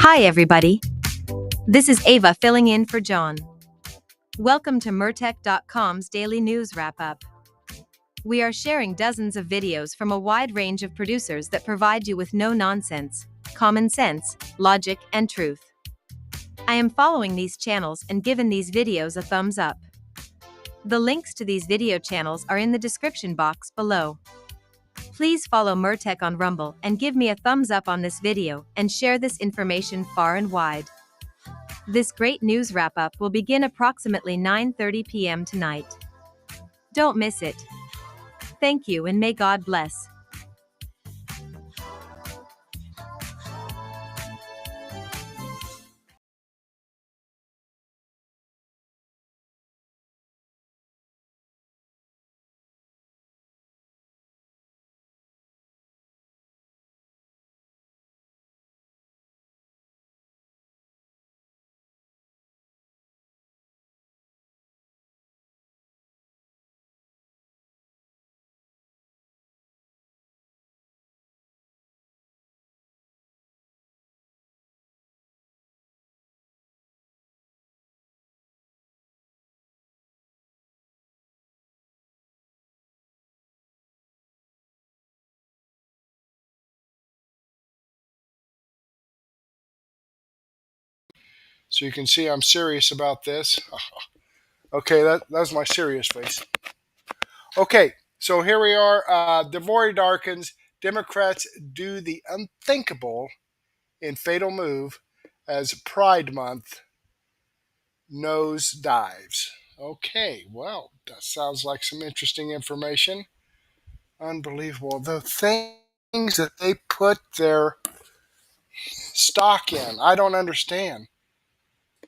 Hi, everybody. This is Ava filling in for John. Welcome to Mertech.com's daily news wrap up. We are sharing dozens of videos from a wide range of producers that provide you with no nonsense, common sense, logic, and truth. I am following these channels and given these videos a thumbs up. The links to these video channels are in the description box below. Please follow Mertech on Rumble and give me a thumbs up on this video and share this information far and wide. This great news wrap-up will begin approximately 9:30 p.m. tonight. Don't miss it. Thank you and may God bless. So you can see I'm serious about this. Okay, that's my serious face. Okay, so here we are. Devori darkens. Democrats do the unthinkable in fatal move as Pride Month nose dives. Okay, well, that sounds like some interesting information. Unbelievable. The things that they put their stock in, I don't understand.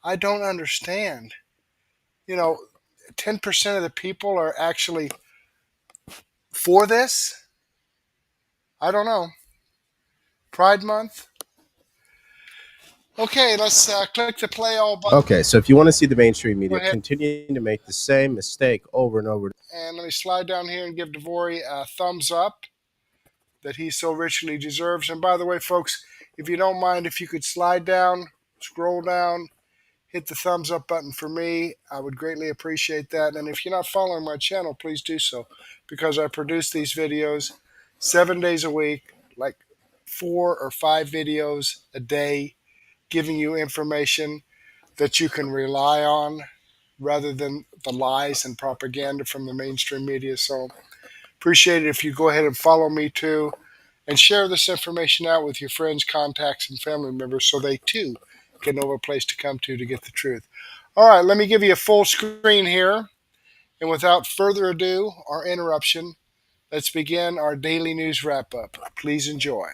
I don't understand. You know, 10% of the people are actually for this. I don't know. Pride Month. Okay, let's click the play all button. Okay, so if you want to see the mainstream media Go ahead. continuing to make the same mistake over and over. And let me slide down here and give Devori a thumbs up that he so richly deserves. And by the way, folks, if you don't mind, if you could slide down, scroll down, hit the thumbs up button for me, I would greatly appreciate that. And if you're not following my channel, please do so, because I produce these videos 7 days a week, like 4 or 5 videos a day, giving you information that you can rely on rather than the lies and propaganda from the mainstream media. So appreciate it if you go ahead and follow me too, and share this information out with your friends, contacts, and family members so they too can know a place to come to get the truth. All right, let me give you a full screen here. And without further ado or interruption, let's begin our daily news wrap up. Please enjoy.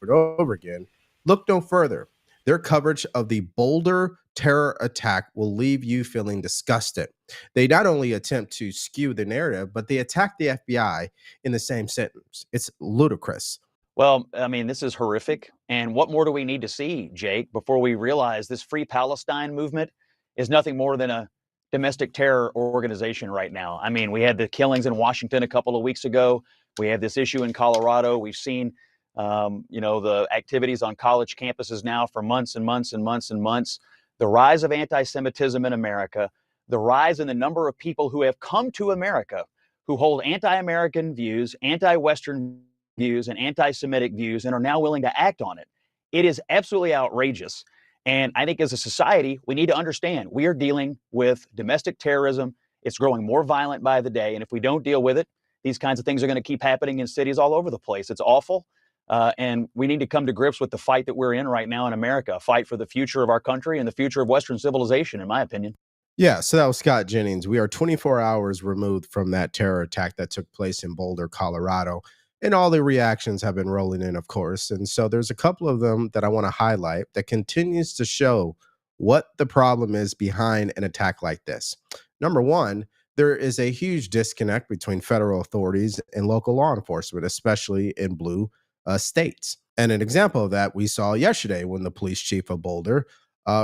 Over again, look no further. Their coverage of the Boulder terror attack will leave you feeling disgusted. They not only attempt to skew the narrative, but they attack the FBI in the same sentence. It's ludicrous. Well, I mean, this is horrific. And what more do we need to see, Jake, before we realize this Free Palestine movement is nothing more than a domestic terror organization right now? I mean, we had the killings in Washington a couple of weeks ago. We have this issue in Colorado. We've seen, the activities on college campuses now for months and months and months and months. The rise of anti-Semitism in America, the rise in the number of people who have come to America who hold anti-American views, anti-Western views and anti-Semitic views and are now willing to act on it. It is absolutely outrageous. And I think as a society, we need to understand we are dealing with domestic terrorism. It's growing more violent by the day. And if we don't deal with it, these kinds of things are going to keep happening in cities all over the place. It's awful. And we need to come to grips with the fight that we're in right now in America, a fight for the future of our country and the future of Western civilization, in my opinion. Yeah, so that was Scott Jennings. We are 24 hours removed from that terror attack that took place in Boulder, Colorado. And all the reactions have been rolling in, of course. And so there's a couple of them that I want to highlight that continues to show what the problem is behind an attack like this. Number one, there is a huge disconnect between federal authorities and local law enforcement, especially in blue states. And an example of that we saw yesterday when the police chief of Boulder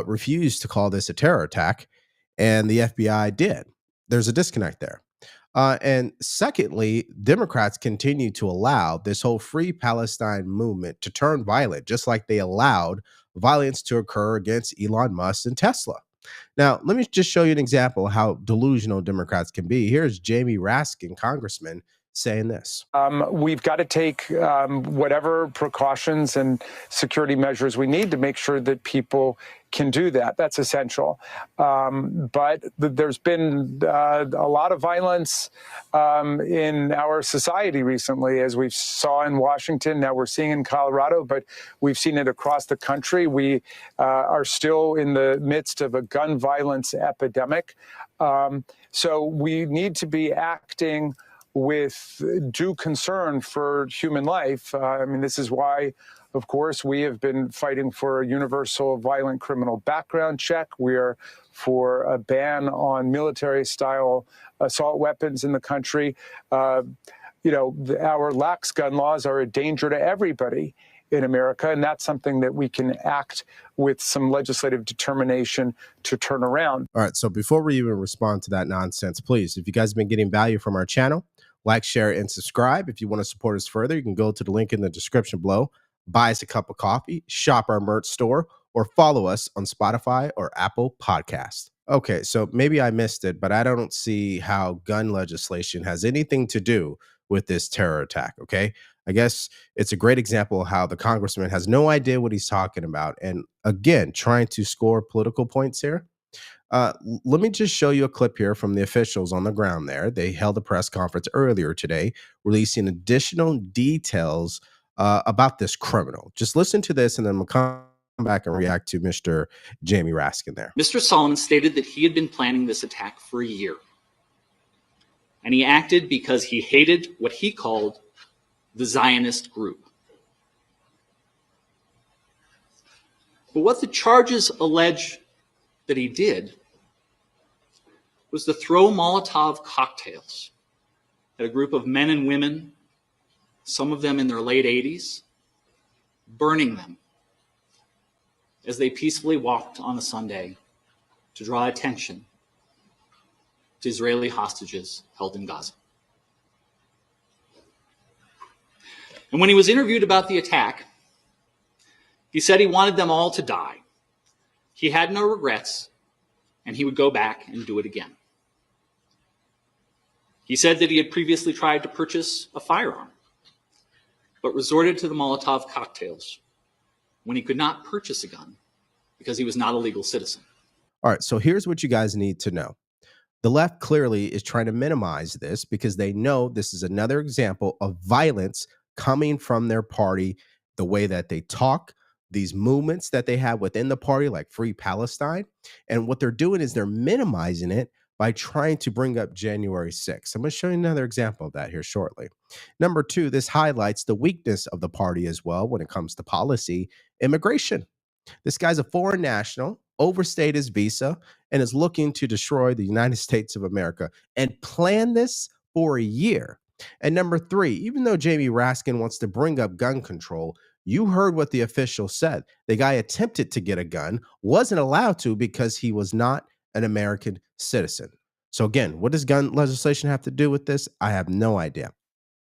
refused to call this a terror attack, and the FBI did. There's a disconnect there. And secondly, Democrats continue to allow this whole Free Palestine movement to turn violent, just like they allowed violence to occur against Elon Musk and Tesla. Now, let me just show you an example of how delusional Democrats can be. Here's Jamie Raskin, congressman, saying this. We've got to take whatever precautions and security measures we need to make sure that people can do that. That's essential. But there's been a lot of violence in our society recently, as we saw in Washington. Now we're seeing in Colorado, but we've seen it across the country. We are still in the midst of a gun violence epidemic. So we need to be acting with due concern for human life. I mean, this is why, of course, we have been fighting for a universal violent criminal background check. We are for a ban on military-style assault weapons in the country. Our lax gun laws are a danger to everybody in America, and that's something that we can act with some legislative determination to turn around. All right, so before we even respond to that nonsense, please, if you guys have been getting value from our channel, like, share, and subscribe. If you want to support us further, you can go to the link in the description below, buy us a cup of coffee, shop our merch store, or follow us on Spotify or Apple Podcasts. Okay, so maybe I missed it, but I don't see how gun legislation has anything to do with this terror attack, okay? I guess it's a great example of how the congressman has no idea what he's talking about. And again, trying to score political points here. Let me just show you a clip here from the officials on the ground there. They held a press conference earlier today, releasing additional details about this criminal. Just listen to this, and then we'll come back and react to Mr. Jamie Raskin there. Mr. Solomon stated that he had been planning this attack for a year. And he acted because he hated what he called the Zionist group. But what the charges allege that he did was to throw Molotov cocktails at a group of men and women, some of them in their late 80s, burning them as they peacefully walked on a Sunday to draw attention to Israeli hostages held in Gaza. And when he was interviewed about the attack, he said he wanted them all to die. He had no regrets, and he would go back and do it again. He said that he had previously tried to purchase a firearm, but resorted to the Molotov cocktails when he could not purchase a gun because he was not a legal citizen. All right, so here's what you guys need to know. The left clearly is trying to minimize this because they know this is another example of violence coming from their party, the way that they talk, these movements that they have within the party, like Free Palestine. And what they're doing is they're minimizing it by trying to bring up January 6th. I'm going to show you another example of that here shortly. Number two, this highlights the weakness of the party as well when it comes to policy, immigration. This guy's a foreign national, overstayed his visa, and is looking to destroy the United States of America and plan this for a year. And number three, even though Jamie Raskin wants to bring up gun control, you heard what the official said. The guy attempted to get a gun, wasn't allowed to because he was not an American citizen. So again, what does gun legislation have to do with this? I have no idea.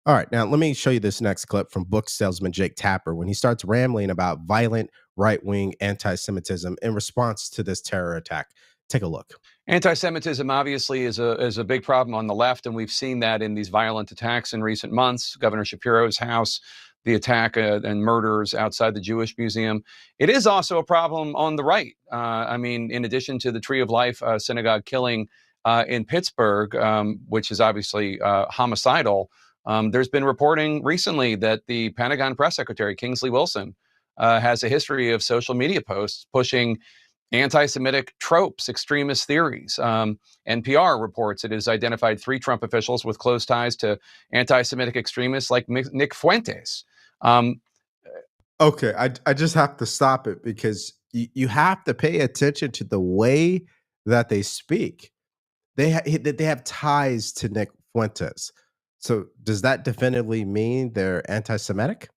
All right, now let me show you this next clip from book salesman Jake Tapper when he starts rambling about violent right-wing anti-Semitism in response to this terror attack. Take a look. Anti-Semitism obviously is a big problem on the left, and we've seen that in these violent attacks in recent months. Governor Shapiro's house, the attack and murders outside the Jewish Museum. It is also a problem on the right. I mean, in addition to the Tree of Life synagogue killing in Pittsburgh, which is obviously homicidal, there's been reporting recently that the Pentagon press secretary, Kingsley Wilson, has a history of social media posts pushing anti-Semitic tropes, extremist theories. NPR reports it has identified 3 Trump officials with close ties to anti-Semitic extremists like Nick Fuentes. Okay, I just have to stop it because you have to pay attention to the way that they speak. They have ties to Nick Fuentes. So does that definitively mean they're anti-Semitic?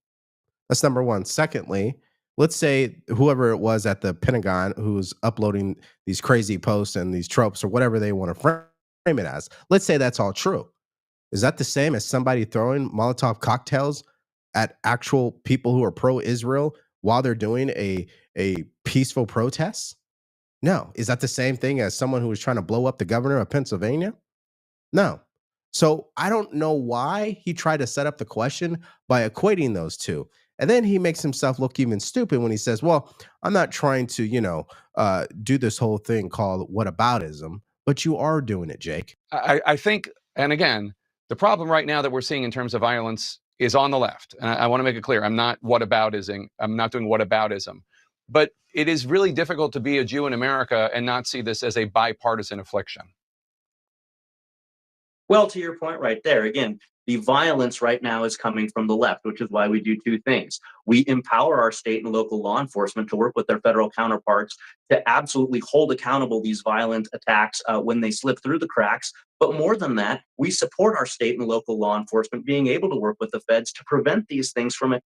That's number one. Secondly, let's say whoever it was at the Pentagon who's uploading these crazy posts and these tropes or whatever they want to frame it as. Let's say that's all true. Is that the same as somebody throwing Molotov cocktails at actual people who are pro-Israel while they're doing a peaceful protest? No. Is that the same thing as someone who was trying to blow up the governor of Pennsylvania? No. So I don't know why he tried to set up the question by equating those two. And then he makes himself look even stupid when he says, well, I'm not trying to, do this whole thing called whataboutism, but you are doing it, Jake. I think, and again, the problem right now that we're seeing in terms of violence is on the left. And I want to make it clear, I'm not doing whataboutism. But it is really difficult to be a Jew in America and not see this as a bipartisan affliction. Well, to your point right there, again, the violence right now is coming from the left, which is why we do two things. We empower our state and local law enforcement to work with their federal counterparts to absolutely hold accountable these violent attacks when they slip through the cracks. But more than that, we support our state and local law enforcement being able to work with the feds to prevent these things from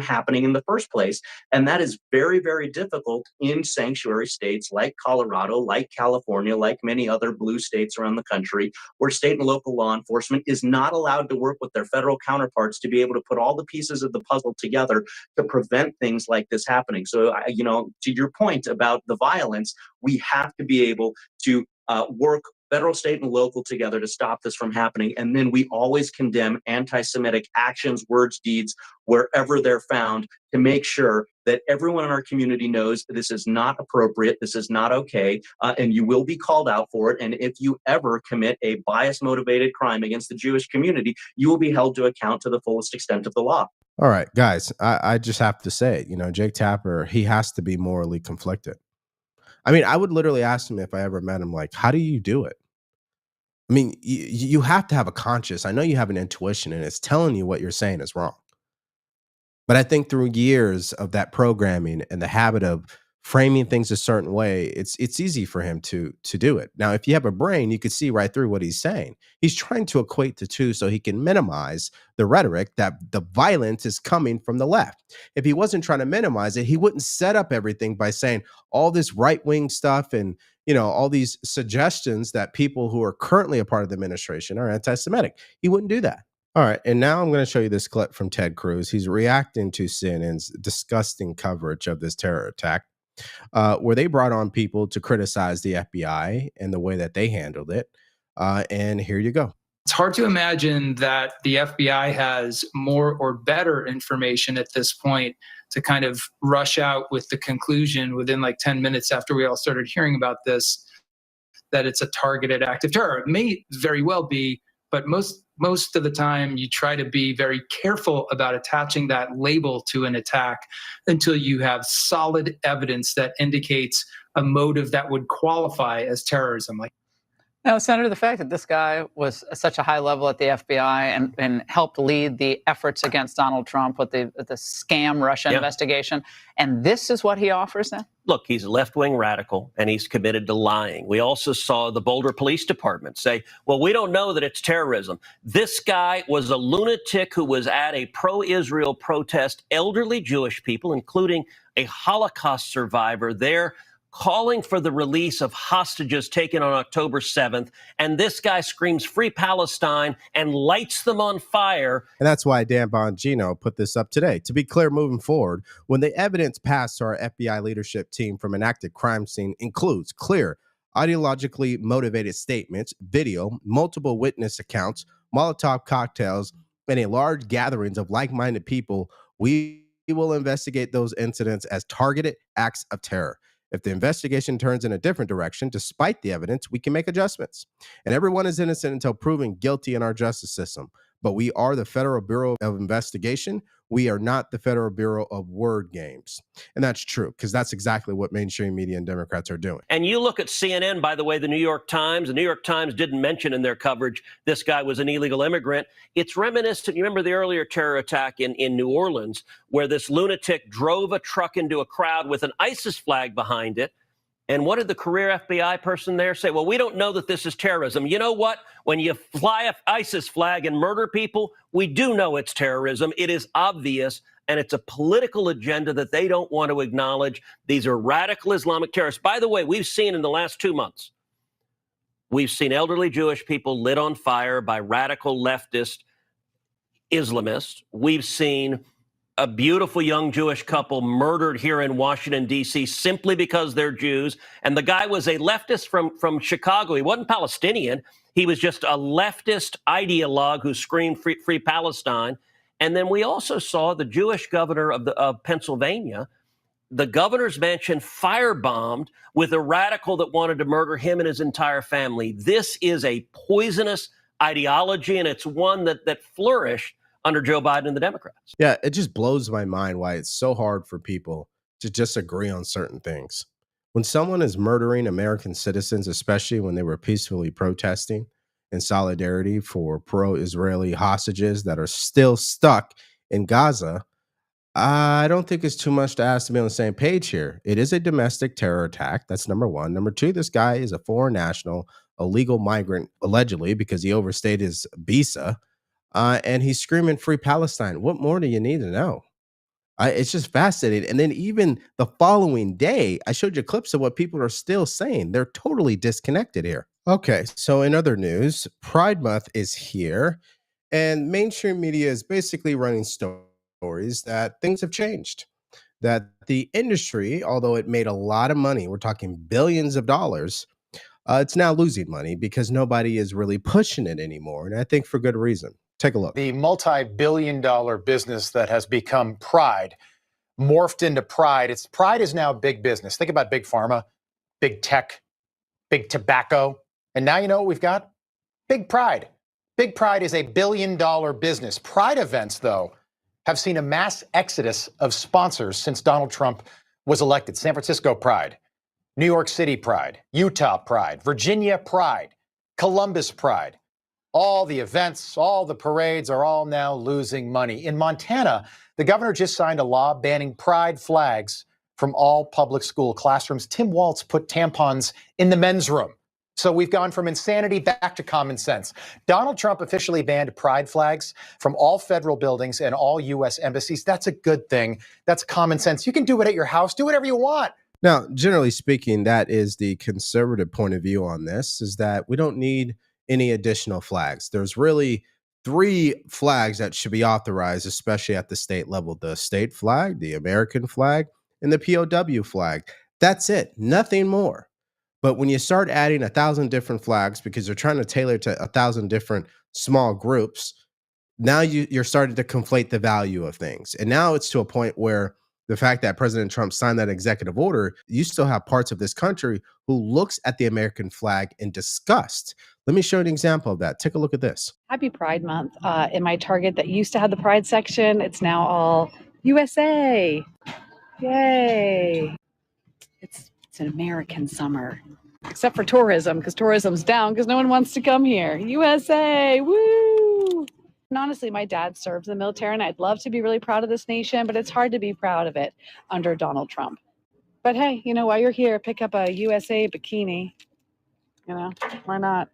happening in the first place. And that is very, very difficult in sanctuary states like Colorado, like California, like many other blue states around the country, where state and local law enforcement is not allowed to work with their federal counterparts to be able to put all the pieces of the puzzle together to prevent things like this happening. So, to your point about the violence, we have to be able to work federal, state, and local together to stop this from happening. And then we always condemn anti-Semitic actions, words, deeds, wherever they're found, to make sure that everyone in our community knows this is not appropriate, this is not okay, and you will be called out for it. And if you ever commit a bias-motivated crime against the Jewish community, you will be held to account to the fullest extent of the law. All right, guys, I just have to say it. Jake Tapper, he has to be morally conflicted. I mean, I would literally ask him if I ever met him, like, how do you do it? I mean, you have to have a conscience. I know you have an intuition and it's telling you what you're saying is wrong. But I think through years of that programming and the habit of framing things a certain way, it's easy for him to do it. Now, if you have a brain, you could see right through what he's saying. He's trying to equate the two so he can minimize the rhetoric that the violence is coming from the left. If he wasn't trying to minimize it, he wouldn't set up everything by saying all this right-wing stuff and all these suggestions that people who are currently a part of the administration are anti-Semitic. He wouldn't do that. All right, and now I'm going to show you this clip from Ted Cruz. He's reacting to CNN's disgusting coverage of this terror attack, where they brought on people to criticize the FBI and the way that they handled it. And here you go. It's hard to imagine that the FBI has more or better information at this point to kind of rush out with the conclusion within like 10 minutes after we all started hearing about this, that it's a targeted act of terror. It may very well be, but most of the time you try to be very careful about attaching that label to an attack until you have solid evidence that indicates a motive that would qualify as terrorism. No, Senator, the fact that this guy was at such a high level at the FBI and helped lead the efforts against Donald Trump with the scam Russia investigation, and this is what he offers now? Look, he's a left-wing radical, and he's committed to lying. We also saw the Boulder Police Department say, well, we don't know that it's terrorism. This guy was a lunatic who was at a pro-Israel protest, elderly Jewish people, including a Holocaust survivor there, calling for the release of hostages taken on October 7th. And this guy screams Free Palestine and lights them on fire. And that's why Dan Bongino put this up today. To be clear, moving forward, when the evidence passed to our FBI leadership team from an active crime scene includes clear, ideologically motivated statements, video, multiple witness accounts, Molotov cocktails, and a large gatherings of like-minded people, we will investigate those incidents as targeted acts of terror. If the investigation turns in a different direction, despite the evidence, we can make adjustments. And everyone is innocent until proven guilty in our justice system. But we are the Federal Bureau of Investigation. We are not the Federal Bureau of Word Games. And that's true, because that's exactly what mainstream media and Democrats are doing. And you look at CNN, by the way, the New York Times didn't mention in their coverage this guy was an illegal immigrant. It's reminiscent. You remember the earlier terror attack in New Orleans, where this lunatic drove a truck into a crowd with an ISIS flag behind it. And what did the career FBI person there say? Well, we don't know that this is terrorism. You know what? When you fly an ISIS flag and murder people, we do know it's terrorism. It is obvious, and it's a political agenda that they don't want to acknowledge. These are radical Islamic terrorists. By the way, we've seen in the last 2 months We've seen elderly Jewish people lit on fire by radical leftist Islamists. We've seen a beautiful young Jewish couple murdered here in Washington, D.C. simply because they're Jews. And the guy was a leftist from Chicago. He wasn't Palestinian. He was just a leftist ideologue who screamed free Palestine. And then we also saw the Jewish governor of Pennsylvania, the governor's mansion firebombed with a radical that wanted to murder him and his entire family. This is a poisonous ideology, and it's one that flourished under Joe Biden and the Democrats. Yeah, it just blows my mind why it's so hard for people to just agree on certain things. When someone is murdering American citizens, especially when they were peacefully protesting in solidarity for pro-Israeli hostages that are still stuck in Gaza, I don't think it's too much to ask to be on the same page here. It is a domestic terror attack. That's number one. Number two, this guy is a foreign national, a legal migrant, allegedly, because he overstayed his visa. And he's screaming free Palestine. What more do you need to know? It's just fascinating. And then even the following day, I showed you clips of what people are still saying. They're totally disconnected here. Okay, so in other news, Pride Month is here, and mainstream media is basically running stories that things have changed, that the industry, although it made a lot of money, we're talking billions of dollars, it's now losing money because nobody is really pushing it anymore. And I think for good reason. Take a look. The multi-billion-dollar business that has become Pride morphed into Pride. Pride is now big business. Think about big pharma, big tech, big tobacco. And now you know what we've got? Big Pride. Big Pride is a billion-dollar business. Pride events, though, have seen a mass exodus of sponsors since Donald Trump was elected. San Francisco Pride, New York City Pride, Utah Pride, Virginia Pride, Columbus Pride. All the events, all the parades are all now losing money. In Montana, the governor just signed a law banning Pride flags from all public school classrooms. Tim Walz put tampons in the men's room. So we've gone from insanity back to common sense. Donald Trump officially banned Pride flags from all federal buildings and all U.S. embassies. That's a good thing. That's common sense. You can do it at your house. Do whatever you want. Now, generally speaking, that is the conservative point of view on this, is that we don't need any additional flags. There's really 3 flags that should be authorized, especially at the state level: the state flag, the American flag, and the POW flag. That's it, nothing more. But when you start adding 1,000 different flags because you're trying to tailor to 1,000 different small groups, now you're starting to conflate the value of things. And now it's to a point where the fact that President Trump signed that executive order, you still have parts of this country who looks at the American flag in disgust. Let me show you an example of that. Take a look at this. Happy Pride Month. In my Target that used to have the Pride section, it's now all USA. Yay. It's an American summer, except for tourism, because tourism's down because no one wants to come here. USA, woo! And honestly, my dad serves in the military, and I'd love to be really proud of this nation, but it's hard to be proud of it under Donald Trump. But hey, you know, while you're here, pick up a USA bikini. You know, why not?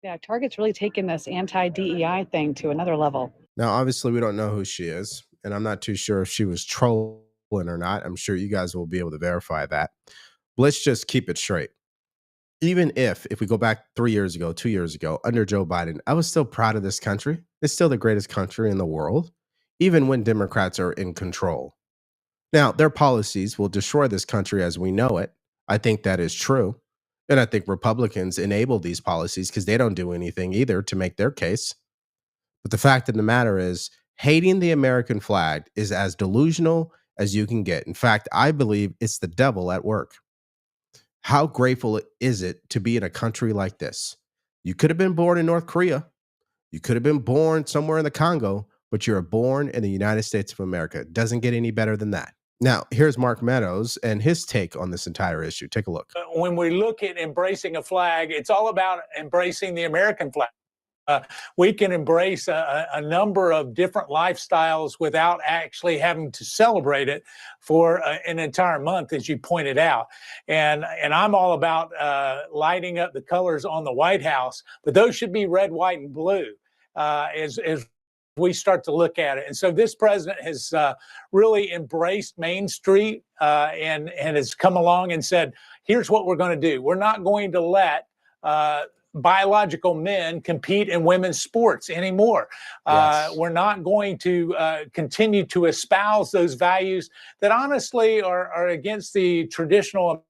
Yeah, Target's really taken this anti-DEI thing to another level. Now, obviously, we don't know who she is, and I'm not too sure if she was trolling or not. I'm sure you guys will be able to verify that. But let's just keep it straight. Even if we go back 3 years ago, 2 years ago, under Joe Biden, I was still proud of this country. It's still the greatest country in the world, even when Democrats are in control. Now, their policies will destroy this country as we know it. I think that is true. And I think Republicans enable these policies because they don't do anything either to make their case. But the fact of the matter is, hating the American flag is as delusional as you can get. In fact, I believe it's the devil at work. How grateful is it to be in a country like this? You could have been born in North Korea. You could have been born somewhere in the Congo, but you're born in the United States of America. It doesn't get any better than that. Now, here's Mark Meadows and his take on this entire issue. Take a look. When we look at embracing a flag, it's all about embracing the American flag. We can embrace a number of different lifestyles without actually having to celebrate it for an entire month, as you pointed out. And I'm all about lighting up the colors on the White House, but those should be red, white, and blue. As we start to look at it. And so this president has really embraced Main Street and has come along and said, here's what we're going to do. We're not going to let biological men compete in women's sports anymore. Yes. We're not going to continue to espouse those values that honestly are against the traditional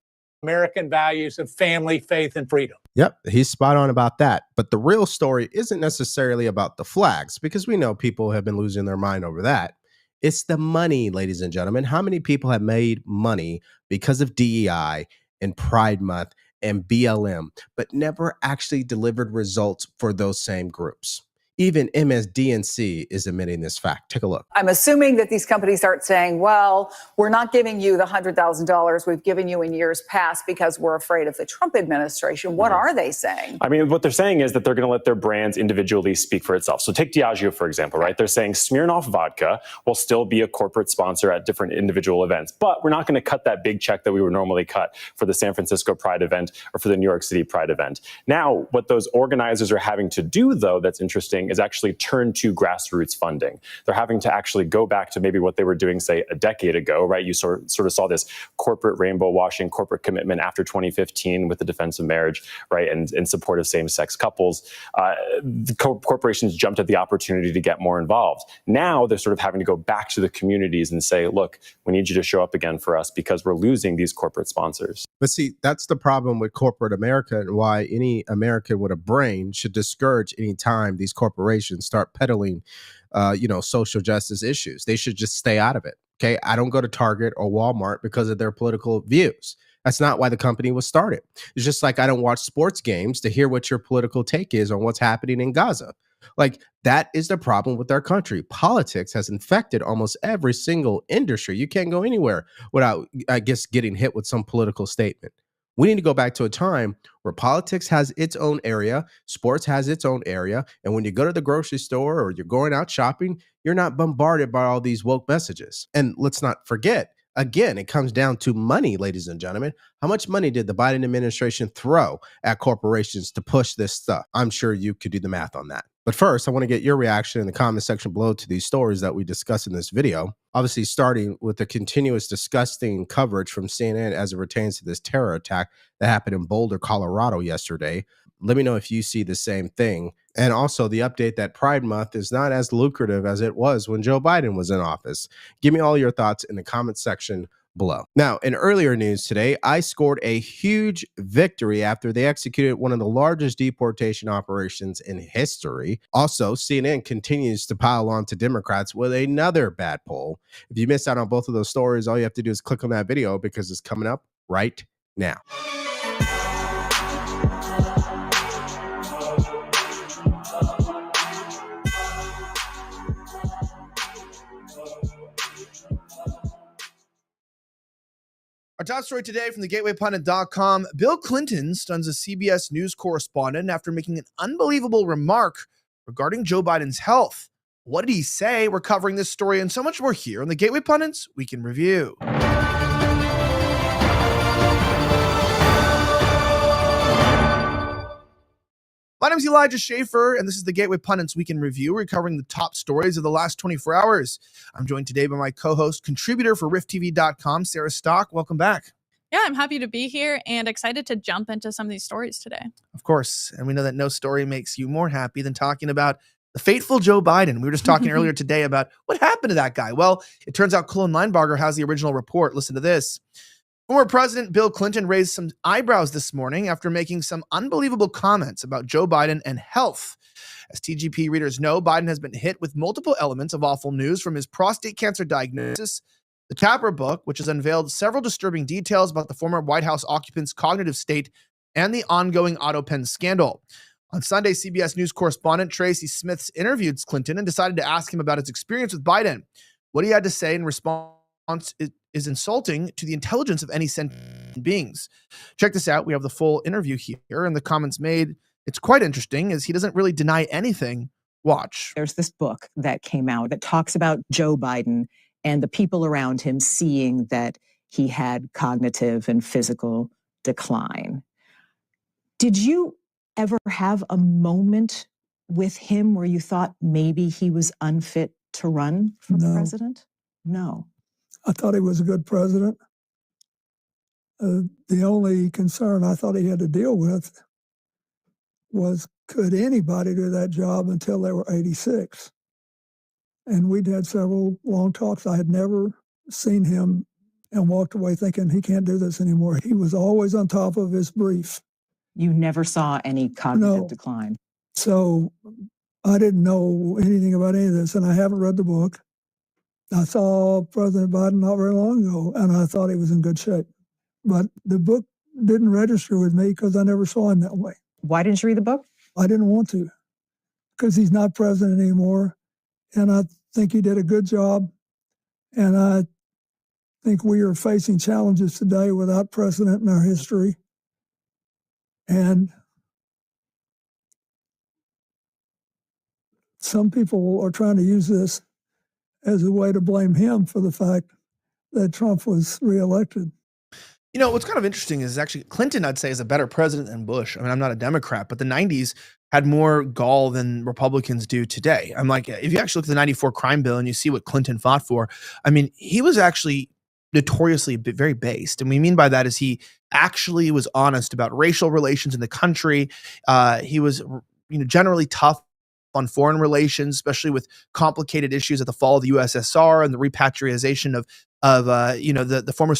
American values of family, faith, and freedom. Yep, he's spot on about that. But the real story isn't necessarily about the flags, because we know people have been losing their mind over that. It's the money, ladies and gentlemen. How many people have made money because of DEI and Pride Month and BLM, but never actually delivered results for those same groups? Even MSDNC is admitting this fact. Take a look. I'm assuming that these companies aren't saying, well, we're not giving you the $100,000 we've given you in years past because we're afraid of the Trump administration. What are they saying? I mean, what they're saying is that they're going to let their brands individually speak for itself. So take Diageo, for example, right? They're saying Smirnoff Vodka will still be a corporate sponsor at different individual events, but we're not going to cut that big check that we would normally cut for the San Francisco Pride event or for the New York City Pride event. Now, what those organizers are having to do, though, that's interesting, is actually turn to grassroots funding. They're having to actually go back to maybe what they were doing, say, a decade ago, right? You sort of saw this corporate rainbow washing, corporate commitment after 2015 with the Defense of Marriage, right, and in support of same-sex couples. The corporations jumped at the opportunity to get more involved. Now they're sort of having to go back to the communities and say, look, we need you to show up again for us because we're losing these corporate sponsors. But see, that's the problem with corporate America, and why any American with a brain should discourage any time these corporations start peddling, social justice issues. They should just stay out of it. Okay. I don't go to Target or Walmart because of their political views. That's not why the company was started. It's just like I don't watch sports games to hear what your political take is on what's happening in Gaza. Like, that is the problem with our country. Politics has infected almost every single industry. You can't go anywhere without, I guess, getting hit with some political statement. We need to go back to a time where politics has its own area, sports has its own area, and when you go to the grocery store or you're going out shopping, you're not bombarded by all these woke messages. And let's not forget, again, it comes down to money, ladies and gentlemen. How much money did the Biden administration throw at corporations to push this stuff? I'm sure you could do the math on that. But first, I want to get your reaction in the comment section below to these stories that we discuss in this video. Obviously, starting with the continuous disgusting coverage from CNN as it pertains to this terror attack that happened in Boulder, Colorado yesterday. Let me know if you see the same thing. And also the update that Pride Month is not as lucrative as it was when Joe Biden was in office. Give me all your thoughts in the comment section below. Now, in earlier news today, ICE scored a huge victory after they executed one of the largest deportation operations in history. Also, CNN continues to pile on to Democrats with another bad poll. If you missed out on both of those stories, all you have to do is click on that video because it's coming up right now. Our top story today from thegatewaypundit.com. Bill Clinton stuns a CBS News correspondent after making an unbelievable remark regarding Joe Biden's health. What did he say? We're covering this story and so much more here on the Gateway Pundits Week in Review. My name is Elijah Schaefer, and this is the Gateway Pundits Week in Review. We're covering the top stories of the last 24 hours. I'm joined today by my co-host, contributor for RiffTV.com, Sarah Stock. Welcome back. Yeah, I'm happy to be here and excited to jump into some of these stories today. Of course, and we know that no story makes you more happy than talking about the fateful Joe Biden. We were just talking earlier today about what happened to that guy. Well, it turns out Cullen Linebarger has the original report. Listen to this. Former President Bill Clinton raised some eyebrows this morning after making some unbelievable comments about Joe Biden and health. As TGP readers know, Biden has been hit with multiple elements of awful news, from his prostate cancer diagnosis, the Tapper book, which has unveiled several disturbing details about the former White House occupant's cognitive state, and the ongoing AutoPen scandal. On Sunday, CBS News correspondent Tracy Smiths interviewed Clinton and decided to ask him about his experience with Biden. What he had to say in response is insulting to the intelligence of any sentient beings. Check this out. We have the full interview here, and the comments made. It's quite interesting, as he doesn't really deny anything. Watch. There's this book that came out that talks about Joe Biden and the people around him seeing that he had cognitive and physical decline. Did you ever have a moment with him where you thought maybe he was unfit to run for president? No. I thought he was a good president. The only concern I thought he had to deal with was, could anybody do that job until they were 86? And we'd had several long talks. I had never seen him and walked away thinking he can't do this anymore. He was always on top of his brief. You never saw any cognitive decline? So I didn't know anything about any of this, and I haven't read the book. I saw President Biden not very long ago, and I thought he was in good shape. But the book didn't register with me because I never saw him that way. Why didn't you read the book? I didn't want to, because he's not president anymore, and I think he did a good job, and I think we are facing challenges today without precedent in our history. And some people are trying to use this as a way to blame him for the fact that Trump was reelected. You know, what's kind of interesting is actually Clinton, I'd say, is a better president than Bush. I mean, I'm not a Democrat, but the 90s had more gall than Republicans do today. I'm like, if you actually look at the 94 crime bill and you see what Clinton fought for, I mean, he was actually notoriously very based. And we mean by that is he actually was honest about racial relations in the country. He was, generally tough on foreign relations, especially with complicated issues at the fall of the USSR and the repatriation of the former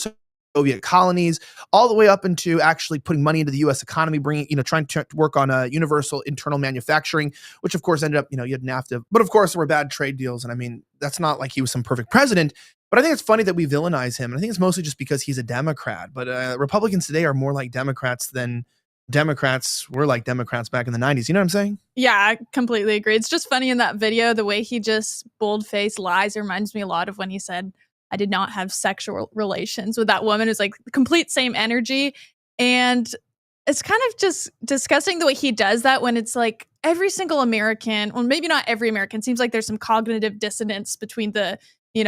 Soviet colonies, all the way up into actually putting money into the U.S. economy, trying to work on a universal internal manufacturing, which of course ended up, you had NAFTA. But of course, there were bad trade deals. And I mean, that's not like he was some perfect president. But I think it's funny that we villainize him. And I think it's mostly just because he's a Democrat. But Republicans today are more like Democrats than Democrats were like Democrats back in the 90s. You know what I'm saying? Yeah, I completely agree. It's just funny in that video, the way he just bold-faced lies. It reminds me a lot of when he said, I did not have sexual relations with that woman. It's like the complete same energy. And it's kind of just disgusting the way he does that when it's like every single American, well, maybe not every American, seems like there's some cognitive dissonance between the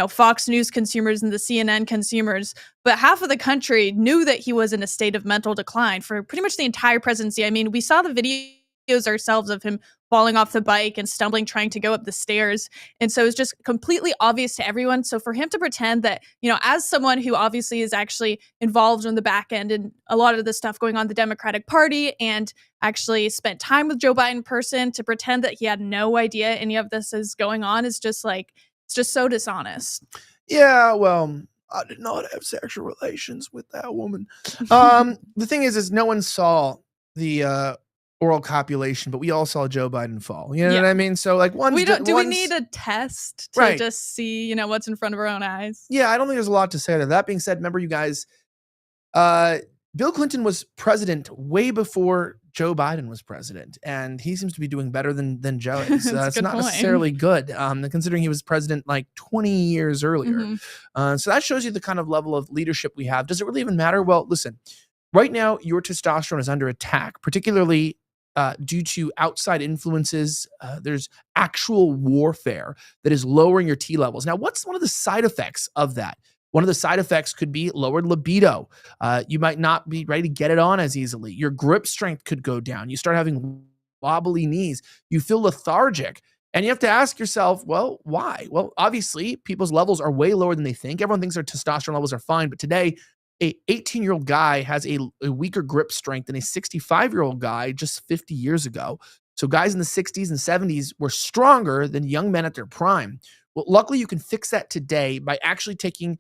Fox News consumers and the CNN consumers, but half of the country knew that he was in a state of mental decline for pretty much the entire presidency. I mean, we saw the videos ourselves of him falling off the bike and stumbling, trying to go up the stairs. And so it's just completely obvious to everyone. So for him to pretend that, as someone who obviously is actually involved in the back end and a lot of the stuff going on in the Democratic Party and actually spent time with Joe Biden in person, to pretend that he had no idea any of this is going on is just like, it's just so dishonest. Yeah, well, I did not have sexual relations with that woman. The thing is no one saw the oral copulation, but we all saw Joe Biden fall. You know what I mean? So like we need a test to just see, what's in front of our own eyes? Yeah, I don't think there's a lot to say to that. That being said, remember you guys, Bill Clinton was president way before Joe Biden was president, and he seems to be doing better than Joe is. It's not necessarily good, considering he was president like 20 years earlier. Mm-hmm. So that shows you the kind of level of leadership we have. Does it really even matter? Well, listen, right now your testosterone is under attack, particularly due to outside influences. There's actual warfare that is lowering your T levels. Now, what's one of the side effects of that? One of the side effects could be lowered libido. You might not be ready to get it on as easily. Your grip strength could go down. You start having wobbly knees. You feel lethargic. And you have to ask yourself, well, why? Well, obviously, people's levels are way lower than they think. Everyone thinks their testosterone levels are fine. But today, a 18-year-old guy has a weaker grip strength than a 65-year-old guy just 50 years ago. So guys in the 60s and 70s were stronger than young men at their prime. Well, luckily, you can fix that today by actually taking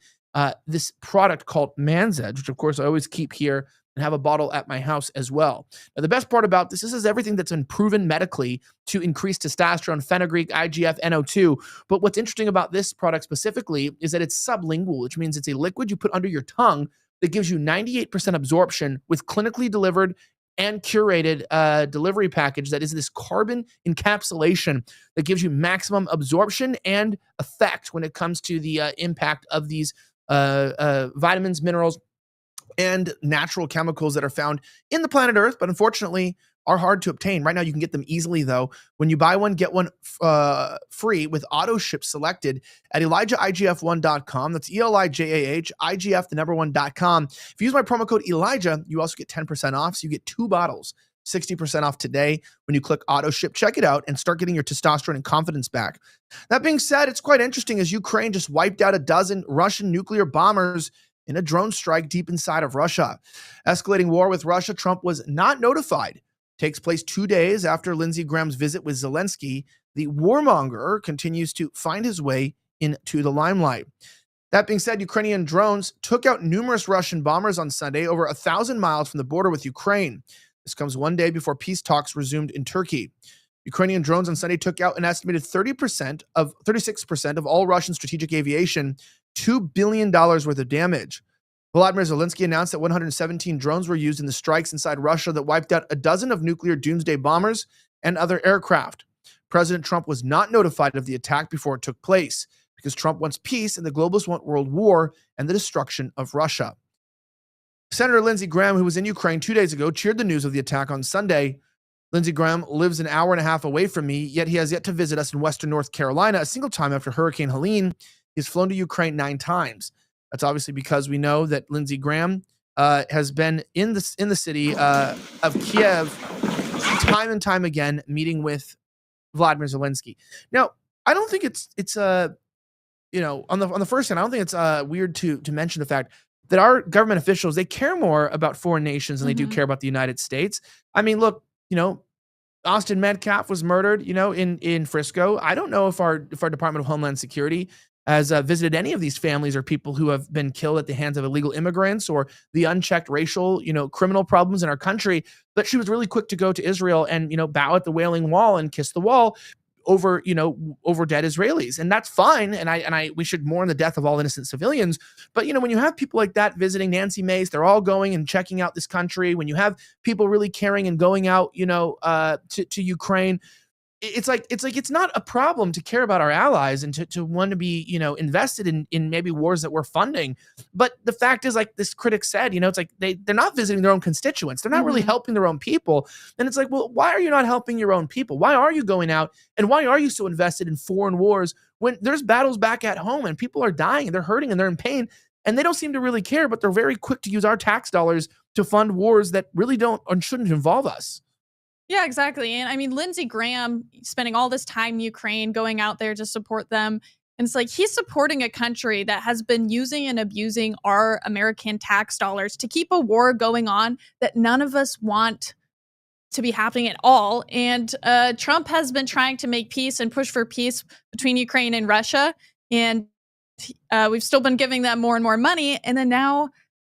this product called Man's Edge, which of course I always keep here and have a bottle at my house as well. Now, the best part about this is everything that's been proven medically to increase testosterone, fenugreek, IGF, NO2. But what's interesting about this product specifically is that it's sublingual, which means it's a liquid you put under your tongue that gives you 98% absorption with clinically delivered and curated delivery package that is this carbon encapsulation that gives you maximum absorption and effect when it comes to the impact of these vitamins, minerals, and natural chemicals that are found in the planet Earth, but unfortunately are hard to obtain. Right now, you can get them easily, though. When you buy one, get one free with auto ship selected at ElijahIGF1.com. That's ELIJAH, IGF, the number 1.com. If you use my promo code Elijah, you also get 10% off. So you get 2 bottles 60% off today when you click auto ship. Check it out and start getting your testosterone and confidence back. That being said, it's quite interesting as Ukraine just wiped out a dozen Russian nuclear bombers in a drone strike deep inside of Russia. Escalating war with Russia, Trump was not notified. Takes place 2 days after Lindsey Graham's visit with Zelensky. The warmonger continues to find his way into the limelight. That being said, Ukrainian drones took out numerous Russian bombers on Sunday over 1,000 miles from the border with Ukraine. This comes 1 day before peace talks resumed in Turkey. Ukrainian drones on Sunday took out an estimated 36% of all Russian strategic aviation, $2 billion worth of damage. Volodymyr Zelensky announced that 117 drones were used in the strikes inside Russia that wiped out a dozen of nuclear doomsday bombers and other aircraft. President Trump was not notified of the attack before it took place because Trump wants peace and the globalists want world war and the destruction of Russia. Senator Lindsey Graham, who was in Ukraine 2 days ago, cheered the news of the attack on Sunday. Lindsey Graham lives an hour and a half away from me, yet he has yet to visit us in Western North Carolina a single time after Hurricane Helene. He's flown to Ukraine 9 times. That's obviously because we know that Lindsey Graham has been in the city of Kiev time and time again, meeting with Vladimir Zelensky. Now, I don't think it's on the first hand, I don't think it's weird to mention the fact that our government officials, they care more about foreign nations than they do care about the United States. I mean, look, Austin Metcalf was murdered, in Frisco. I don't know if our Department of Homeland Security has visited any of these families or people who have been killed at the hands of illegal immigrants or the unchecked racial, criminal problems in our country. But she was really quick to go to Israel and, bow at the Wailing Wall and kiss the wall over dead Israelis. And that's fine. And we should mourn the death of all innocent civilians. But, when you have people like that visiting Nancy Mace, they're all going and checking out this country. When you have people really caring and going out, to Ukraine, it's not a problem to care about our allies and to want to be, invested in maybe wars that we're funding. But the fact is, like this critic said, it's like they're not visiting their own constituents. They're not really helping their own people. And it's like, well, why are you not helping your own people? Why are you going out? And why are you so invested in foreign wars when there's battles back at home and people are dying and they're hurting and they're in pain and they don't seem to really care, but they're very quick to use our tax dollars to fund wars that really don't or shouldn't involve us. Yeah, exactly. And I mean, Lindsey Graham spending all this time in Ukraine, going out there to support them. And it's like he's supporting a country that has been using and abusing our American tax dollars to keep a war going on that none of us want to be happening at all. And Trump has been trying to make peace and push for peace between Ukraine and Russia. And we've still been giving them more and more money. And then now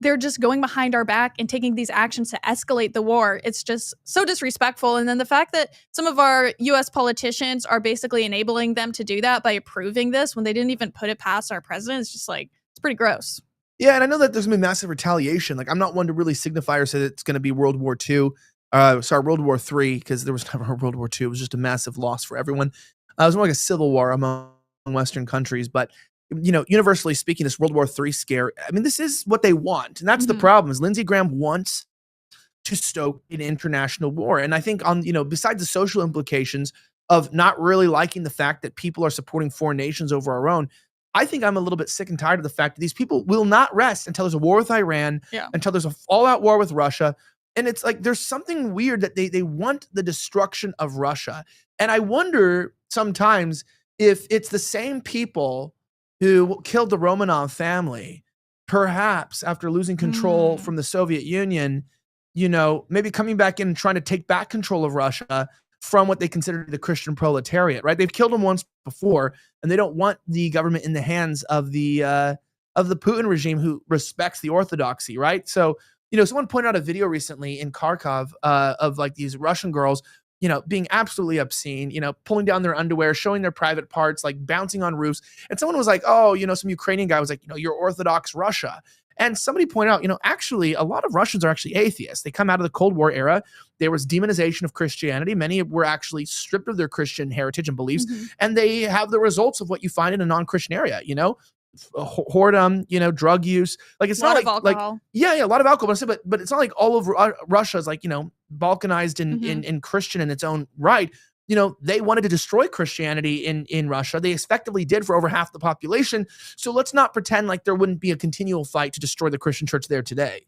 they're just going behind our back and taking these actions to escalate the war. It's just so disrespectful. And then the fact that some of our U.S. politicians are basically enabling them to do that by approving this when they didn't even put it past our president, it's just like, it's pretty gross. Yeah, and I know that there's going to be massive retaliation. Like, I'm not one to really signify or say that it's going to be World War II. World War III, because there was never a World War II. It was just a massive loss for everyone. It was more like a civil war among Western countries. But universally speaking, this World War III scare, I mean, this is what they want. And that's the problem is Lindsey Graham wants to stoke an international war. And I think besides the social implications of not really liking the fact that people are supporting foreign nations over our own, I think I'm a little bit sick and tired of the fact that these people will not rest until there's a war with Iran, until there's a all-out war with Russia. And it's like there's something weird that they want the destruction of Russia. And I wonder sometimes if it's the same people who killed the Romanov family, perhaps after losing control from the Soviet Union, maybe coming back in and trying to take back control of Russia from what they consider the Christian proletariat, right? They've killed them once before, and they don't want the government in the hands of the Putin regime who respects the orthodoxy, right? So, someone pointed out a video recently in Kharkov of like these Russian girls being absolutely obscene, pulling down their underwear, showing their private parts, like bouncing on roofs. And someone was like, oh, some Ukrainian guy was like, you're Orthodox Russia. And somebody pointed out, actually, a lot of Russians are actually atheists. They come out of the Cold War era. There was demonization of Christianity. Many were actually stripped of their Christian heritage and beliefs. And they have the results of what you find in a non-Christian area, whoredom, drug use. Like it's not like alcohol. A lot of alcohol. But it's not like all over Russia is like, balkanized and Christian in its own right. They wanted to destroy Christianity in Russia. They effectively did for over half the population. So let's not pretend like there wouldn't be a continual fight to destroy the Christian church there today.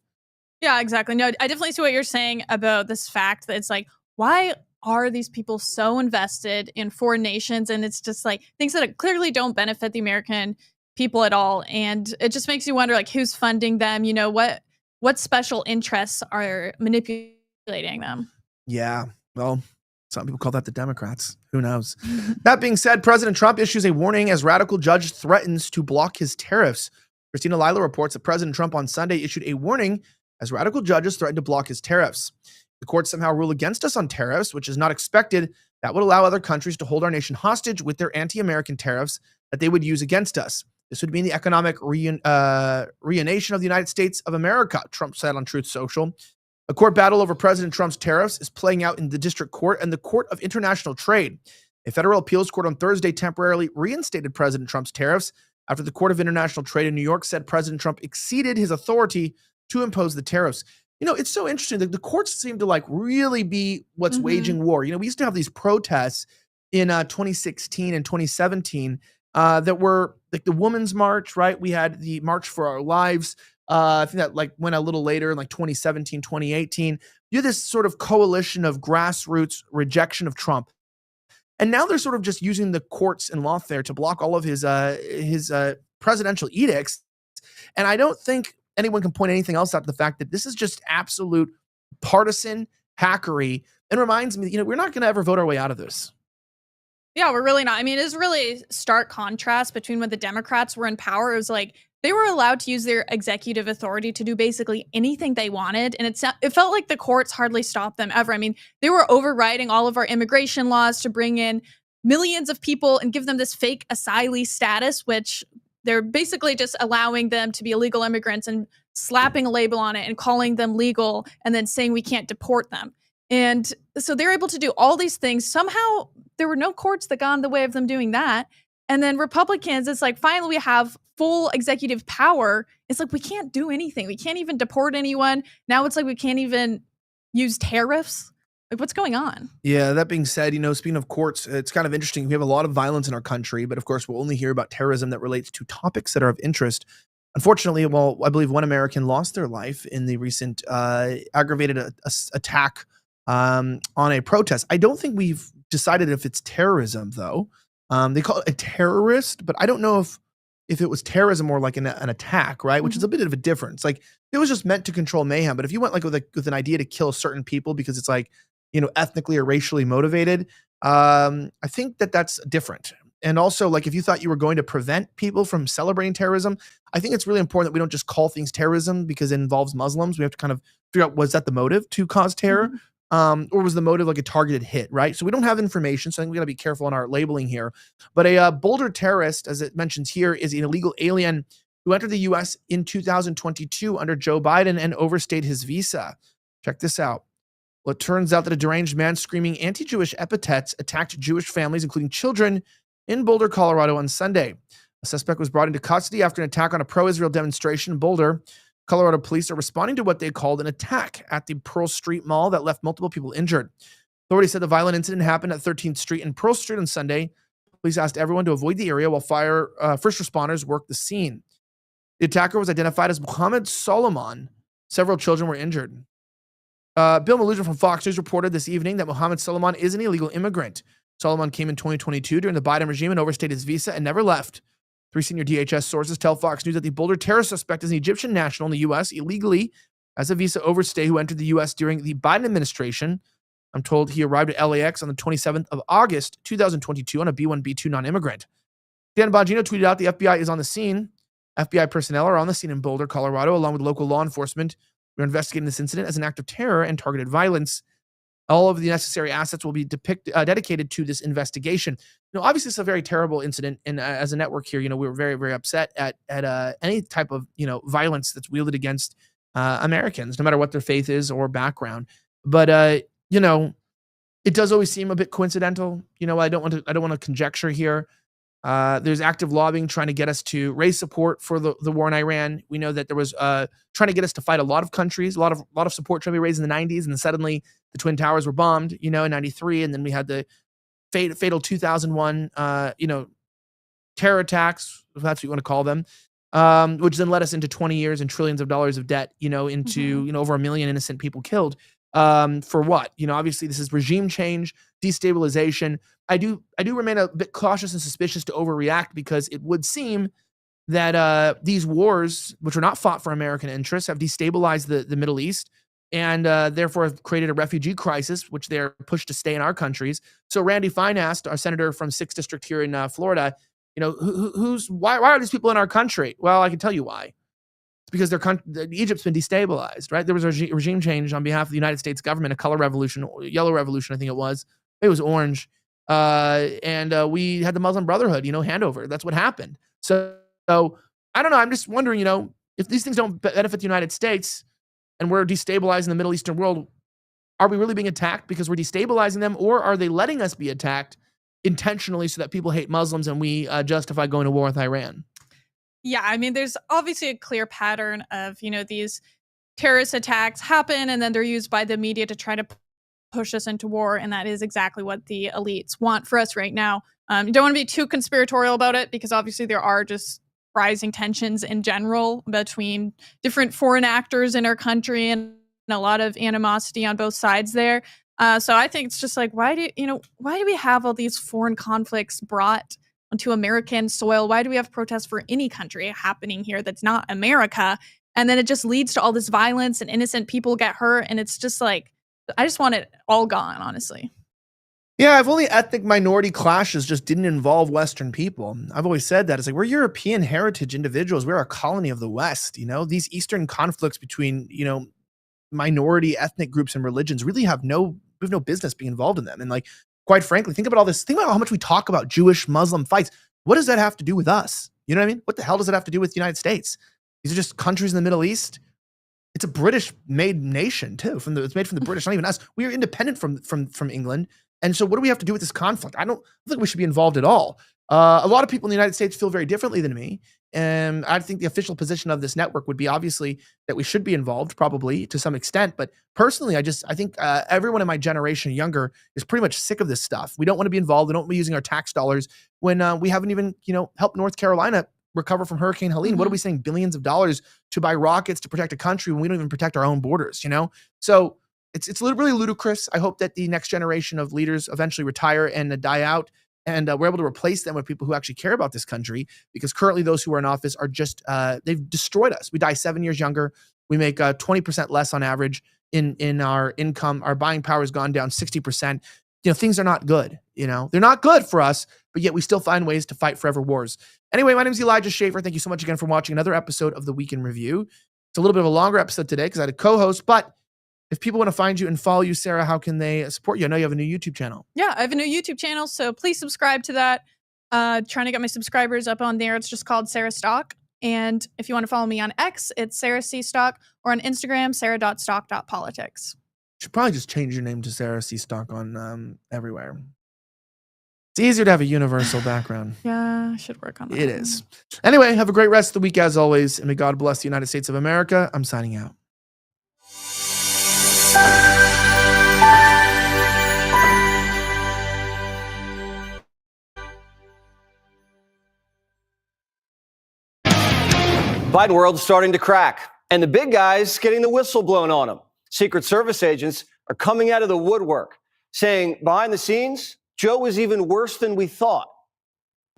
Yeah, exactly. No, I definitely see what you're saying about this fact that it's like, why are these people so invested in foreign nations? And it's just like things that clearly don't benefit the American people at all. And it just makes you wonder, like, who's funding them? You know, what special interests are manipulating them? Yeah, well, some people call that the Democrats. Who knows? That being said, President Trump issues a warning as radical judge threatens to block his tariffs. Christina Lila reports that President Trump on Sunday issued a warning as radical judges threaten to block his tariffs. The courts somehow rule against us on tariffs, which is not expected. That would allow other countries to hold our nation hostage with their anti-American tariffs that they would use against us. This would mean the economic reunition of the United States of America, Trump said on Truth Social. A court battle over President Trump's tariffs is playing out in the District Court and the Court of International Trade. A federal appeals court on Thursday temporarily reinstated President Trump's tariffs after the Court of International Trade in New York said President Trump exceeded his authority to impose the tariffs. You know, it's so interesting that the courts seem to like really be what's waging war. You know, we used to have these protests in 2016 and 2017 that were like the Women's March, right? We had the March for Our Lives. I think that like went a little later in like 2017, 2018. You had this sort of coalition of grassroots rejection of Trump. And now they're sort of just using the courts and lawfare to block all of his presidential edicts. And I don't think anyone can point anything else out to the fact that this is just absolute partisan hackery and reminds me that, you know, we're not going to ever vote our way out of this. Yeah, we're really not. I mean, it's really stark contrast between when the Democrats were in power. It was like they were allowed to use their executive authority to do basically anything they wanted. And it felt like the courts hardly stopped them ever. I mean, they were overriding all of our immigration laws to bring in millions of people and give them this fake asylee status, which they're basically just allowing them to be illegal immigrants and slapping a label on it and calling them legal and then saying we can't deport them. And so they're able to do all these things. Somehow there were no courts that got in the way of them doing that. And then Republicans, it's like, finally we have full executive power. It's like, we can't do anything. We can't even deport anyone. Now it's like, we can't even use tariffs. Like, what's going on? Yeah, that being said, you know, speaking of courts, it's kind of interesting. We have a lot of violence in our country, but of course we'll only hear about terrorism that relates to topics that are of interest. Unfortunately, well, I believe one American lost their life in the recent aggravated attack on a protest. I don't think we've decided if it's terrorism, though. They call it a terrorist, but I don't know if it was terrorism or like an attack, right? Which is a bit of a difference. Like, it was just meant to control mayhem. But if you went like with an idea to kill certain people because it's like, you know, ethnically or racially motivated, I think that's different. And also, like, if you thought you were going to prevent people from celebrating terrorism, I think it's really important that we don't just call things terrorism because it involves Muslims. We have to kind of figure out, was that the motive to cause terror? Or was the motive like a targeted hit, right? So we don't have information, so I think we got to be careful in our labeling here. But a Boulder terrorist, as it mentions here, is an illegal alien who entered the U.S. in 2022 under Joe Biden and overstayed his visa. Check this out. Well, it turns out that a deranged man screaming anti-Jewish epithets attacked Jewish families, including children, in Boulder, Colorado on Sunday. A suspect was brought into custody after an attack on a pro-Israel demonstration in Boulder. Colorado police are responding to what they called an attack at the Pearl Street Mall that left multiple people injured. Authorities said the violent incident happened at 13th Street and Pearl Street on Sunday. Police asked everyone to avoid the area while first responders worked the scene. The attacker was identified as Mohammed Solomon. Several children were injured. Bill Maludra from Fox News reported this evening that Mohammed Solomon is an illegal immigrant. Solomon came in 2022 during the Biden regime and overstayed his visa and never left. 3 senior DHS sources tell Fox News that the Boulder terror suspect is an Egyptian national in the U.S. illegally as a visa overstay who entered the U.S. during the Biden administration. I'm told he arrived at LAX on the 27th of August, 2022 on a B-1, B-2 non-immigrant. Dan Bongino tweeted out the FBI is on the scene. FBI personnel are on the scene in Boulder, Colorado, along with local law enforcement. We're investigating this incident as an act of terror and targeted violence. All of the necessary assets will be dedicated to this investigation. You know, obviously, it's a very terrible incident, and as a network here, you know, we were very, very upset at any type of, you know, violence that's wielded against Americans, no matter what their faith is or background. But you know, it does always seem a bit coincidental. You know, I don't want to conjecture here. There's active lobbying trying to get us to raise support for the war in Iran. We know that there was trying to get us to fight a lot of countries, a lot of support trying to be raised in the 90s, and then suddenly the Twin Towers were bombed, you know, in 93, and then we had the fatal 2001, you know, terror attacks, if that's what you want to call them. which then led us into 20 years and trillions of dollars of debt, into, over 1 million innocent people killed. For what? Obviously this is regime change, destabilization. I do remain a bit cautious and suspicious to overreact, because it would seem that these wars, which are not fought for American interests, have destabilized the Middle East, and therefore have created a refugee crisis, which they're pushed to stay in our countries. So Randy Fine asked, our senator from 6th District here in Florida, why are these people in our country? Well, I can tell you why. It's because Egypt's been destabilized, right? There was a regime change on behalf of the United States government, a color revolution, yellow revolution, I think it was. Maybe it was orange. And we had the Muslim Brotherhood, handover. That's what happened. So I don't know. I'm just wondering, if these things don't benefit the United States and we're destabilizing the Middle Eastern world, are we really being attacked because we're destabilizing them, or are they letting us be attacked intentionally so that people hate Muslims and we justify going to war with Iran? Yeah, I mean, there's obviously a clear pattern of, these terrorist attacks happen and then they're used by the media to try to push us into war. And that is exactly what the elites want for us right now. You don't want to be too conspiratorial about it, because obviously there are just rising tensions in general between different foreign actors in our country, and a lot of animosity on both sides there. So I think it's just like, why do we have all these foreign conflicts brought onto American soil? Why do we have protests for any country happening here that's not America? And then it just leads to all this violence and innocent people get hurt. And it's just like, I just want it all gone, honestly. Yeah, if only ethnic minority clashes just didn't involve Western people. I've always said that. It's like, we're European heritage individuals. We're a colony of the West. These Eastern conflicts between, minority ethnic groups and religions really we have no business being involved in them. And like, quite frankly, think about all this. Think about how much we talk about Jewish Muslim fights. What does that have to do with us? You know what I mean? What the hell does it have to do with the United States? These are just countries in the Middle East. It's a British-made nation too. It's made from the British, not even us. We are independent from England. And so what do we have to do with this conflict? I don't think we should be involved at all. A lot of people in the United States feel very differently than me. And I think the official position of this network would be obviously that we should be involved, probably to some extent. But personally, I think everyone in my generation, younger, is pretty much sick of this stuff. We don't want to be involved. We don't want to be using our tax dollars when we haven't even, helped North Carolina recover from Hurricane Helene. What are we saying? Billions of dollars to buy rockets to protect a country when we don't even protect our own borders, So it's really ludicrous. I hope that the next generation of leaders eventually retire and die out, and we're able to replace them with people who actually care about this country, because currently those who are in office are just, they've destroyed us. We die 7 years younger. We make 20% less on average in our income. Our buying power has gone down 60%. Things are not good. They're not good for us, but yet we still find ways to fight forever wars. Anyway, my name is Elijah Schaffer. Thank you so much again for watching another episode of the Week in Review. It's a little bit of a longer episode today because I had a co-host, but if people want to find you and follow you, Sarah, how can they support you? I know you have a new YouTube channel. Yeah, I have a new YouTube channel, so please subscribe to that. Trying to get my subscribers up on there. It's just called Sarah Stock. And if you want to follow me on X, it's Sarah C. Stock, or on Instagram, sarah.stock.politics. You should probably just change your name to Sarah C. Stock on everywhere. It's easier to have a universal background. Yeah, I should work on that. It is. Anyway, have a great rest of the week as always, and may God bless the United States of America. I'm signing out. Biden world's starting to crack, and the big guys getting the whistle blown on them. Secret Service agents are coming out of the woodwork, saying behind the scenes, Joe was even worse than we thought.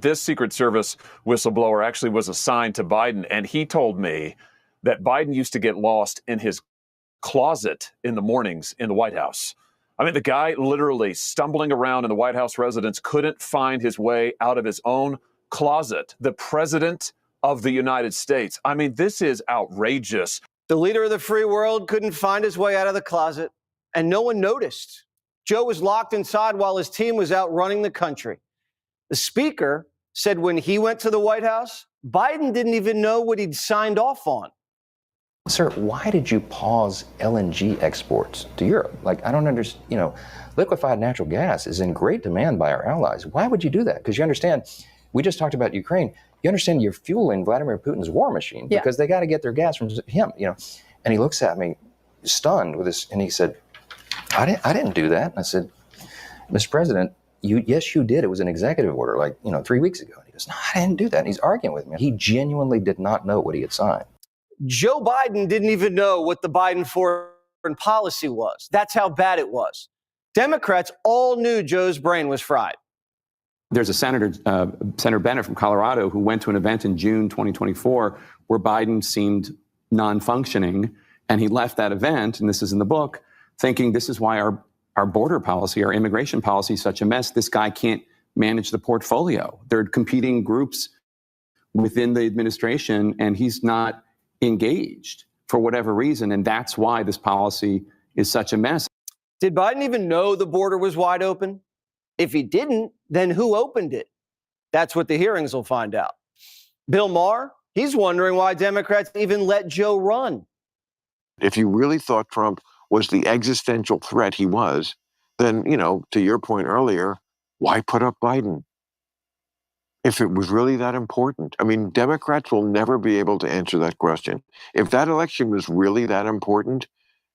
This Secret Service whistleblower actually was assigned to Biden, and he told me that Biden used to get lost in his closet in the mornings in the White House. I mean, the guy literally stumbling around in the White House residence couldn't find his way out of his own closet. The president of the United States. I mean, this is outrageous. The leader of the free world couldn't find his way out of the closet, and no one noticed. Joe was locked inside while his team was out running the country. The speaker said when he went to the White House, Biden didn't even know what he'd signed off on. Sir, why did you pause LNG exports to Europe? I don't understand. Liquefied natural gas is in great demand by our allies. Why would you do that? Because you understand, we just talked about Ukraine. You understand you're fueling Vladimir Putin's war machine because they got to get their gas from him, And he looks at me stunned with this, and he said, I didn't do that. And I said, Mr. President, Yes, you did. It was an executive order, like, 3 weeks ago. And he goes, no, I didn't do that. And he's arguing with me. He genuinely did not know what he had signed. Joe Biden didn't even know what the Biden foreign policy was. That's how bad it was. Democrats all knew Joe's brain was fried. There's a senator, Senator Bennett from Colorado, who went to an event in June 2024 where Biden seemed non-functioning, and he left that event, and this is in the book, thinking this is why our border policy, our immigration policy is such a mess. This guy can't manage the portfolio. There are competing groups within the administration, and he's not engaged for whatever reason, and that's why this policy is such a mess. Did Biden even know the border was wide open? If he didn't, then who opened it? That's what the hearings will find out. Bill Maher, he's wondering why Democrats even let Joe run. If you really thought Trump was the existential threat he was, then, to your point earlier, why put up Biden? If it was really that important. I mean, Democrats will never be able to answer that question. If that election was really that important,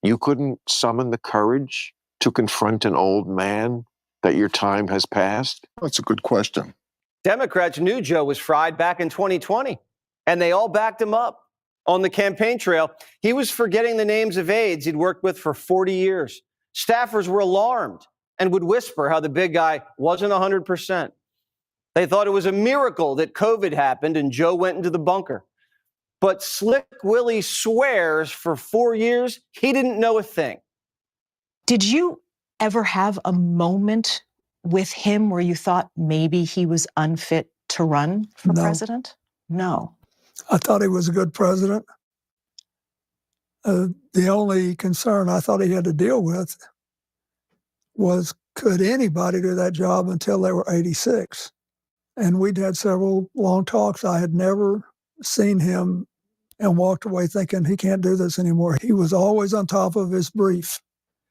you couldn't summon the courage to confront an old man that your time has passed? That's a good question. Democrats knew Joe was fried back in 2020, and they all backed him up. On the campaign trail, he was forgetting the names of aides he'd worked with for 40 years. Staffers were alarmed and would whisper how the big guy wasn't 100%. They thought it was a miracle that COVID happened and Joe went into the bunker. But Slick Willie swears for 4 years he didn't know a thing. Did you ever have a moment with him where you thought maybe he was unfit to run for president? No. I thought he was a good president. The only concern I thought he had to deal with was, could anybody do that job until they were 86? And we'd had several long talks. I had never seen him and walked away thinking he can't do this anymore. He was always on top of his brief.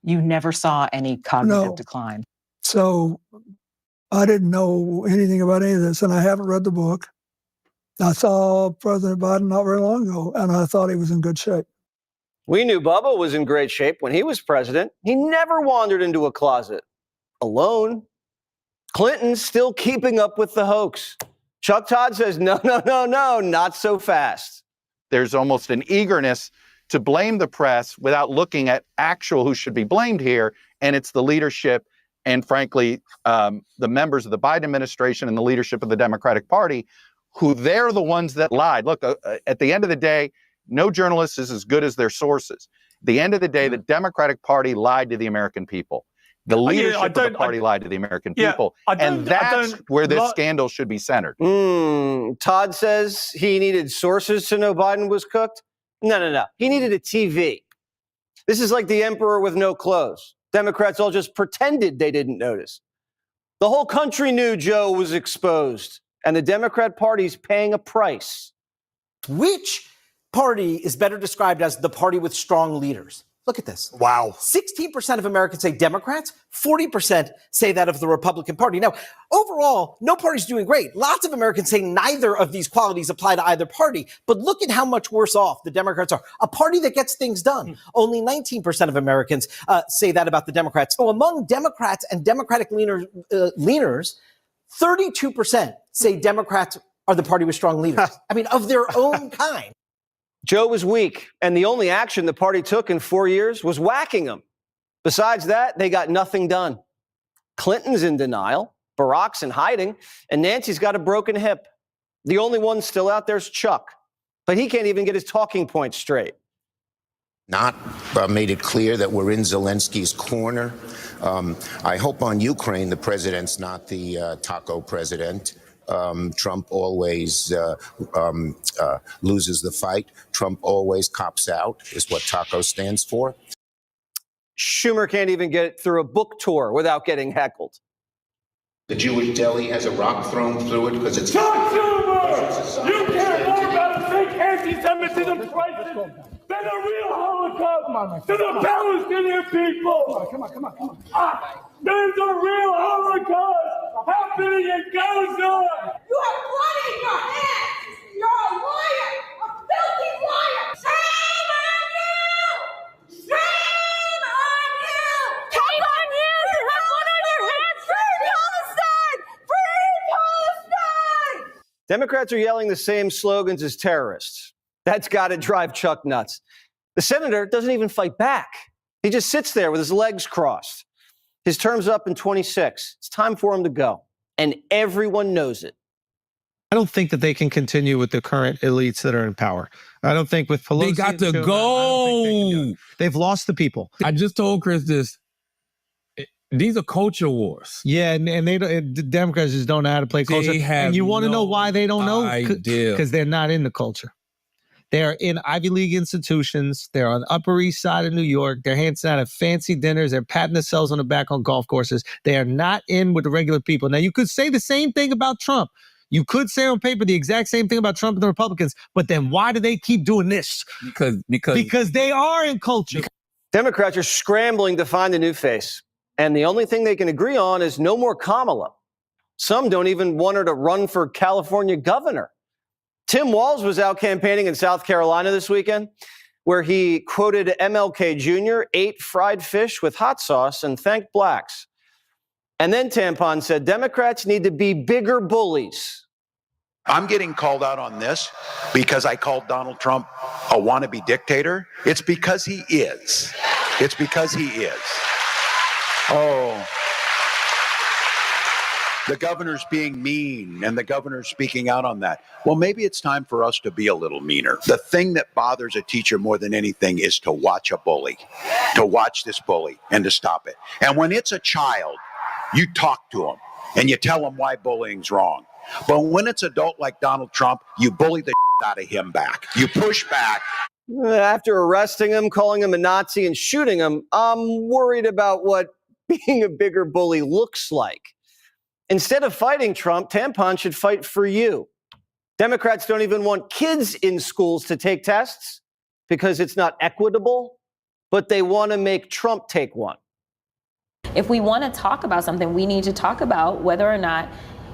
You never saw any cognitive decline. So I didn't know anything about any of this, and I haven't read the book. I saw President Biden not very long ago, and I thought he was in good shape. We knew Bubba was in great shape when he was president. He never wandered into a closet alone. Clinton's still keeping up with the hoax. Chuck Todd says, no, not so fast. There's almost an eagerness to blame the press without looking at who should be blamed here, and it's the leadership and, frankly, the members of the Biden administration and the leadership of the Democratic Party, who they're the ones that lied. Look, at the end of the day, no journalist is as good as their sources. At the end of the day, the Democratic Party lied to the American people. The leadership of the party lied to the American people. And that's where this scandal should be centered. Todd says he needed sources to know Biden was cooked. No. He needed a TV. This is like the emperor with no clothes. Democrats all just pretended they didn't notice. The whole country knew Joe was exposed, and the Democrat Party's paying a price. Which party is better described as the party with strong leaders? Look at this. Wow. 16% of Americans say Democrats, 40% say that of the Republican Party. Now, overall, no party's doing great. Lots of Americans say neither of these qualities apply to either party. But look at how much worse off the Democrats are. A party that gets things done. Only 19% of Americans say that about the Democrats. So among Democrats and Democratic leaners, 32% say Democrats are the party with strong leaders. I mean, of their own kind. Joe was weak, and the only action the party took in 4 years was whacking him. Besides that, they got nothing done. Clinton's in denial, Barack's in hiding, and Nancy's got a broken hip. The only one still out there is Chuck, but he can't even get his talking points straight. Not made it clear that we're in Zelensky's corner. I hope on Ukraine the president's not the taco president. Trump always loses the fight. Trump always cops out, is what TACO stands for. Schumer can't even get through a book tour without getting heckled. The Jewish deli has a rock thrown through it because it's... Chuck Schumer! You care more about fake anti-Semitism prices than a real Holocaust to the Palestinian people! Come on. There's a real Holocaust happening in Gaza! You have blood in your hands! You're a liar! A filthy liar! Shame on you! Shame on you! Shame on you! You have blood on your hands! You're all the Democrats are yelling the same slogans as terrorists. That's got to drive Chuck nuts. The senator doesn't even fight back. He just sits there with his legs crossed. His term's up in 26. It's time for him to go. And everyone knows it. I don't think that they can continue with the current elites that are in power. I don't think with Pelosi. They got to go. They've lost the people. I just told Chris this. These are culture wars. Yeah, and the Democrats just don't know how to play culture. And you want to know why they don't know? Because they're not in the culture. They're in Ivy League institutions. They're on the Upper East Side of New York. They're handing out at fancy dinners. They're patting themselves on the back on golf courses. They are not in with the regular people. Now, you could say the same thing about Trump. You could say on paper the exact same thing about Trump and the Republicans, but then why do they keep doing this? Because they are in culture. Democrats are scrambling to find a new face. And the only thing they can agree on is no more Kamala. Some don't even want her to run for California governor. Tim Walz was out campaigning in South Carolina this weekend, where he quoted MLK Jr., ate fried fish with hot sauce, and thanked blacks. And then Tampon said Democrats need to be bigger bullies. I'm getting called out on this because I called Donald Trump a wannabe dictator. It's because he is. It's because he is. Oh. The governor's being mean and the governor's speaking out on that. Well, maybe it's time for us to be a little meaner. The thing that bothers a teacher more than anything is to watch a bully, to watch this bully and to stop it. And when it's a child, you talk to them and you tell them why bullying's wrong. But when it's adult like Donald Trump, you bully the out of him back. You push back. After arresting him, calling him a Nazi, and shooting him, I'm worried about what being a bigger bully looks like. Instead of fighting Trump, Tampon should fight for you. Democrats don't even want kids in schools to take tests because it's not equitable, but they want to make Trump take one. If we want to talk about something, we need to talk about whether or not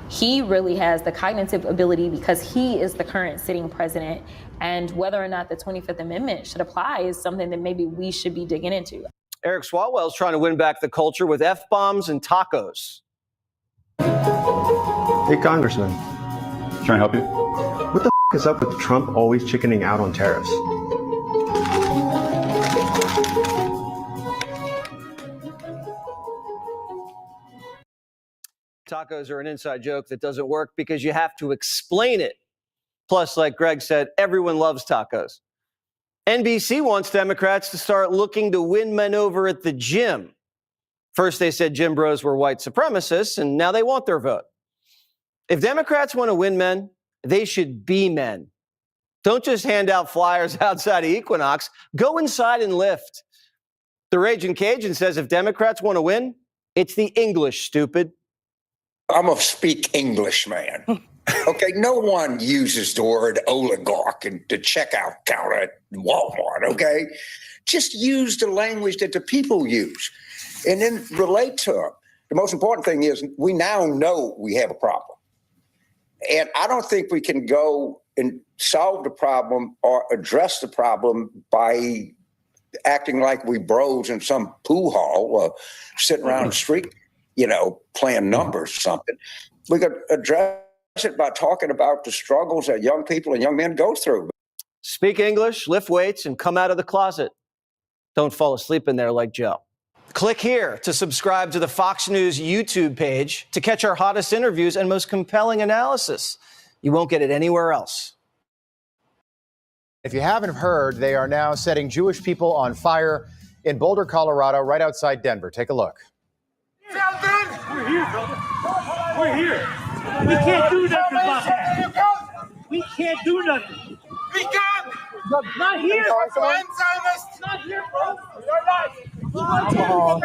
he really has the cognitive ability because he is the current sitting president, and whether or not the 25th Amendment should apply is something that maybe we should be digging into. Eric Swalwell's trying to win back the culture with F-bombs and tacos. Hey, Congressman. Trying to help you? What the is up with Trump always chickening out on tariffs? Tacos are an inside joke that doesn't work because you have to explain it. Plus, like Greg said, everyone loves tacos. NBC wants Democrats to start looking to win men over at the gym. First, they said gym bros were white supremacists, and now they want their vote. If Democrats want to win men, they should be men. Don't just hand out flyers outside of Equinox. Go inside and lift. The Raging Cajun says if Democrats want to win, it's the English, stupid. I'm a speak English man. Okay, no one uses the word oligarch in the checkout counter at Walmart, okay? Just use the language that the people use and then relate to them. The most important thing is we now know we have a problem. And I don't think we can go and solve the problem or address the problem by acting like we bros in some pool hall or sitting around the street, playing numbers or something. We could address it by talking about the struggles that young people and young men go through. Speak English, lift weights, and come out of the closet. Don't fall asleep in there like Joe. Click here to subscribe to the Fox News YouTube page to catch our hottest interviews and most compelling analysis. You won't get it anywhere else. If you haven't heard, they are now setting Jewish people on fire in Boulder, Colorado, right outside Denver. Take a look. We're here, brother. We're here. We can't do nothing about that. We can't do nothing. We can. Not here. Not here, bro. Alcohol.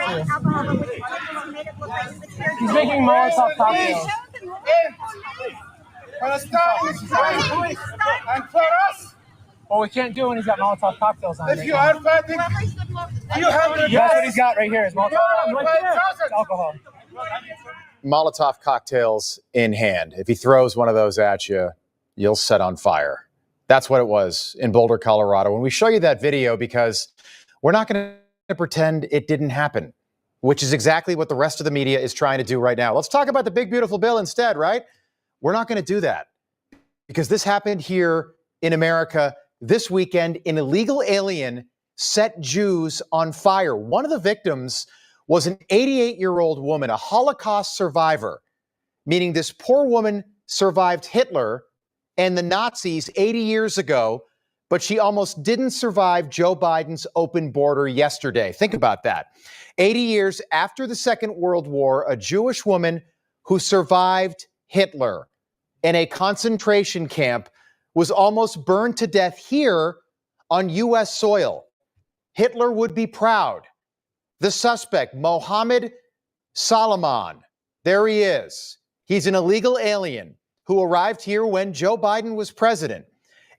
He's making Molotov cocktails. And for us. Well, we can't do it when he's got Molotov cocktails on. If you are fighting, you have to. That's what he's got right here. Is Molotov. It's alcohol. Molotov cocktails in hand. If he throws one of those at you, you'll set on fire. That's what it was in Boulder, Colorado. And we show you that video because we're not going to pretend it didn't happen, which is exactly what the rest of the media is trying to do right now. Let's talk about the big, beautiful bill instead, right? We're not going to do that because this happened here in America this weekend. An illegal alien set Jews on fire. One of the victims was an 88-year-old woman, a Holocaust survivor, meaning this poor woman survived Hitler and the Nazis 80 years ago, but she almost didn't survive Joe Biden's open border yesterday. Think about that. 80 years after the Second World War, a Jewish woman who survived Hitler in a concentration camp was almost burned to death here on U.S. soil. Hitler would be proud. The suspect, Mohammed Salman, there he is. He's an illegal alien who arrived here when Joe Biden was president.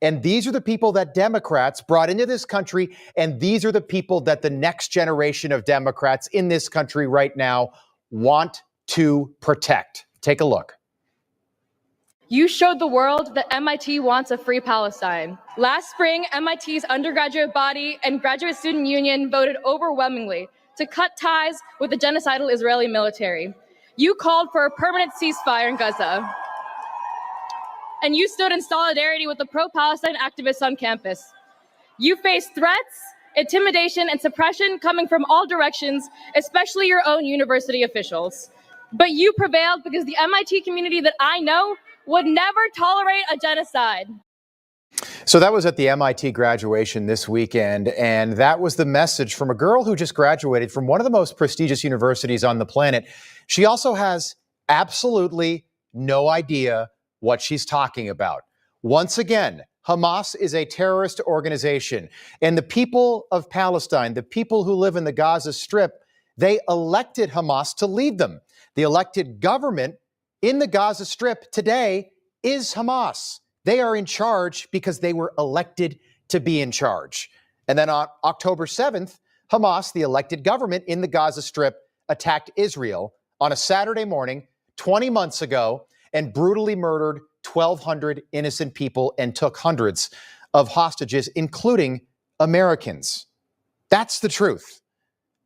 And these are the people that Democrats brought into this country, and these are the people that the next generation of Democrats in this country right now want to protect. Take a look. You showed the world that MIT wants a free Palestine. Last spring, MIT's undergraduate body and graduate student union voted overwhelmingly to cut ties with the genocidal Israeli military. You called for a permanent ceasefire in Gaza. And you stood in solidarity with the pro-Palestine activists on campus. You faced threats, intimidation, and suppression coming from all directions, especially your own university officials. But you prevailed because the MIT community that I know would never tolerate a genocide. So that was at the MIT graduation this weekend, and that was the message from a girl who just graduated from one of the most prestigious universities on the planet. She also has absolutely no idea what she's talking about. Once again, Hamas is a terrorist organization, and the people of Palestine, the people who live in the Gaza Strip, they elected Hamas to lead them. The elected government in the Gaza Strip today is Hamas. They are in charge because they were elected to be in charge. And then on October 7th, Hamas, the elected government in the Gaza Strip, attacked Israel on a Saturday morning 20 months ago and brutally murdered 1,200 innocent people and took hundreds of hostages, including Americans. That's the truth.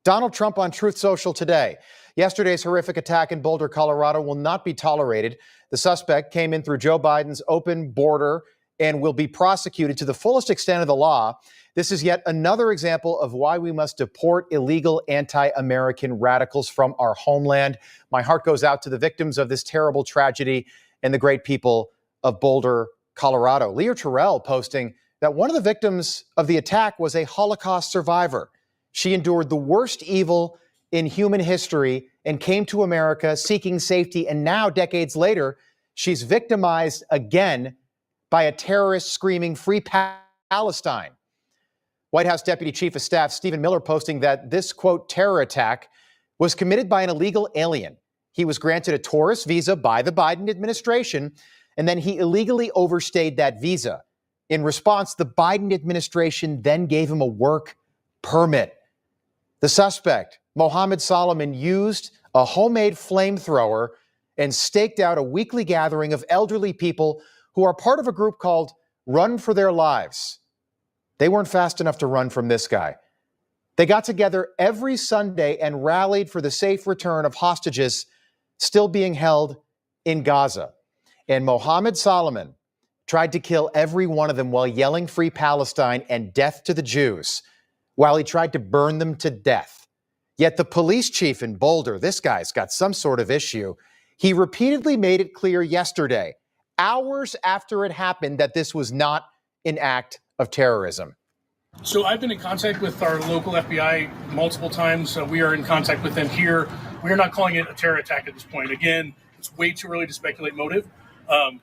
Donald Trump on Truth Social today. Yesterday's horrific attack in Boulder, Colorado will not be tolerated. The suspect came in through Joe Biden's open border and will be prosecuted to the fullest extent of the law. This is yet another example of why we must deport illegal anti-American radicals from our homeland. My heart goes out to the victims of this terrible tragedy and the great people of Boulder, Colorado. Leah Terrell posting that one of the victims of the attack was a Holocaust survivor. She endured the worst evil in human history and came to America seeking safety. And now, decades later, she's victimized again by a terrorist screaming free Palestine. White House Deputy Chief of Staff Stephen Miller posting that this, quote, terror attack was committed by an illegal alien. He was granted a tourist visa by the Biden administration, and then he illegally overstayed that visa. In response, the Biden administration then gave him a work permit. The suspect, Mohammed Salman, used a homemade flamethrower and staked out a weekly gathering of elderly people who are part of a group called Run for Their Lives. They weren't fast enough to run from this guy. They got together every Sunday and rallied for the safe return of hostages still being held in Gaza. And Mohammed Salman tried to kill every one of them while yelling free Palestine and death to the Jews, while he tried to burn them to death. Yet the police chief in Boulder, this guy's got some sort of issue. He repeatedly made it clear yesterday, hours after it happened, that this was not an act of terrorism. So I've been in contact with our local FBI multiple times. We are in contact with them here. We are not calling it a terror attack at this point. Again, it's way too early to speculate motive. I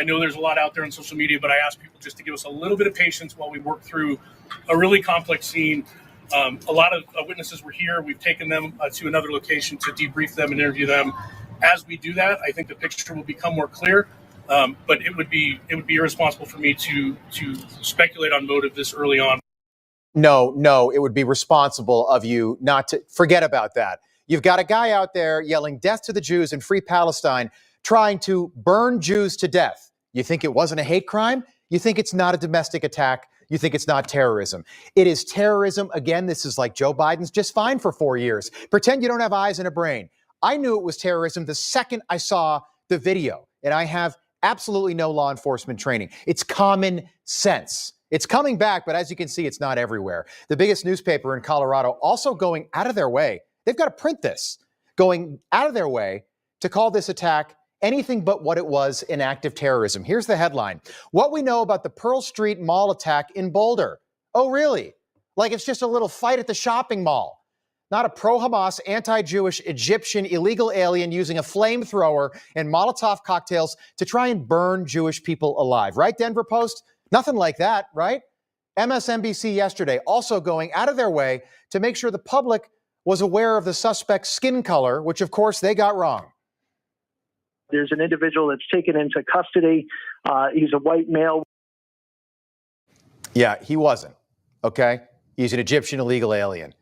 know there's a lot out there on social media, but I ask people just to give us a little bit of patience while we work through a really complex scene. A lot of witnesses were here. We've taken them to another location to debrief them and interview them. As we do that, I think the picture will become more clear. But it would be irresponsible for me to speculate on motive this early on. No, it would be responsible of you not to forget about that. You've got a guy out there yelling death to the Jews and free Palestine, trying to burn Jews to death. You think it wasn't a hate crime? You think it's not a domestic attack? You think it's not terrorism? It is terrorism. Again, this is like Joe Biden's just fine for 4 years. Pretend you don't have eyes and a brain. I knew it was terrorism the second I saw the video, and I have Absolutely no law enforcement training. It's common sense. It's coming back, but as you can see, it's not everywhere. The biggest newspaper in Colorado also going out of their way. They've got to print this, going out of their way to call this attack anything but what it was, an act of terrorism. Here's the headline. What we know about the Pearl Street Mall attack in Boulder. Oh, really? Like it's just a little fight at the shopping mall. Not a pro-Hamas, anti-Jewish, Egyptian illegal alien using a flamethrower and Molotov cocktails to try and burn Jewish people alive. Right, Denver Post? Nothing like that, right? MSNBC yesterday also going out of their way to make sure the public was aware of the suspect's skin color, which of course they got wrong. There's an individual that's taken into custody. He's a white male. Yeah, he wasn't, okay? He's an Egyptian illegal alien.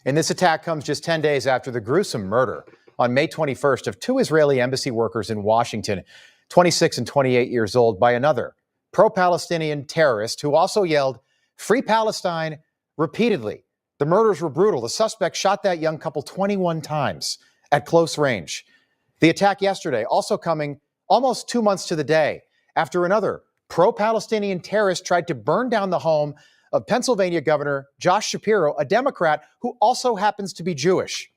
And this attack comes just 10 days after the gruesome murder on May 21st of two Israeli embassy workers in Washington, 26 and 28 years old, by another pro-Palestinian terrorist who also yelled, "Free Palestine," repeatedly. The murders were brutal. The suspect shot that young couple 21 times at close range. The attack yesterday also coming almost 2 months to the day after another pro-Palestinian terrorist tried to burn down the home of Pennsylvania Governor Josh Shapiro, a Democrat who also happens to be Jewish.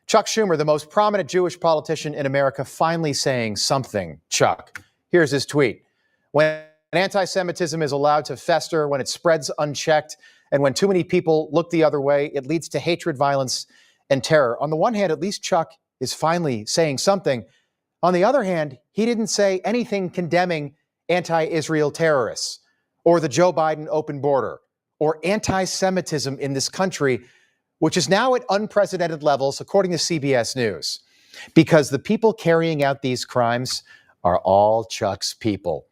Chuck Schumer, the most prominent Jewish politician in America, finally saying something, Chuck. Here's his tweet. When anti-Semitism is allowed to fester, when it spreads unchecked, and when too many people look the other way, it leads to hatred, violence, and terror. On the one hand, at least Chuck is finally saying something. On the other hand, he didn't say anything condemning anti-Israel terrorists or the Joe Biden open border or anti-Semitism in this country, which is now at unprecedented levels, according to CBS News, because the people carrying out these crimes are all Chuck's people.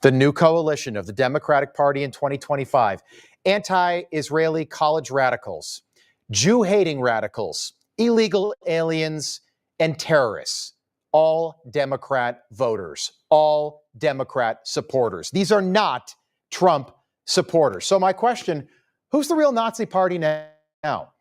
The new coalition of the Democratic Party in 2025, anti-Israeli college radicals, Jew-hating radicals, illegal aliens, and terrorists, all Democrat voters, all Democrat supporters. These are not Trump supporters. So my question, who's the real Nazi party now?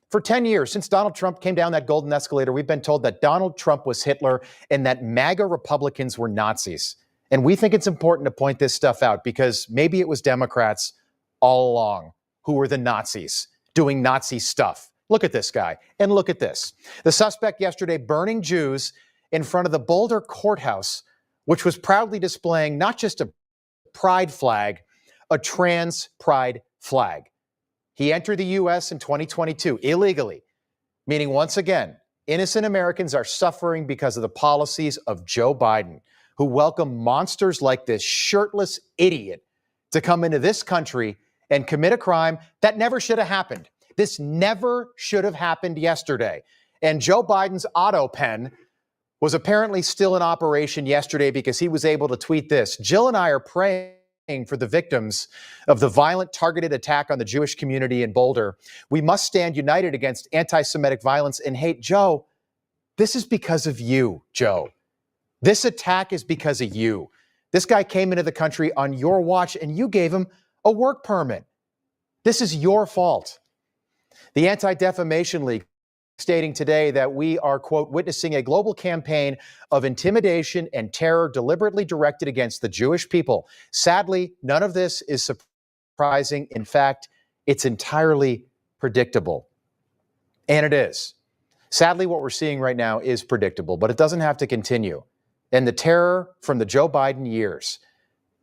For 10 years, since Donald Trump came down that golden escalator, we've been told that Donald Trump was Hitler and that MAGA Republicans were Nazis. And we think it's important to point this stuff out because maybe it was Democrats all along who were the Nazis doing Nazi stuff. Look at this guy and look at this. The suspect yesterday burning Jews in front of the Boulder courthouse, which was proudly displaying not just a pride flag, a trans pride flag. He entered the U.S. in 2022 illegally, meaning once again, innocent Americans are suffering because of the policies of Joe Biden, who welcome monsters like this shirtless idiot to come into this country and commit a crime that never should have happened. This never should have happened yesterday. And Joe Biden's auto pen was apparently still in operation yesterday because he was able to tweet this. Jill and I are praying for the victims of the violent targeted attack on the Jewish community in Boulder. We must stand united against anti-Semitic violence and hate. Joe, this is because of you, Joe. This attack is because of you. This guy came into the country on your watch and you gave him a work permit. This is your fault. The Anti-Defamation League stating today that we are, quote, witnessing a global campaign of intimidation and terror deliberately directed against the Jewish people. Sadly, none of this is surprising. In fact, it's entirely predictable. And it is. Sadly, what we're seeing right now is predictable, but it doesn't have to continue. And the terror from the Joe Biden years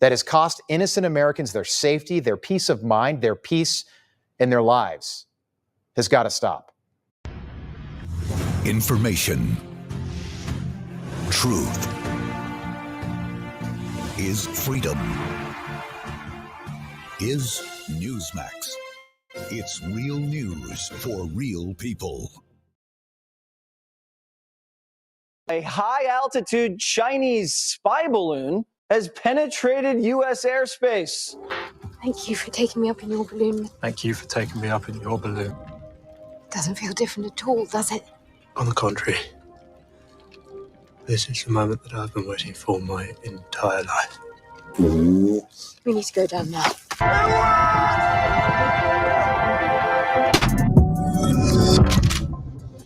that has cost innocent Americans their safety, their peace of mind, their peace, and their lives has got to stop. Information. Truth is freedom. Is Newsmax. It's real news for real people. A high-altitude Chinese spy balloon has penetrated U.S. airspace. Thank you for taking me up in your balloon. Thank you for taking me up in your balloon. Doesn't feel different at all, does it? On the contrary, this is the moment that I've been waiting for my entire life. We need to go down now.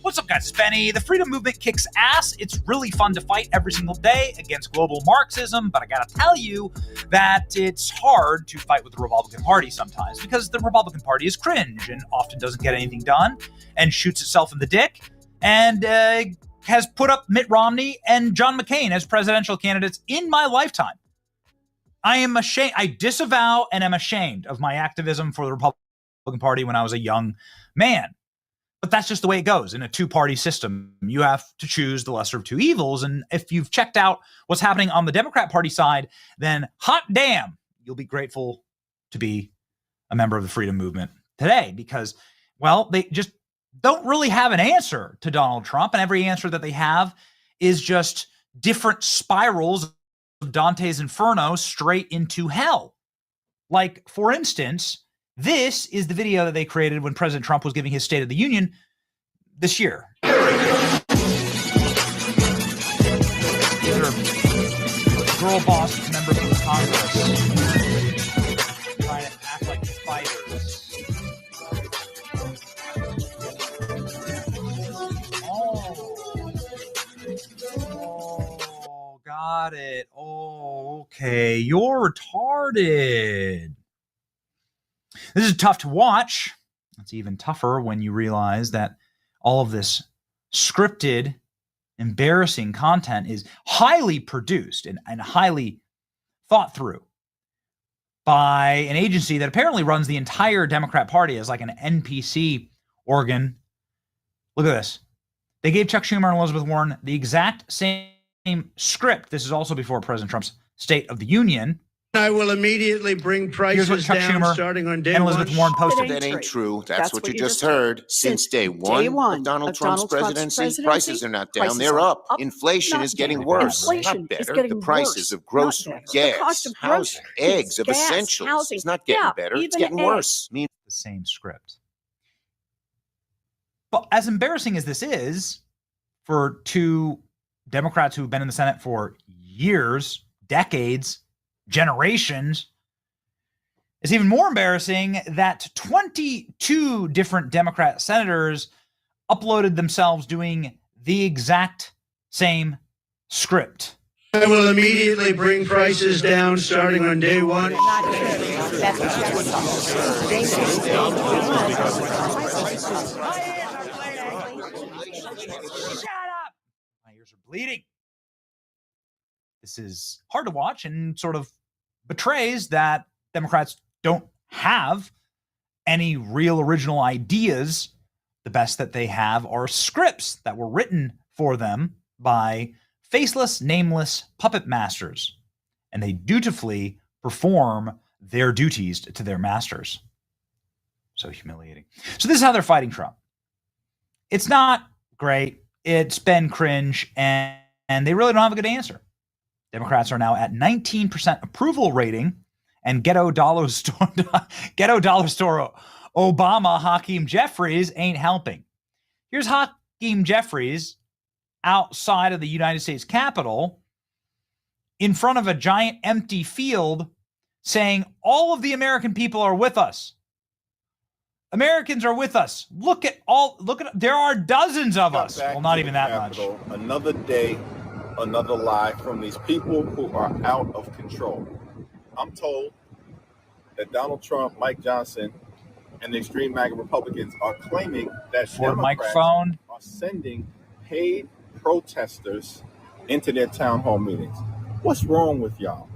What's up, guys? It's Benny. The freedom movement kicks ass. It's really fun to fight every single day against global Marxism, but I gotta tell you that it's hard to fight with the Republican Party sometimes because the Republican Party is cringe and often doesn't get anything done and shoots itself in the dick and has put up Mitt Romney and John McCain as presidential candidates in my lifetime. I am ashamed. I disavow and am ashamed of my activism for the Republican Party when I was a young man. But that's just the way it goes in a two-party system. You have to choose the lesser of two evils. And if you've checked out what's happening on the Democrat Party side, then hot damn, you'll be grateful to be a member of the freedom movement today because, well, they just don't really have an answer to Donald Trump. And every answer that they have is just different spirals of Dante's Inferno straight into hell. Like, for instance, this is the video that they created when President Trump was giving his State of the Union this year. These are girl boss members of Congress trying to act like fighters. Oh, got it. Oh, okay. You're retarded. This is tough to watch. It's even tougher when you realize that all of this scripted, embarrassing content is highly produced and highly thought through by an agency that apparently runs the entire Democrat Party as like an NPC organ. Look at this. They gave Chuck Schumer and Elizabeth Warren the exact same script. This is also before President Trump's State of the Union. I will immediately bring prices Chuck down Schumer starting on day and Elizabeth Warren posted. That ain't true. That's what you just heard. Since day one of Donald Trump's presidency, prices are not down. They're up. Inflation is getting worse. Not better. The prices of groceries, gas, housing, eggs, of essentials. It's not getting better. It's getting worse. The same script. But as embarrassing as this is for two Democrats who've been in the Senate for years, decades, generations, it's even more embarrassing that 22 different Democrat senators uploaded themselves doing the exact same script. I will immediately bring prices down starting on day one. Shut up! My ears are bleeding. This is hard to watch and sort of betrays that Democrats don't have any real original ideas. The best that they have are scripts that were written for them by faceless, nameless puppet masters, and they dutifully perform their duties to their masters. So humiliating. So this is how they're fighting Trump. It's not great. It's been cringe, and they really don't have a good answer. Democrats are now at 19% approval rating, and ghetto dollar store Obama Hakeem Jeffries ain't helping. Here's Hakeem Jeffries outside of the United States Capitol in front of a giant empty field saying all of the American people are with us. Americans are with us. Look at there are dozens of us. Well, not even that much. Another day, another lie from these people who are out of control. I'm told that Donald Trump, Mike Johnson, and the extreme MAGA Republicans are claiming that Democrats are sending paid protesters into their town hall meetings. What's wrong with y'all?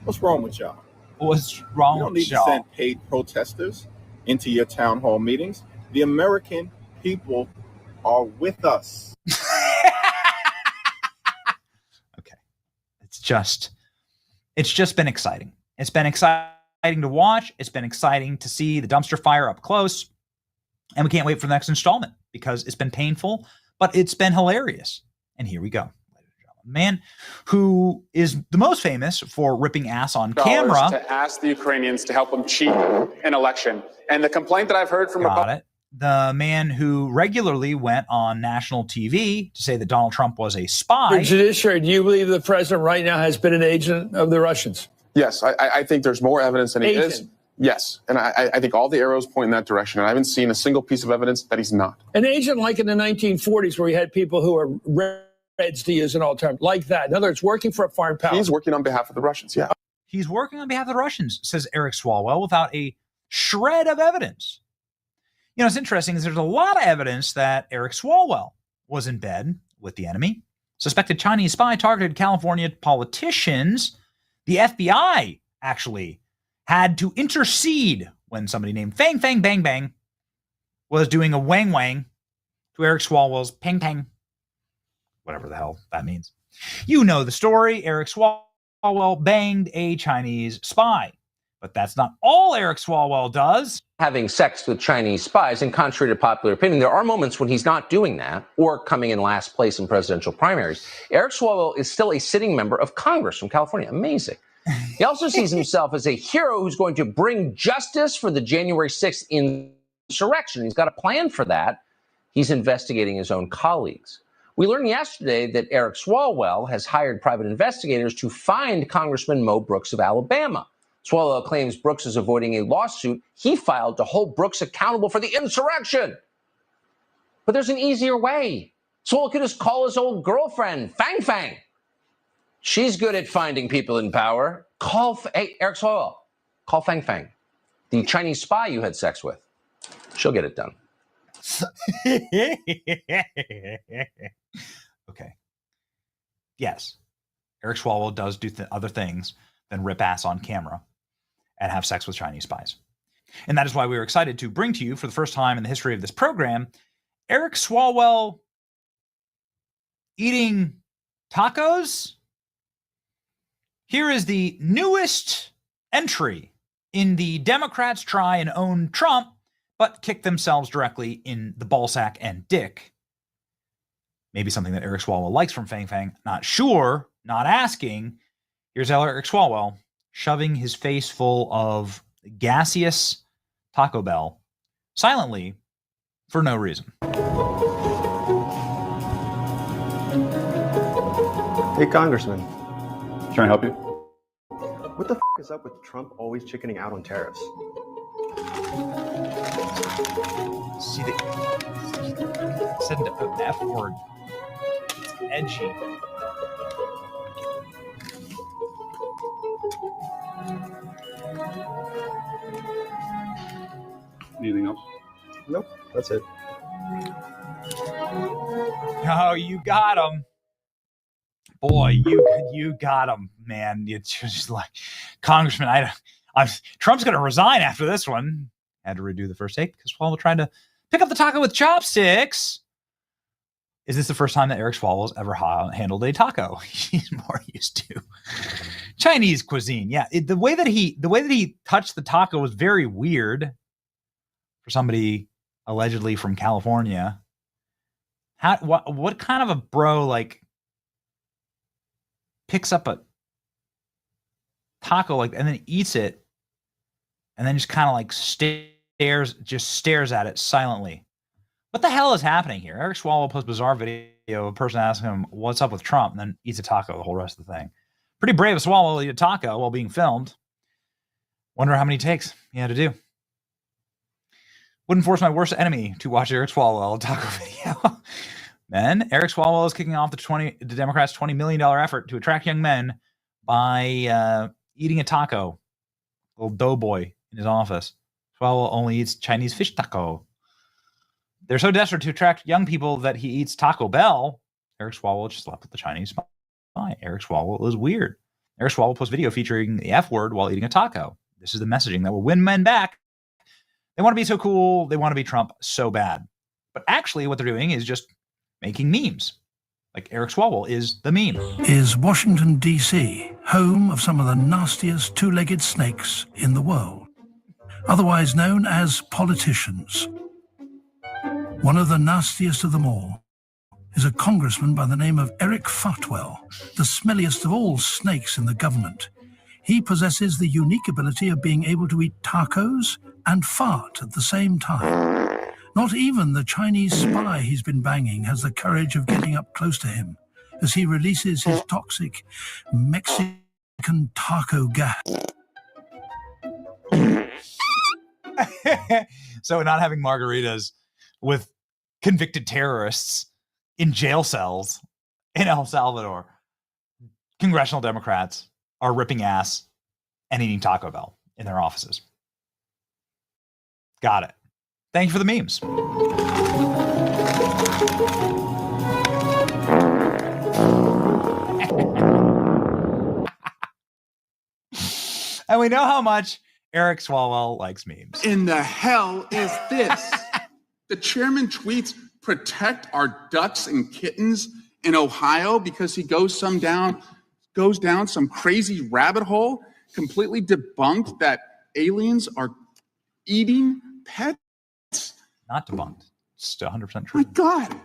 What's wrong with y'all? What's wrong you don't with need y'all? to send paid protesters into your town hall meetings. The American people are with us. Okay. It's just been exciting. It's been exciting to watch. It's been exciting to see the dumpster fire up close. And we can't wait for the next installment because it's been painful, but it's been hilarious. And here we go. Man who is the most famous for ripping ass on camera. To ask the Ukrainians to help them cheat an election. And the complaint that I've heard from the man who regularly went on national TV to say that Donald Trump was a spy. The judiciary, do you believe the president right now has been an agent of the Russians? Yes, I think there's more evidence than he is. Yes, and I think all the arrows point in that direction, and I haven't seen a single piece of evidence that he's not. An agent like in the 1940s where you had people who were Reds, to use an old term, like that. In other words, working for a foreign power. He's working on behalf of the Russians, yeah. He's working on behalf of the Russians, says Eric Swalwell, without a shred of evidence. You know, what's interesting is there's a lot of evidence that Eric Swalwell was in bed with the enemy. Suspected Chinese spy targeted California politicians. The FBI actually had to intercede when somebody named Fang Fang Bang Bang was doing a wang wang to Eric Swalwell's ping pang. Whatever the hell that means. You know the story. Eric Swalwell banged a Chinese spy. But that's not all Eric Swalwell does. Having sex with Chinese spies, and contrary to popular opinion, there are moments when he's not doing that or coming in last place in presidential primaries. Eric Swalwell is still a sitting member of Congress from California. Amazing. He also sees himself as a hero who's going to bring justice for the January 6th insurrection. He's got a plan for that. He's investigating his own colleagues. We learned yesterday that Eric Swalwell has hired private investigators to find Congressman Mo Brooks of Alabama. Swalwell claims Brooks is avoiding a lawsuit he filed to hold Brooks accountable for the insurrection. But there's an easier way. Swalwell could just call his old girlfriend, Fang Fang. She's good at finding people in power. Hey, Eric Swalwell, call Fang Fang, the Chinese spy you had sex with. She'll get it done. Okay. Yes, Eric Swalwell does do other things than rip ass on camera and have sex with Chinese spies. And that is why we were excited to bring to you, for the first time in the history of this program, Eric Swalwell eating tacos. Here is the newest entry in the Democrats try and own Trump, but kick themselves directly in the ballsack and dick. Maybe something that Eric Swalwell likes from Fang Fang. Not sure, not asking. Here's Eric Swalwell shoving his face full of gaseous Taco Bell silently for no reason. Hey, Congressman. Trying to help you? What the is up with Trump always chickening out on tariffs? See, they said an F word. It's edgy. Anything else? Nope, that's it. Oh, you got him. Boy, you got him, man. It's just like, Congressman, Trump's going to resign after this one. Had to redo the first take because Swalwell tried to pick up the taco with chopsticks. Is this the first time that Eric Swalwell's ever handled a taco? He's more used to Chinese cuisine. Yeah, the way that he touched the taco was very weird for somebody allegedly from California. What kind of a bro like picks up a taco like and then eats it and then just kind of like stares at it silently? What the hell is happening here? Eric Swalwell posts bizarre video of a person asking him what's up with Trump and then eats a taco the whole rest of the thing. Pretty brave of Swalwell to eat a taco while being filmed. Wonder how many takes he had to do. Wouldn't force my worst enemy to watch Eric Swalwell taco video. Then Eric Swalwell is kicking off the Democrats' $20 million effort to attract young men by eating a taco. Little doughboy in his office. Swalwell only eats Chinese fish taco. They're so desperate to attract young people that he eats Taco Bell. Eric Swalwell just slept with the Chinese spy. Eric Swalwell is weird. Eric Swalwell posts video featuring the F word while eating a taco. This is the messaging that will win men back. They want to be so cool. They want to be Trump so bad. But actually what they're doing is just making memes. Like Eric Swalwell is the meme. Is Washington, D.C., home of some of the nastiest two-legged snakes in the world, otherwise known as politicians. One of the nastiest of them all is a congressman by the name of Eric Fartwell, the smelliest of all snakes in the government. He possesses the unique ability of being able to eat tacos and fart at the same time. Not even the Chinese spy he's been banging has the courage of getting up close to him as he releases his toxic Mexican taco gas. So not having margaritas with convicted terrorists in jail cells in El Salvador, congressional Democrats are ripping ass and eating Taco Bell in their offices. Got it. Thank you for the memes. And we know how much Eric Swalwell likes memes. In the hell is this? The chairman tweets, protect our ducks and kittens in Ohio because he goes down some crazy rabbit hole, completely debunked that aliens are eating pets. Not debunked. It's 100% true. My God.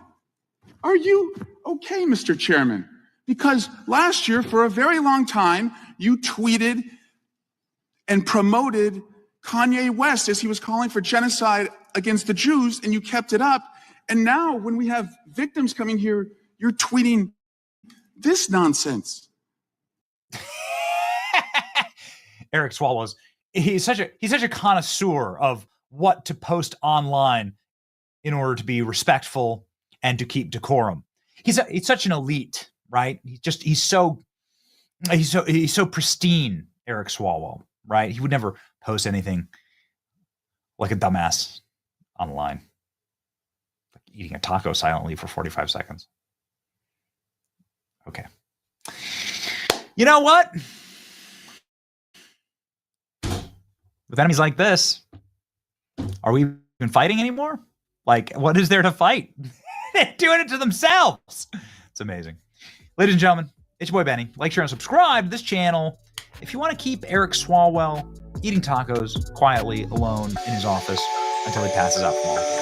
Are you okay, Mr. Chairman? Because last year, for a very long time, you tweeted and promoted Kanye West as he was calling for genocide against the Jews, and you kept it up. And now when we have victims coming here, you're tweeting this nonsense. Eric Swalwell's he's such a connoisseur of what to post online in order to be respectful and to keep decorum. He's such an elite, right? He's so pristine, Eric Swalwell, right? He would never post anything like a dumbass online, like eating a taco silently for 45 seconds. Okay. You know what? With enemies like this, are we even fighting anymore? Like, what is there to fight? They're doing it to themselves. It's amazing. Ladies and gentlemen, it's your boy Benny. Like, share, and subscribe to this channel if you want to keep Eric Swalwell eating tacos quietly alone in his office until he passes out from all this.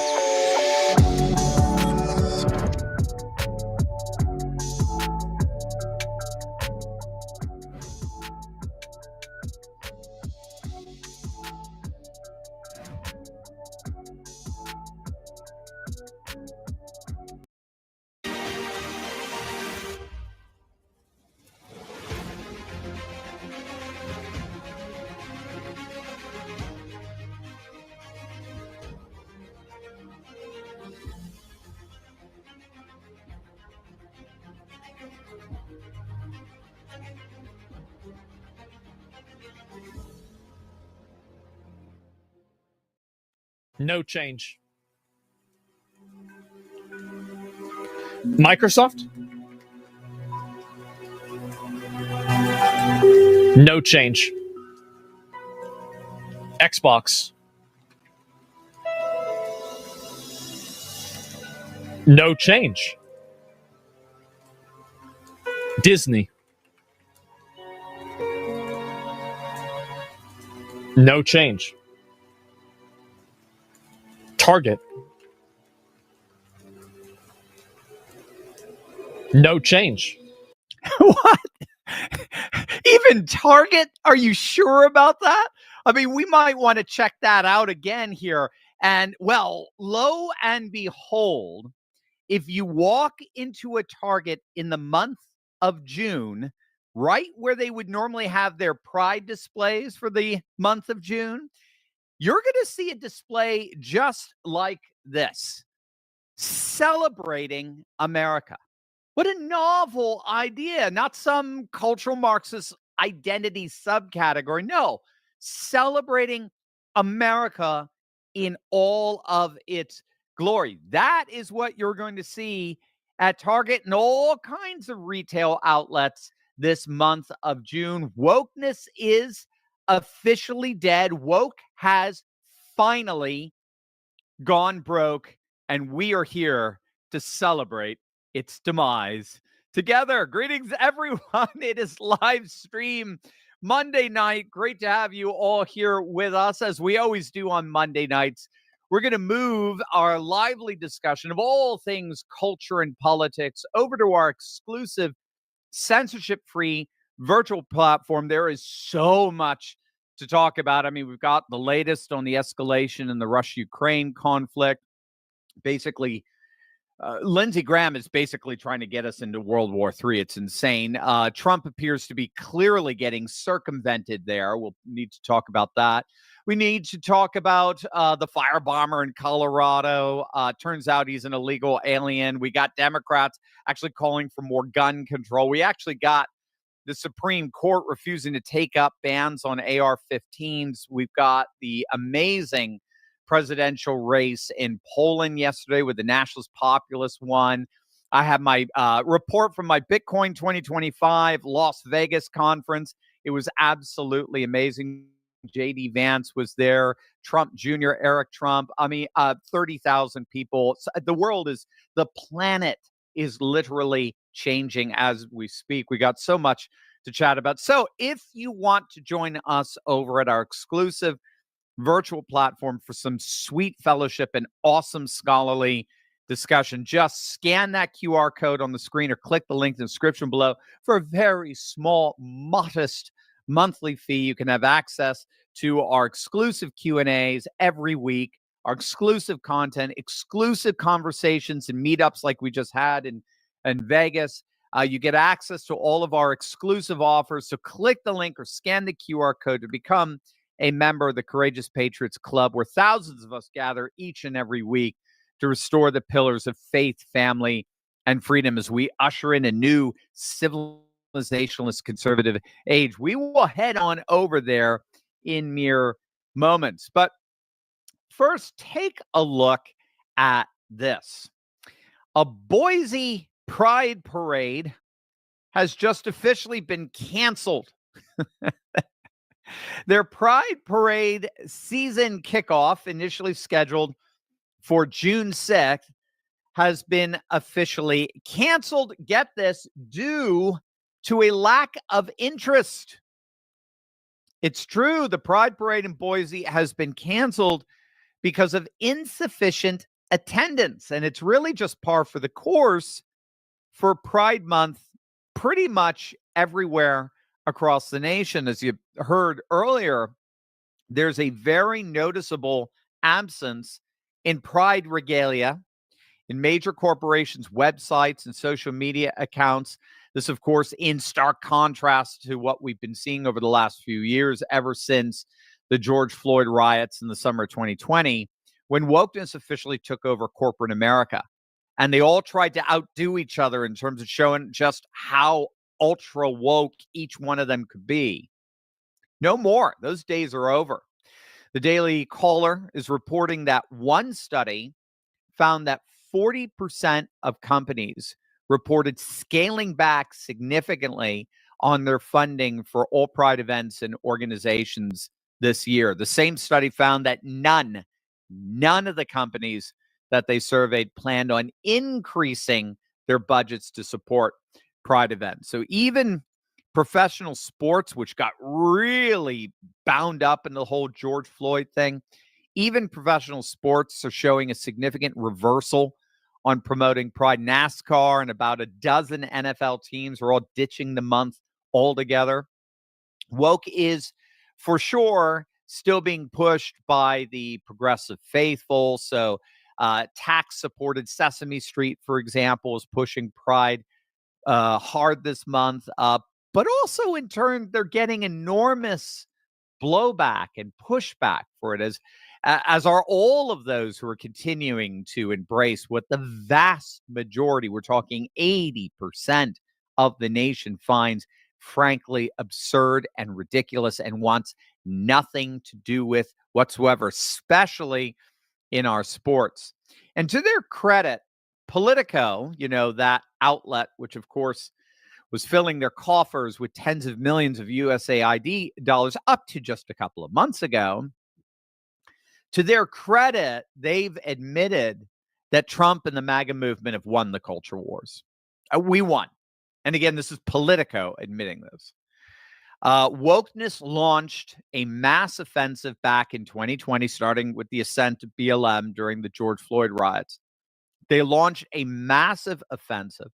No change. Microsoft? No change. Xbox? No change. Disney? No change. Target? No change. What? Even Target? Are you sure about that? I mean, we might want to check that out again here. And, well, lo and behold, if you walk into a Target in the month of June, right where they would normally have their Pride displays for the month of June, you're going to see a display just like this, celebrating America. What a novel idea. Not some cultural Marxist identity subcategory. No, celebrating America in all of its glory. That is what you're going to see at Target and all kinds of retail outlets this month of June. Wokeness is officially dead. Woke has finally gone broke, and we are here to celebrate its demise together. Greetings, everyone. It is live stream Monday night. Great to have you all here with us, as we always do on Monday nights. We're going to move our lively discussion of all things culture and politics over to our exclusive censorship-free virtual platform. There is so much to talk about. I mean, we've got the latest on the escalation in the Russia-Ukraine conflict. Basically, Lindsey Graham is basically trying to get us into World War III. It's insane. Trump appears to be clearly getting circumvented there. We'll need to talk about that. We need to talk about the firebomber in Colorado. Turns out he's an illegal alien. We got Democrats actually calling for more gun control. We actually got the Supreme Court refusing to take up bans on AR-15s. We've got the amazing presidential race in Poland yesterday with the Nationalist Populist won. I have my report from my Bitcoin 2025 Las Vegas conference. It was absolutely amazing. J.D. Vance was there, Trump Jr., Eric Trump. 30,000 people. The planet is literally changing as we speak. We got so much to chat about. So if you want to join us over at our exclusive virtual platform for some sweet fellowship and awesome scholarly discussion, just scan that QR code on the screen or click the link in the description below. For a very small, modest monthly fee, you can have access to our exclusive Q&As every week, our exclusive content, exclusive conversations and meetups like we just had in Vegas. You get access to all of our exclusive offers. So click the link or scan the QR code to become a member of the Courageous Patriots Club, where thousands of us gather each and every week to restore the pillars of faith, family, and freedom as we usher in a new civilizationalist conservative age. We will head on over there in mere moments. But first, take a look at this. A Boise Pride Parade has just officially been canceled. Their Pride Parade season kickoff, initially scheduled for June 6th, has been officially canceled. Get this, due to a lack of interest. It's true, the Pride Parade in Boise has been canceled because of insufficient attendance. And it's really just par for the course for Pride Month pretty much everywhere across the nation. As you heard earlier, there's a very noticeable absence in Pride regalia in major corporations' websites and social media accounts. This, of course, in stark contrast to what we've been seeing over the last few years, ever since the George Floyd riots in the summer of 2020, when wokeness officially took over corporate America. And they all tried to outdo each other in terms of showing just how ultra woke each one of them could be. No more. Those days are over. The Daily Caller is reporting that one study found that 40% of companies reported scaling back significantly on their funding for all Pride events and organizations this year. The same study found that none of the companies that they surveyed planned on increasing their budgets to support Pride events. So even professional sports, which got really bound up in the whole George Floyd thing, even professional sports are showing a significant reversal on promoting Pride. NASCAR and about a dozen NFL teams are all ditching the month altogether. Woke is for sure still being pushed by the progressive faithful. So tax-supported Sesame Street, for example, is pushing Pride hard this month. But also, in turn, they're getting enormous blowback and pushback for it, as are all of those who are continuing to embrace what the vast majority, we're talking 80% of the nation, finds frankly absurd and ridiculous and wants nothing to do with whatsoever, especially in our sports. And to their credit, Politico, that outlet, which of course was filling their coffers with tens of millions of USAID dollars up to just a couple of months ago, to their credit, they've admitted that Trump and the MAGA movement have won the culture wars. We won. And again, this is Politico admitting this. Wokeness launched a mass offensive back in 2020, starting with the ascent of BLM during the George Floyd riots. They launched a massive offensive.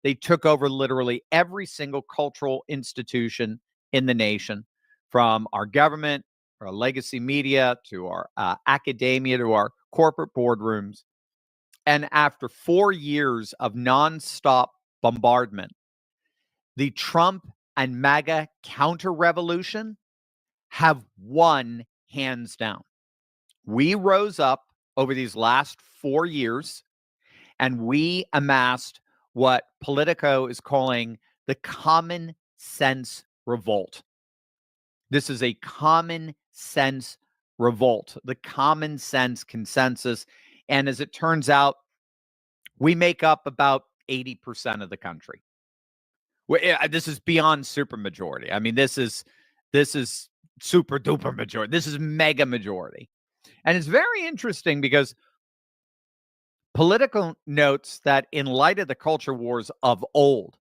They took over literally every single cultural institution in the nation, from our government, our legacy media, to our academia, to our corporate boardrooms. And after 4 years of nonstop bombardment, the Trump and MAGA counter-revolution have won hands down. We rose up over these last 4 years, and we amassed what Politico is calling the common sense revolt. This is a common sense revolt, the common sense consensus. And as it turns out, we make up about 80% of the country. This is beyond supermajority. I mean, this is super duper majority. This is mega majority. And it's very interesting because Politico notes that in light of the culture wars of old,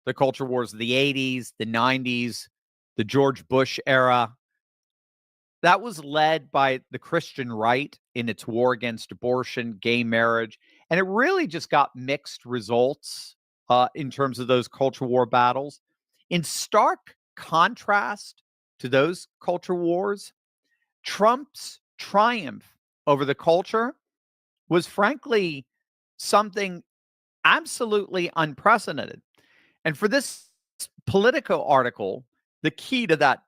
the culture wars of the 80s, the 90s, the George Bush era, that was led by the Christian right in its war against abortion, gay marriage, and it really just got mixed results in terms of those culture war battles. In stark contrast to those culture wars, Trump's triumph over the culture was frankly something absolutely unprecedented. And for this Politico article, the key to that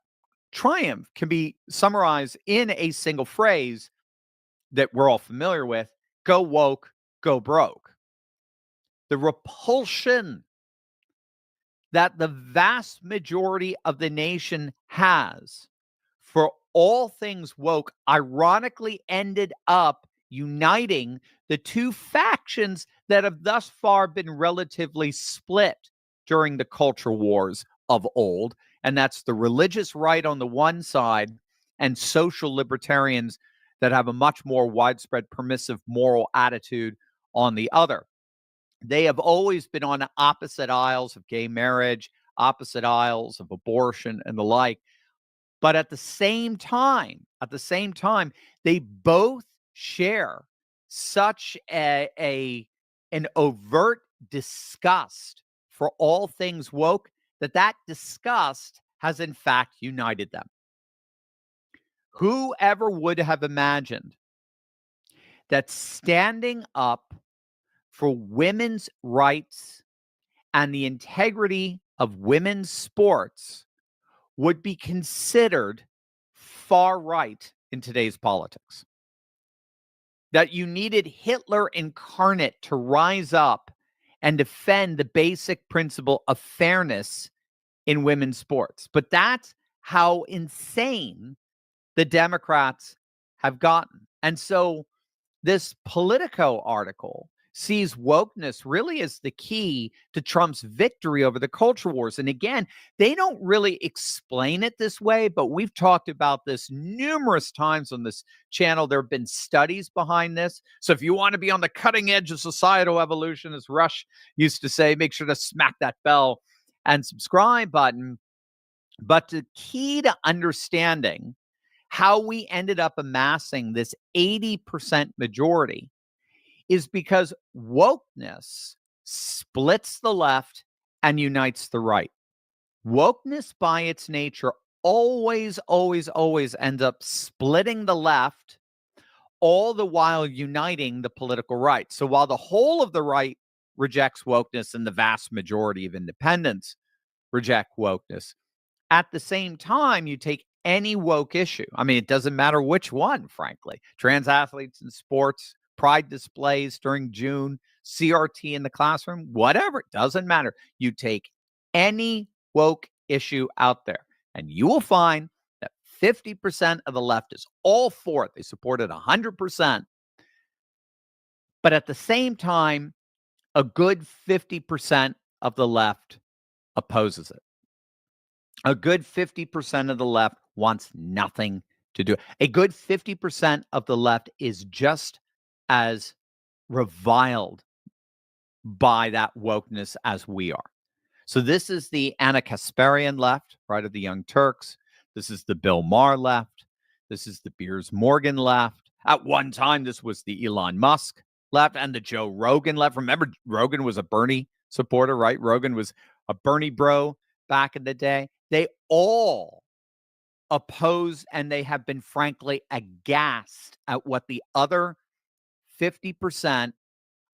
triumph can be summarized in a single phrase that we're all familiar with: go woke, go broke. The repulsion that the vast majority of the nation has for all things woke ironically ended up uniting the two factions that have thus far been relatively split during the culture wars of old. And that's the religious right on the one side and social libertarians that have a much more widespread permissive moral attitude on the other. They have always been on opposite aisles of gay marriage, opposite aisles of abortion and the like. But at the same time, they both share such an overt disgust for all things woke that disgust has in fact united them. Whoever would have imagined that standing up for women's rights and the integrity of women's sports would be considered far right in today's politics? That you needed Hitler incarnate to rise up and defend the basic principle of fairness in women's sports. But that's how insane the Democrats have gotten. And so this Politico article sees wokeness really as the key to Trump's victory over the culture wars. And again, they don't really explain it this way, but we've talked about this numerous times on this channel. There have been studies behind this. So if you want to be on the cutting edge of societal evolution, as Rush used to say, make sure to smack that bell and subscribe button. But the key to understanding how we ended up amassing this 80% majority is because wokeness splits the left and unites the right. Wokeness by its nature always ends up splitting the left, all the while uniting the political right. So while the whole of the right rejects wokeness and the vast majority of independents reject wokeness, at the same time, you take any woke issue. I mean, it doesn't matter which one, frankly. Trans athletes in sports, pride displays during June, CRT in the classroom, whatever, it doesn't matter. You take any woke issue out there, and you will find that 50% of the left is all for it. They support it 100%. But at the same time, a good 50% of the left opposes it. A good 50% of the left wants nothing to do. A good 50% of the left is just as reviled by that wokeness as we are. So this is the Ana Kasparian left, right, of the Young Turks. This is the Bill Maher left. This is the Piers Morgan left. At one time, this was the Elon Musk left and the Joe Rogan left. Remember, Rogan was a Bernie supporter, right? Rogan was a Bernie bro back in the day. They all oppose, and they have been frankly aghast at what the other 50%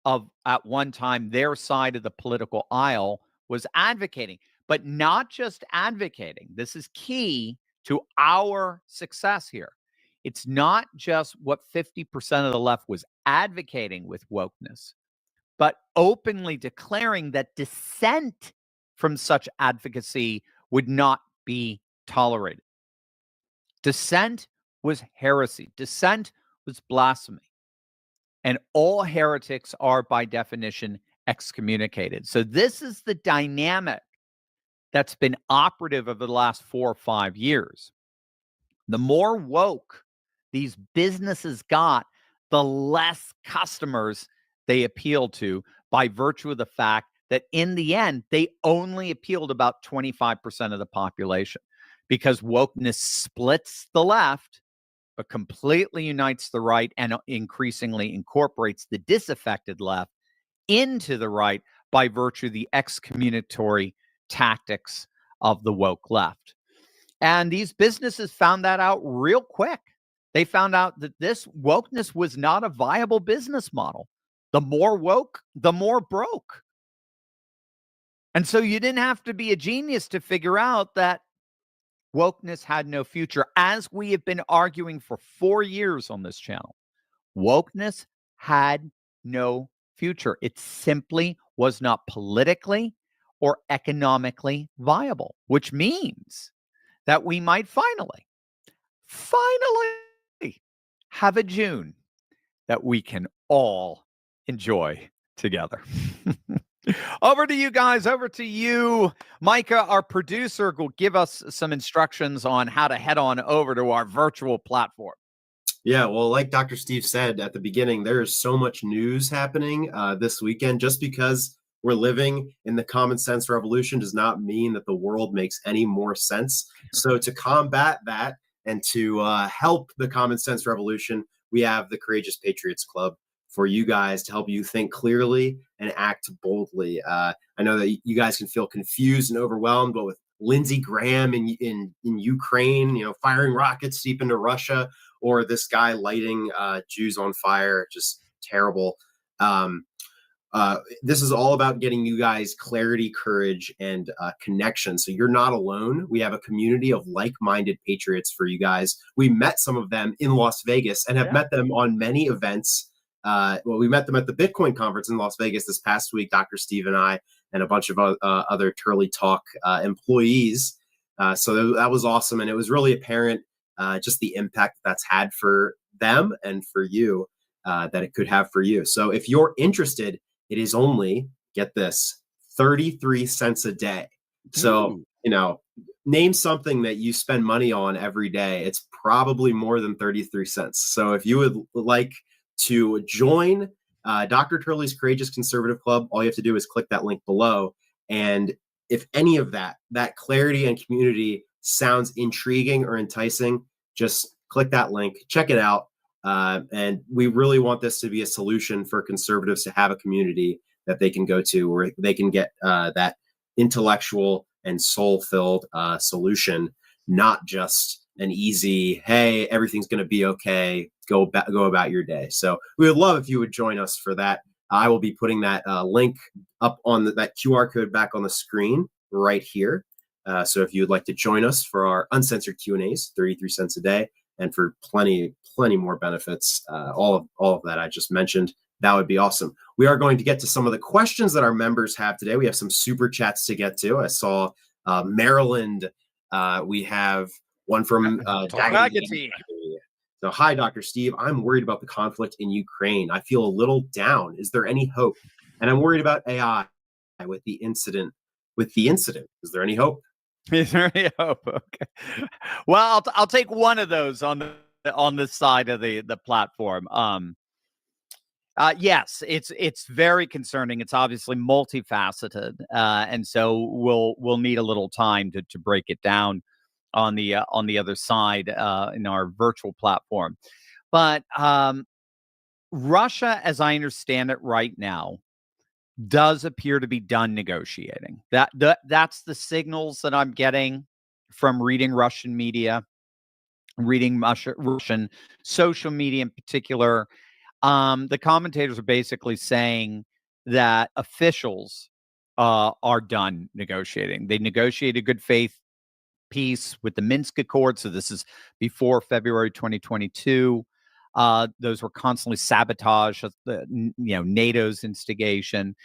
of, at one time, their side of the political aisle was advocating, but not just advocating. This is key to our success here. It's not just what 50% of the left was advocating with wokeness, but openly declaring that dissent from such advocacy would not be tolerated. Dissent was heresy. Dissent was blasphemy. And all heretics are, by definition, excommunicated. So this is the dynamic that's been operative over the last 4 or 5 years. The more woke these businesses got, the less customers they appealed to, by virtue of the fact that in the end, they only appealed about 25% of the population, because wokeness splits the left, but completely unites the right and increasingly incorporates the disaffected left into the right by virtue of the excommunicatory tactics of the woke left. And these businesses found that out real quick. They found out that this wokeness was not a viable business model. The more woke, the more broke. And so you didn't have to be a genius to figure out that wokeness had no future, as we have been arguing for 4 years on this channel. Wokeness had no future. It simply was not politically or economically viable, which means that we might finally have a June that we can all enjoy together. Over to you guys. Over to you. Micah, our producer, will give us some instructions on how to head on over to our virtual platform. Yeah, well, like Dr. Steve said at the beginning, there is so much news happening this weekend. Just because we're living in the common sense revolution does not mean that the world makes any more sense. So to combat that and to help the common sense revolution, we have the Courageous Patriots Club for you guys to help you think clearly and act boldly. I know that you guys can feel confused and overwhelmed, but with Lindsey Graham in Ukraine, firing rockets deep into Russia, or this guy lighting Jews on fire, just terrible. This is all about getting you guys clarity, courage, and connection. So you're not alone. We have a community of like-minded patriots for you guys. We met some of them in Las Vegas and have met them on many events. We met them at the Bitcoin conference in Las Vegas this past week, Dr. Steve and I, and a bunch of other Turley Talk employees. So that was awesome. And it was really apparent just the impact that's had for them and for you, that it could have for you. So if you're interested, it is only, get this, 33 cents a day. So, name something that you spend money on every day. It's probably more than 33 cents. So if you would like to join Dr. Turley's Courageous Conservative Club, all you have to do is click that link below. And if any of that clarity and community sounds intriguing or enticing, just click that link, check it out. And we really want this to be a solution for conservatives to have a community that they can go to where they can get that intellectual and soul-filled solution, not just an easy, hey, everything's going to be okay, go about your day. So we would love if you would join us for that. I will be putting that link up on that QR code back on the screen right here. So if you would like to join us for our uncensored Q&As, 33 cents a day, and for plenty more benefits, all of that I just mentioned, that would be awesome. We are going to get to some of the questions that our members have today. We have some super chats to get to. I saw Maryland. We have one from Daggett. So, hi, Dr. Steve. I'm worried about the conflict in Ukraine. I feel a little down. Is there any hope? And I'm worried about AI with the incident. Is there any hope? Is there any hope? Okay. Well, I'll take one of those on this side of the platform. Yes, it's very concerning. It's obviously multifaceted, and so we'll need a little time to break it down on the other side in our virtual platform. But Russia, as I understand it right now, does appear to be done negotiating. That's the signals that I'm getting from reading Russian media, reading Russian social media in particular. The commentators are basically saying that officials are done negotiating. They negotiated good faith peace with the Minsk Accord. So this is before February 2022. Those were constantly sabotaged, NATO's instigation.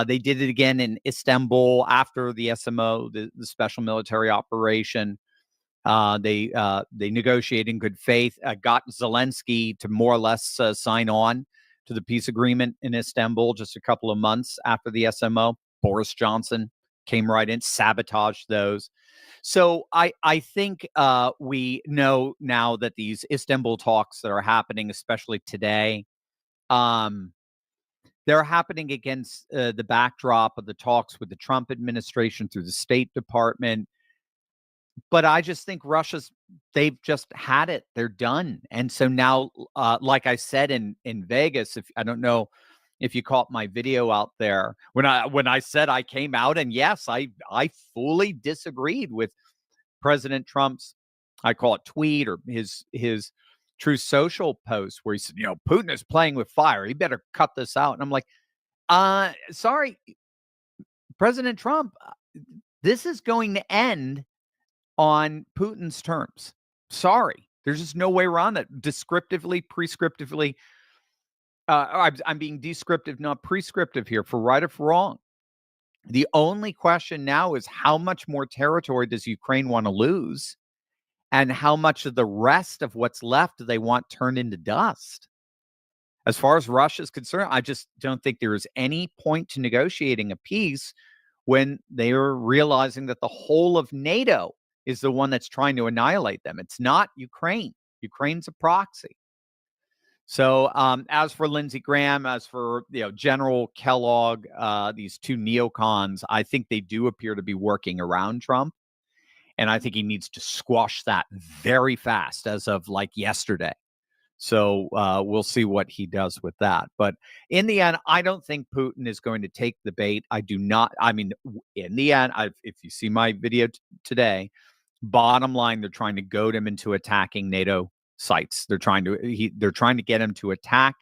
They did it again in Istanbul after the SMO, the special military operation. They negotiated in good faith, got Zelensky to more or less sign on to the peace agreement in Istanbul just a couple of months after the SMO. Boris Johnson came right in, sabotaged those. So I think we know now that these Istanbul talks that are happening, especially today, they're happening against the backdrop of the talks with the Trump administration through the State Department. But I just think they've just had it. They're done. And so now, like I said in Vegas, I don't know if you caught my video out there, when I said I came out, and yes, I fully disagreed with President Trump's, I call it tweet, or his True Social post, where he said, Putin is playing with fire. He better cut this out. And I'm like, sorry, President Trump, this is going to end on Putin's terms. Sorry. There's just no way around that. Descriptively, prescriptively, I'm being descriptive, not prescriptive here, for right or for wrong. The only question now is, how much more territory does Ukraine want to lose? And how much of the rest of what's left do they want turned into dust? As far as Russia is concerned, I just don't think there is any point to negotiating a peace when they are realizing that the whole of NATO is the one that's trying to annihilate them. It's not Ukraine. Ukraine's a proxy. So as for Lindsey Graham, as for General Kellogg, these two neocons, I think they do appear to be working around Trump. And I think he needs to squash that very fast, as of like yesterday. So we'll see what he does with that. But in the end, I don't think Putin is going to take the bait. I do not. I mean, in the end, if you see my video today, bottom line, they're trying to goad him into attacking NATO sites. They're trying to get him to attack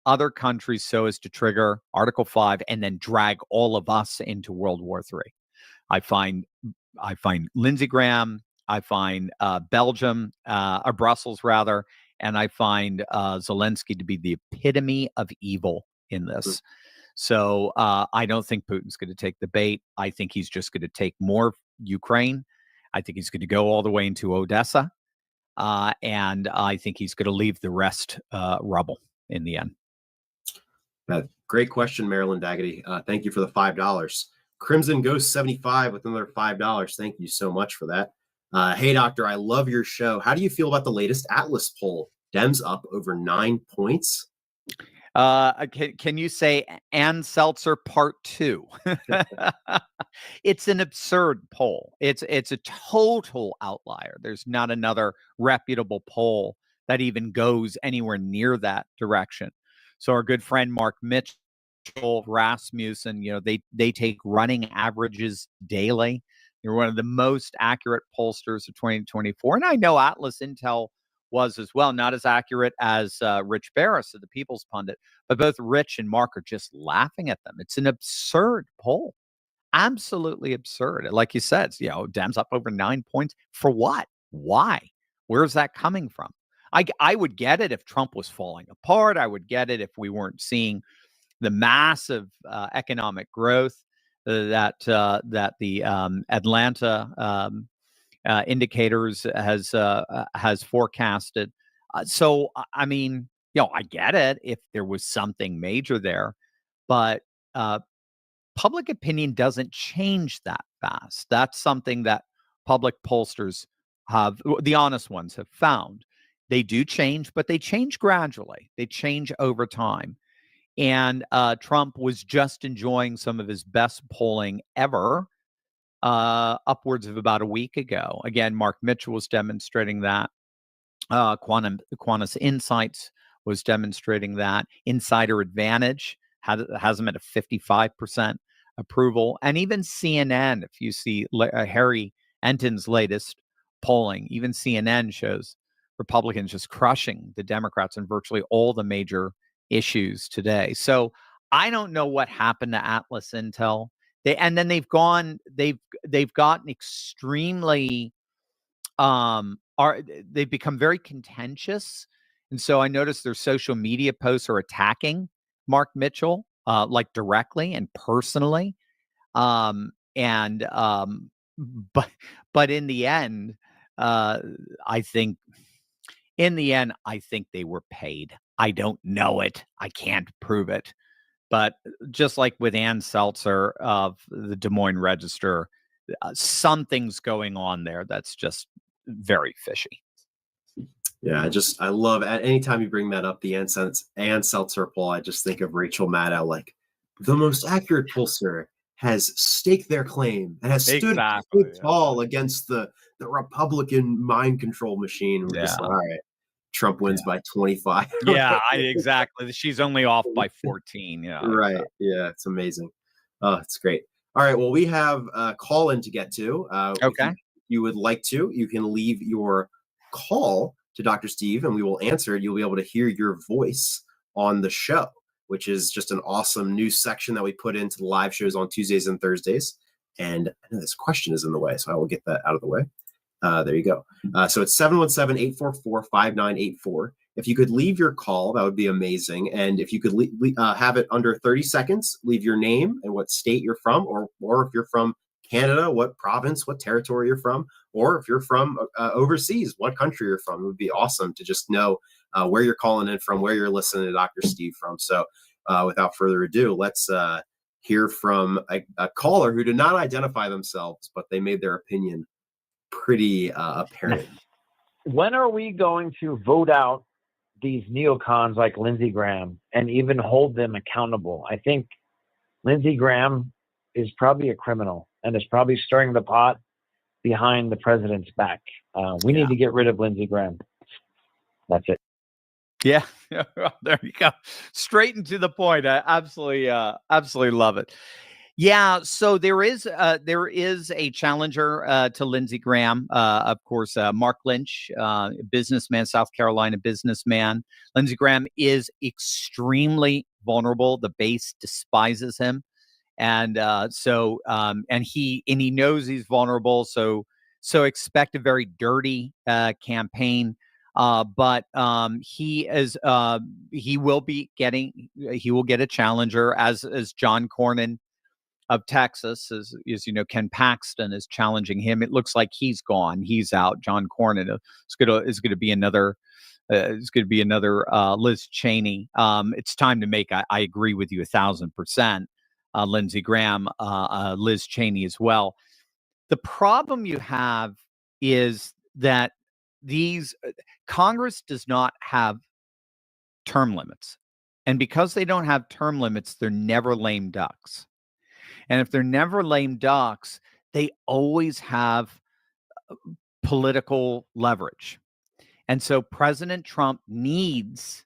other countries so as to trigger Article 5 and then drag all of us into World War III. I find Lindsey Graham, I find Belgium, or Brussels rather, and I find Zelensky to be the epitome of evil in this. So I don't think Putin's going to take the bait. I think he's just going to take more Ukraine. I think he's going to go all the way into Odessa. And I think he's going to leave the rest rubble in the end. Great question, Marilyn Daggett. Thank you for the $5. Crimson Ghost 75 with another $5. Thank you so much for that. Hey, Doctor, I love your show. How do you feel about the latest Atlas poll? Dems up over 9 points. Can you say Ann Seltzer Part 2? It's an absurd poll. It's a total outlier. There's not another reputable poll that even goes anywhere near that direction. So our good friend Mark Mitchell, Rasmussen, they take running averages daily. They're one of the most accurate pollsters of 2024. And I know Atlas Intel was as well, not as accurate as Rich Barris of the People's Pundit, but both Rich and Mark are just laughing at them. It's an absurd poll. Absolutely absurd. Like you said, Dems up over 9 points. For what? Why? Where's that coming from? I would get it if Trump was falling apart. I would get it if we weren't seeing the massive economic growth that the Atlanta indicators has forecasted. So I mean, I get it if there was something major there, but public opinion doesn't change that fast. That's something that public pollsters the honest ones have found. They do change, but they change gradually. They change over time. And Trump was just enjoying some of his best polling ever upwards of about a week ago. Again, Mark Mitchell was demonstrating that. Quantus Insights was demonstrating that. Insider Advantage has him at a 55% approval. And even CNN, if you see Harry Enton's latest polling, even CNN shows Republicans just crushing the Democrats in virtually all the major issues today. So I don't know what happened to Atlas Intel. They've gotten extremely they've become very contentious. And so I noticed their social media posts are attacking Mark Mitchell like directly and personally. But in the end, I think they were paid. I don't know it. I can't prove it. But just like with Ann Seltzer of the Des Moines Register, something's going on there that's just very fishy. Yeah, I love anytime you bring that up, the Ann Seltzer poll, I just think of Rachel Maddow, like the most accurate pollster has staked their claim and has stood tall against the Republican mind control machine. We're just like, all right, Trump wins by 25. Yeah, exactly. She's only off by 14. Yeah, right. Exactly. Yeah, it's amazing. Oh, it's great. All right. Well, we have a call in to get to. Okay. If you would like to, you can leave your call to Dr. Steve and we will answer it. You'll be able to hear your voice on the show, which is just an awesome new section that we put into the live shows on Tuesdays and Thursdays. And I know this question is in the way, so I will get that out of the way. There you go. So it's 717-844-5984. If you could leave your call, that would be amazing. And if you could have it under 30 seconds, leave your name and what state you're from, or if you're from Canada, what province, what territory you're from, or if you're from overseas, what country you're from. It would be awesome to just know where you're calling in from, where you're listening to Dr. Steve from. So without further ado, let's hear from a caller who did not identify themselves, but they made their opinion pretty apparent. When are we going to vote out these neocons like Lindsey Graham and even hold them accountable? I think Lindsey Graham is probably a criminal and is probably stirring the pot behind the president's back. We need to get rid of Lindsey Graham. That's it. Yeah, there you go. Straight and to the point. I absolutely love it. Yeah, so there is a challenger to Lindsey Graham, of course, Mark Lynch, businessman, South Carolina businessman. Lindsey Graham is extremely vulnerable. The base despises him, and he knows he's vulnerable. So expect a very dirty campaign. But he will get a challenger as John Cornyn of Texas, as you know, Ken Paxton is challenging him. It looks like he's gone. He's out. John Cornyn is going to be another. Liz Cheney. It's time to make. I agree with you 1,000%. Lindsey Graham, Liz Cheney as well. The problem you have is that Congress does not have term limits, and because they don't have term limits, they're never lame ducks. And if they're never lame ducks, they always have political leverage. And so President Trump needs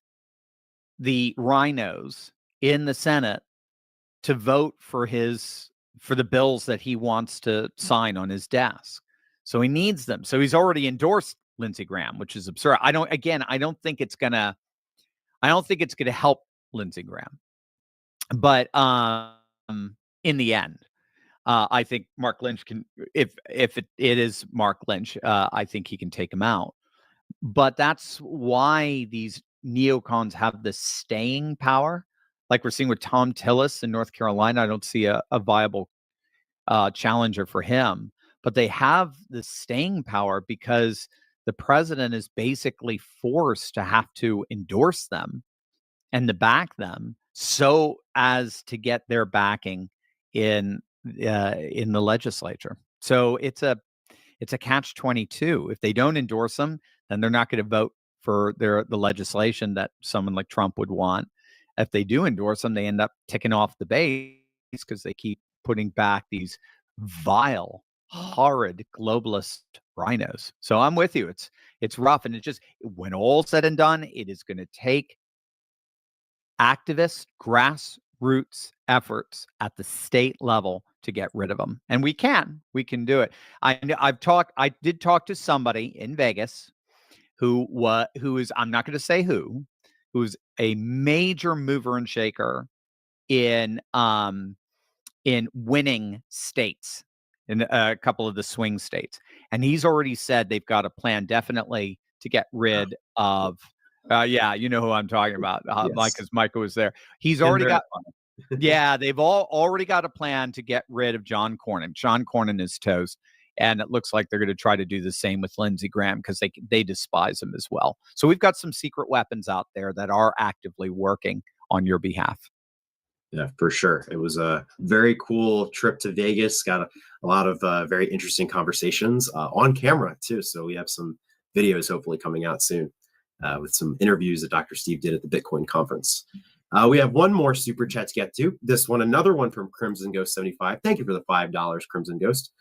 the rhinos in the Senate to vote for the bills that he wants to sign on his desk. So he needs them. So he's already endorsed Lindsey Graham, which is absurd. I don't think it's gonna help Lindsey Graham. But in the end, I think Mark Lynch can, if it is Mark Lynch, I think he can take him out. But that's why these neocons have the staying power. Like we're seeing with Tom Tillis in North Carolina, I don't see a viable challenger for him. But they have the staying power because the president is basically forced to have to endorse them and to back them so as to get their backing in the legislature. So it's a catch-22. If they don't endorse them, then they're not going to vote for the legislation that someone like Trump would want. If they do endorse them, they end up ticking off the base because they keep putting back these vile, horrid globalist rhinos. So I'm with you. It's rough, and it's just, when all said and done, it is going to take activist grassroots efforts at the state level to get rid of them, and we can do it. I did talk to somebody in Vegas who is, I'm not going to say who who's a major mover and shaker in winning states, in a couple of the swing states. And he's already said they've got a plan definitely to get rid of, yeah, you know who I'm talking about, Yes. because Micah was there. He's Been already got, verified. yeah, they've already got a plan to get rid of John Cornyn. John Cornyn is toast. And it looks like they're going to try to do the same with Lindsey Graham because they despise him as well. So we've got some secret weapons out there that are actively working on your behalf. Yeah, for sure. It was a very cool trip to Vegas. Got a lot of very interesting conversations on camera too. So we have some videos hopefully coming out soon with some interviews that Dr. Steve did at the Bitcoin conference. We have one more super chat to get to. This one, another one from Crimson Ghost 75. Thank you for the $5, Crimson Ghost.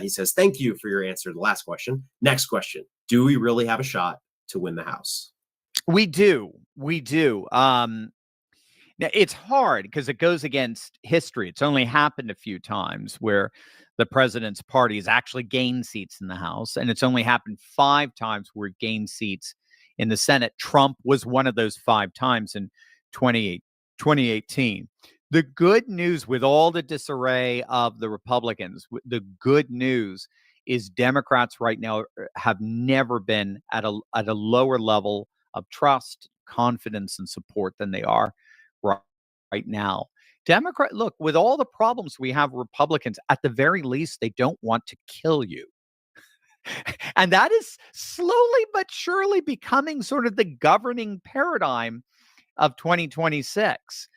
He says, thank you for your answer to the last question. Next question. Do we really have a shot to win the House? We do. Now, it's hard because it goes against history. It's only happened a few times where the president's party has actually gained seats in the House, and it's only happened 5 times where it gained seats in the Senate. Trump was one of those 5 times in 2018. The good news with all the disarray of the Republicans, the good news is Democrats right now have never been at a lower level of trust, confidence, and support than they are right now. Look, with all the problems we have, Republicans, at the very least, they don't want to kill you. And that is slowly but surely becoming sort of the governing paradigm of 2026.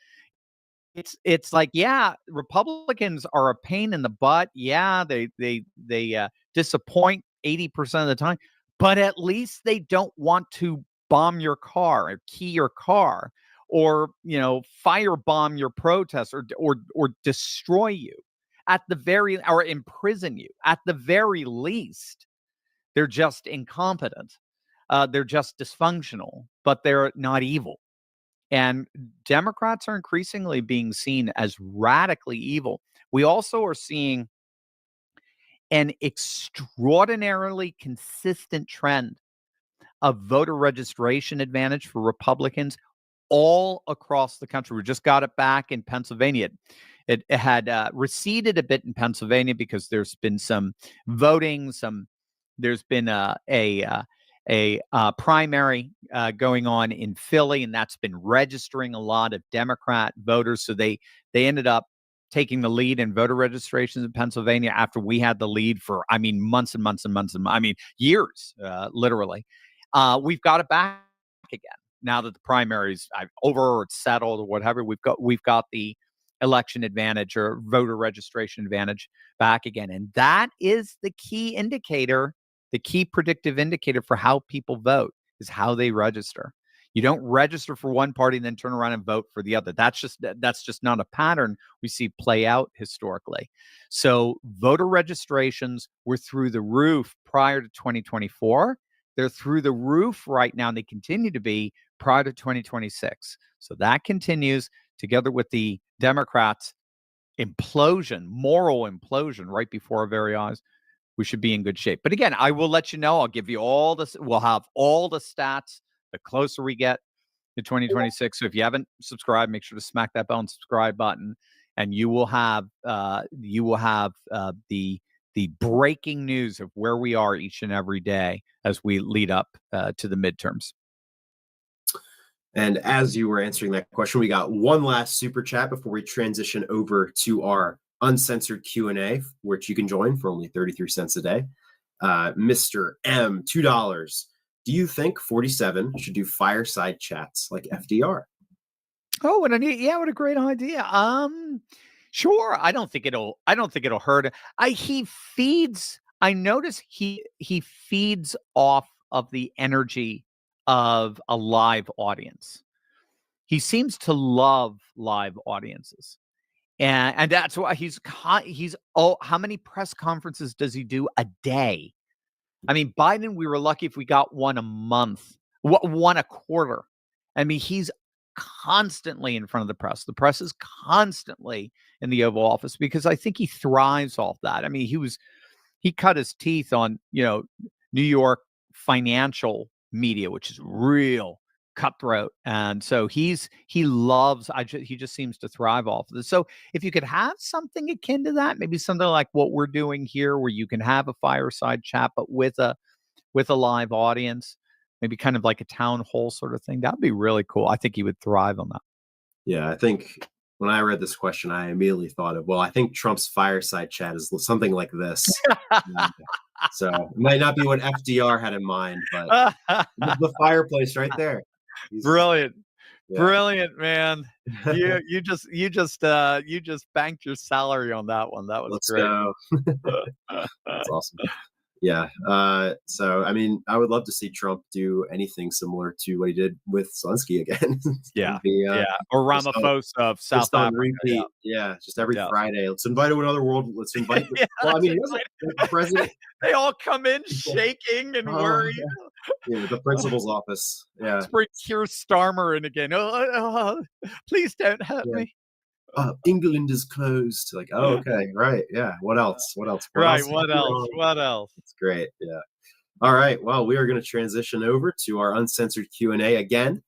It's like, yeah, Republicans are a pain in the butt. Yeah, they disappoint 80% of the time, but at least they don't want to bomb your car or key your car or, firebomb your protest or destroy you or imprison you. At the very least, they're just incompetent. They're just dysfunctional, but they're not evil. And Democrats are increasingly being seen as radically evil. We also are seeing an extraordinarily consistent trend of voter registration advantage for Republicans all across the country. We just got it back in Pennsylvania. It had receded a bit in Pennsylvania because there's been some voting, there's been a primary going on in Philly, and that's been registering a lot of Democrat voters. So they ended up taking the lead in voter registrations in Pennsylvania after we had the lead for, months and months and months and years, literally. We've got it back again now that the primaries over or it's settled or whatever. We've got the election advantage or voter registration advantage back again, and that is the key indicator. The key predictive indicator for how people vote is how they register. You don't register for one party and then turn around and vote for the other. That's just not a pattern we see play out historically. So voter registrations were through the roof prior to 2024. They're through the roof right now, and they continue to be prior to 2026. So that continues together with the Democrats' moral implosion right before our very eyes. We should be in good shape. But again, I will let you know. I'll give you all this. We'll have all the stats the closer we get to 2026. So if you haven't subscribed, make sure to smack that bell and subscribe button, and you will have the breaking news of where we are each and every day as we lead up to the midterms. And as you were answering that question, we got one last super chat before we transition over to our uncensored Q&A, which you can join for only 33 cents a day. Mr. M, $2. Do you think 47 should do fireside chats like FDR? Oh, what a great idea. Sure. I don't think it'll hurt. I notice he feeds off of the energy of a live audience. He seems to love live audiences. And that's why how many press conferences does he do a day? Biden, we were lucky if we got one a month, one a quarter. He's constantly in front of the press. The press is constantly in the Oval Office because I think he thrives off that. He cut his teeth on, New York financial media, which is real cutthroat, and so he loves. He just seems to thrive off of this. So if you could have something akin to that, maybe something like what we're doing here, where you can have a fireside chat, but with a live audience, maybe kind of like a town hall sort of thing, that'd be really cool. I think he would thrive on that. Yeah, I think when I read this question, I immediately thought of, well, I think Trump's fireside chat is something like this. So it might not be what FDR had in mind, but the fireplace right there. Brilliant. Yeah. Brilliant, man. You just banked your salary on that one. That was Let's great. go. That's awesome. Yeah. So, I mean, I would love to see Trump do anything similar to what he did with Zelensky again. Yeah. Yeah. Or Ramaphosa of South Africa. Repeat. Yeah. Just every Friday. Let's invite another world. Let's invite. Well, I mean, the president. They all come in shaking and worried. Yeah, the principal's office. Yeah. Let's bring Keir Starmer in again. Please don't hurt me. England is closed. Like, oh, okay, right, yeah. What else? What else? What else? It's great. Yeah. All right. Well, we are going to transition over to our uncensored Q&A again.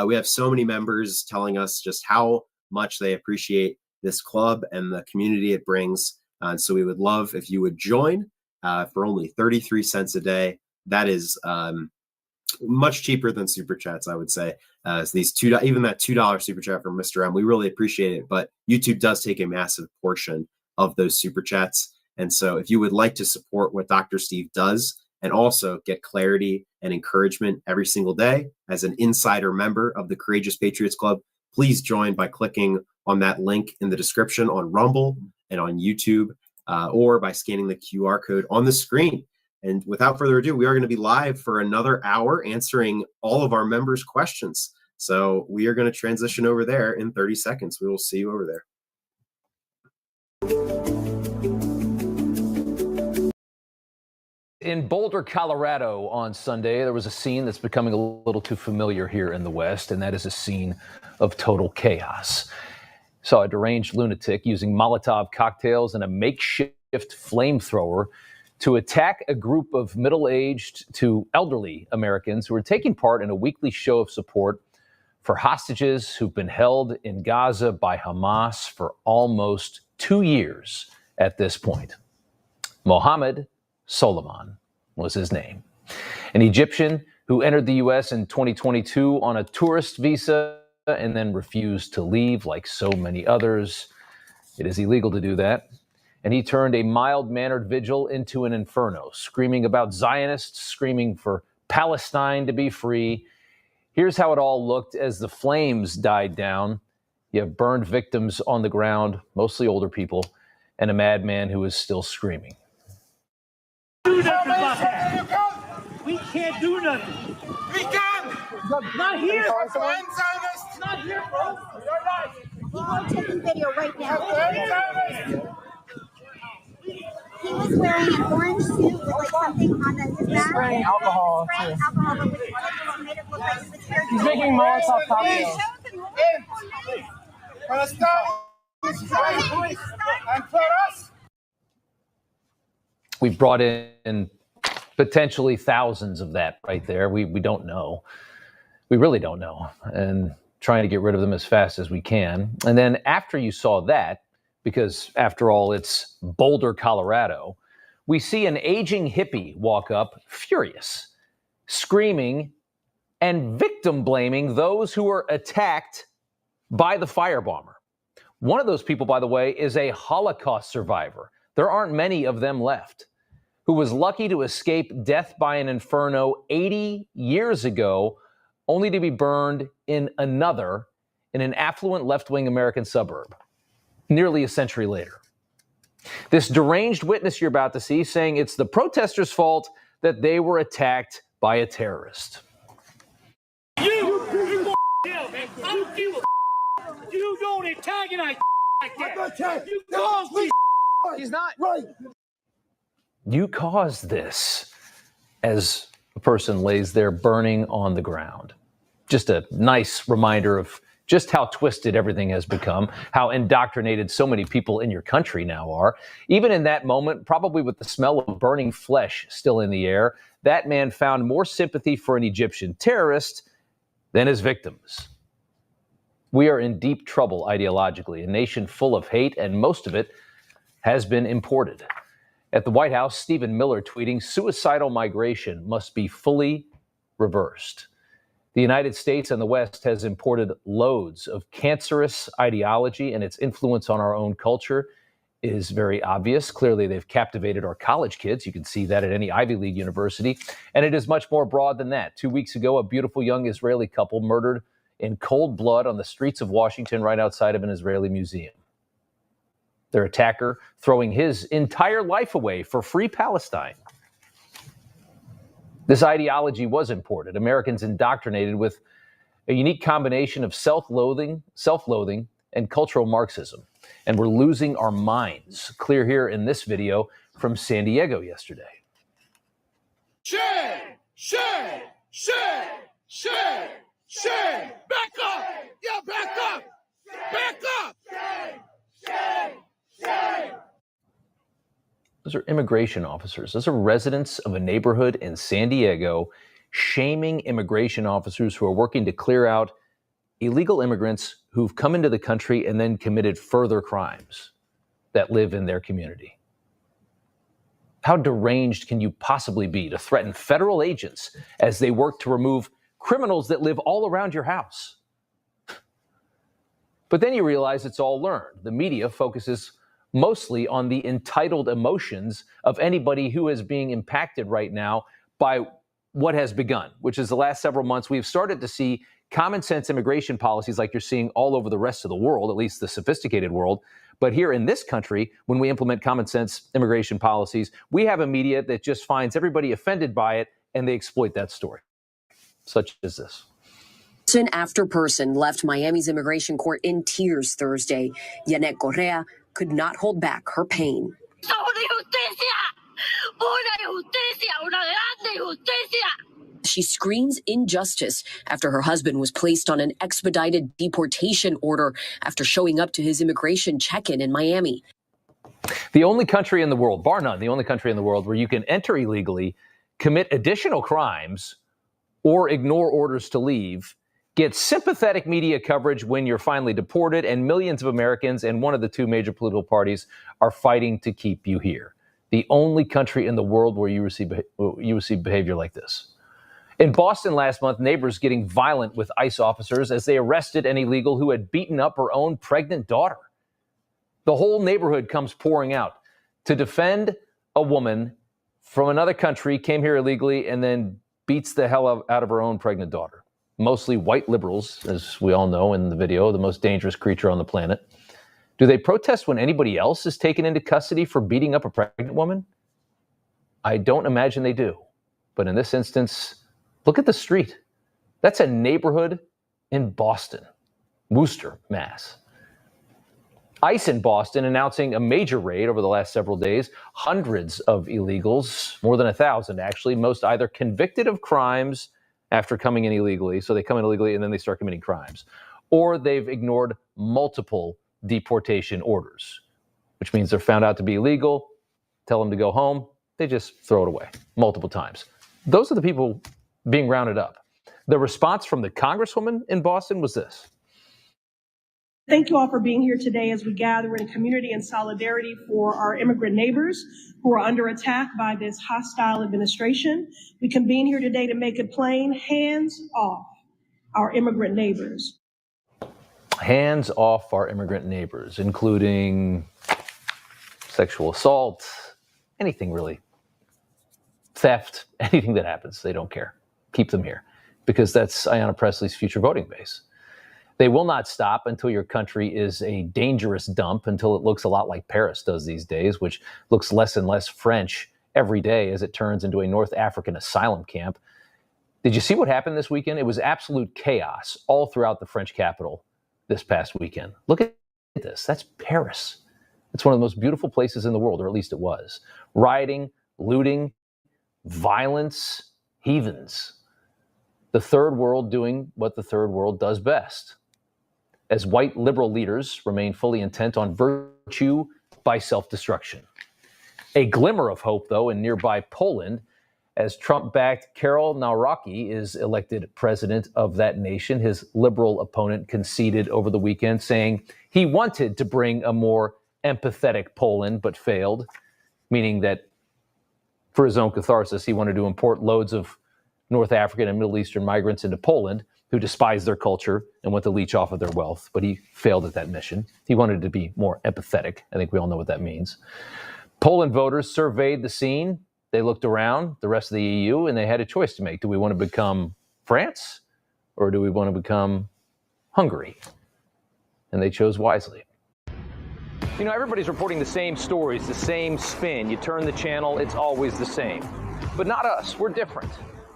We have so many members telling us just how much they appreciate this club and the community it brings. And so we would love if you would join for only 33 cents a day. That is much cheaper than super chats, I would say. These even that $2 super chat from Mr. M, we really appreciate it. But YouTube does take a massive portion of those super chats. And so if you would like to support what Dr. Steve does and also get clarity and encouragement every single day as an insider member of the Courageous Patriots Club, please join by clicking on that link in the description on Rumble and on YouTube, or by scanning the QR code on the screen. And without further ado, we are going to be live for another hour answering all of our members' questions. So we are going to transition over there in 30 seconds. We will see you over there. In Boulder, Colorado on Sunday, there was a scene that's becoming a little too familiar here in the West, and that is a scene of total chaos. Saw a deranged lunatic using Molotov cocktails and a makeshift flamethrower to attack a group of middle-aged to elderly Americans who were taking part in a weekly show of support for hostages who've been held in Gaza by Hamas for almost 2 years at this point. Mohammed Soliman was his name, an Egyptian who entered the U.S. in 2022 on a tourist visa and then refused to leave like so many others. It is illegal to do that. And he turned a mild-mannered vigil into an inferno, screaming about Zionists, screaming for Palestine to be free. Here's how it all looked as the flames died down. You have burned victims on the ground, mostly older people, and a madman who is still screaming. Do nothing about that. We can't do nothing. We can. Not here. Not here, bro. People taking video right now. He was wearing an orange suit with like something on his back. He's spraying alcohol. Spraying alcohol, but with what made it look like he was here. He's making Molotov cocktails. We've brought in potentially thousands of that right there. We don't know. We really don't know. And trying to get rid of them as fast as we can. And then after you saw that, because after all, it's Boulder, Colorado, we see an aging hippie walk up, furious, screaming and victim blaming those who were attacked by the firebomber. One of those people, by the way, is a Holocaust survivor. There aren't many of them left, who was lucky to escape death by an inferno 80 years ago, only to be burned in an affluent left-wing American suburb, nearly a century later. This deranged witness you're about to see saying it's the protesters' fault that they were attacked by a terrorist. You don't antagonize like that. You caused me. He's not right. You caused this, as a person lays there burning on the ground. Just a nice reminder of just how twisted everything has become, how indoctrinated so many people in your country now are. Even in that moment, probably with the smell of burning flesh still in the air, that man found more sympathy for an Egyptian terrorist then as victims. We are in deep trouble ideologically, a nation full of hate, and most of it has been imported. At the White House, Stephen Miller tweeting, "Suicidal migration must be fully reversed." The United States and the West has imported loads of cancerous ideology, and its influence on our own culture is very obvious. Clearly, they've captivated our college kids. You can see that at any Ivy League university. And it is much more broad than that. 2 weeks ago, a beautiful young Israeli couple murdered in cold blood on the streets of Washington right outside of an Israeli museum. Their attacker throwing his entire life away for free Palestine. This ideology was imported. Americans indoctrinated with a unique combination of self-loathing, and cultural Marxism. And we're losing our minds. Clear here in this video from San Diego yesterday. Share! Share! Share! Share! Share! Back up! Yeah, back up! Back up! Share! Share! Those are immigration officers. Those are residents of a neighborhood in San Diego shaming immigration officers who are working to clear out illegal immigrants who've come into the country and then committed further crimes that live in their community. How deranged can you possibly be to threaten federal agents as they work to remove criminals that live all around your house? But then you realize it's all learned. The media focuses mostly on the entitled emotions of anybody who is being impacted right now by what has begun, which is the last several months we've started to see common sense immigration policies like you're seeing all over the rest of the world, at least the sophisticated world. But here in this country, when we implement common sense immigration policies, we have a media that just finds everybody offended by it and they exploit that story, such as this. Person after person left Miami's immigration court in tears Thursday. Yanet Correa could not hold back her pain. She screams injustice after her husband was placed on an expedited deportation order after showing up to his immigration check-in in Miami. The only country in the world, bar none, the only country in the world where you can enter illegally, commit additional crimes, or ignore orders to leave, get sympathetic media coverage when you're finally deported, and millions of Americans and one of the two major political parties are fighting to keep you here. The only country in the world where you receive behavior like this. In Boston last month, neighbors getting violent with ICE officers as they arrested an illegal who had beaten up her own pregnant daughter. The whole neighborhood comes pouring out to defend a woman from another country, came here illegally, and then beats the hell out of her own pregnant daughter. Mostly white liberals, as we all know in the video, the most dangerous creature on the planet. Do they protest when anybody else is taken into custody for beating up a pregnant woman? I don't imagine they do. But in this instance, look at the street. That's a neighborhood in Boston, Worcester, Mass. ICE in Boston announcing a major raid over the last several days. Hundreds of illegals, more than 1,000 actually, most either convicted of crimes after coming in illegally, so they come in illegally and then they start committing crimes, or they've ignored multiple deportation orders, which means they're found out to be illegal, tell them to go home, they just throw it away multiple times. Those are the people being rounded up. The response from the Congresswoman in Boston was this. Thank you all for being here today as we gather in community and solidarity for our immigrant neighbors who are under attack by this hostile administration. We convene here today to make it plain, hands off our immigrant neighbors. Hands off our immigrant neighbors, including sexual assault, anything really. Theft, anything that happens, they don't care. Keep them here, because that's Ayanna Pressley's future voting base. They will not stop until your country is a dangerous dump, until it looks a lot like Paris does these days, which looks less and less French every day as it turns into a North African asylum camp. Did you see what happened this weekend? It was absolute chaos all throughout the French capital this past weekend. Look at this. That's Paris. It's one of the most beautiful places in the world, or at least it was. Rioting, looting, violence, heathens. The third world doing what the third world does best. As white liberal leaders remain fully intent on virtue by self-destruction. A glimmer of hope, though, in nearby Poland, as Trump-backed Carol Nawrocki is elected president of that nation. His liberal opponent conceded over the weekend, saying he wanted to bring a more empathetic Poland, but failed, meaning that for his own catharsis, he wanted to import loads of North African and Middle Eastern migrants into Poland who despise their culture and want to leech off of their wealth. But he failed at that mission. He wanted to be more empathetic. I think we all know what that means. Poland voters surveyed the scene. They looked around the rest of the EU and they had a choice to make. Do we want to become France or do we want to become Hungary? And they chose wisely. You know, everybody's reporting the same stories, the same spin. You turn the channel, it's always the same. But not us. We're different.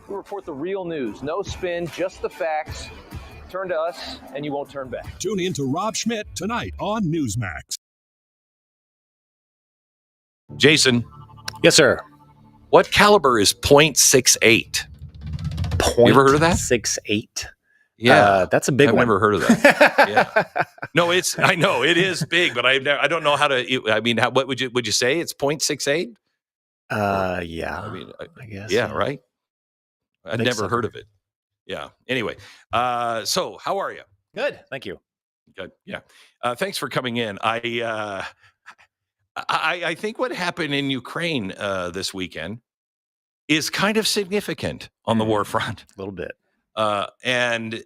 We report the real news. No spin, just the facts. Turn to us, and you won't turn back. Tune in to Rob Schmidt tonight on Newsmax. Jason. Yes, sir. What caliber is .68? You ever heard of that? .68. Yeah, that's a big one. I've never heard of that. Yeah. No, I know it is big, but I don't know how to. I mean, what would you say? It's .68? Yeah. I mean, I guess. Yeah, right. I'd never so. heard of it. Yeah. Anyway, so how are you? Good. Thank you. Good. Yeah. Thanks for coming in. I think what happened in Ukraine this weekend is kind of significant on the war front. A little bit. And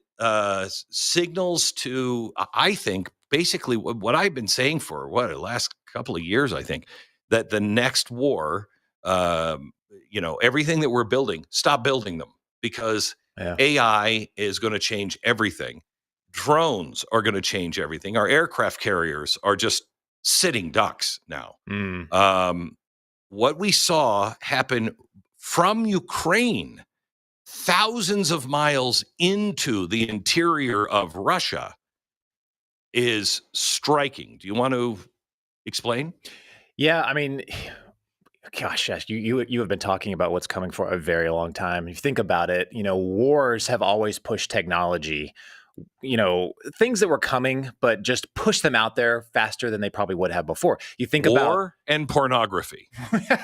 signals to, I think, basically what I've been saying for the last couple of years, I think, that the next war, everything that we're building, stop building them because AI is going to change everything. Drones are going to change everything. Our aircraft carriers are just sitting ducks now. What we saw happen from Ukraine thousands of miles into the interior of Russia is striking. Do you want to explain? Yeah, I mean, gosh, yes, you have been talking about what's coming for a very long time. If you think about it, wars have always pushed technology, things that were coming, but just push them out there faster than they probably would have before. You think about war and pornography.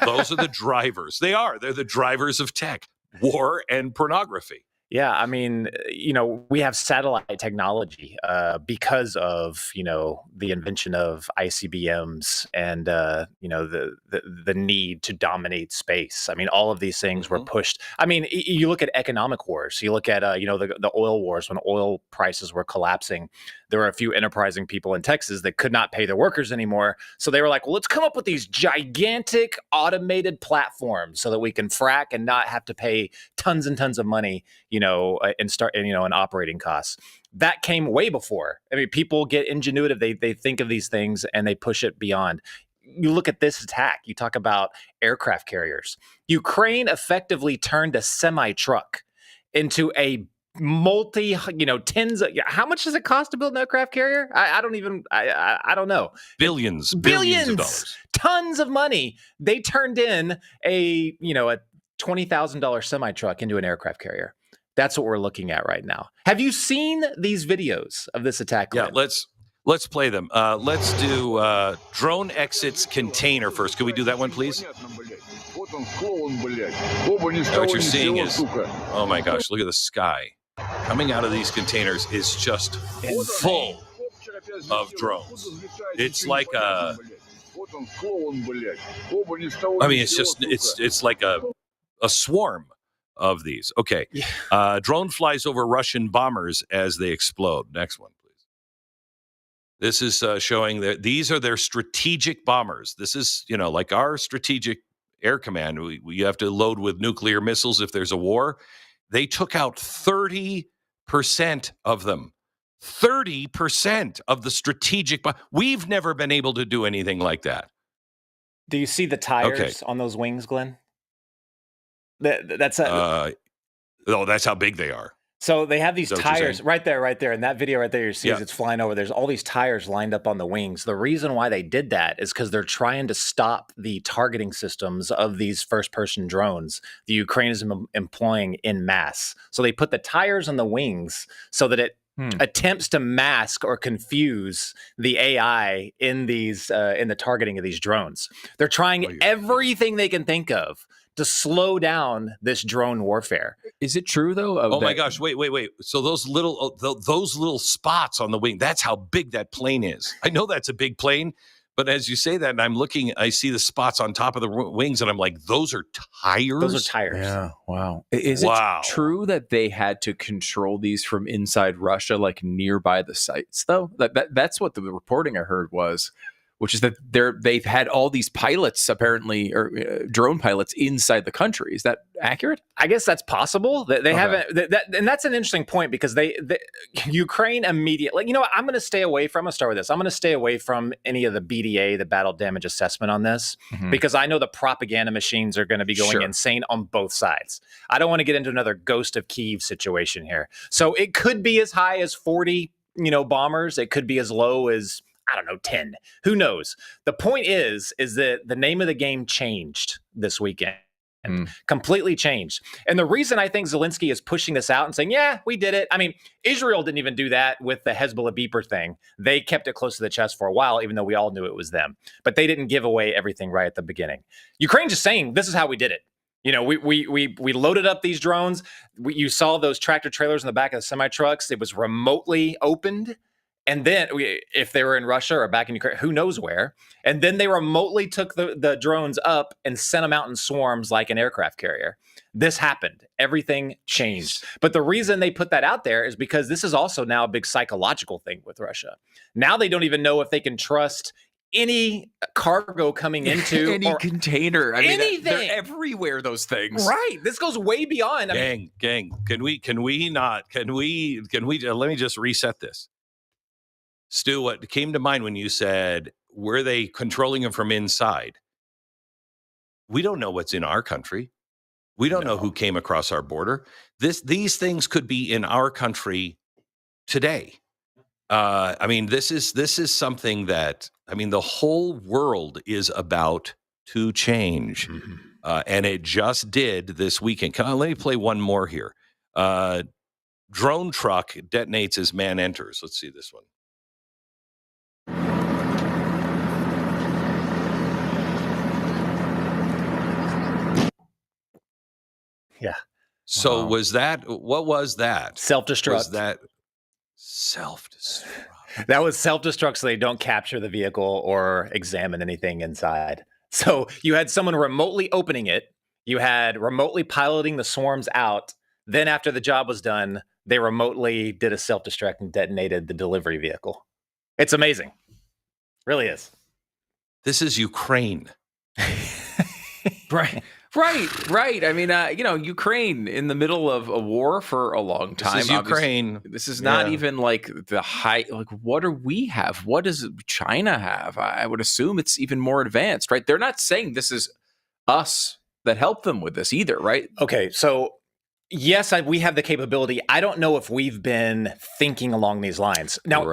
Those are the drivers. They're the drivers of tech. War and pornography. Yeah, I mean, we have satellite technology because of, the invention of ICBMs and, the need to dominate space. I mean, all of these things were pushed. I mean, you look at economic wars. You look at, the oil wars when oil prices were collapsing. There were a few enterprising people in Texas that could not pay their workers anymore. So they were like, well, let's come up with these gigantic automated platforms so that we can frack and not have to pay tons and tons of money, and operating costs. That came way before. I mean, people get ingenuitive. They think of these things and they push it beyond. You look at this attack. You talk about aircraft carriers. Ukraine effectively turned a semi-truck into a tens of, how much does it cost to build an aircraft carrier? I don't know. Billions of dollars. Tons of money. They turned in a $20,000 semi-truck into an aircraft carrier. That's what we're looking at right now. Have you seen these videos of this attack? Yeah, let's play them. Let's do drone exits container first. Can we do that one, please? What you're seeing is, oh my gosh, look at the sky. Coming out of these containers is just full of drones. It's like it's like a swarm of these. Okay. Drone flies over Russian bombers as they explode. Next one, please. This is showing that these are their strategic bombers. This is, like our strategic air command. We have to load with nuclear missiles if there's a war. They took out 30% of them. 30% of the strategic. We've never been able to do anything like that. Do you see the tires on those wings, Glenn? That's how big they are. So they have these tires right there. In that video right there, you see as it's flying over, there's all these tires lined up on the wings. The reason why they did that is because they're trying to stop the targeting systems of these first-person drones the Ukraine is employing in mass. So they put the tires on the wings so that it attempts to mask or confuse the AI in these in the targeting of these drones. They're trying everything they can think of to slow down this drone warfare. Is it true though? Oh my gosh! Wait! So those little spots on the wing, that's how big that plane is. I know that's a big plane, but as you say that, and I'm looking, I see the spots on top of the wings, and I'm like, those are tires. Those are tires. Yeah. Wow. Is it true that they had to control these from inside Russia, like nearby the sites? Though that's what the reporting I heard was. Which is that they've had all these pilots apparently, or drone pilots inside the country. Is that accurate? I guess that's possible. They haven't, and that's an interesting point because Ukraine immediately. You know what? I'm going to stay away from. I'll start with this. I'm going to stay away from any of the BDA, the battle damage assessment on this, because I know the propaganda machines are going to be going insane on both sides. I don't want to get into another Ghost of Kyiv situation here. So it could be as high as 40, bombers. It could be as low as, I don't know, 10. Who knows? The point is that the name of the game changed this weekend. Completely changed. And the reason I think Zelensky is pushing this out and saying, yeah, we did it. I mean, Israel didn't even do that with the Hezbollah beeper thing. They kept it close to the chest for a while, even though we all knew it was them. But they didn't give away everything right at the beginning. Ukraine just saying, this is how we did it. We loaded up these drones. You saw those tractor trailers in the back of the semi-trucks. It was remotely opened. And then if they were in Russia or back in Ukraine, who knows where. And then they remotely took the drones up and sent them out in swarms like an aircraft carrier. This happened. Everything changed. But the reason they put that out there is because this is also now a big psychological thing with Russia. Now they don't even know if they can trust any cargo coming into any container. I mean, anything. They're everywhere, those things. Right. This goes way beyond. Gang, can we let me just reset this. Stu, what came to mind when you said, were they controlling them from inside? We don't know what's in our country. We don't know who came across our border. These things could be in our country today. This is something that, the whole world is about to change. And it just did this weekend. Let me play one more here. Drone truck detonates as man enters. Let's see this one. Yeah. So what was that? Self-destruct. Was that self-destruct? That was self-destruct so they don't capture the vehicle or examine anything inside. So you had someone remotely opening it. You had remotely piloting the swarms out. Then after the job was done, they remotely did a self-destruct and detonated the delivery vehicle. It's amazing. Really is. This is Ukraine. Right. I mean, Ukraine in the middle of a war for a long time. This is Ukraine. This is not even like the high. Like, what do we have? What does China have? I would assume it's even more advanced, right? They're not saying this is us that helped them with this either, right? Okay, so yes, we have the capability. I don't know if we've been thinking along these lines now,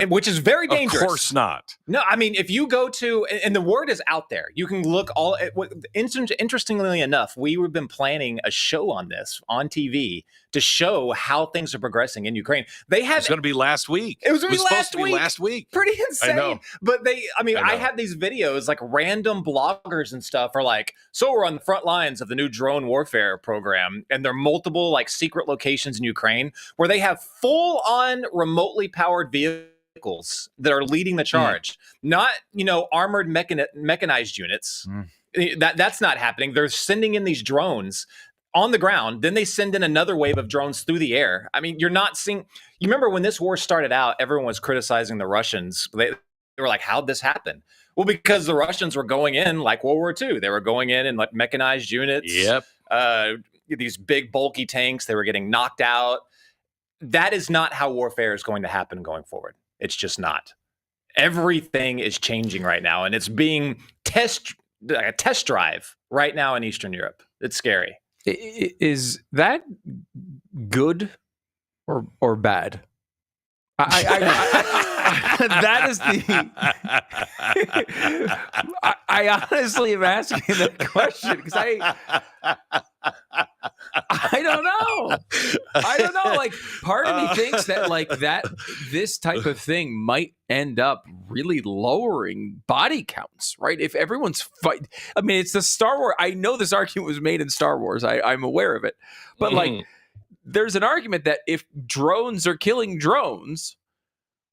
which is very dangerous. Of course not. No, if you go to, and the word is out there, you can look all. Interestingly enough, we've been planning a show on this on TV to show how things are progressing in Ukraine. It's going to be last week. It was going to be supposed to be last week. Pretty insane. I know. But I have these videos, like random bloggers and stuff are like, so we're on the front lines of the new drone warfare program, and there are multiple like secret locations in Ukraine where they have full on remotely powered vehicles that are leading the charge, not, armored mechanized units. That's not happening. They're sending in these drones on the ground. Then they send in another wave of drones through the air. You're not seeing, you remember when this war started out, everyone was criticizing the Russians. They were like, how'd this happen? Well, because the Russians were going in like World War II. They were going in like mechanized units. Yep. These big bulky tanks, they were getting knocked out. That is not how warfare is going to happen going forward. It's just not. Everything is changing right now, and it's being a test drive right now in Eastern Europe. It's scary. Is that good or bad? That is the. I honestly am asking that question because I don't know. I don't know. Like, part of me thinks that this type of thing might end up really lowering body counts, right? If everyone's fight, I mean, it's the Star Wars. I know this argument was made in Star Wars. I'm aware of it, but like, there's an argument that if drones are killing drones,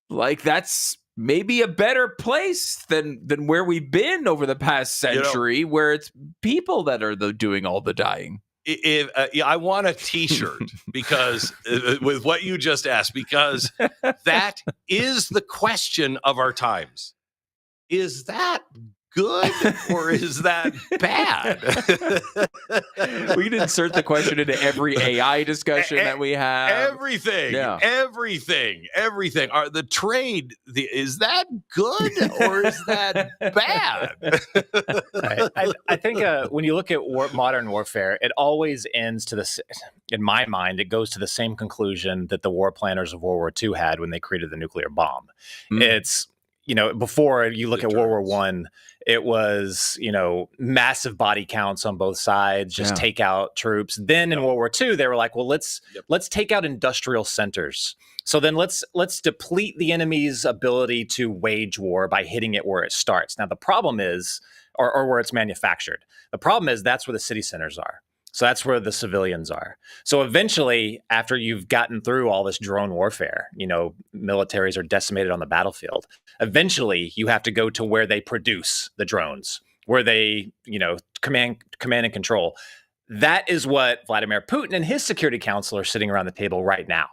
like that's maybe a better place than where we've been over the past century, where it's people that are doing all the dying. I want a T-shirt because with what you just asked, because that is the question of our times. Is that good or is that bad? We can insert the question into every AI discussion that we have. Everything. Are the trade, is that good or is that bad? I think when you look at modern warfare, it always ends to the, in my mind, it goes to the same conclusion that the war planners of World War II had when they created the nuclear bomb. It's, before you look at World War I, it was, massive body counts on both sides, just take out troops. Then in World War II, they were like, well, let's take out industrial centers. So then let's deplete the enemy's ability to wage war by hitting it where it starts. Now, the problem is, or where it's manufactured. The problem is that's where the city centers are. So that's where the civilians are. So eventually, after you've gotten through all this drone warfare, militaries are decimated on the battlefield. Eventually, you have to go to where they produce the drones, where they, command and control. That is what Vladimir Putin and his Security Council are sitting around the table right now.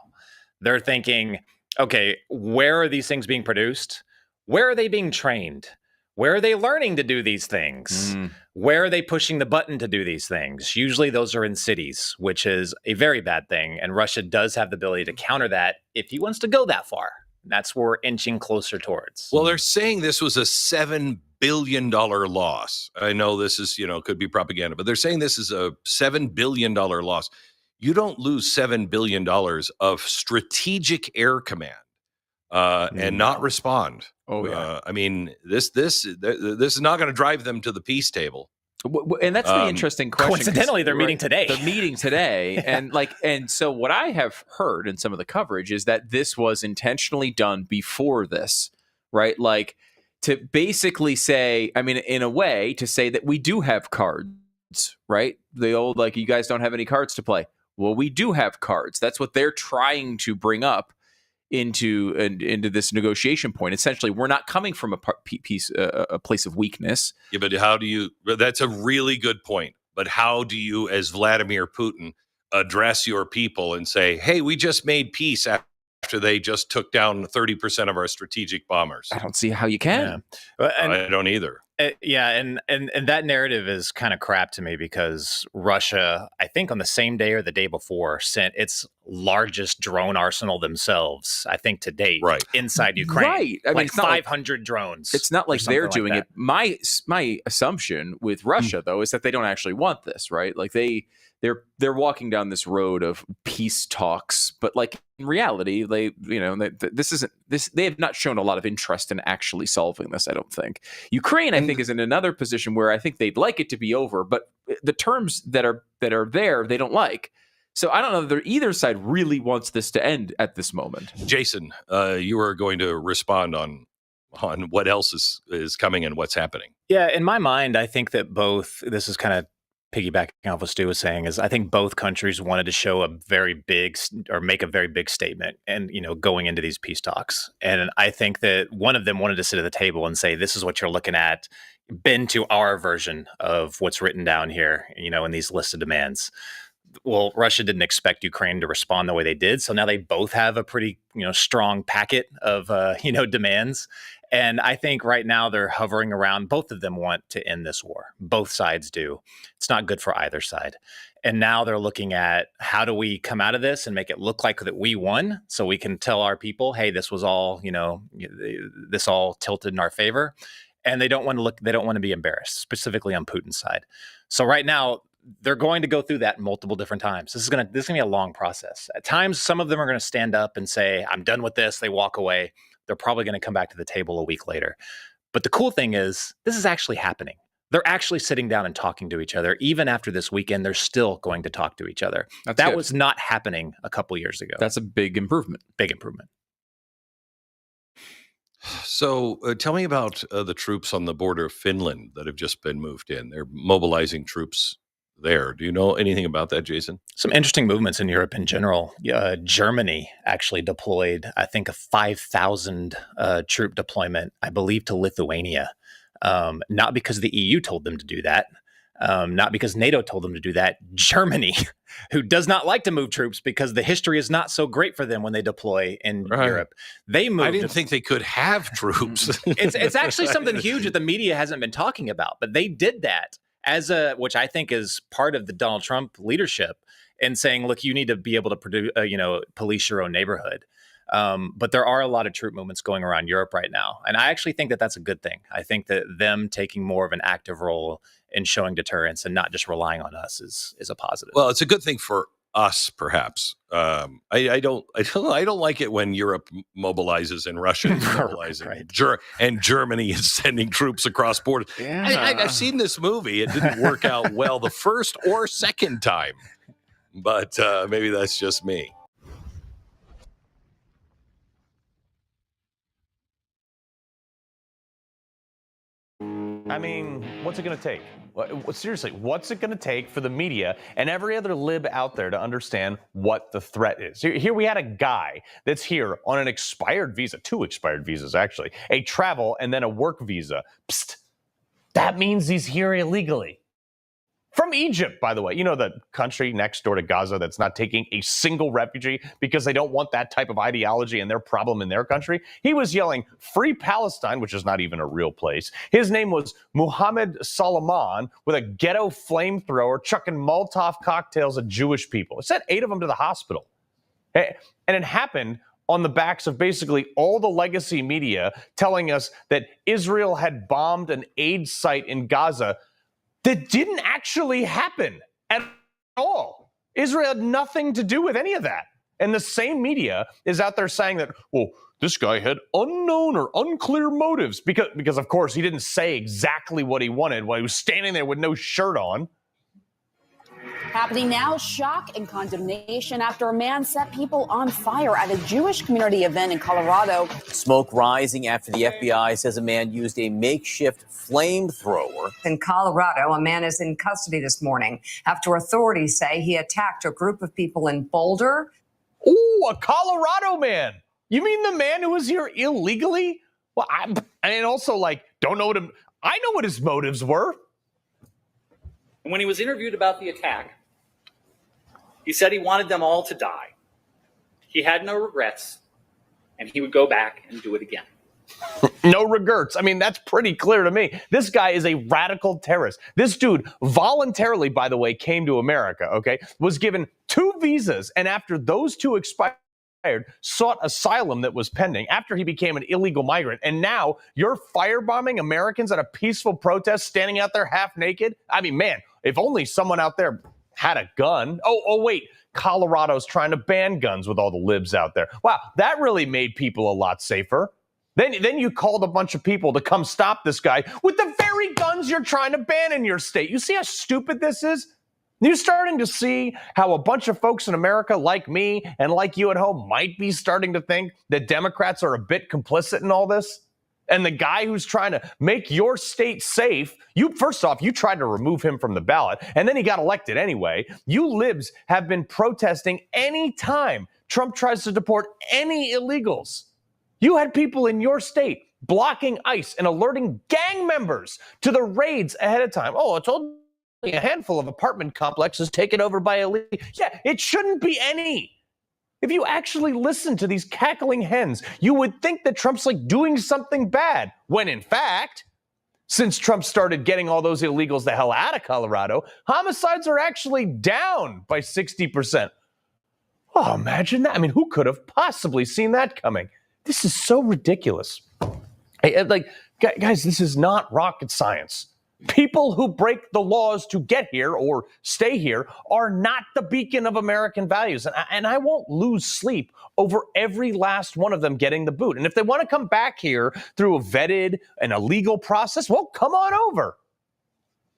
They're thinking, okay, where are these things being produced? Where are they being trained? Where are they learning to do these things? Where are they pushing the button to do these things? Usually those are in cities, which is a very bad thing. And Russia does have the ability to counter that if he wants to go that far. That's where we're inching closer towards. Well, they're saying this was a $7 billion loss. I know this is, could be propaganda, but they're saying this is a $7 billion loss. You don't lose $7 billion of strategic air command and not respond. I mean, this is not going to drive them to the peace table. And that's the interesting question. Coincidentally, they're meeting today. They're meeting today. And so what I have heard in some of the coverage is that this was intentionally done before this, right? Like to basically say, I mean, in a way, to say that we do have cards, right? The old, like, you guys don't have any cards to play. Well, we do have cards. That's what they're trying to bring up into this negotiation point. Essentially, we're not coming from a place of weakness. Yeah, but how do you? That's a really good point. But how do you, as Vladimir Putin, address your people and say, "Hey, we just made peace after they just took down 30% of our strategic bombers"? I don't see how you can. I don't either. And that narrative is kind of crap to me because Russia, I think on the same day or the day before, sent its largest drone arsenal themselves, I think to date, inside Ukraine. Right. I mean, like it's not 500 drones. It's not like they're doing like it. My assumption with Russia, though, is that they don't actually want this, right? Like they're walking down this road of peace talks, but like in reality, they have not shown a lot of interest in actually solving this. I don't think Ukraine, I think, is in another position where I think they'd like it to be over, but the terms that are there, they don't like. So I don't know that either side really wants this to end at this moment. Jason, you were going to respond on what else is coming and what's happening. Yeah, in my mind, I think that this is kind of piggybacking off what Stu was saying, is I think both countries wanted to show make a very big statement and, going into these peace talks. And I think that one of them wanted to sit at the table and say, this is what you're looking at, bend to our version of what's written down here, in these lists of demands. Well, Russia didn't expect Ukraine to respond the way they did. So now they both have a pretty, strong packet of, demands. And I think right now they're hovering around. Both of them want to end this war. Both sides do. It's not good for either side. And now they're looking at how do we come out of this and make it look like that we won, so we can tell our people, hey, this was all, this all tilted in our favor. And they don't want to be embarrassed, specifically on Putin's side. So right now, they're going to go through that multiple different times. This is going to be a long process. At times, some of them are going to stand up and say, I'm done with this. They walk away. They're probably going to come back to the table a week later. But the cool thing is, this is actually happening. They're actually sitting down and talking to each other. Even after this weekend, they're still going to talk to each other. That was not happening a couple years ago. That's a big improvement. Big improvement. So tell me about the troops on the border of Finland that have just been moved in. They're mobilizing troops there. Do you know anything about that, Jason? Some interesting movements in Europe in general. Germany actually deployed, I think, a 5,000 troop deployment, I believe, to Lithuania. Not because the EU told them to do that. Not because NATO told them to do that. Germany, who does not like to move troops because the history is not so great for them when they deploy in Europe. They moved. I didn't think they could have troops. It's actually something huge that the media hasn't been talking about, but they did that which I think is part of the Donald Trump leadership in saying, look, you need to be able to produce, police your own neighborhood. But there are a lot of troop movements going around Europe right now. And I actually think that that's a good thing. I think that them taking more of an active role in showing deterrence and not just relying on us is a positive. Well, it's a good thing for us, perhaps. I don't like it when Europe mobilizes and Russia is mobilizing, right. And Germany is sending troops across borders. Yeah. I've seen this movie. It didn't work out well the first or second time, but maybe that's just me. I mean, what's it going to take? Seriously, what's it going to take for the media and every other lib out there to understand what the threat is? Here we had a guy that's here on an expired visa, 2 expired visas, actually, a travel and then a work visa. Psst, that means he's here illegally. From Egypt, by the way, the country next door to Gaza that's not taking a single refugee because they don't want that type of ideology and their problem in their country. He was yelling, "Free Palestine," which is not even a real place. His name was Muhammad Salman with a ghetto flamethrower chucking Molotov cocktails at Jewish people. It sent 8 of them to the hospital. And it happened on the backs of basically all the legacy media telling us that Israel had bombed an aid site in Gaza that didn't actually happen at all. Israel had nothing to do with any of that. And the same media is out there saying that, well, this guy had unknown or unclear motives because of course, he didn't say exactly what he wanted while he was standing there with no shirt on. Happening now, shock and condemnation after a man set people on fire at a Jewish community event in Colorado. Smoke rising after the FBI says a man used a makeshift flamethrower. In Colorado, a man is in custody this morning after authorities say he attacked a group of people in Boulder. Ooh, a Colorado man. You mean the man who was here illegally? Well, and also don't know I know what his motives were. When he was interviewed about the attack, he said he wanted them all to die. He had no regrets, and he would go back and do it again. No regrets. I mean, that's pretty clear to me. This guy is a radical terrorist. This dude voluntarily, by the way, came to America, okay, was given 2 visas, and after those 2 expired, sought asylum that was pending after he became an illegal migrant. And now you're firebombing Americans at a peaceful protest, standing out there half naked. I mean, man, if only someone out there had a gun. Oh, wait, Colorado's trying to ban guns with all the libs out there. Wow, that really made people a lot safer. Then you called a bunch of people to come stop this guy with the very guns you're trying to ban in your state. You see how stupid this is? You're starting to see how a bunch of folks in America like me and like you at home might be starting to think that Democrats are a bit complicit in all this. And the guy who's trying to make your state safe, first off, you tried to remove him from the ballot, and then he got elected anyway. You libs have been protesting any time Trump tries to deport any illegals. You had people in your state blocking ICE and alerting gang members to the raids ahead of time. Oh, it's only a handful of apartment complexes taken over by illegal. Yeah, it shouldn't be any. If you actually listen to these cackling hens, you would think that Trump's doing something bad, when in fact, since Trump started getting all those illegals the hell out of Colorado, homicides are actually down by 60%. Oh, imagine that. I mean, who could have possibly seen that coming? This is so ridiculous. Guys, this is not rocket science. People who break the laws to get here or stay here are not the beacon of American values. And I won't lose sleep over every last one of them getting the boot. And if they want to come back here through a vetted and a legal process, well, come on over.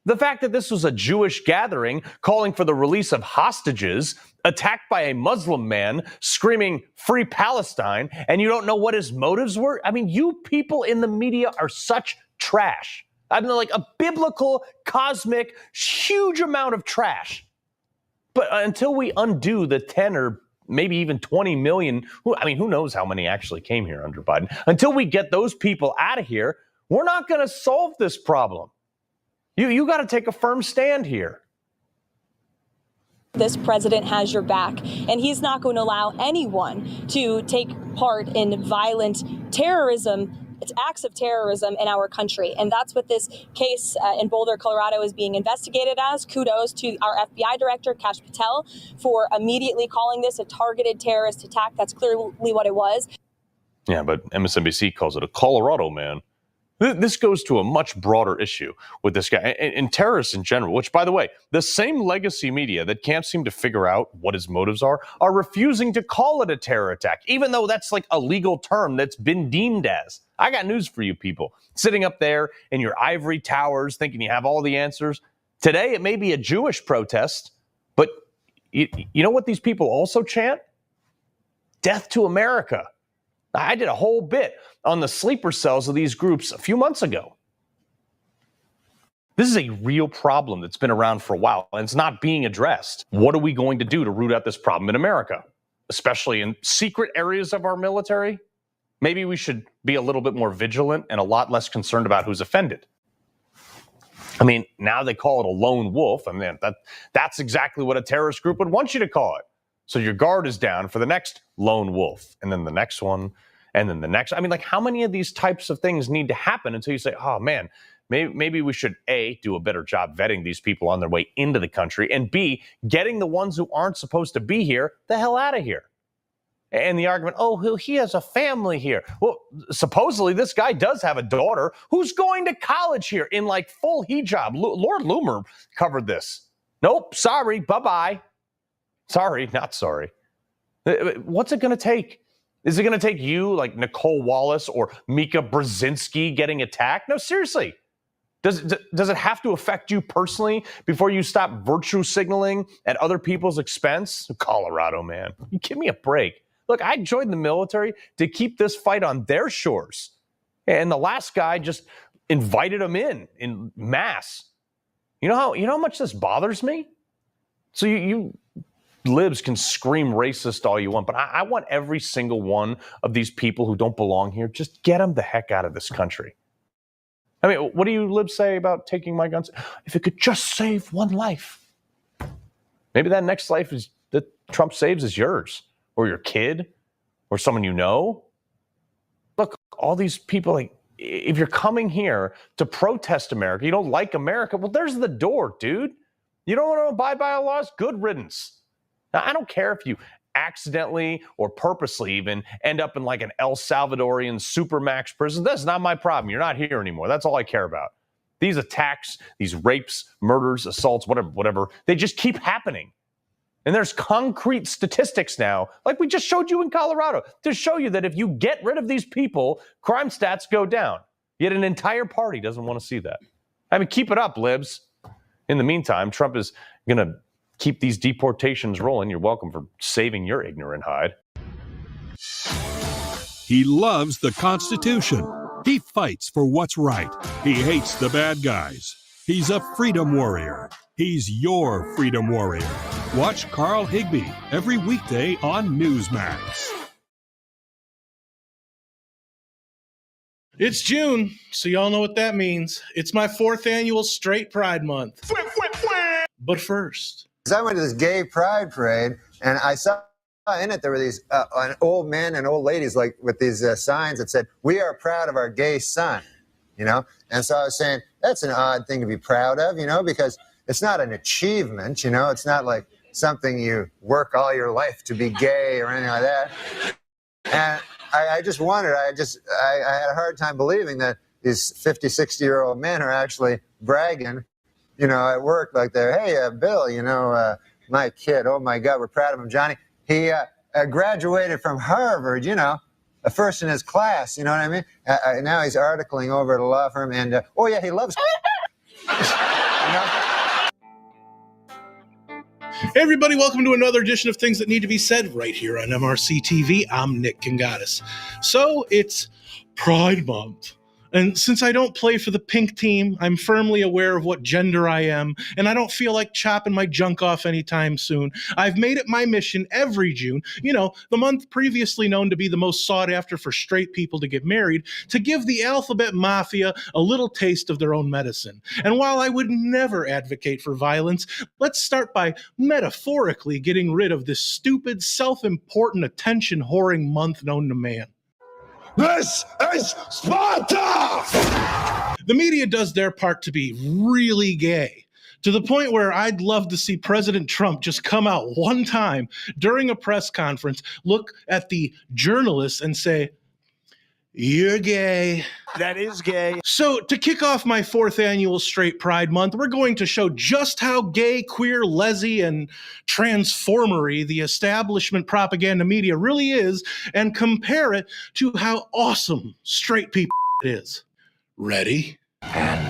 The fact that this was a Jewish gathering calling for the release of hostages, attacked by a Muslim man screaming "Free Palestine," and you don't know what his motives were? I mean, you people in the media are such trash. I mean, like a biblical, cosmic, huge amount of trash. But until we undo the 10 or maybe even 20 million, who knows how many actually came here under Biden, until we get those people out of here, we're not going to solve this problem. You got to take a firm stand here. This president has your back, and he's not going to allow anyone to take part in violent terrorism. It's acts of terrorism in our country. And that's what this case in Boulder, Colorado is being investigated as. Kudos to our FBI director, Kash Patel, for immediately calling this a targeted terrorist attack. That's clearly what it was. Yeah, but MSNBC calls it a Colorado man. This goes to a much broader issue with this guy and terrorists in general, which, by the way, the same legacy media that can't seem to figure out what his motives are refusing to call it a terror attack, even though that's like a legal term that's been deemed as. I got news for you people. Sitting up there in your ivory towers thinking you have all the answers. Today, it may be a Jewish protest, but you know what these people also chant? Death to America. I did a whole bit on the sleeper cells of these groups a few months ago. This is a real problem that's been around for a while, and it's not being addressed. What are we going to do to root out this problem in America, especially in secret areas of our military? Maybe we should be a little bit more vigilant and a lot less concerned about who's offended. I mean, now they call it a lone wolf. I mean, that's exactly what a terrorist group would want you to call it. So your guard is down for the next lone wolf, and then the next one, and then the next. I mean, like, how many of these types of things need to happen until you say, oh, man, maybe we should, A, do a better job vetting these people on their way into the country, and B, getting the ones who aren't supposed to be here the hell out of here. And the argument, oh, he has a family here. Well, supposedly this guy does have a daughter who's going to college here in like full hijab. Lord Loomer covered this. Nope, sorry, bye-bye. Sorry, not sorry. What's it going to take? Is it going to take you, like Nicole Wallace or Mika Brzezinski, getting attacked? No, seriously. Does it have to affect you personally before you stop virtue signaling at other people's expense? Colorado, man. You give me a break. Look, I joined the military to keep this fight on their shores. And the last guy just invited them in mass. You know how much this bothers me? So you libs can scream racist all you want, but I want every single one of these people who don't belong here, just get them the heck out of this country. I mean, what do you libs say about taking my guns? If it could just save one life. Maybe that next life that Trump saves is yours, or your kid, or someone you know. Look, all these people, like, if you're coming here to protest America, you don't like America, well, there's the door, dude. You don't want to abide by our laws? Good riddance. Now, I don't care if you accidentally or purposely even end up in like an El Salvadorian supermax prison. That's not my problem. You're not here anymore. That's all I care about. These attacks, these rapes, murders, assaults, whatever, they just keep happening. And there's concrete statistics now, like we just showed you in Colorado, to show you that if you get rid of these people, crime stats go down. Yet an entire party doesn't want to see that. I mean, keep it up, libs. In the meantime, Trump is going to keep these deportations rolling. You're welcome for saving your ignorant hide. He loves the Constitution. He fights for what's right. He hates the bad guys. He's a freedom warrior. He's your freedom warrior. Watch Carl Higbie every weekday on Newsmax. It's June, so y'all know what that means. It's my 4th annual Straight Pride Month. But first, I went to this gay pride parade, and I saw in it there were these old men and old ladies like with these signs that said, "We are proud of our gay son," you know. And so I was saying that's an odd thing to be proud of, you know, because it's not an achievement, you know. It's not like something you work all your life to be gay or anything like that. And I just wondered. I had a hard time believing that these 50, 60-year-old men are actually bragging, you know, at work, like they're, hey, Bill, you know, my kid, oh my God, we're proud of him, Johnny. He graduated from Harvard, you know, a first in his class, you know what I mean? Now he's articling over at a law firm, and oh yeah, he loves. Hey everybody, welcome to another edition of Things That Need to Be Said right here on MRC TV. I'm Nick Kangatis. So it's Pride Month. And since I don't play for the pink team, I'm firmly aware of what gender I am, and I don't feel like chopping my junk off anytime soon. I've made it my mission every June, the month previously known to be the most sought after for straight people to get married, to give the alphabet mafia a little taste of their own medicine. And while I would never advocate for violence, let's start by metaphorically getting rid of this stupid, self-important, attention-whoring month known to man. This is Sparta! The media does their part to be really gay, to the point where I'd love to see President Trump just come out one time during a press conference, look at the journalists and say, "You're gay." That is gay. So to kick off my 4th annual Straight Pride Month, we're going to show just how gay, queer, lesy, and transformery the establishment propaganda media really is, and compare it to how awesome straight people is. Ready? And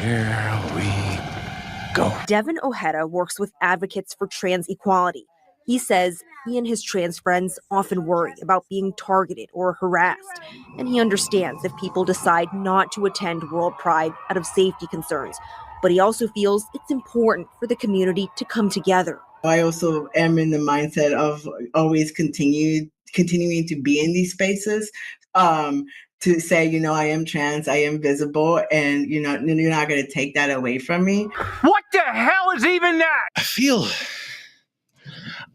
here we go. Devin Ojeda works with advocates for trans equality. He says he and his trans friends often worry about being targeted or harassed, and he understands if people decide not to attend World Pride out of safety concerns. But he also feels it's important for the community to come together. I also am in the mindset of always continuing to be in these spaces, to say, I am trans, I am visible, and you're not going to take that away from me. What the hell is even that?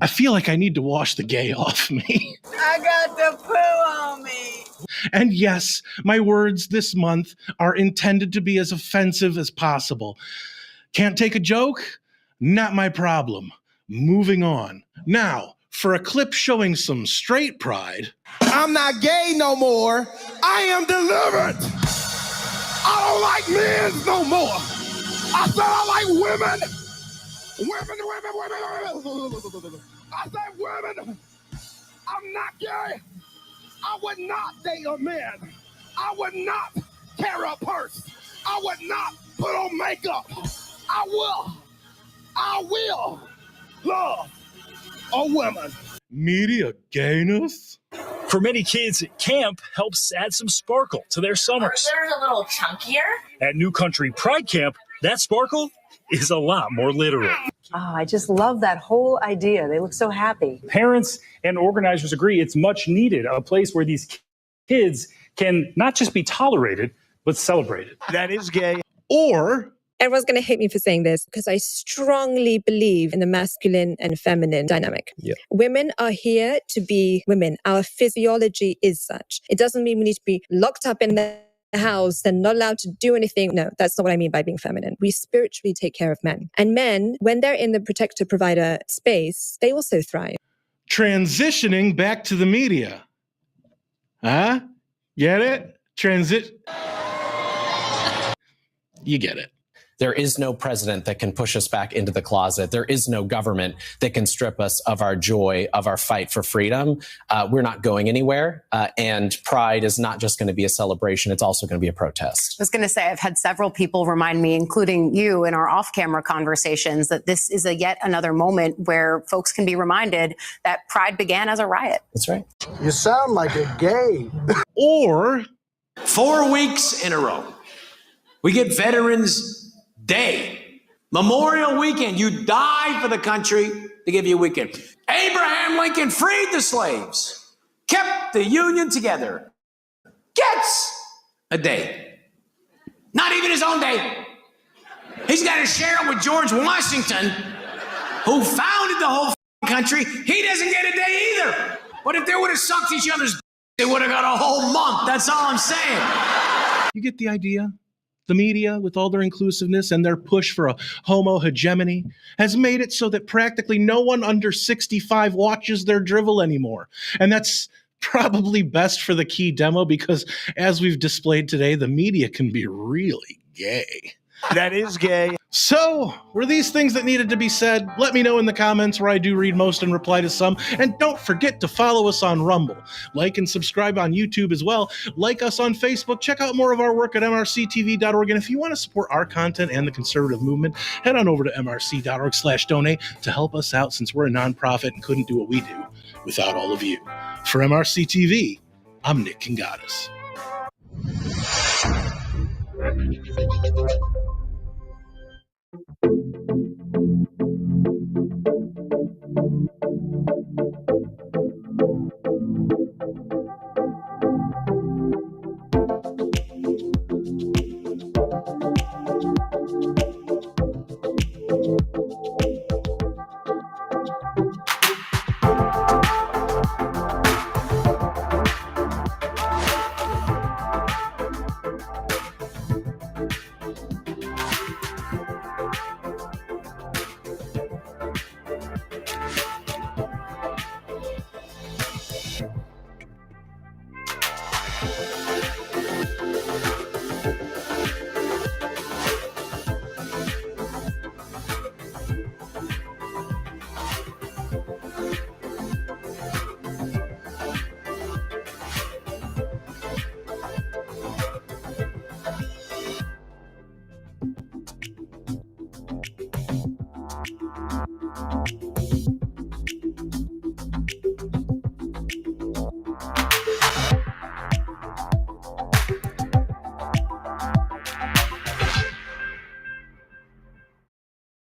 I feel like I need to wash the gay off me. I got the poo on me. And yes, my words this month are intended to be as offensive as possible. Can't take a joke? Not my problem. Moving on. Now, for a clip showing some straight pride. I'm not gay no more. I am delivered. I don't like men no more. I said I like women. Women. I say women. I'm not gay. I would not date a man. I would not carry a purse. I would not put on makeup. I will love a woman. Media gayness? For many kids, camp helps add some sparkle to their summers. They're a little chunkier. At New Country Pride Camp, that sparkle is a lot more literal. Oh, I just love that whole idea. They look so happy. Parents and organizers agree it's much needed, a place where these kids can not just be tolerated, but celebrated. That is gay. Or everyone's going to hate me for saying this because I strongly believe in the masculine and feminine dynamic. Yeah. Women are here to be women. Our physiology is such. It doesn't mean we need to be locked up in the house and not allowed to do anything. No, that's not what I mean by being feminine. We spiritually take care of men. And men, when they're in the protector provider space, they also thrive. Transitioning back to the media. Huh? Get it? You get it. There is no president that can push us back into the closet. There is no government that can strip us of our joy, of our fight for freedom. We're not going anywhere. And Pride is not just going to be a celebration. It's also going to be a protest. I was going to say, I've had several people remind me, including you in our off-camera conversations, that this is yet another moment where folks can be reminded that Pride began as a riot. That's right. You sound like a gay. Or 4 weeks in a row, we get Veterans Day, Memorial Weekend. You died for the country, to give you a weekend. Abraham Lincoln freed the slaves, kept the Union together, gets a day. Not even his own day. He's got to share it with George Washington, who founded the whole country. He doesn't get a day either. But if they would have sucked each other's, they would have got a whole month. That's all I'm saying. You get the idea? The media, with all their inclusiveness and their push for a homo hegemony, has made it so that practically no one under 65 watches their drivel anymore. And that's probably best for the key demo because, as we've displayed today, the media can be really gay. That is gay. So, were these things that needed to be said? Let me know in the comments, where I do read most and reply to some. And don't forget to follow us on Rumble. Like and subscribe on YouTube as well. Like us on Facebook. Check out more of our work at mrctv.org. And if you want to support our content and the conservative movement, head on over to mrc.org/donate to help us out, since we're a nonprofit and couldn't do what we do without all of you. For MRC TV, I'm Nick Kingadas.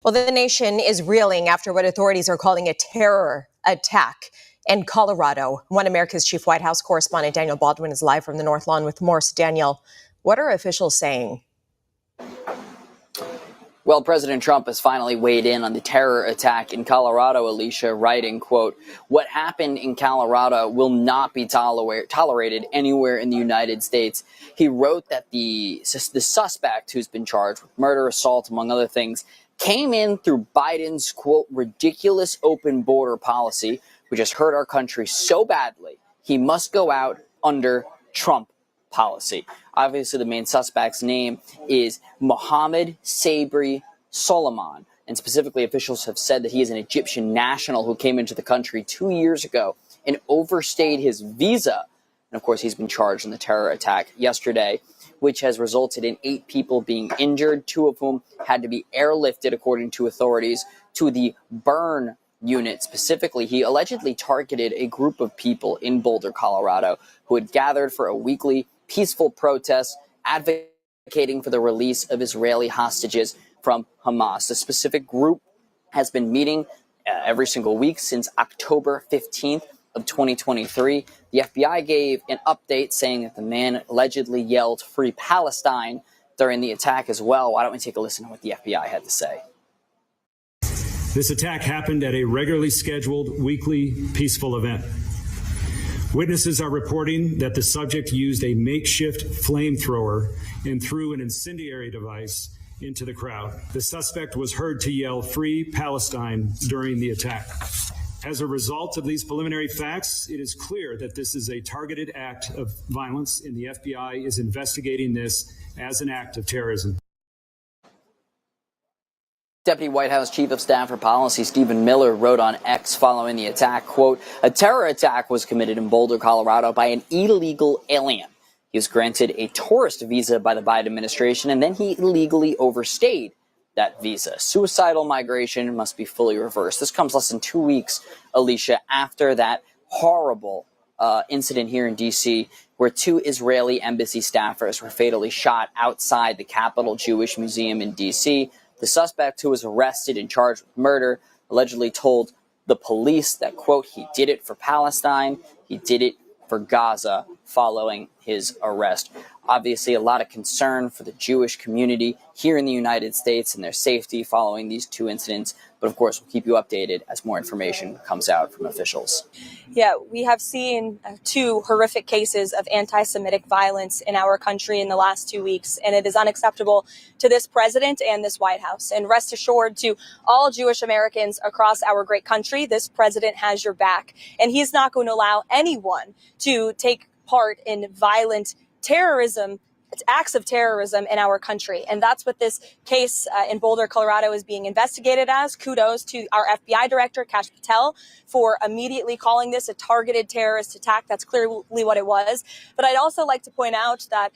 Well, the nation is reeling after what authorities are calling a terror attack in Colorado. One America's chief White House correspondent Daniel Baldwin is live from the North Lawn with more. So, Daniel, what are officials saying? Well, President Trump has finally weighed in on the terror attack in Colorado, Alicia, writing, quote, "What happened in Colorado will not be tolerated anywhere in the United States." He wrote that the suspect, who's been charged with murder, assault, among other things, came in through Biden's, quote, "ridiculous open border policy, which has hurt our country so badly, he must go out under Trump policy." Obviously, the main suspect's name is Mohammed Sabri Soliman. And specifically, officials have said that he is an Egyptian national who came into the country 2 years ago and overstayed his visa. And of course, he's been charged in the terror attack yesterday, which has resulted in 8 people being injured, 2 of whom had to be airlifted, according to authorities, to the burn unit. Specifically, he allegedly targeted a group of people in Boulder, Colorado, who had gathered for a weekly peaceful protest advocating for the release of Israeli hostages from Hamas. The specific group has been meeting every single week since October 15th of 2023. The FBI gave an update saying that the man allegedly yelled "Free Palestine" during the attack as well. Why don't we take a listen to what the FBI had to say? This attack happened at a regularly scheduled weekly peaceful event. Witnesses are reporting that the subject used a makeshift flamethrower and threw an incendiary device into the crowd. The suspect was heard to yell "Free Palestine" during the attack. As a result of these preliminary facts, it is clear that this is a targeted act of violence, and the FBI is investigating this as an act of terrorism. Deputy White House Chief of Staff for Policy Stephen Miller wrote on X following the attack, quote, "A terror attack was committed in Boulder, Colorado by an illegal alien. He was granted a tourist visa by the Biden administration, and then he illegally overstayed that visa. Suicidal migration must be fully reversed." This comes less than 2 weeks, Alicia, after that horrible incident here in D.C., where 2 Israeli embassy staffers were fatally shot outside the Capitol Jewish Museum in D.C. The suspect, who was arrested and charged with murder, allegedly told the police that, quote, "he did it for Palestine, he did it for Gaza," following his arrest. Obviously, a lot of concern for the Jewish community here in the United States and their safety following these 2 incidents. But of course, we'll keep you updated as more information comes out from officials. Yeah, we have seen 2 horrific cases of anti-Semitic violence in our country in the last 2 weeks, and it is unacceptable to this president and this White House. And rest assured, to all Jewish Americans across our great country, this president has your back, and he's not going to allow anyone to take part in violent terrorism It's acts of terrorism in our country. And that's what this case in Boulder, Colorado is being investigated as. Kudos to our FBI director, Kash Patel, for immediately calling this a targeted terrorist attack. That's clearly what it was. But I'd also like to point out that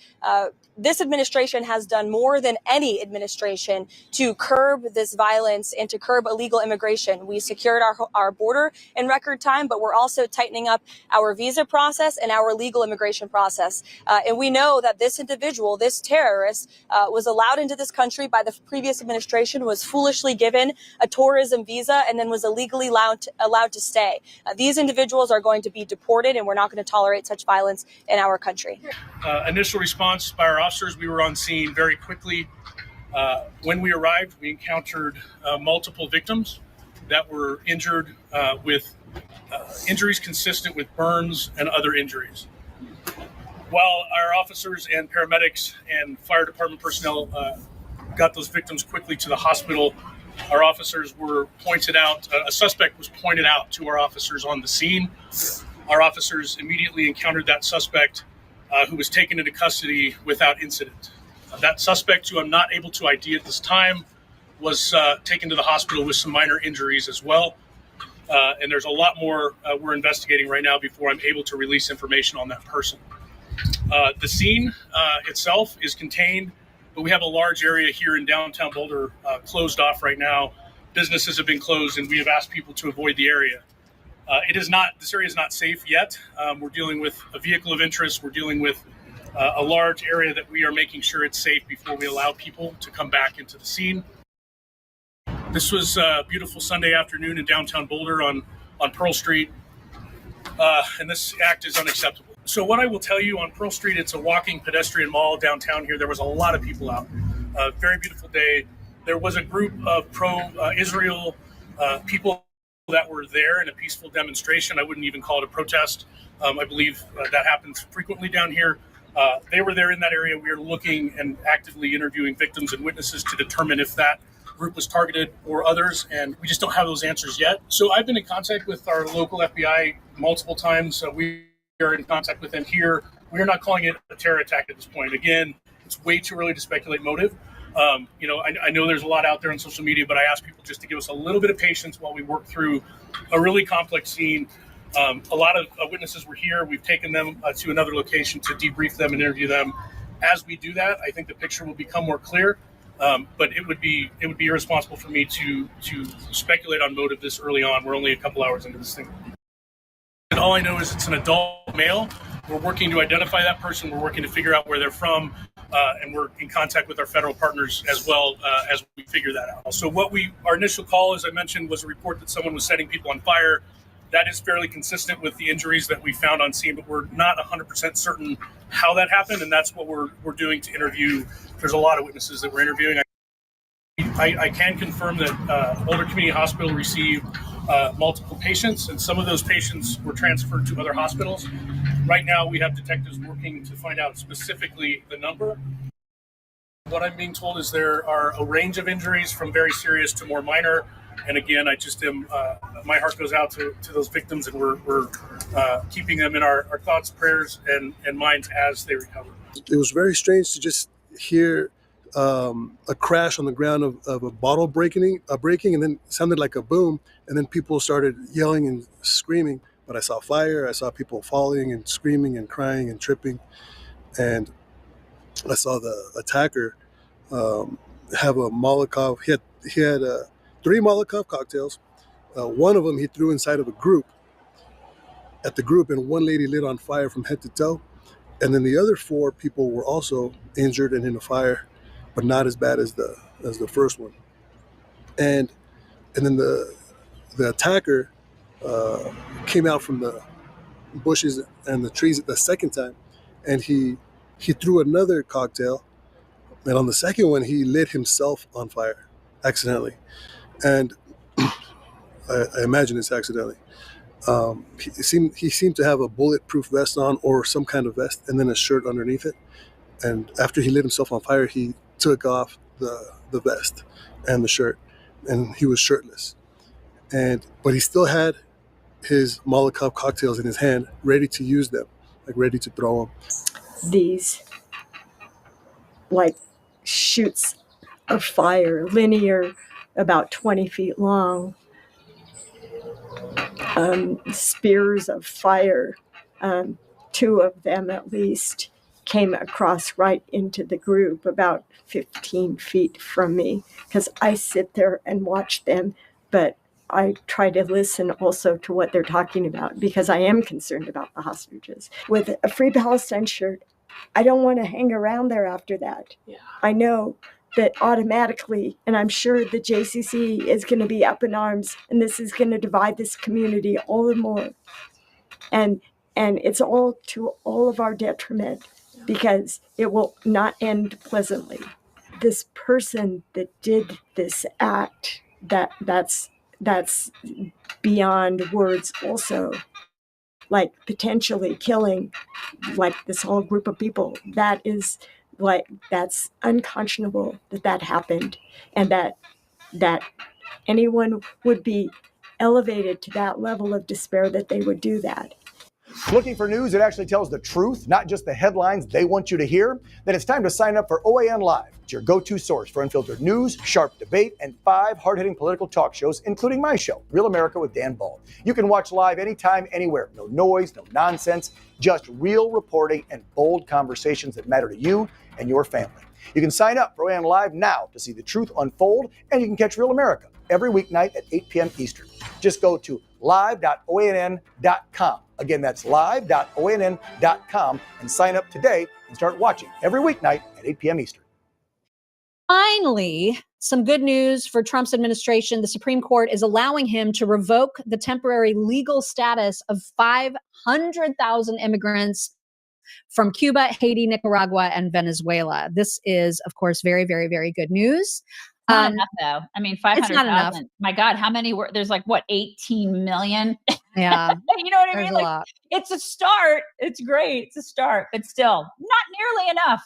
this administration has done more than any administration to curb this violence and to curb illegal immigration. We secured our border in record time, but we're also tightening up our visa process and our legal immigration process. And we know that this individual, this terrorist, was allowed into this country by the previous administration, was foolishly given a tourism visa, and then was illegally allowed to stay. These individuals are going to be deported, and we're not going to tolerate such violence in our country. Initial response by our officers, we were on scene very quickly. When we arrived, we encountered multiple victims that were injured with injuries consistent with burns and other injuries. While our officers and paramedics and fire department personnel got those victims quickly to the hospital, our officers were pointed out, a suspect was pointed out to our officers on the scene. Our officers immediately encountered that suspect who was taken into custody without incident. That suspect, who I'm not able to ID at this time, was taken to the hospital with some minor injuries as well. And there's a lot more we're investigating right now before I'm able to release information on that person. The scene itself is contained, but we have a large area here in downtown Boulder closed off right now. Businesses have been closed, and we have asked people to avoid the area. This area is not safe yet. We're dealing with a vehicle of interest. We're dealing with a large area that we are making sure it's safe before we allow people to come back into the scene. This was a beautiful Sunday afternoon in downtown Boulder on Pearl Street, and this act is unacceptable. So what I will tell you, on Pearl Street, it's a walking pedestrian mall downtown here. There was a lot of people out. Very beautiful day. There was a group of pro-Israel people that were there in a peaceful demonstration. I wouldn't even call it a protest. I believe that happens frequently down here. They were there in that area. We are looking and actively interviewing victims and witnesses to determine if that group was targeted or others, and we just don't have those answers yet. So I've been in contact with our local FBI multiple times. We are in contact with them here. We are not calling it a terror attack at this point. Again, it's way too early to speculate motive. I know there's a lot out there on social media, but I ask people just to give us a little bit of patience while we work through a really complex scene. A lot of witnesses were here. We've taken them to another location to debrief them and interview them. As we do that, I think the picture will become more clear. But it would be irresponsible for me to speculate on motive this early on. We're only a couple hours into this thing. And all I know is it's an adult male. We're working to identify that person. We're working to figure out where they're from. And we're in contact with our federal partners as well as we figure that out. So our initial call, as I mentioned, was a report that someone was setting people on fire. That is fairly consistent with the injuries that we found on scene, but we're not 100% certain how that happened, and that's what we're doing to interview. There's a lot of witnesses that we're interviewing. I can confirm that Boulder Community Hospital received multiple patients, and some of those patients were transferred to other hospitals. Right now, we have detectives working to find out specifically the number. What I'm being told is there are a range of injuries from very serious to more minor. And again, I just am, my heart goes out to those victims, and we're keeping them in our thoughts, prayers, and minds as they recover. It was very strange to just hear a crash on the ground of a bottle breaking, and then it sounded like a boom, and then people started yelling and screaming. But I saw fire, I saw people falling and screaming and crying and tripping, and I saw the attacker have a Molotov. He had 3 Molotov cocktails. One of them he threw inside of a group. At the group, and one lady lit on fire from head to toe. And then the other 4 people were also injured and in a fire, but not as bad as the first one. And then the attacker came out from the bushes and the trees the second time, and he threw another cocktail. And on the second one, he lit himself on fire accidentally. And I imagine it's accidentally. He seemed to have a bulletproof vest on, or some kind of vest, and then a shirt underneath it. And after he lit himself on fire, he took off the vest and the shirt, and he was shirtless. But he still had his Molotov cocktails in his hand, ready to use them, like ready to throw them. These like shoots of fire, linear, about 20 feet long, spears of fire. 2 of them at least came across right into the group about 15 feet from me, because I sit there and watch them, but I try to listen also to what they're talking about, because I am concerned about the hostages. With a Free Palestine shirt, I don't want to hang around there after that. Yeah. I know that automatically, and I'm sure the JCC is going to be up in arms, and this is going to divide this community all the more. And it's all to all of our detriment, because it will not end pleasantly. This person that did this act, that's beyond words also. Like potentially killing like this whole group of people. That's unconscionable that happened, and that anyone would be elevated to that level of despair that they would do that. Looking for news that actually tells the truth, not just the headlines they want you to hear? Then it's time to sign up for OAN Live. It's your go-to source for unfiltered news, sharp debate, and 5 hard-hitting political talk shows, including my show, Real America with Dan Bald. You can watch live anytime, anywhere. No noise, no nonsense, just real reporting and bold conversations that matter to you and your family. You can sign up for OAN Live now to see the truth unfold, and you can catch Real America every weeknight at 8 p.m. Eastern. Just go to live.onn.com. Again, that's live.onn.com, and sign up today and start watching every weeknight at 8 p.m. Eastern. Finally, some good news for Trump's administration. The Supreme Court is allowing him to revoke the temporary legal status of 500,000 immigrants from Cuba, Haiti, Nicaragua, and Venezuela. This is, of course, very, very, very good news. Not enough, though. I mean, 500,000. My God, how many were there's like, what, 18 million? Yeah. You know what I mean? A lot. It's a start. It's great. It's a start, but still not nearly enough.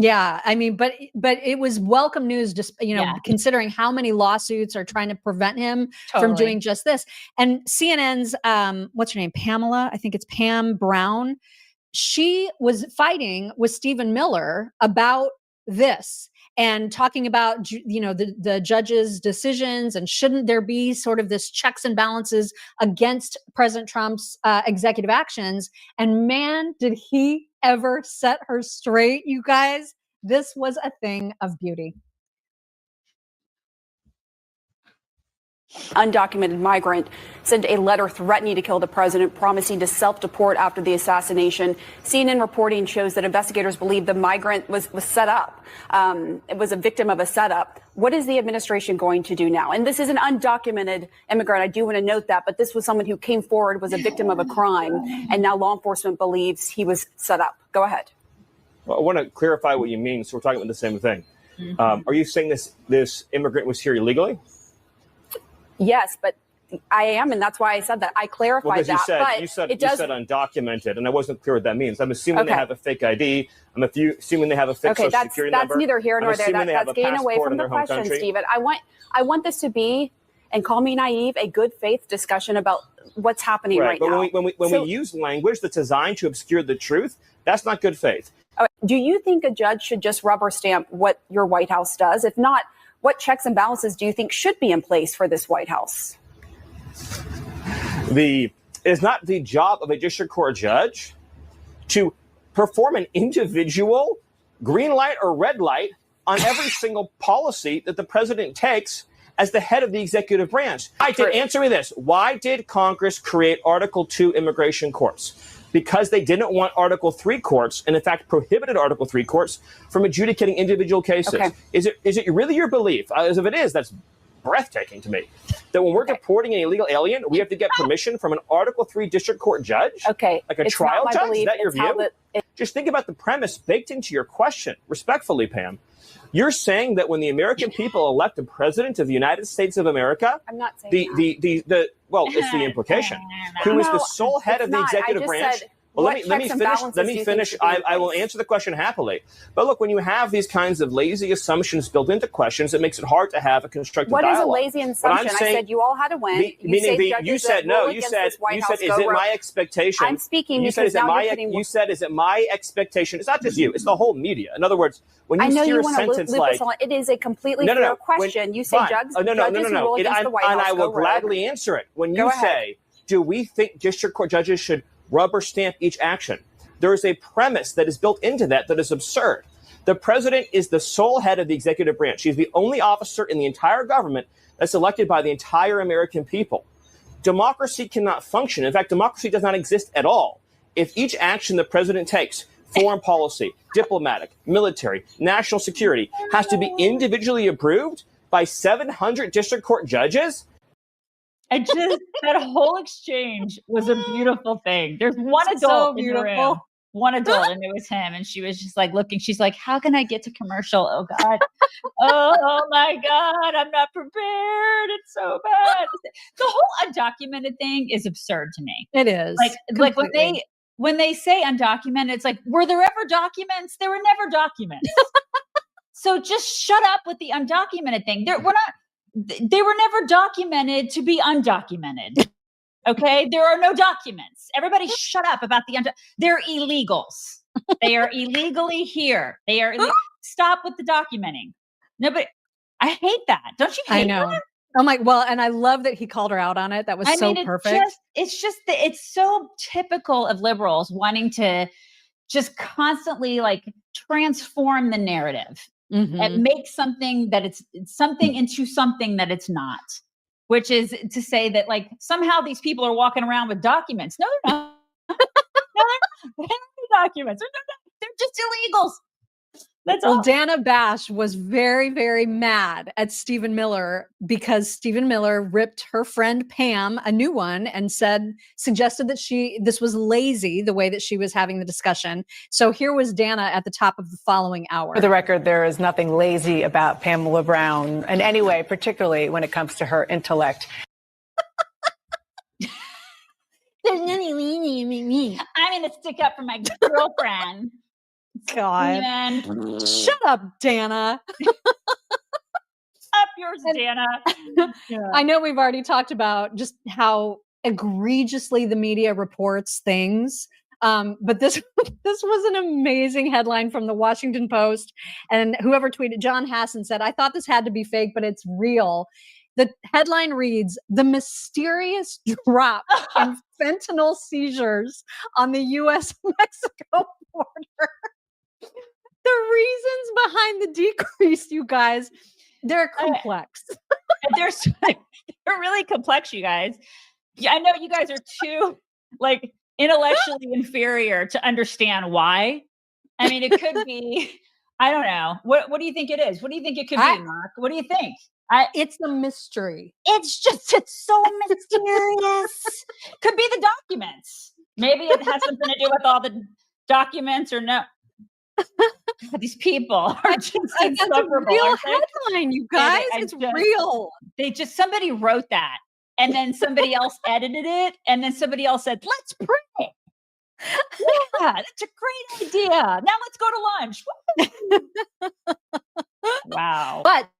Yeah, I mean, but it was welcome news, just, considering how many lawsuits are trying to prevent him from doing just this. And CNN's, what's her name? Pamela, I think it's Pam Brown. She was fighting with Stephen Miller about this and talking about, the judge's decisions, and shouldn't there be sort of this checks and balances against President Trump's executive actions. And man, did he ever set her straight, you guys. This was a thing of beauty. Undocumented migrant sent a letter threatening to kill the president, promising to self-deport after the assassination. CNN reporting shows that investigators believe the migrant was set up. It was a victim of a setup. What is the administration going to do now? And this is an undocumented immigrant. I do want to note that, but this was someone who came forward, was a victim of a crime, and now law enforcement believes he was set up. Go ahead. Well, I want to clarify what you mean. So we're talking about the same thing. Are you saying this immigrant was here illegally? Yes, but I am, and that's why I said that. I clarified that. You said undocumented, and I wasn't clear what that means. I'm assuming they have a fake ID. I'm assuming they have a fake social security number. That's neither here nor there. That's getting away from the question, Stephen. I want this to be, and call me naive, a good faith discussion about what's happening right now. But when we use language that's designed to obscure the truth, that's not good faith. Do you think a judge should just rubber stamp what your White House does? If not, what checks and balances do you think should be in place for this White House? It is not the job of a district court judge to perform an individual green light or red light on every single policy that the president takes as the head of the executive branch. Answer me this. Why did Congress create Article 2 immigration courts? Because they didn't want Article 3 courts, and in fact prohibited Article 3 courts from adjudicating individual cases. Okay. Is it really your belief? As if it is, that's breathtaking to me, that when we're deporting an illegal alien, we have to get permission from an Article 3 district court judge? Okay. Like a trial judge? Is that your view? Just think about the premise baked into your question. Respectfully, Pam, you're saying that when the American people elect a president of the United States of America, I'm not saying it's the implication, who is the sole head of the executive branch, Well, what let me checks and finish. balances Let do me you finish. think should be in I will place? answer the question happily. But look, when you have these kinds of lazy assumptions built into questions, it makes it hard to have a constructive What is dialogue. a lazy What I'm assumption? I saying- said you all had to win. You said no. You said is it my expectation? I'm speaking You said because is it now my you're putting. you said is it my expectation? It's not just you. It's the whole media. In other words, when you I know hear you a want to sentence loop like this on. It is a completely no, no, fair no. question. You say Fine. judges, No. judges who rule against the White House. And I will go rogue. gladly answer it. When Go you ahead. say, do we think district court judges should rubber stamp each action? There is a premise that is built into that is absurd. The president is the sole head of the executive branch. He's the only officer in the entire government that's elected by the entire American people. Democracy cannot function. In fact, democracy does not exist at all if each action the president takes, foreign policy, diplomatic, military, national security, has to be individually approved by 700 district court judges. That whole exchange was a beautiful thing. There's one It's so adult in the beautiful. room, one adult, and it was him. And she was just like looking. She's like, "How can I get to commercial? Oh God, oh my God, I'm not prepared. It's so bad." The whole undocumented thing is absurd to me. It is. Like completely. when they say undocumented, it's like, were there ever documents? There were never documents. So just shut up with the undocumented thing. They were never documented to be undocumented. Okay? There are no documents. Everybody shut up about they're illegals. They are illegally here. They are stop with the documenting. No, but I hate that. Don't you hate I know. that? Oh my, well, and I love that he called her out on it. That was perfect. It's so typical of liberals wanting to just constantly like transform the narrative and make something that it's something into something that it's not, which is to say that like somehow these people are walking around with documents. No, they're not. No, they're not. They don't have documents. They're just illegals. That's all. Dana Bash was very, very mad at Stephen Miller because Stephen Miller ripped her friend Pam a new one and suggested that this was lazy the way that she was having the discussion. So here was Dana at the top of the following hour. For the record, there is nothing lazy about Pamela Brown in any way, particularly when it comes to her intellect. There's nothing lazy in me. I'm going to stick up for my girlfriend. God. And shut up, Dana. Up yours, Dana. I know we've already talked about just how egregiously the media reports things. But this was an amazing headline from the Washington Post. And whoever tweeted, John Hassan said, "I thought this had to be fake, but it's real." The headline reads, "The mysterious drop in fentanyl seizures on the U.S.-Mexico border." The reasons behind the decrease, you guys, they're complex. They're really complex, you guys. Yeah, I know you guys are too like intellectually inferior to understand why. I mean, it could be, I don't know. What do you think it is? What do you think it could be, Mark? What do you think? It's a mystery. It's so mysterious. Could be the documents. Maybe it has something to do with all the documents or no. These people are just insufferable. Real headline, you guys. It's real. Somebody wrote that, and then somebody else edited it, and then somebody else said, "Let's pray." Yeah, that's a great idea. Now let's go to lunch. Wow. But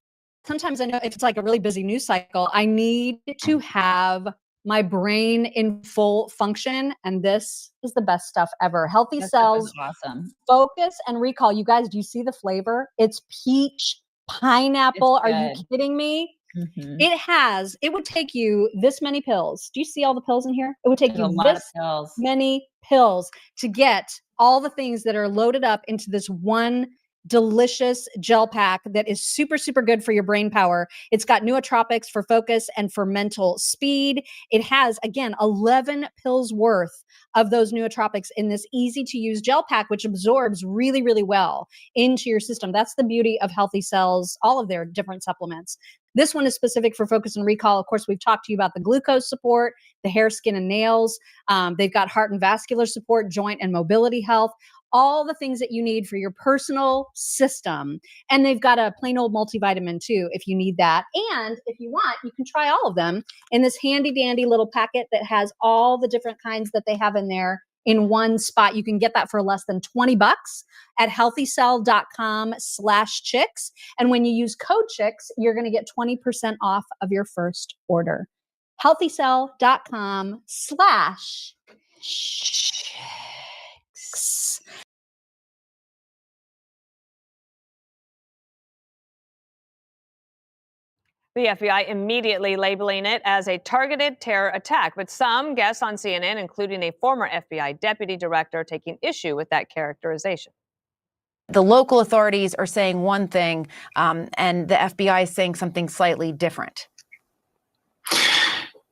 sometimes I know if it's like a really busy news cycle, I need to have my brain in full function, and this is the best stuff ever. Healthy Cells, awesome. Focus and Recall. You guys, do you see the flavor? It's peach, pineapple. Are you kidding me? Mm-hmm. It would take you this many pills. Do you see all the pills in here? It would take There's you a lot this of pills. many pills to get all the things that are loaded up into this one delicious gel pack that is super, super good for your brain power. It's got nootropics for focus and for mental speed. It has, again, 11 pills worth of those nootropics in this easy to use gel pack, which absorbs really, really well into your system. That's the beauty of Healthy Cells, all of their different supplements. This one is specific for Focus and Recall. Of course, we've talked to you about the glucose support, the hair, skin, and nails. They've got heart and vascular support, joint and mobility health, all the things that you need for your personal system. And they've got a plain old multivitamin too, if you need that. And if you want, you can try all of them in this handy dandy little packet that has all the different kinds that they have in there in one spot. You can get that for less than $20 at healthycell.com/chicks. And when you use code chicks, you're going to get 20% off of your first order. healthycell.com/chicks. The FBI immediately labeling it as a targeted terror attack, but some guests on CNN, including a former FBI deputy director, taking issue with that characterization. The local authorities are saying one thing, and the FBI is saying something slightly different.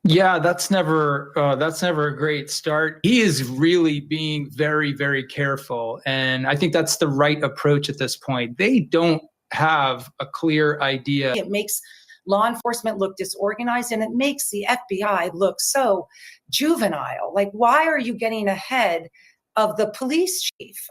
Yeah, that's never a great start. He is really being very, very careful, and I think that's the right approach at this point. They don't have a clear idea. It makes law enforcement look disorganized, and it makes the FBI look so juvenile. Like, why are you getting ahead of the police chief?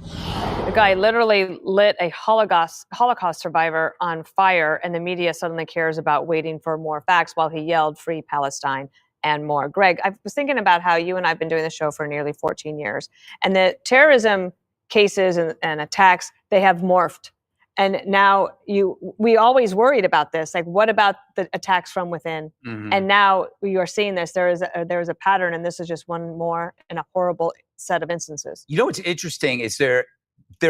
The guy literally lit a Holocaust survivor on fire, and the media suddenly cares about waiting for more facts while he yelled, "Free Palestine," and more. Greg, I was thinking about how you and I have been doing the show for nearly 14 years, and the terrorism cases and attacks, they have morphed. And now we always worried about this. Like, what about the attacks from within? Mm-hmm. And now you are seeing this. There is a pattern, and this is just one more in a horrible set of instances. You know what's interesting is there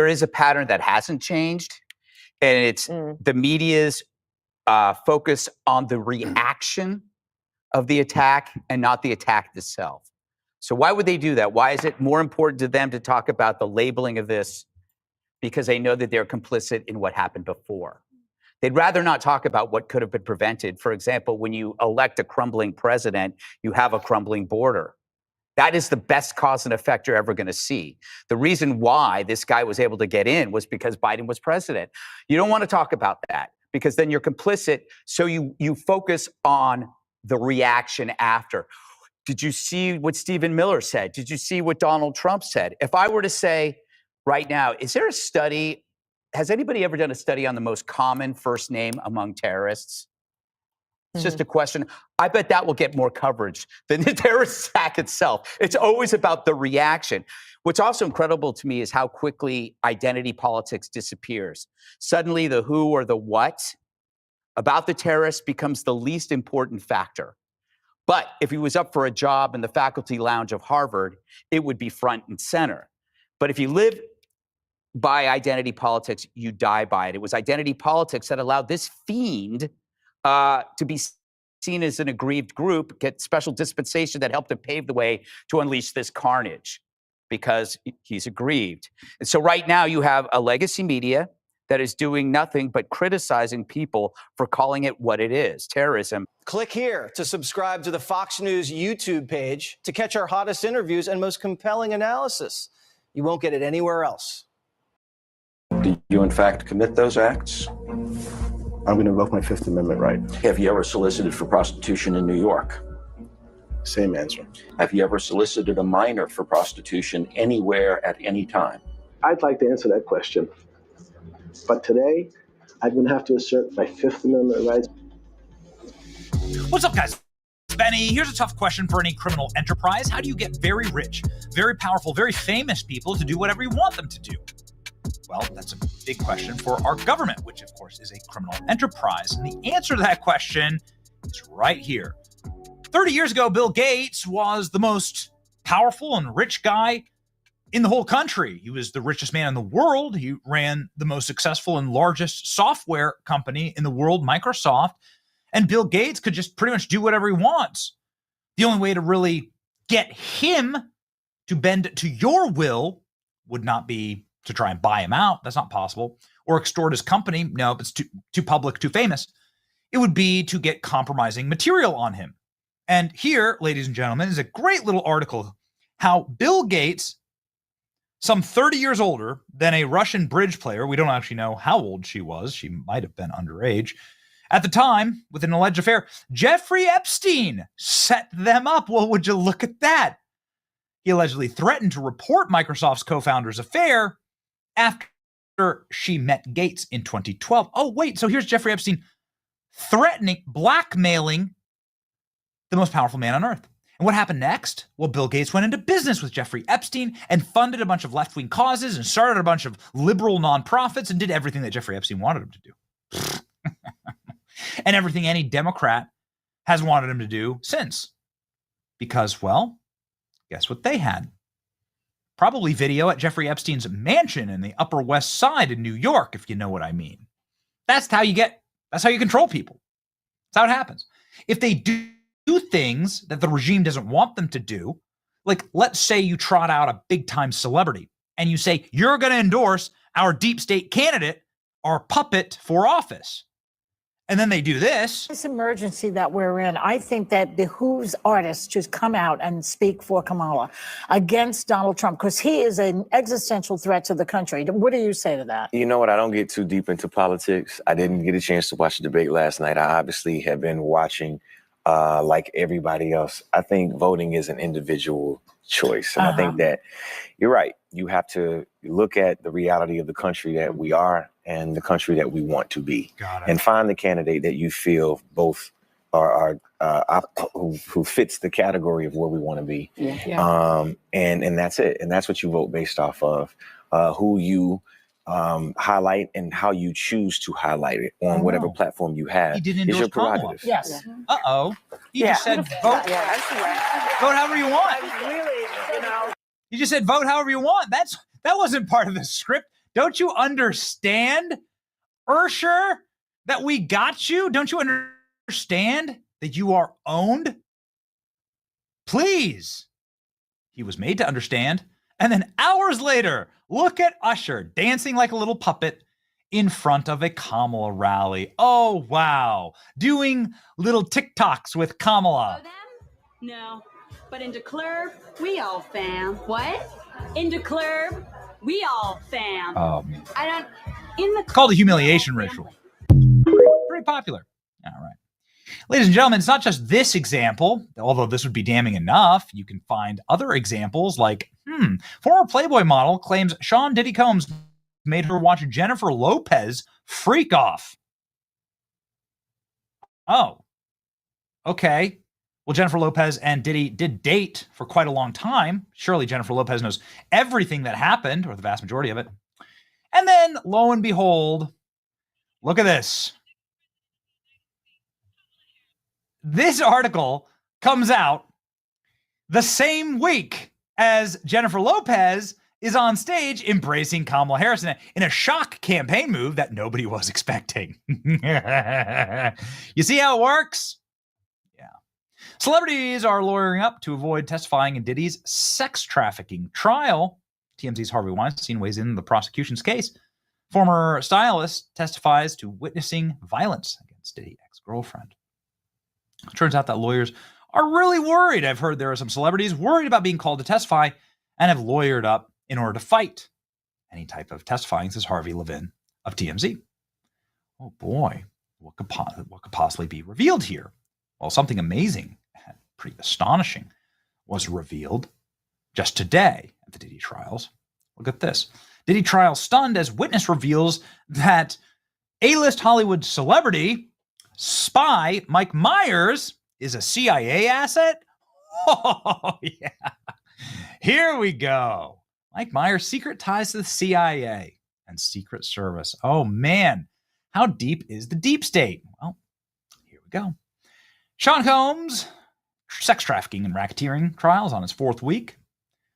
is a pattern that hasn't changed, and it's the media's focus on the reaction of the attack and not the attack itself. So why would they do that? Why is it more important to them to talk about the labeling of this? Because they know that they're complicit in what happened before. They'd rather not talk about what could have been prevented. For example, when you elect a crumbling president, you have a crumbling border. That is the best cause and effect you're ever going to see. The reason why this guy was able to get in was because Biden was president. You don't want to talk about that because then you're complicit. So you focus on the reaction after. Did you see what Stephen Miller said? Did you see what Donald Trump said? If I were to say right now, is there a study? Has anybody ever done a study on the most common first name among terrorists? It's just a question. I bet that will get more coverage than the terrorist attack itself. It's always about the reaction. What's also incredible to me is how quickly identity politics disappears. Suddenly, the who or the what about the terrorist becomes the least important factor. But if he was up for a job in the faculty lounge of Harvard, it would be front and center. But if you live by identity politics, you die by it. It was identity politics that allowed this fiend to be seen as an aggrieved group, get special dispensation that helped him pave the way to unleash this carnage because he's aggrieved. And so right now you have a legacy media that is doing nothing but criticizing people for calling it what it is, terrorism. Click here to subscribe to the Fox News YouTube page to catch our hottest interviews and most compelling analysis. You won't get it anywhere else. Did you, in fact, commit those acts? I'm going to invoke my Fifth Amendment right. Have you ever solicited for prostitution in New York? Same answer. Have you ever solicited a minor for prostitution anywhere at any time? I'd like to answer that question. But today, I'm going to have to assert my Fifth Amendment rights. What's up, guys? Benny, here's a tough question for any criminal enterprise. How do you get very rich, very powerful, very famous people to do whatever you want them to do? Well, that's a big question for our government, which of course is a criminal enterprise. And the answer to that question is right here. 30 years ago, Bill Gates was the most powerful and rich guy in the whole country. He was the richest man in the world. He ran the most successful and largest software company in the world, Microsoft. And Bill Gates could just pretty much do whatever he wants. The only way to really get him to bend to your will would not be to try and buy him out. That's not possible. Or extort his company. No, it's too public, too famous. It would be to get compromising material on him. And here, ladies and gentlemen, is a great little article how Bill Gates, some 30 years older than a Russian bridge player, we don't actually know how old she was. She might have been underage. At the time, with an alleged affair, Jeffrey Epstein set them up. Well, would you look at that? He allegedly threatened to report Microsoft's co-founder's affair after she met Gates in 2012. Oh, wait, so here's Jeffrey Epstein threatening, blackmailing the most powerful man on earth. And what happened next? Well, Bill Gates went into business with Jeffrey Epstein and funded a bunch of left-wing causes and started a bunch of liberal nonprofits and did everything that Jeffrey Epstein wanted him to do. And everything any Democrat has wanted him to do since. Because, well, guess what they had? Probably video at Jeffrey Epstein's mansion in the Upper West Side in New York, if you know what I mean. That's how you control people. That's how it happens. If they do things that the regime doesn't want them to do, like let's say you trot out a big-time celebrity and you say, you're going to endorse our deep state candidate, our puppet for office. And then they do this. This emergency that we're in, I think that behooves artists to come out and speak for Kamala against Donald Trump because he is an existential threat to the country. What do you say to that? You know what? I don't get too deep into politics. I didn't get a chance to watch the debate last night. I obviously have been watching like everybody else. I think voting is an individual choice. And I think that you're right. You have to look at the reality of the country that we are and the country that we want to be, and find the candidate that you feel both are who fits the category of where we want to be. And that's it. And that's what you vote based off of, who you highlight and how you choose to highlight it on whatever platform you have. He didn't is your endorse Kamala. prerogative. Yes. Uh-oh. You just said vote. Vote however you want. You just said vote however you want. That wasn't part of the script. Don't you understand, Ursher, that we got you? Don't you understand that you are owned? Please. He was made to understand. And then hours later, look at Usher dancing like a little puppet in front of a Kamala rally. Oh, wow. Doing little TikToks with Kamala. No, but in DeClerc, we all fam. What? In DeClerc, we all fam. Oh, I don't. In the it's called a humiliation ritual. Very popular. All right. Ladies and gentlemen, it's not just this example, although this would be damning enough. You can find other examples like, former Playboy model claims Sean Diddy Combs made her watch Jennifer Lopez freak off. Oh, okay. Well, Jennifer Lopez and Diddy did date for quite a long time. Surely Jennifer Lopez knows everything that happened, or the vast majority of it. And then, lo and behold, look at this. This article comes out the same week as Jennifer Lopez is on stage embracing Kamala Harris in a shock campaign move that nobody was expecting. You see how it works? Yeah. Celebrities are lawyering up to avoid testifying in Diddy's sex trafficking trial. TMZ's Harvey Weinstein weighs in the prosecution's case. Former stylist testifies to witnessing violence against Diddy's ex-girlfriend. It turns out that lawyers are really worried. I've heard there are some celebrities worried about being called to testify and have lawyered up in order to fight any type of testifying, says Harvey Levin of TMZ. Oh boy, what could possibly be revealed here? Well, something amazing, pretty astonishing, was revealed just today at the Diddy trials. Look at this. Diddy trial stunned as witness reveals that A-list Hollywood celebrity spy Mike Myers is a CIA asset? Oh, yeah. Here we go. Mike Myers' secret ties to the CIA and Secret Service. Oh, man. How deep is the deep state? Well, here we go. Sean Combs' sex trafficking and racketeering trials on its fourth week.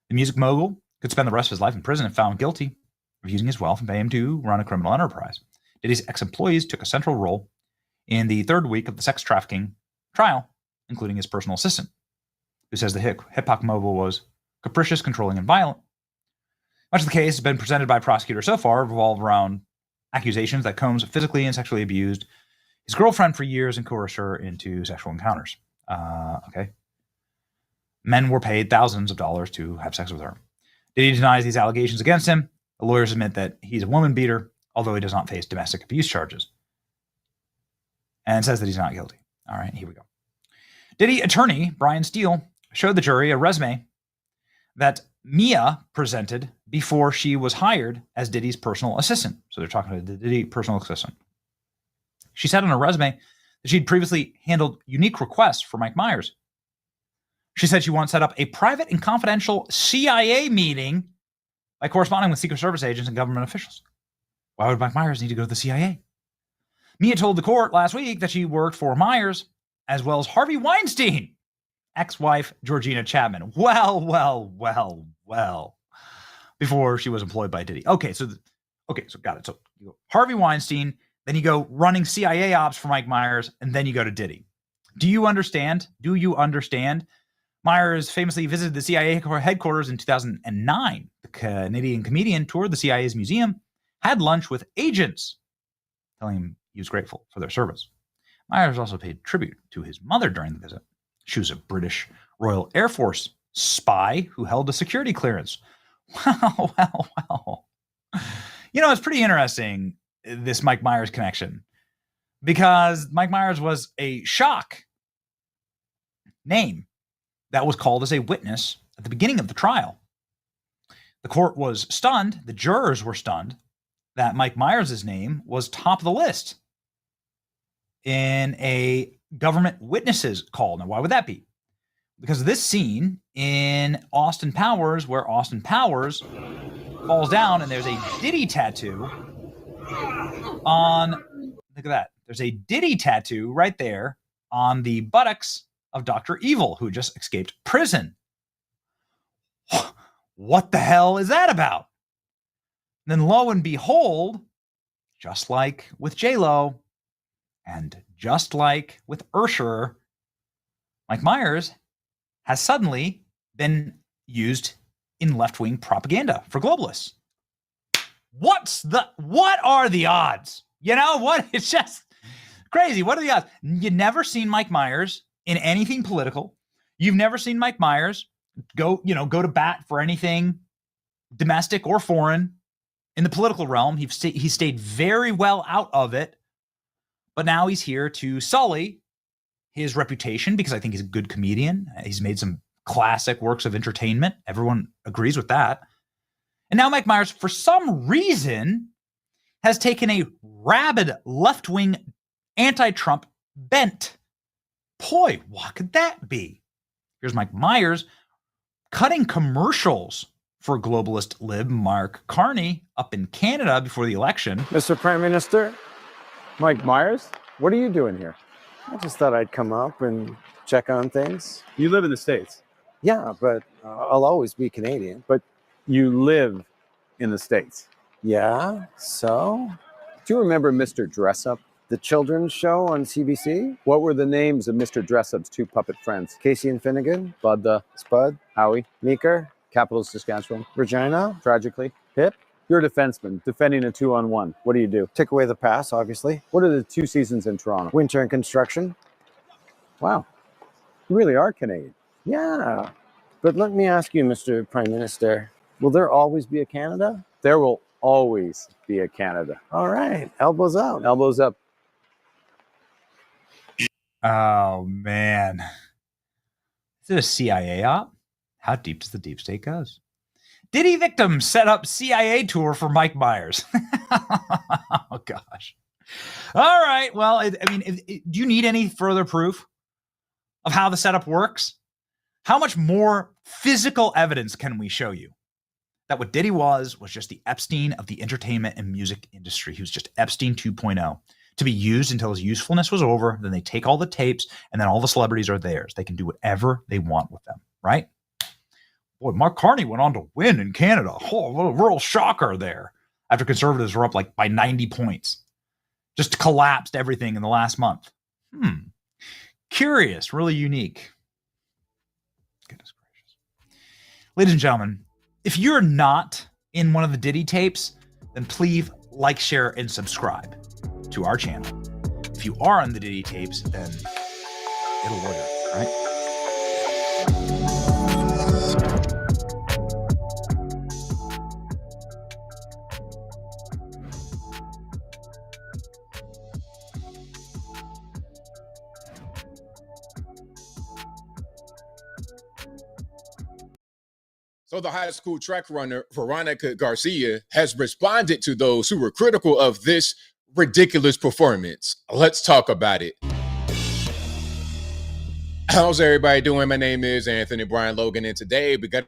The music mogul could spend the rest of his life in prison if found guilty of using his wealth and pay him to run a criminal enterprise. Diddy's ex-employees took a central role in the third week of the sex trafficking trial, including his personal assistant, who says the hip-hop mogul was capricious, controlling, and violent. Much of the case has been presented by prosecutors so far revolved around accusations that Combs physically and sexually abused his girlfriend for years and coerced her into sexual encounters. Okay. Men were paid thousands of dollars to have sex with her. Diddy denies these allegations against him. The lawyers admit that he's a woman beater, although he does not face domestic abuse charges. And says that he's not guilty. All right, here we go. Diddy attorney Brian Steele showed the jury a resume that Mia presented before she was hired as Diddy's personal assistant. So they're talking to the Diddy personal assistant. She said on her resume that she'd previously handled unique requests for Mike Myers. She said she once set up a private and confidential CIA meeting by corresponding with Secret Service agents and government officials. Why would Mike Myers need to go to the CIA? Mia told the court last week that she worked for Myers as well as Harvey Weinstein, ex-wife Georgina Chapman. Well. Before she was employed by Diddy. Okay, so got it. So you go Harvey Weinstein, then you go running CIA ops for Mike Myers, and then you go to Diddy. Do you understand? Myers famously visited the CIA headquarters in 2009. The Canadian comedian toured the CIA's museum, had lunch with agents, telling him he was grateful for their service. Myers also paid tribute to his mother during the visit. She was a British Royal Air Force spy who held a security clearance. Well. You know, it's pretty interesting, this Mike Myers connection, because Mike Myers was a shock name that was called as a witness at the beginning of the trial. The court was stunned, the jurors were stunned, that Mike Myers' name was top of the list in a government witnesses call. Now, why would that be? Because of this scene in Austin Powers, where Austin Powers falls down and there's a Diddy tattoo on, look at that. There's a Diddy tattoo right there on the buttocks of Dr. Evil, who just escaped prison. What the hell is that about? And then lo and behold, just like with J-Lo and just like with Usher, Mike Myers has suddenly been used in left-wing propaganda for globalists. What are the odds? You know what? It's just crazy. What are the odds? You've never seen Mike Myers in anything political. You've never seen Mike Myers go to bat for anything domestic or foreign in the political realm. He stayed very well out of it, but now he's here to sully his reputation because I think he's a good comedian. He's made some classic works of entertainment. Everyone agrees with that. And now Mike Myers, for some reason, has taken a rabid left-wing anti-Trump bent. Boy, what could that be? Here's Mike Myers cutting commercials for globalist lib Mark Carney up in Canada before the election. Mr. Prime Minister, Mike Myers, what are you doing here? I just thought I'd come up and check on things. You live in the States? Yeah, but I'll always be Canadian. But you live in the States? Yeah, so? Do you remember Mr. Dressup, the children's show on CBC? What were the names of Mr. Dressup's two puppet friends? Casey and Finnegan, Bud the Spud, Howie, Meeker, Capitals Saskatchewan, Regina, tragically, Pip. You're a defenseman, defending a 2-on-1. What do you do? Take away the pass, obviously. What are the two seasons in Toronto? Winter and construction. Wow, you really are Canadian. Yeah, but let me ask you, Mr. Prime Minister, will there always be a Canada? There will always be a Canada. All right, elbows up. Elbows up. Oh, man. Is it a CIA op? How deep does the deep state go? Diddy victims set up CIA tour for Mike Myers. Oh, gosh. All right. Well, do you need any further proof of how the setup works? How much more physical evidence can we show you that what Diddy was just the Epstein of the entertainment and music industry? He was just Epstein 2.0, to be used until his usefulness was over. Then they take all the tapes and then all the celebrities are theirs. They can do whatever they want with them, right? Boy, Mark Carney went on to win in Canada. Oh, what a real shocker there. After conservatives were up like by 90 points. Just collapsed everything in the last month. Curious, really unique. Goodness gracious. Ladies and gentlemen, if you're not in one of the Diddy tapes, then please like, share, and subscribe to our channel. If you are on the Diddy tapes, then it'll work, right? So the high school track runner, Veronica Garcia, has responded to those who were critical of this ridiculous performance. Let's talk about it. How's everybody doing? My name is Anthony Brian Logan, and today we got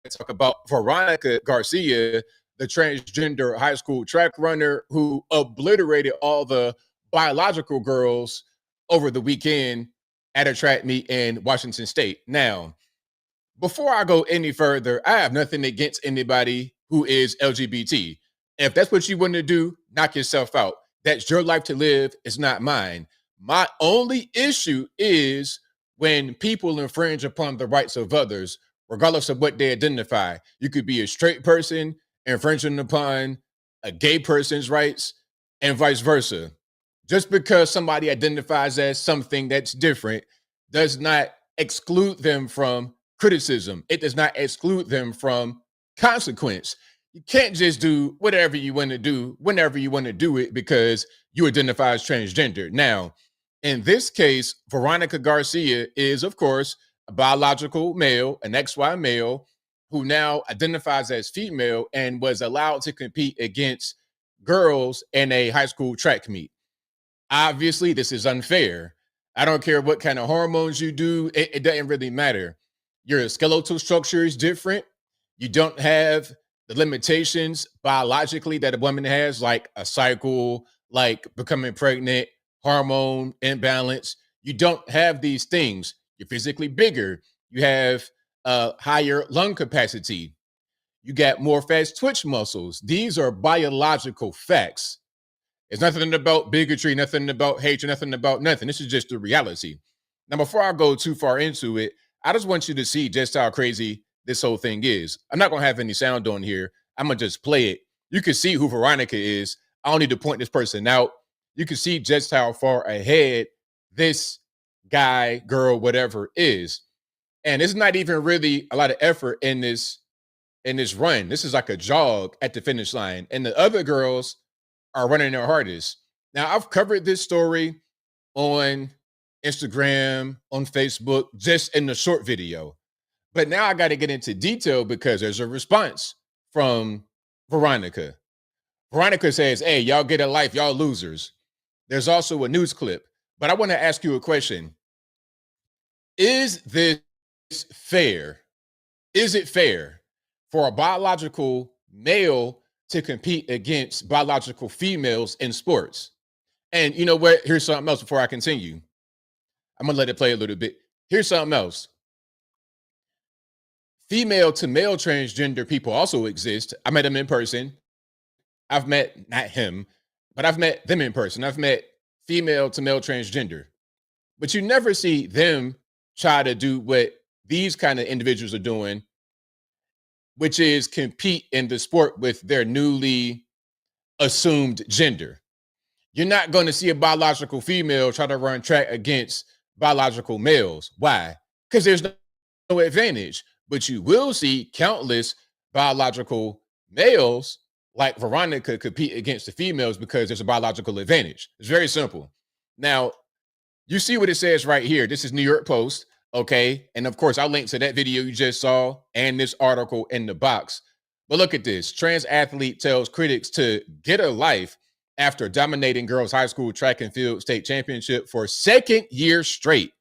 to talk about Veronica Garcia, the transgender high school track runner who obliterated all the biological girls over the weekend at a track meet in Washington State. Now, before I go any further, I have nothing against anybody who is LGBT. If that's what you want to do, knock yourself out. That's your life to live. It's not mine. My only issue is when people infringe upon the rights of others, regardless of what they identify. You could be a straight person infringing upon a gay person's rights and vice versa. Just because somebody identifies as something that's different does not exclude them from criticism. It does not exclude them from consequence. You can't just do whatever you want to do whenever you want to do it because you identify as transgender. Now, in this case, Veronica Garcia is, of course, a biological male, an XY male, who now identifies as female and was allowed to compete against girls in a high school track meet. Obviously, this is unfair. I don't care what kind of hormones you do. It doesn't really matter. Your skeletal structure is different. You don't have the limitations biologically that a woman has, like a cycle, like becoming pregnant, hormone imbalance. You don't have these things. You're physically bigger. You have higher lung capacity. You got more fast twitch muscles. These are biological facts. It's nothing about bigotry, nothing about hatred, nothing about nothing. This is just the reality. Now, before I go too far into it, I just want you to see just how crazy this whole thing is. I'm not going to have any sound on here. I'm going to just play it. You can see who Veronica is. I don't need to point this person out. You can see just how far ahead this guy, girl, whatever is. And it's not even really a lot of effort in this run. This is like a jog at the finish line. And the other girls are running their hardest. Now, I've covered this story on Instagram, on Facebook, just in the short video. But now I got to get into detail because there's a response from Veronica. Veronica says, hey, y'all get a life, y'all losers. There's also a news clip, but I want to ask you a question. Is this fair? Is it fair for a biological male to compete against biological females in sports? And you know what? Here's something else before I continue. I'm going to let it play a little bit. Here's something else. Female to male transgender people also exist. I met them in person. I've met, not him, but I've met them in person. I've met female to male transgender. But you never see them try to do what these kind of individuals are doing, which is compete in the sport with their newly assumed gender. You're not going to see a biological female try to run track against biological males. Why? Because there's no advantage. But you will see countless biological males like Veronica compete against the females because there's a biological advantage. It's very simple. Now, you see what it says right here. This is New York Post, okay? And of course, I'll link to that video you just saw and this article in the box. But look at this. Trans athlete tells critics to get a life after dominating girls' high school track and field state championship for second year straight.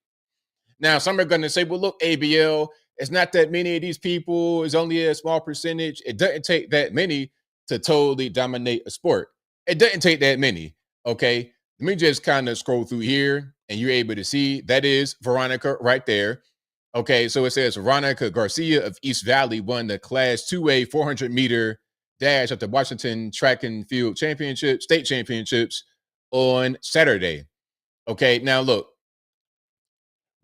Now, some are going to say, well, look, ABL, it's not that many of these people. It's only a small percentage. It doesn't take that many to totally dominate a sport. It doesn't take that many, okay? Let me just kind of scroll through here and you're able to see that is Veronica right there. Okay, so it says Veronica Garcia of East Valley won the Class 2A 400-meter dash at the Washington Track and Field Championship, state championships on Saturday. Okay, now look,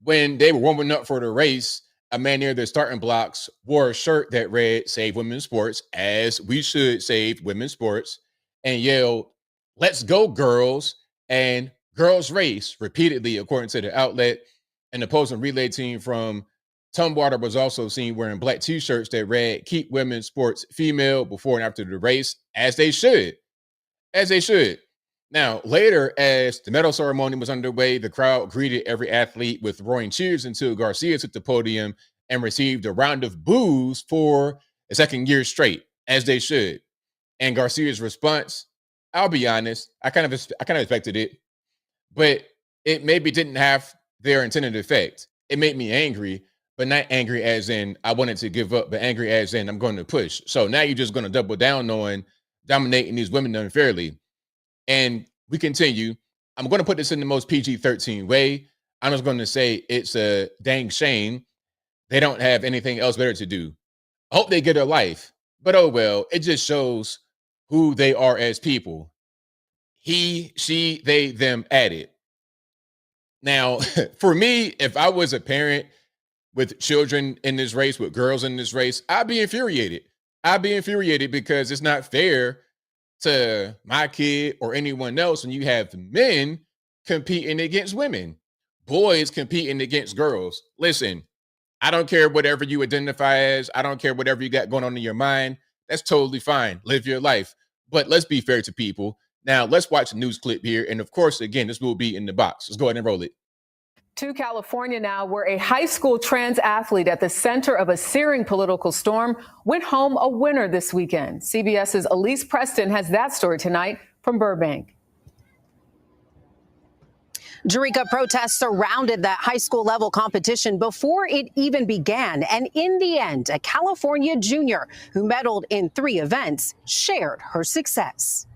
when they were warming up for the race, a man near the starting blocks wore a shirt that read "Save Women's Sports," as we should save women's sports, and yelled, "Let's go, girls," and "Girls Race" repeatedly, according to the outlet. An opposing relay team from Tumwater was also seen wearing black t-shirts that read "Keep Women's Sports Female" before and after the race, as they should. As they should. Now, later, as the medal ceremony was underway, the crowd greeted every athlete with roaring cheers until Garcia took the podium and received a round of boos for a second year straight, as they should. And Garcia's response, I'll be honest, I kind of expected it, but it maybe didn't have their intended effect. it made me angry, but not angry as in I wanted to give up, but angry as in I'm going to push. So now you're just going to double down on dominating these women unfairly. And we continue. I'm going to put this in the most PG-13 way. I'm just going to say it's a dang shame they don't have anything else better to do. I hope they get a life, but oh well, it just shows who they are as people. He, she, they, them added. Now, for me, if I was a parent with children in this race, with girls in this race, I'd be infuriated. I'd be infuriated because it's not fair to my kid or anyone else when you have men competing against women, boys competing against girls. Listen, I don't care whatever you identify as. I don't care whatever you got going on in your mind. That's totally fine. Live your life. But let's be fair to people. Now, let's watch a news clip here. And of course, again, this will be in the box. Let's go ahead and roll it. To California now, where a high school trans athlete at the center of a searing political storm went home a winner this weekend. CBS's Elise Preston has that story tonight from Burbank. Jerika, protests surrounded that high school level competition before it even began. And in the end, a California junior who medaled in 3 events shared her success.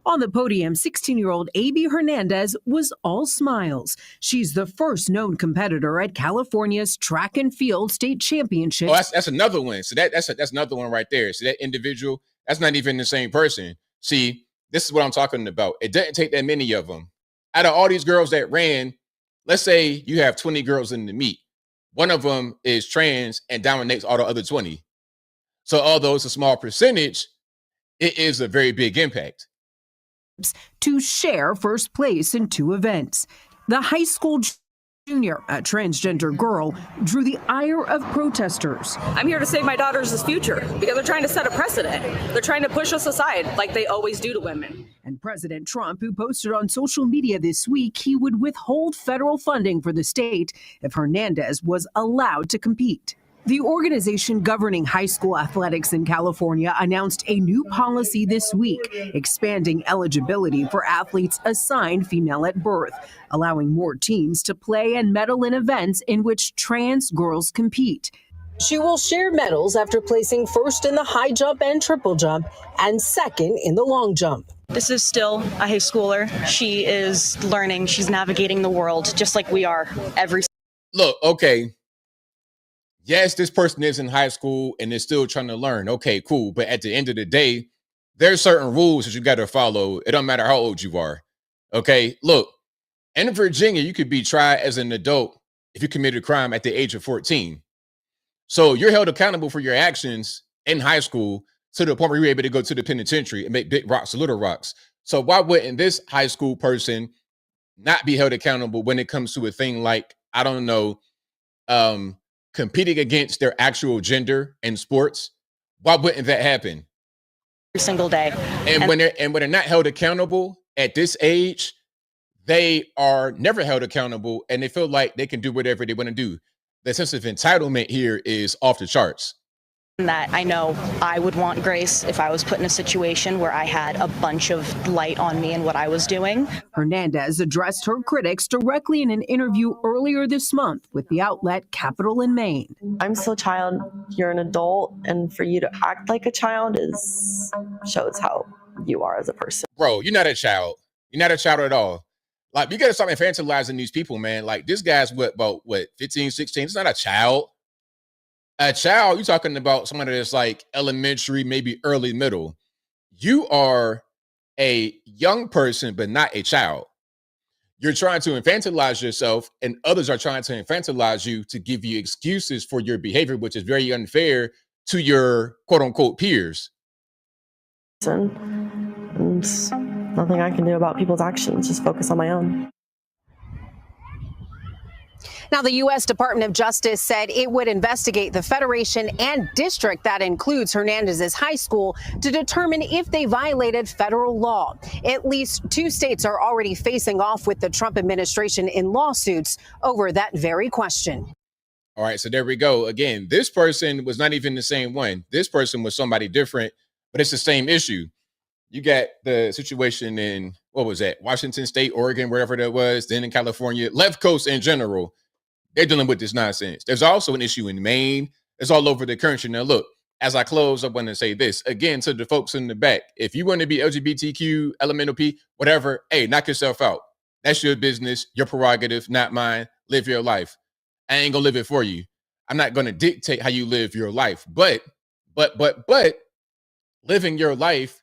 On the podium, 16-year-old Abby Hernandez was all smiles. She's the first known competitor at California's track and field state championships. Oh, that's another one. So that's another one right there. So that individual, that's not even the same person. See, this is what I'm talking about. It didn't take that many of them. Out of all these girls that ran, let's say you have 20 girls in the meet. One of them is trans and dominates all the other 20. So although it's a small percentage, it is a very big impact. To share first place in 2 events. The high school junior, a transgender girl, drew the ire of protesters. I'm here to save my daughter's future because they're trying to set a precedent. They're trying to push us aside like they always do to women. And President Trump, who posted on social media this week he would withhold federal funding for the state if Hernandez was allowed to compete. The organization governing high school athletics in California announced a new policy this week, expanding eligibility for athletes assigned female at birth, allowing more teams to play and medal in events in which trans girls compete. She will share medals after placing first in the high jump and triple jump and second in the long jump. This is still a high schooler. She is learning. She's navigating the world just like we are every. Look, okay. Yes, this person is in high school and is still trying to learn. Okay, cool. But at the end of the day, there's certain rules that you got to follow. It don't matter how old you are. Okay, look, in Virginia, you could be tried as an adult if you committed a crime at the age of 14. So you're held accountable for your actions in high school to the point where you're able to go to the penitentiary and make big rocks little rocks. So why wouldn't this high school person not be held accountable when it comes to a thing like, I don't know, competing against their actual gender in sports? Why wouldn't that happen? Every single day. And when they're not held accountable at this age, they are never held accountable and they feel like they can do whatever they want to do. The sense of entitlement here is off the charts. That I know I would want grace if I was put in a situation where I had a bunch of light on me and what I was doing. Hernandez addressed her critics directly in an interview earlier this month with the outlet Capital in Maine. I'm still a child, you're an adult, and for you to act like a child shows how you are as a person. Bro, you're not a child. You're not a child at all. Like, you got to stop infantilizing these people, man. Like, this guy's about 15, 16? It's not a child. A child, you're talking about somebody that's like elementary, maybe early middle. You are a young person, but not a child. You're trying to infantilize yourself, and others are trying to infantilize you to give you excuses for your behavior, which is very unfair to your quote unquote peers. And nothing I can do about people's actions, just focus on my own. Now, the U.S. Department of Justice said it would investigate the federation and district that includes Hernandez's high school to determine if they violated federal law. At least 2 states are already facing off with the Trump administration in lawsuits over that very question. All right, so there we go. Again, this person was not even the same one. This person was somebody different, but it's the same issue. You got the situation in, what was that, Washington State, Oregon, wherever that was, then in California, left coast in general. they're dealing with this nonsense. There's also an issue in Maine. It's all over the country. Now, look, as I close, I want to say this again to the folks in the back. If you want to be LGBTQ, LMNOP, whatever, hey, knock yourself out. That's your business, your prerogative, not mine. Live your life. I ain't gonna live it for you. I'm not gonna dictate how you live your life. But living your life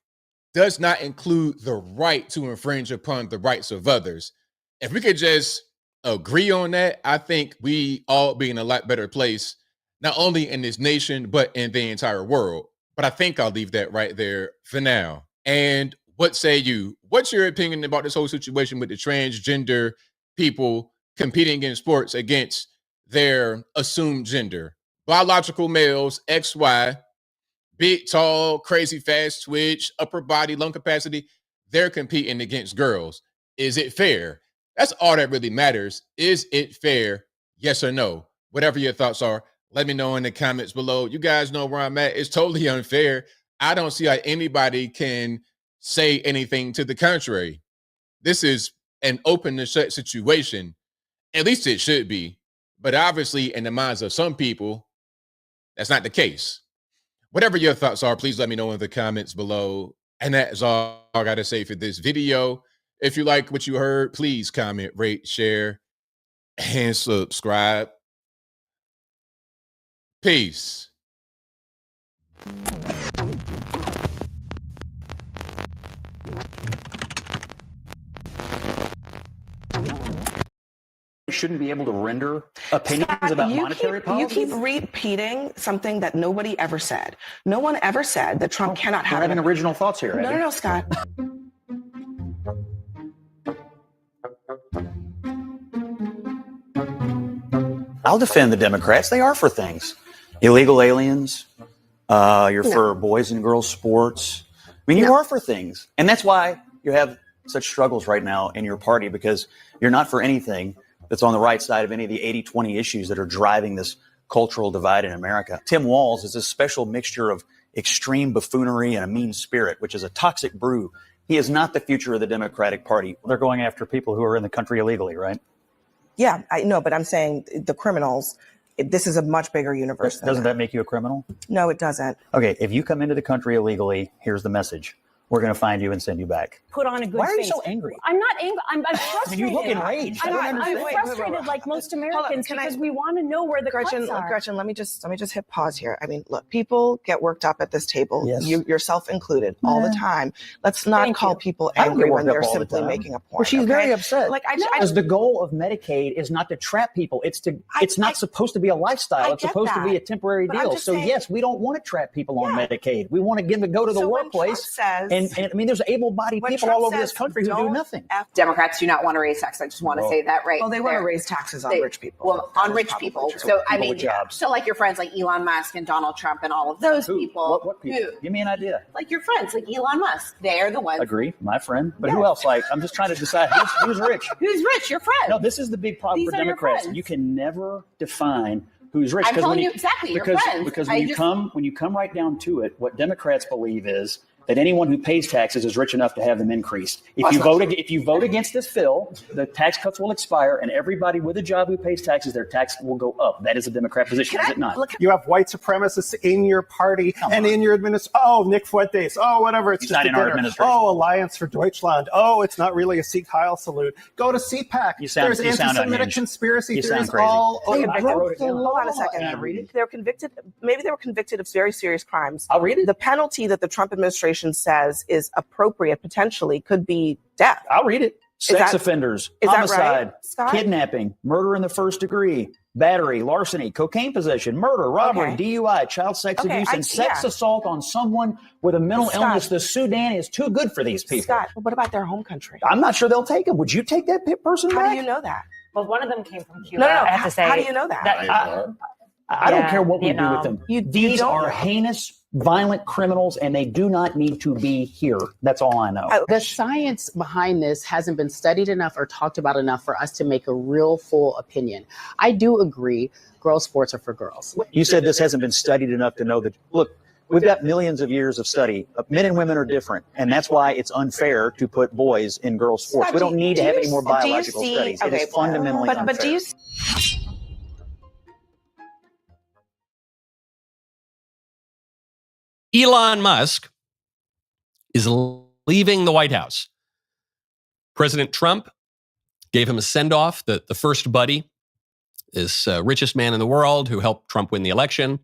does not include the right to infringe upon the rights of others. If we could just agree on that, I think we all be in a lot better place, not only in this nation, but in the entire world. But I think I'll leave that right there for now. And what say you? What's your opinion about this whole situation with the transgender people competing in sports against their assumed gender? Biological males, XY, big, tall, crazy, fast twitch, upper body, lung capacity, they're competing against girls. Is it fair? That's all that really matters. Is it fair? Yes or no? Whatever your thoughts are, let me know in the comments below. You guys know where I'm at. It's totally unfair. I don't see how anybody can say anything to the contrary. This is an open and shut situation. At least it should be. But obviously, in the minds of some people, that's not the case. Whatever your thoughts are, please let me know in the comments below. And that is all I got to say for this video. If you like what you heard, please comment, rate, share, and subscribe. Peace. Shouldn't be able to render opinions about monetary policy. You keep repeating something that nobody ever said. No one ever said that Trump cannot have having original thoughts here. No, Scott. I'll defend the Democrats. They are for things. Illegal aliens. You're for boys and girls sports. I mean, you are for things. And that's why you have such struggles right now in your party, because you're not for anything that's on the right side of any of the 80-20 issues that are driving this cultural divide in America. Tim Walz is a special mixture of extreme buffoonery and a mean spirit, which is a toxic brew. He is not the future of the Democratic Party. They're going after people who are in the country illegally, right? Yeah, I know, but I'm saying the criminals, this is a much bigger universe. Doesn't that make you a criminal? No, it doesn't. Okay, if you come into the country illegally, here's the message. We're going to find you and send you back. Put on a good Why are you face. so angry? I'm not angry. I'm frustrated. I mean, you look enraged. I'm frustrated like most Americans because we want to know where the cuts are. Gretchen, let me just hit pause here. I mean, look, people get worked up at this table, you yourself included, all the time. Let's not call people angry when they're simply making a point. Well, she's very upset. Like because the goal of Medicaid is not to trap people. It's not supposed to be a lifestyle. It's supposed to be a temporary deal. So yes, we don't want to trap people on Medicaid. We want them to go to the workplace. And I mean, there's able-bodied people all over this country who do nothing. Democrats do not want to raise taxes. I just want to say that right. Well, they want to raise taxes on rich people. Well, on rich people. So I mean, so like your friends like Elon Musk and Donald Trump and all of those people. What people? Give me an idea. Like your friends, like Elon Musk. They're the ones. Agree, my friend. But who else? Like, I'm just trying to decide who's rich. Who's rich? Your friend. No, this is the big problem for Democrats. You can never define who's rich. I'm telling you exactly. Your friends. Because when you come right down to it, what Democrats believe is that anyone who pays taxes is rich enough to have them increased. If you vote against this bill, the tax cuts will expire, and everybody with a job who pays taxes, their tax will go up. That is a Democrat position, is it not? You have white supremacists in your party and in your administration. Oh, Nick Fuentes. Oh, whatever. It's He's just not a in our dinner. administration. Oh, Alliance for Deutschland. Oh, it's not really a Sieg Heil salute. Go to CPAC. There's anti-Semitic unhinged. conspiracy You theories sound crazy. all over. Hold on a second. They're convicted. Maybe they were convicted of very serious crimes. I'll read it. The penalty that the Trump administration says is appropriate potentially could be death. I'll read it. Sex offenders, homicide, Scott? kidnapping, murder in the first degree, battery, larceny, cocaine possession, murder, robbery, DUI, child sex abuse, and sex assault on someone with a mental illness. The Sudan is too good for these people. Scott, what about their home country? I'm not sure they'll take them. Would you take that person back? How do you know that? Well, one of them came from Cuba. No. I have to say. How do you know that? I don't care what Vietnam. we do with them. These are heinous, violent criminals, and they do not need to be here. That's all I know. The science behind this hasn't been studied enough or talked about enough for us to make a real full opinion. I do agree girls' sports are for girls. You said this hasn't been studied enough to know that, look, we've got millions of years of study. Men and women are different, and that's why it's unfair to put boys in girls' sports. We don't need to have any more biological studies. It is fundamentally unfair. But do you Elon Musk is leaving the White House. President Trump gave him a send-off, the first buddy, this richest man in the world who helped Trump win the election,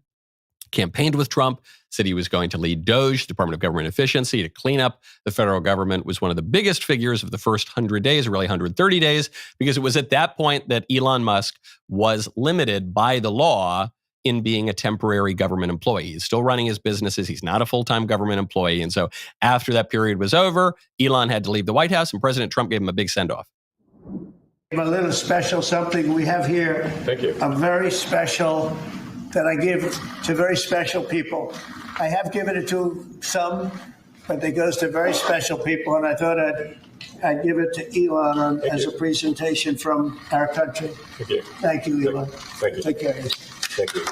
campaigned with Trump, said he was going to lead DOGE, Department of Government Efficiency, to clean up the federal government, was one of the biggest figures of the first 100 days, or really 130 days, because it was at that point that Elon Musk was limited by the law in being a temporary government employee. He's still running his businesses. He's not a full-time government employee. And so after that period was over, Elon had to leave the White House, and President Trump gave him a big send-off. A little special something we have here. Thank you. A very special that I give to very special people. I have given it to some, but it goes to very special people, and I thought I'd give it to Elon as a presentation from our country. Thank you. Thank you, Elon. Thank you. Take care. Thank you.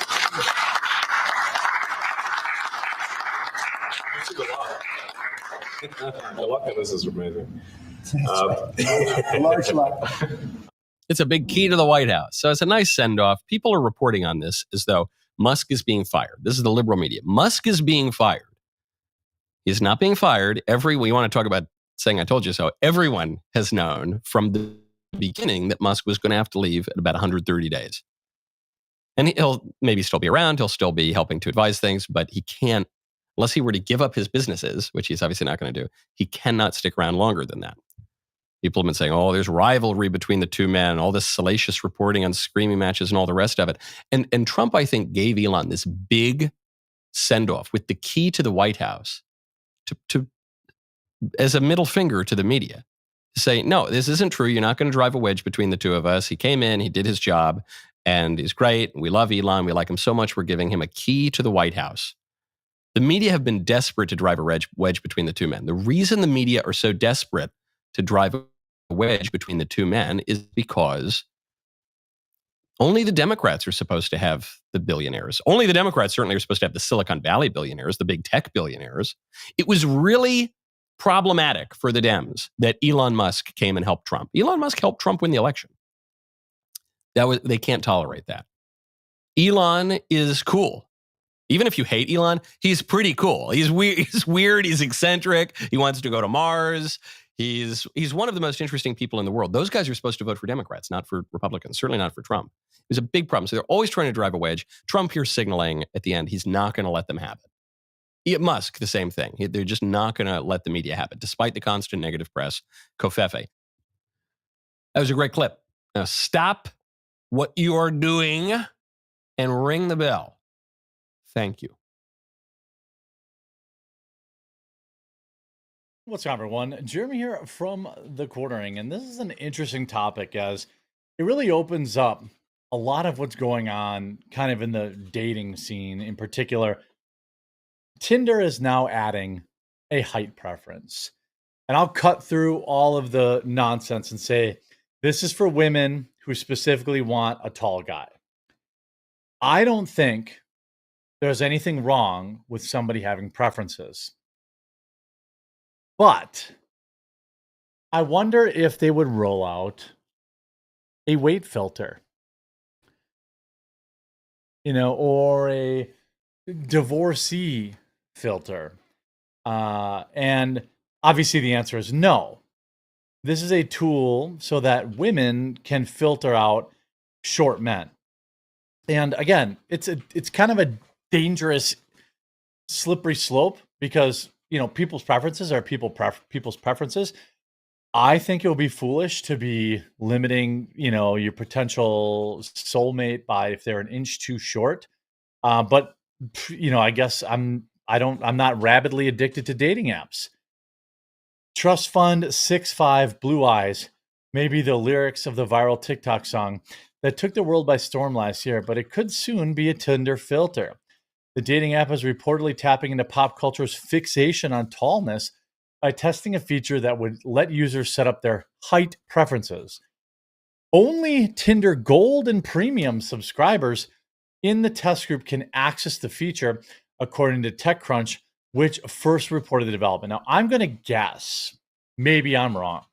I love how this is amazing. A large lot. It's a big key to the White House. So it's a nice send-off. People are reporting on this as though Musk is being fired. This is the liberal media. Musk is being fired. He's not being fired. You want to talk about saying I told you so. Everyone has known from the beginning that Musk was going to have to leave at about 130 days. And he'll maybe still be around. He'll still be helping to advise things, but he can't, unless he were to give up his businesses, which he's obviously not going to do, he cannot stick around longer than that. People have been saying, oh, there's rivalry between the two men, all this salacious reporting on screaming matches and all the rest of it. And Trump, I think, gave Elon this big send-off with the key to the White House to as a middle finger to the media to say, no, this isn't true. You're not going to drive a wedge between the two of us. He came in, he did his job, and he's great. We love Elon. We like him so much. We're giving him a key to the White House. The media have been desperate to drive a wedge between the two men. The reason the media are so desperate to drive a wedge between the two men is because only the Democrats are supposed to have the billionaires. Only the Democrats certainly are supposed to have the Silicon Valley billionaires, the big tech billionaires. It was really problematic for the Dems that Elon Musk came and helped Trump. Elon Musk helped Trump win the election. They can't tolerate that. Elon is cool. Even if you hate Elon, he's pretty cool. He's weird. He's eccentric. He wants to go to Mars. He's one of the most interesting people in the world. Those guys are supposed to vote for Democrats, not for Republicans, certainly not for Trump. It was a big problem. So they're always trying to drive a wedge. Trump here signaling at the end, he's not going to let them have it. Musk, the same thing. They're just not going to let the media have it, despite the constant negative press. Covfefe. That was a great clip. Now stop what you are doing and ring the bell. Thank you. What's up, everyone? Jeremy here from The Quartering, and this is an interesting topic as it really opens up a lot of what's going on kind of in the dating scene. In particular, Tinder is now adding a height preference. And I'll cut through all of the nonsense and say, this is for women who specifically want a tall guy. I don't think there's anything wrong with somebody having preferences. But I wonder if they would roll out a weight filter, or a divorcee filter. And obviously the answer is no. This is a tool so that women can filter out short men. And again, it's kind of a dangerous, slippery slope because people's preferences are people's preferences. I think it would be foolish to be limiting, your potential soulmate by if they're an inch too short. But I guess I'm not rabidly addicted to dating apps. Trust Fund 65 Blue Eyes may be the lyrics of the viral TikTok song that took the world by storm last year, but it could soon be a Tinder filter. The dating app is reportedly tapping into pop culture's fixation on tallness by testing a feature that would let users set up their height preferences. Only Tinder Gold and Premium subscribers in the test group can access the feature, according to TechCrunch, which first reported the development. Now, I'm going to guess, maybe I'm wrong.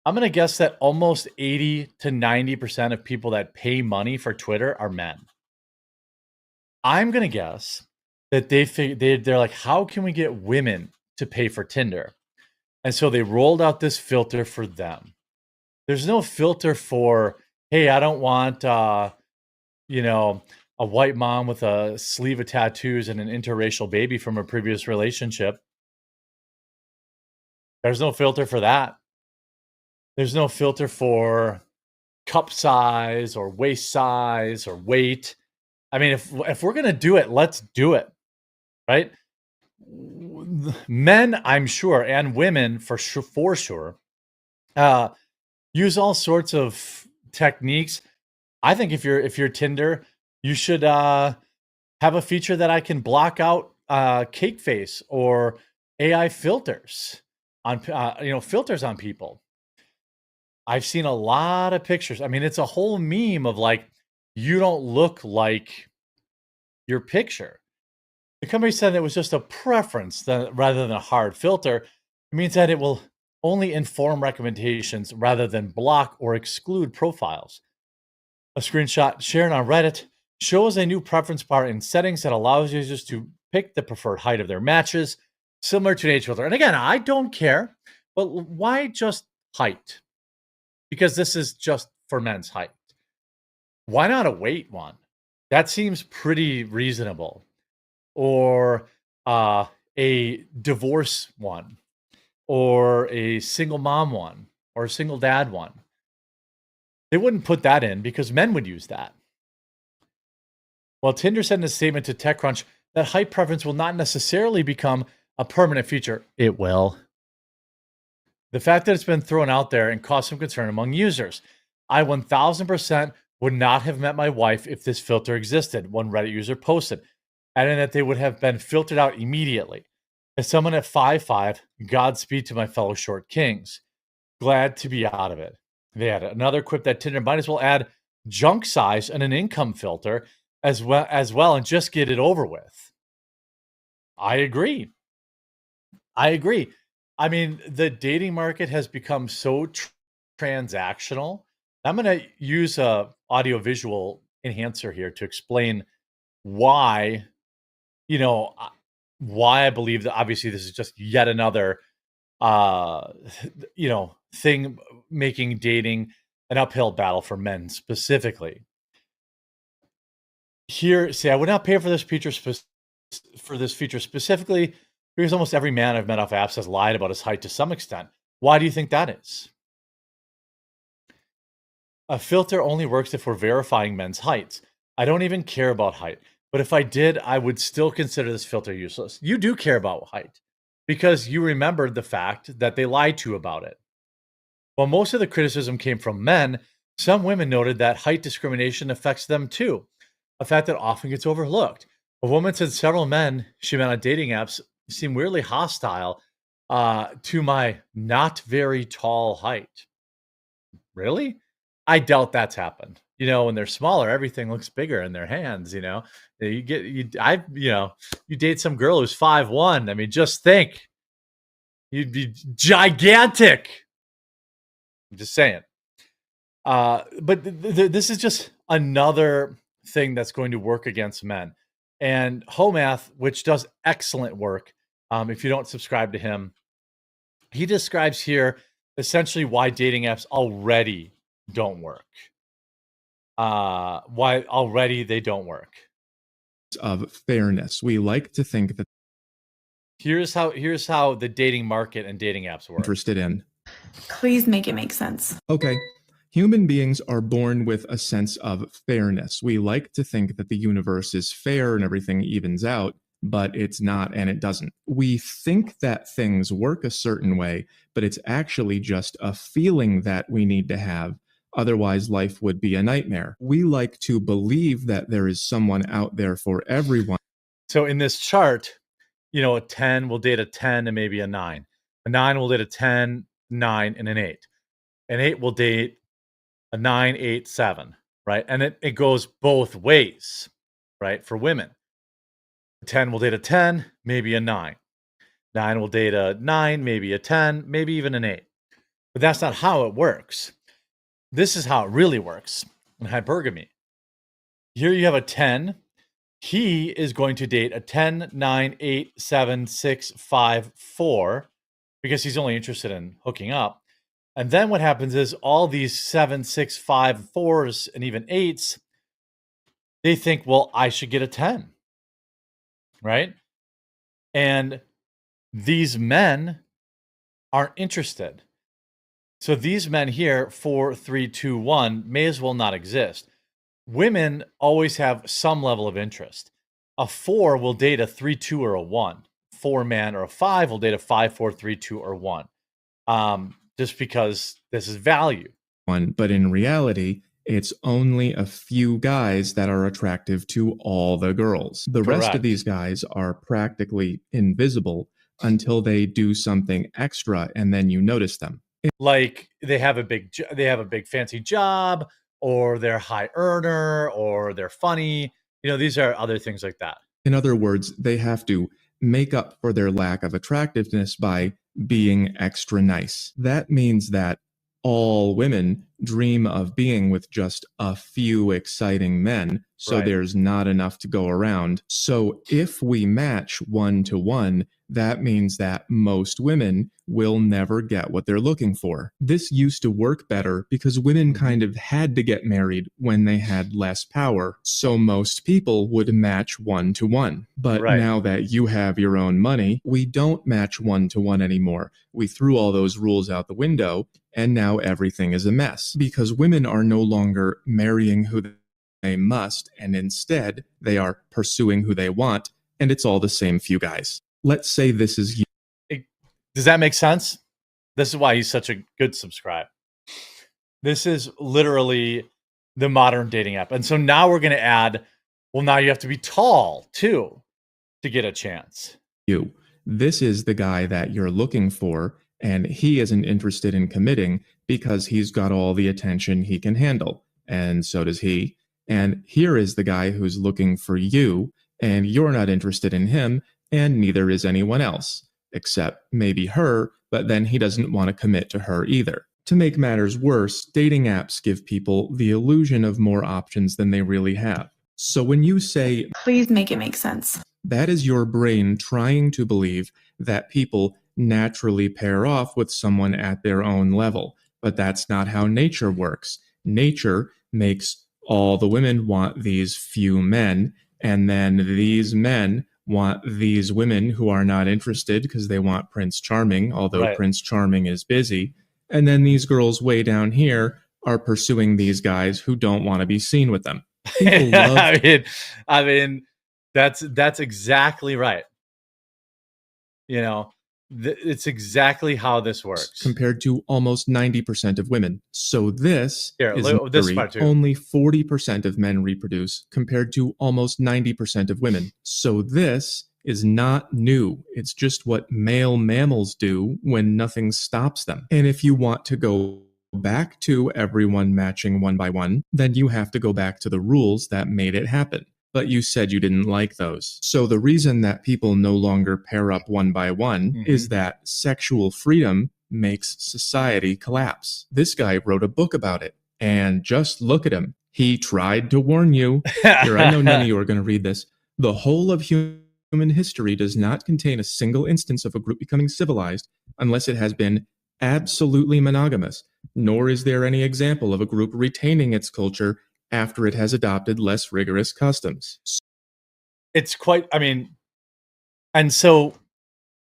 I'm going to guess that almost 80 to 90% of people that pay money for Twitter are men. I'm going to guess that they're like, how can we get women to pay for Tinder? And so they rolled out this filter for them. There's no filter for, hey, I don't want, you know, a white mom with a sleeve of tattoos and an interracial baby from a previous relationship. There's no filter for that. There's no filter for cup size or waist size or weight. I mean, if we're going to do it, let's do it, right? Men, I'm sure, and women for sure, use all sorts of techniques. I think if you're Tinder, you should have a feature that I can block out cake face or AI filters on filters on people. I've seen a lot of pictures. I mean, it's a whole meme of like, you don't look like your picture. The company said it was just a preference rather than a hard filter. It means that it will only inform recommendations rather than block or exclude profiles. A screenshot shared on Reddit shows a new preference bar in settings that allows users to pick the preferred height of their matches, similar to an age filter. And again, I don't care, but why just height? Because this is just for men's height. Why not a weight one? That seems pretty reasonable. Or a divorce one, or a single mom one, or a single dad one. They wouldn't put that in because men would use that. Well, Tinder said in a statement to TechCrunch that height preference will not necessarily become a permanent feature. It will. The fact that it's been thrown out there and caused some concern among users. I 1000% would not have met my wife if this filter existed, one Reddit user posted, adding that they would have been filtered out immediately. As someone at 5'5", Godspeed to my fellow short kings. Glad to be out of it. They had another quip that Tinder might as well add junk size and an income filter as well and just get it over with. I agree. I mean, the dating market has become so transactional. I'm going to use a audio-visual enhancer here to explain why I believe that obviously this is just yet another, thing making dating an uphill battle for men specifically. Here, I would not pay for this feature specifically because almost every man I've met off apps has lied about his height to some extent. Why do you think that is? A filter only works if we're verifying men's heights. I don't even care about height. But if I did, I would still consider this filter useless. You do care about height because you remembered the fact that they lied to you about it. While most of the criticism came from men, some women noted that height discrimination affects them too, a fact that often gets overlooked. A woman said several men she met on dating apps seem weirdly hostile to my not very tall height. Really? I doubt that's happened. When they're smaller, everything looks bigger in their hands. You date some girl who's 5'1". I mean, just think, you'd be gigantic. I'm just saying. But this is just another thing that's going to work against men. And Homath, which does excellent work, if you don't subscribe to him, he describes here essentially why dating apps already don't work. Why already they don't work. Of fairness. We like to think that here's how the dating market and dating apps work. Interested in. Please make it make sense. Okay. Human beings are born with a sense of fairness. We like to think that the universe is fair and everything evens out, but it's not and it doesn't. We think that things work a certain way, but it's actually just a feeling that we need to have. Otherwise, life would be a nightmare. We like to believe that there is someone out there for everyone. So in this chart, a 10 will date a 10 and maybe a 9. A 9 will date a 10, 9, and an 8. An 8 will date a 9, 8, 7, right? And it goes both ways, right, for women. A 10 will date a 10, maybe a 9. 9 will date a 9, maybe a 10, maybe even an 8. But that's not how it works. This is how it really works in hypergamy. Here you have a 10. he is going to date a 10, 9, 8, 7, 6, 5, 4 because he's only interested in hooking up. And then what happens is all these 7, 6, 5, 4s, and even 8s, they think, well, I should get a 10. Right? And these men aren't interested. So these men here, 4, 3, 2, 1, may as well not exist. Women always have some level of interest. A 4 will date a 3, 2, or a 1. 4 man or a 5 will date a 5, 4, 3, 2, or 1. Just because this is value. But in reality, it's only a few guys that are attractive to all the girls. The rest of these guys are practically invisible until they do something extra, and then you notice them. Like they have a big fancy job, or they're high earner, or they're funny. You know, these are other things like that. In other words, they have to make up for their lack of attractiveness by being extra nice. That means that all women dream of being with just a few exciting men, so there's not enough to go around. So if we match 1 to 1, that means that most women will never get what they're looking for. This used to work better because women kind of had to get married when they had less power, so most people would match 1 to 1. But now that you have your own money, we don't match 1 to 1 anymore. We threw all those rules out the window, and now everything is a mess because women are no longer marrying who they must, and instead they are pursuing who they want, and it's all the same few guys. Let's say this is you. Does that make sense? This is why he's such a good subscribe. This is literally the modern dating app. And so now we're going to add, well, now you have to be tall too to get a chance. This is the guy that you're looking for, and he isn't interested in committing because he's got all the attention he can handle, and so does he. And here is the guy who's looking for you, and you're not interested in him, and neither is anyone else, except maybe her, but then he doesn't want to commit to her either. To make matters worse, dating apps give people the illusion of more options than they really have. So when you say, please make it make sense, that is your brain trying to believe that people naturally pair off with someone at their own level. But that's not how nature works. Nature makes all the women want these few men, and then these men want these women who are not interested because they want Prince Charming, although Prince Charming is busy. And then these girls way down here are pursuing these guys who don't want to be seen with them. People love I mean, that's exactly right. You know, it's exactly how this works. Compared to almost 90% of women. So this is only 40% of men reproduce compared to almost 90% of women. So this is not new. It's just what male mammals do when nothing stops them. And if you want to go back to everyone matching 1 by 1, then you have to go back to the rules that made it happen. But you said you didn't like those. So the reason that people no longer pair up 1 by 1 is that sexual freedom makes society collapse. This guy wrote a book about it. And just look at him. He tried to warn you. Here, I know none of you are going to read this. The whole of human history does not contain a single instance of a group becoming civilized unless it has been absolutely monogamous. Nor is there any example of a group retaining its culture after it has adopted less rigorous customs. It's quite, I mean, and so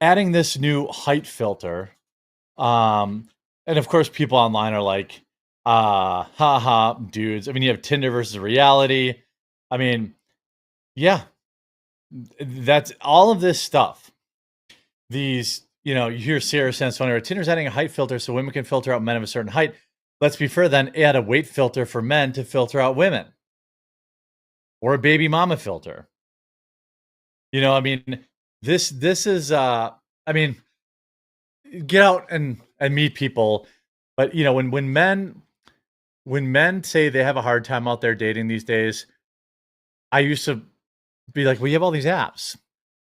adding this new height filter, and of course people online are like, haha, dudes. I mean, you have Tinder versus reality. I mean, yeah, that's all of this stuff. These, you know, you hear Sarah Sansoni, Tinder's adding a height filter so women can filter out men of a certain height. Let's be fair, then add a weight filter for men to filter out women, or a baby mama filter. You know, I mean, this is, I mean, get out and meet people. But, you know, when men say they have a hard time out there dating these days, I used to be like, well, you have all these apps.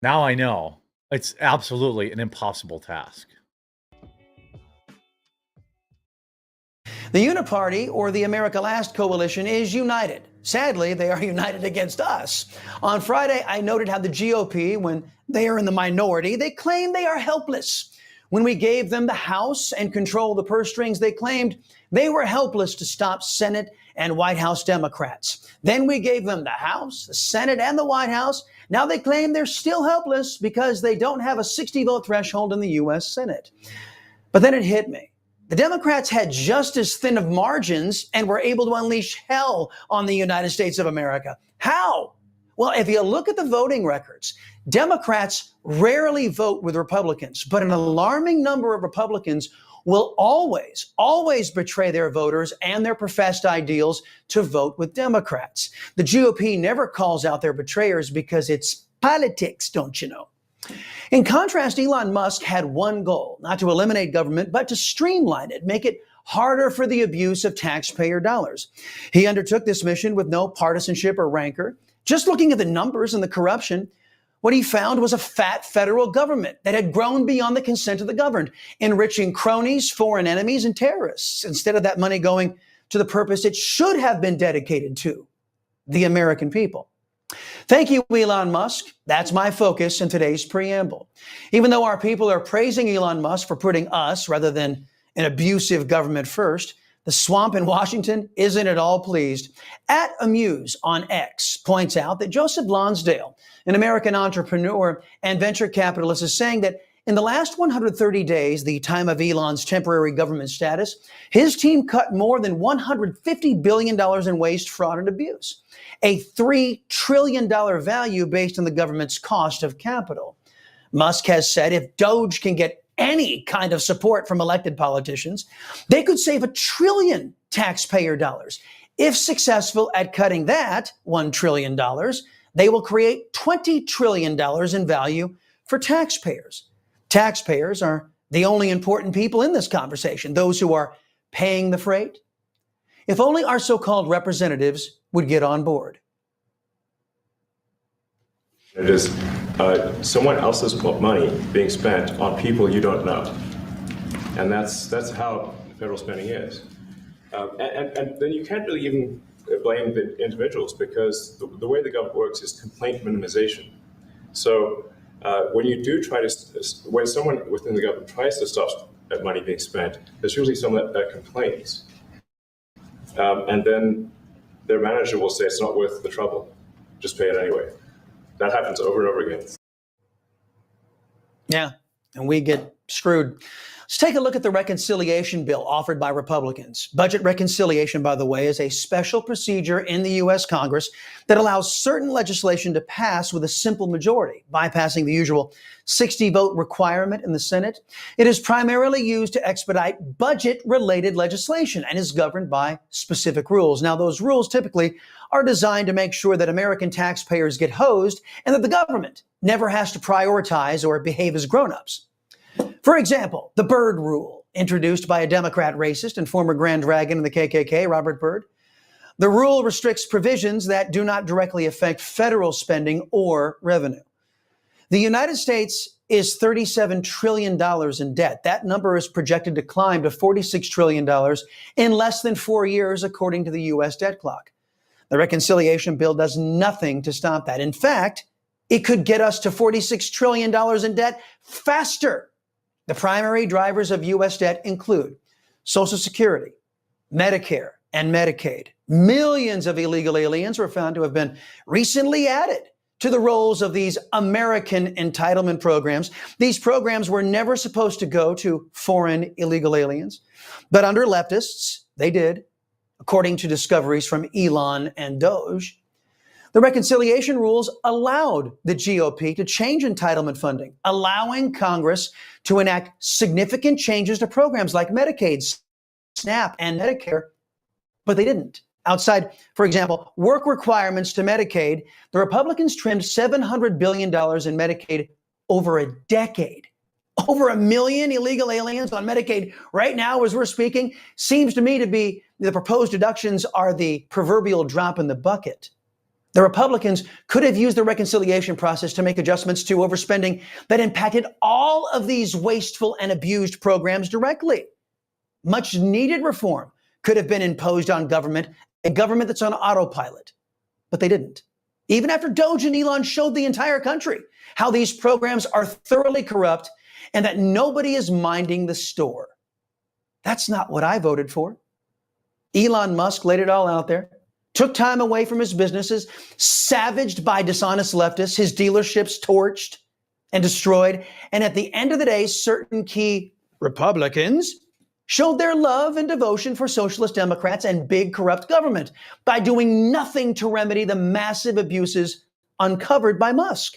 Now I know it's absolutely an impossible task. The Uniparty, or the America Last Coalition, is united. Sadly, they are united against us. On Friday, I noted how the GOP, when they are in the minority, they claim they are helpless. When we gave them the House and control of the purse strings, they claimed they were helpless to stop Senate and White House Democrats. Then we gave them the House, the Senate, and the White House. Now they claim they're still helpless because they don't have a 60-vote threshold in the U.S. Senate. But then it hit me. The Democrats had just as thin of margins and were able to unleash hell on the United States of America. How? Well, if you look at the voting records, Democrats rarely vote with Republicans, but an alarming number of Republicans will always betray their voters and their professed ideals to vote with Democrats. The GOP never calls out their betrayers because it's politics, don't you know? In contrast, Elon Musk had one goal, not to eliminate government, but to streamline it, make it harder for the abuse of taxpayer dollars. He undertook this mission with no partisanship or rancor. Just looking at the numbers and the corruption, what he found was a fat federal government that had grown beyond the consent of the governed, enriching cronies, foreign enemies, and terrorists, instead of that money going to the purpose it should have been dedicated to, the American people. Thank you, Elon Musk. That's my focus in today's preamble. Even though our people are praising Elon Musk for putting us, rather than an abusive government first, the swamp in Washington isn't at all pleased. @Amuse on X points out that Joseph Lonsdale, an American entrepreneur and venture capitalist, is saying that in the last 130 days, the time of Elon's temporary government status, his team cut more than $150 billion in waste, fraud, and abuse, a $3 trillion value based on the government's cost of capital. Musk has said if Doge can get any kind of support from elected politicians, they could save $1 trillion taxpayer dollars. If successful at cutting that $1 trillion, they will create $20 trillion in value for taxpayers. Taxpayers are the only important people in this conversation, those who are paying the freight. If only our so-called representatives would get on board. It is someone else's money being spent on people you don't know. And that's how federal spending is. And then you can't really even blame the individuals, because the way the government works is complaint minimization. So when you do try to, when someone within the government tries to stop money being spent, there's usually someone that complains. And then their manager will say it's not worth the trouble, just pay it anyway. That happens over and over again. Yeah, and we get screwed. Let's take a look at the reconciliation bill offered by Republicans. Budget reconciliation, by the way, is a special procedure in the U.S. Congress that allows certain legislation to pass with a simple majority, bypassing the usual 60-vote requirement in the Senate. It is primarily used to expedite budget-related legislation and is governed by specific rules. Now, those rules typically are designed to make sure that American taxpayers get hosed and that the government never has to prioritize or behave as grown-ups. For example, the Byrd Rule, introduced by a Democrat racist and former Grand Dragon in the KKK, Robert Byrd. The rule restricts provisions that do not directly affect federal spending or revenue. The United States is $37 trillion in debt. That number is projected to climb to $46 trillion in less than 4 years, according to the U.S. debt clock. The reconciliation bill does nothing to stop that. In fact, it could get us to $46 trillion in debt faster. The primary drivers of U.S. debt include Social Security, Medicare, and Medicaid. Millions of illegal aliens were found to have been recently added to the rolls of these American entitlement programs. These programs were never supposed to go to foreign illegal aliens, but under leftists, they did, according to discoveries from Elon and Doge. The reconciliation rules allowed the GOP to change entitlement funding, allowing Congress to enact significant changes to programs like Medicaid, SNAP, and Medicare, but they didn't. Outside, for example, work requirements to Medicaid, the Republicans trimmed $700 billion in Medicaid over a decade. Over 1 million illegal aliens on Medicaid right now, as we're speaking, seems to me to be the proposed deductions are the proverbial drop in the bucket. The Republicans could have used the reconciliation process to make adjustments to overspending that impacted all of these wasteful and abused programs directly. Much needed reform could have been imposed on government, a government that's on autopilot, but they didn't. Even after Doge and Elon showed the entire country how these programs are thoroughly corrupt and that nobody is minding the store. That's not what I voted for. Elon Musk laid it all out there, took time away from his businesses, savaged by dishonest leftists, his dealerships torched and destroyed. And at the end of the day, certain key Republicans showed their love and devotion for socialist Democrats and big corrupt government by doing nothing to remedy the massive abuses uncovered by Musk.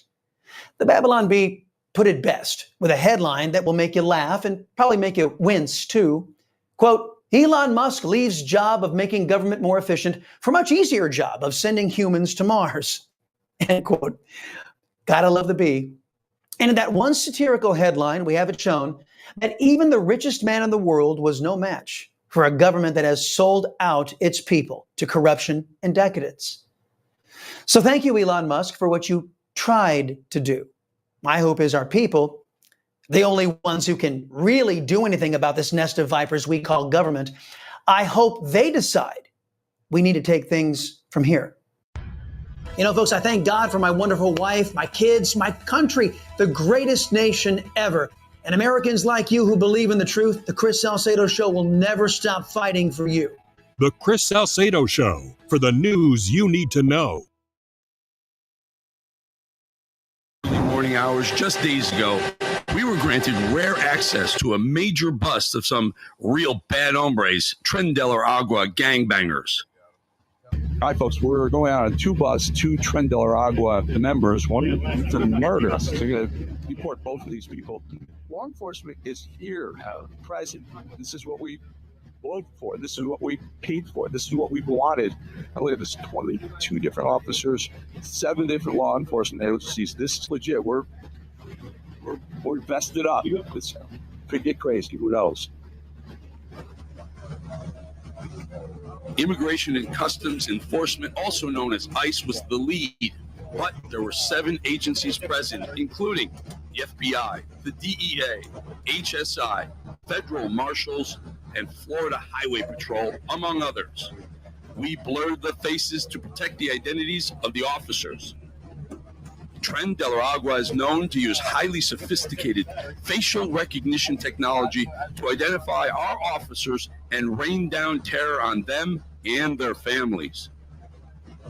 The Babylon Bee put it best with a headline that will make you laugh and probably make you wince too. Quote, Elon Musk leaves job of making government more efficient for much easier job of sending humans to Mars. End quote. Gotta love the bee. And in that one satirical headline, we have it shown that even the richest man in the world was no match for a government that has sold out its people to corruption and decadence. So thank you, Elon Musk, for what you tried to do. My hope is our people, the only ones who can really do anything about this nest of vipers we call government, I hope they decide we need to take things from here. You know, folks, I thank God for my wonderful wife, my kids, my country, the greatest nation ever. And Americans like you who believe in the truth, the Chris Salcedo Show will never stop fighting for you. The Chris Salcedo Show, for the news you need to know. Morning hours, just days ago, we were granted rare access to a major bust of some real bad hombres, Tren de la Agua gangbangers. Hi, folks. We're going on a 2 bus, 2 Tren de la Agua members, one for murder. So we're going to deport both of these people. Law enforcement is here, present. This is what we voted for. This is what we paid for. This is what we wanted. I look at this: 22 different officers, 7 different law enforcement agencies. This is legit. We're vested up. This could get crazy. Who knows? Immigration and Customs Enforcement, also known as ICE, was the lead, but there were 7 agencies present, including the FBI, the DEA, HSI, federal marshals, and Florida Highway Patrol, among others. We blurred the faces to protect the identities of the officers. Tren de la Agua is known to use highly sophisticated facial recognition technology to identify our officers and rain down terror on them and their families.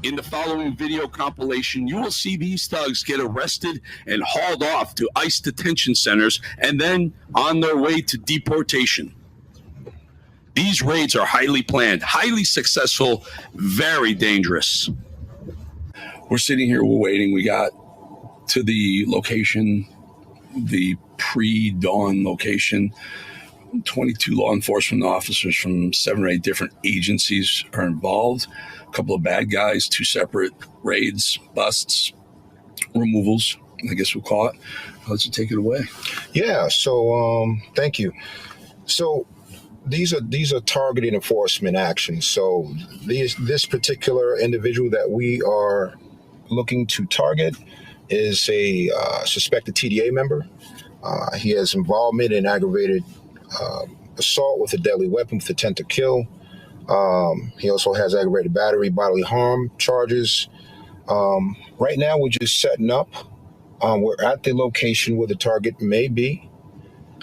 In the following video compilation, you will see these thugs get arrested and hauled off to ICE detention centers and then on their way to deportation. These raids are highly planned, highly successful, very dangerous. We're sitting here, we're waiting. We got to the location, the pre-dawn location. 22 law enforcement officers from 7 or 8 different agencies are involved. A couple of bad guys, 2 separate raids, busts, removals, I guess we'll call it. I'll let you take it away. Yeah, so thank you. So these are targeted enforcement actions. So this particular individual that we are looking to target is a suspected TDA member. He has involvement in aggravated assault with a deadly weapon with intent to kill. He also has aggravated battery, bodily harm charges. Right now, we're just setting up. We're at the location where the target may be.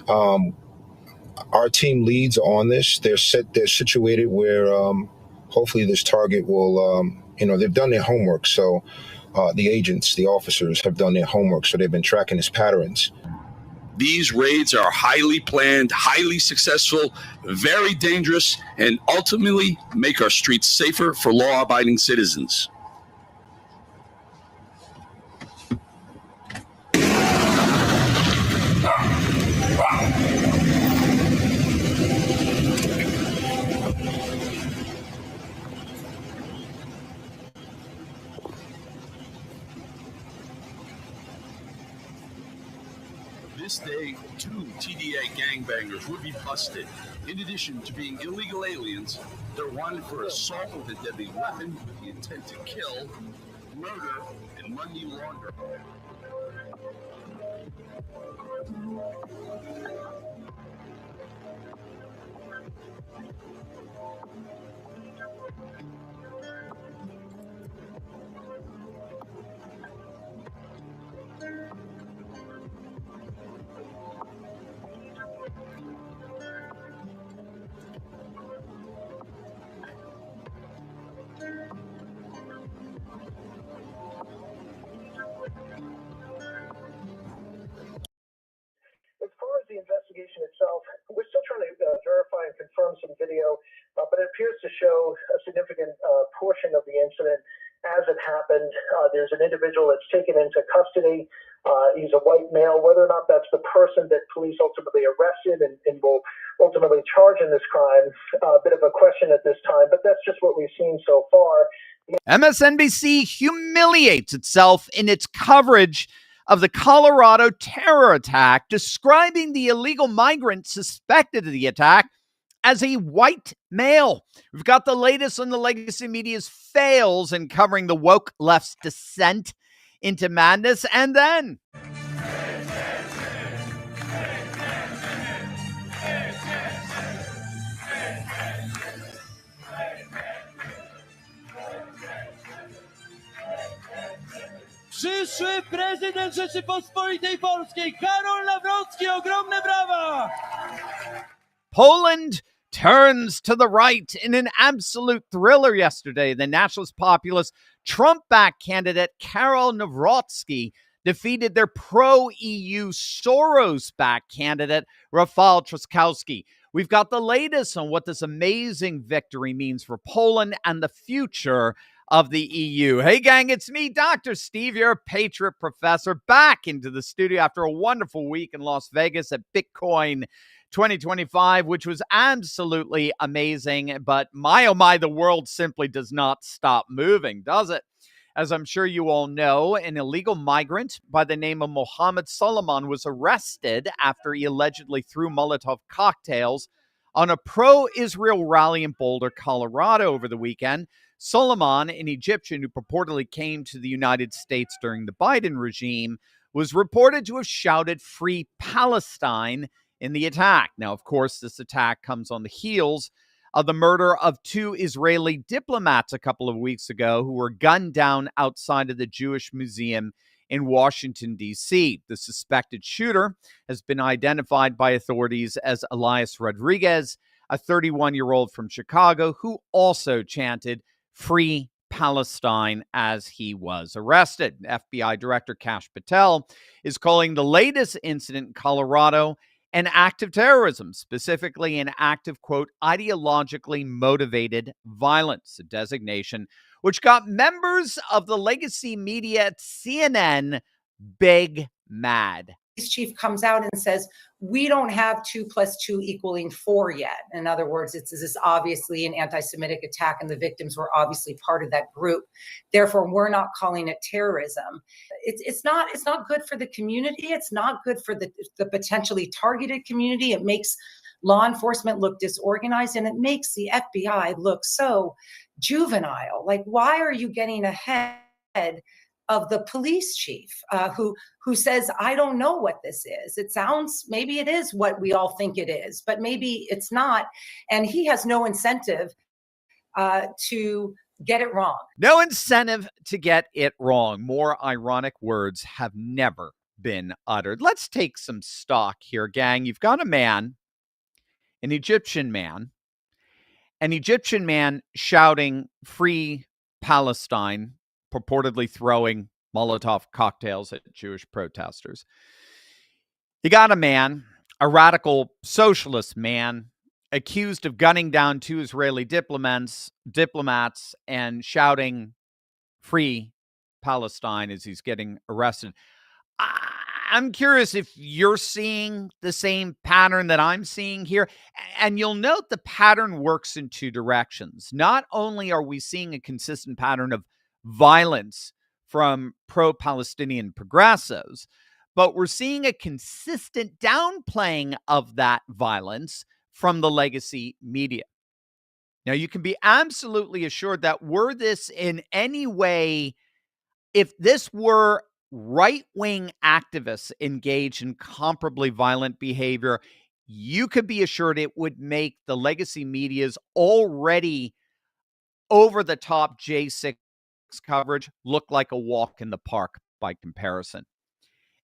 Our team leads on this. They're situated where hopefully this target will, they've done their homework. So the agents, the officers have done their homework. So they've been tracking his patterns. These raids are highly planned, highly successful, very dangerous, and ultimately make our streets safer for law-abiding citizens. This day, 2 TDA gangbangers would be busted. In addition to being illegal aliens, they're wanted for assault with a deadly weapon, with the intent to kill, murder, and money laundering. investigation itself, we're still trying to verify and confirm some video, but it appears to show a significant portion of the incident as it happened. There's an individual that's taken into custody. He's a white male. Whether or not that's the person that police ultimately arrested and will ultimately charge in this crime, a bit of a question at this time, but that's just what we've seen so far. MSNBC humiliates itself in its coverage of the Colorado terror attack, describing the illegal migrant suspected of the attack as a white male. We've got the latest on the legacy media's fails in covering the woke left's descent into madness. And then Przyszły prezydent Rzeczypospolitej Polskiej, Karol Nawrocki, ogromne brawa! Poland turns to the right in an absolute thriller yesterday. The nationalist populist Trump-backed candidate Karol Nawrocki defeated their pro-EU Soros-backed candidate Rafał Trzaskowski. We've got the latest on what this amazing victory means for Poland and the future of the EU. Hey, gang, it's me, Dr. Steve, your Patriot Professor, back into the studio after a wonderful week in Las Vegas at Bitcoin 2025, which was absolutely amazing. But my, oh my, the world simply does not stop moving, does it? As I'm sure you all know, an illegal migrant by the name of Mohammed Solomon was arrested after he allegedly threw Molotov cocktails on a pro-Israel rally in Boulder, Colorado over the weekend. Solomon, an Egyptian who purportedly came to the United States during the Biden regime, was reported to have shouted "Free Palestine" in the attack. Now, of course, this attack comes on the heels of the murder of 2 Israeli diplomats a couple of weeks ago who were gunned down outside of the Jewish Museum in Washington, D.C. The suspected shooter has been identified by authorities as Elias Rodriguez, a 31-year-old from Chicago who also chanted "Free Palestine" as he was arrested. FBI Director Kash Patel is calling the latest incident in Colorado an act of terrorism, specifically an act of, quote, ideologically motivated violence, a designation which got members of the legacy media at CNN big mad. Police chief comes out and says, we don't have 2 + 2 = 4 yet. In other words, this is obviously an anti-Semitic attack and the victims were obviously part of that group. Therefore, we're not calling it terrorism. It's not good for the community. It's not good for the potentially targeted community. It makes law enforcement look disorganized and it makes the FBI look so juvenile. Like, why are you getting ahead of the police chief who says, I don't know what this is. It sounds, maybe it is what we all think it is, but maybe it's not. And he has no incentive to get it wrong. No incentive to get it wrong. More ironic words have never been uttered. Let's take some stock here, gang. You've got a man, an Egyptian man shouting "Free Palestine," purportedly throwing Molotov cocktails at Jewish protesters. You got a man, a radical socialist man, accused of gunning down 2 Israeli diplomats and shouting "Free Palestine" as he's getting arrested. I'm curious if you're seeing the same pattern that I'm seeing here. And you'll note the pattern works in 2 directions. Not only are we seeing a consistent pattern of violence from pro-Palestinian progressives, but we're seeing a consistent downplaying of that violence from the legacy media. Now, you can be absolutely assured that were this in any way, if this were right-wing activists engaged in comparably violent behavior, you could be assured it would make the legacy media's already over-the-top J6 coverage look like a walk in the park by comparison.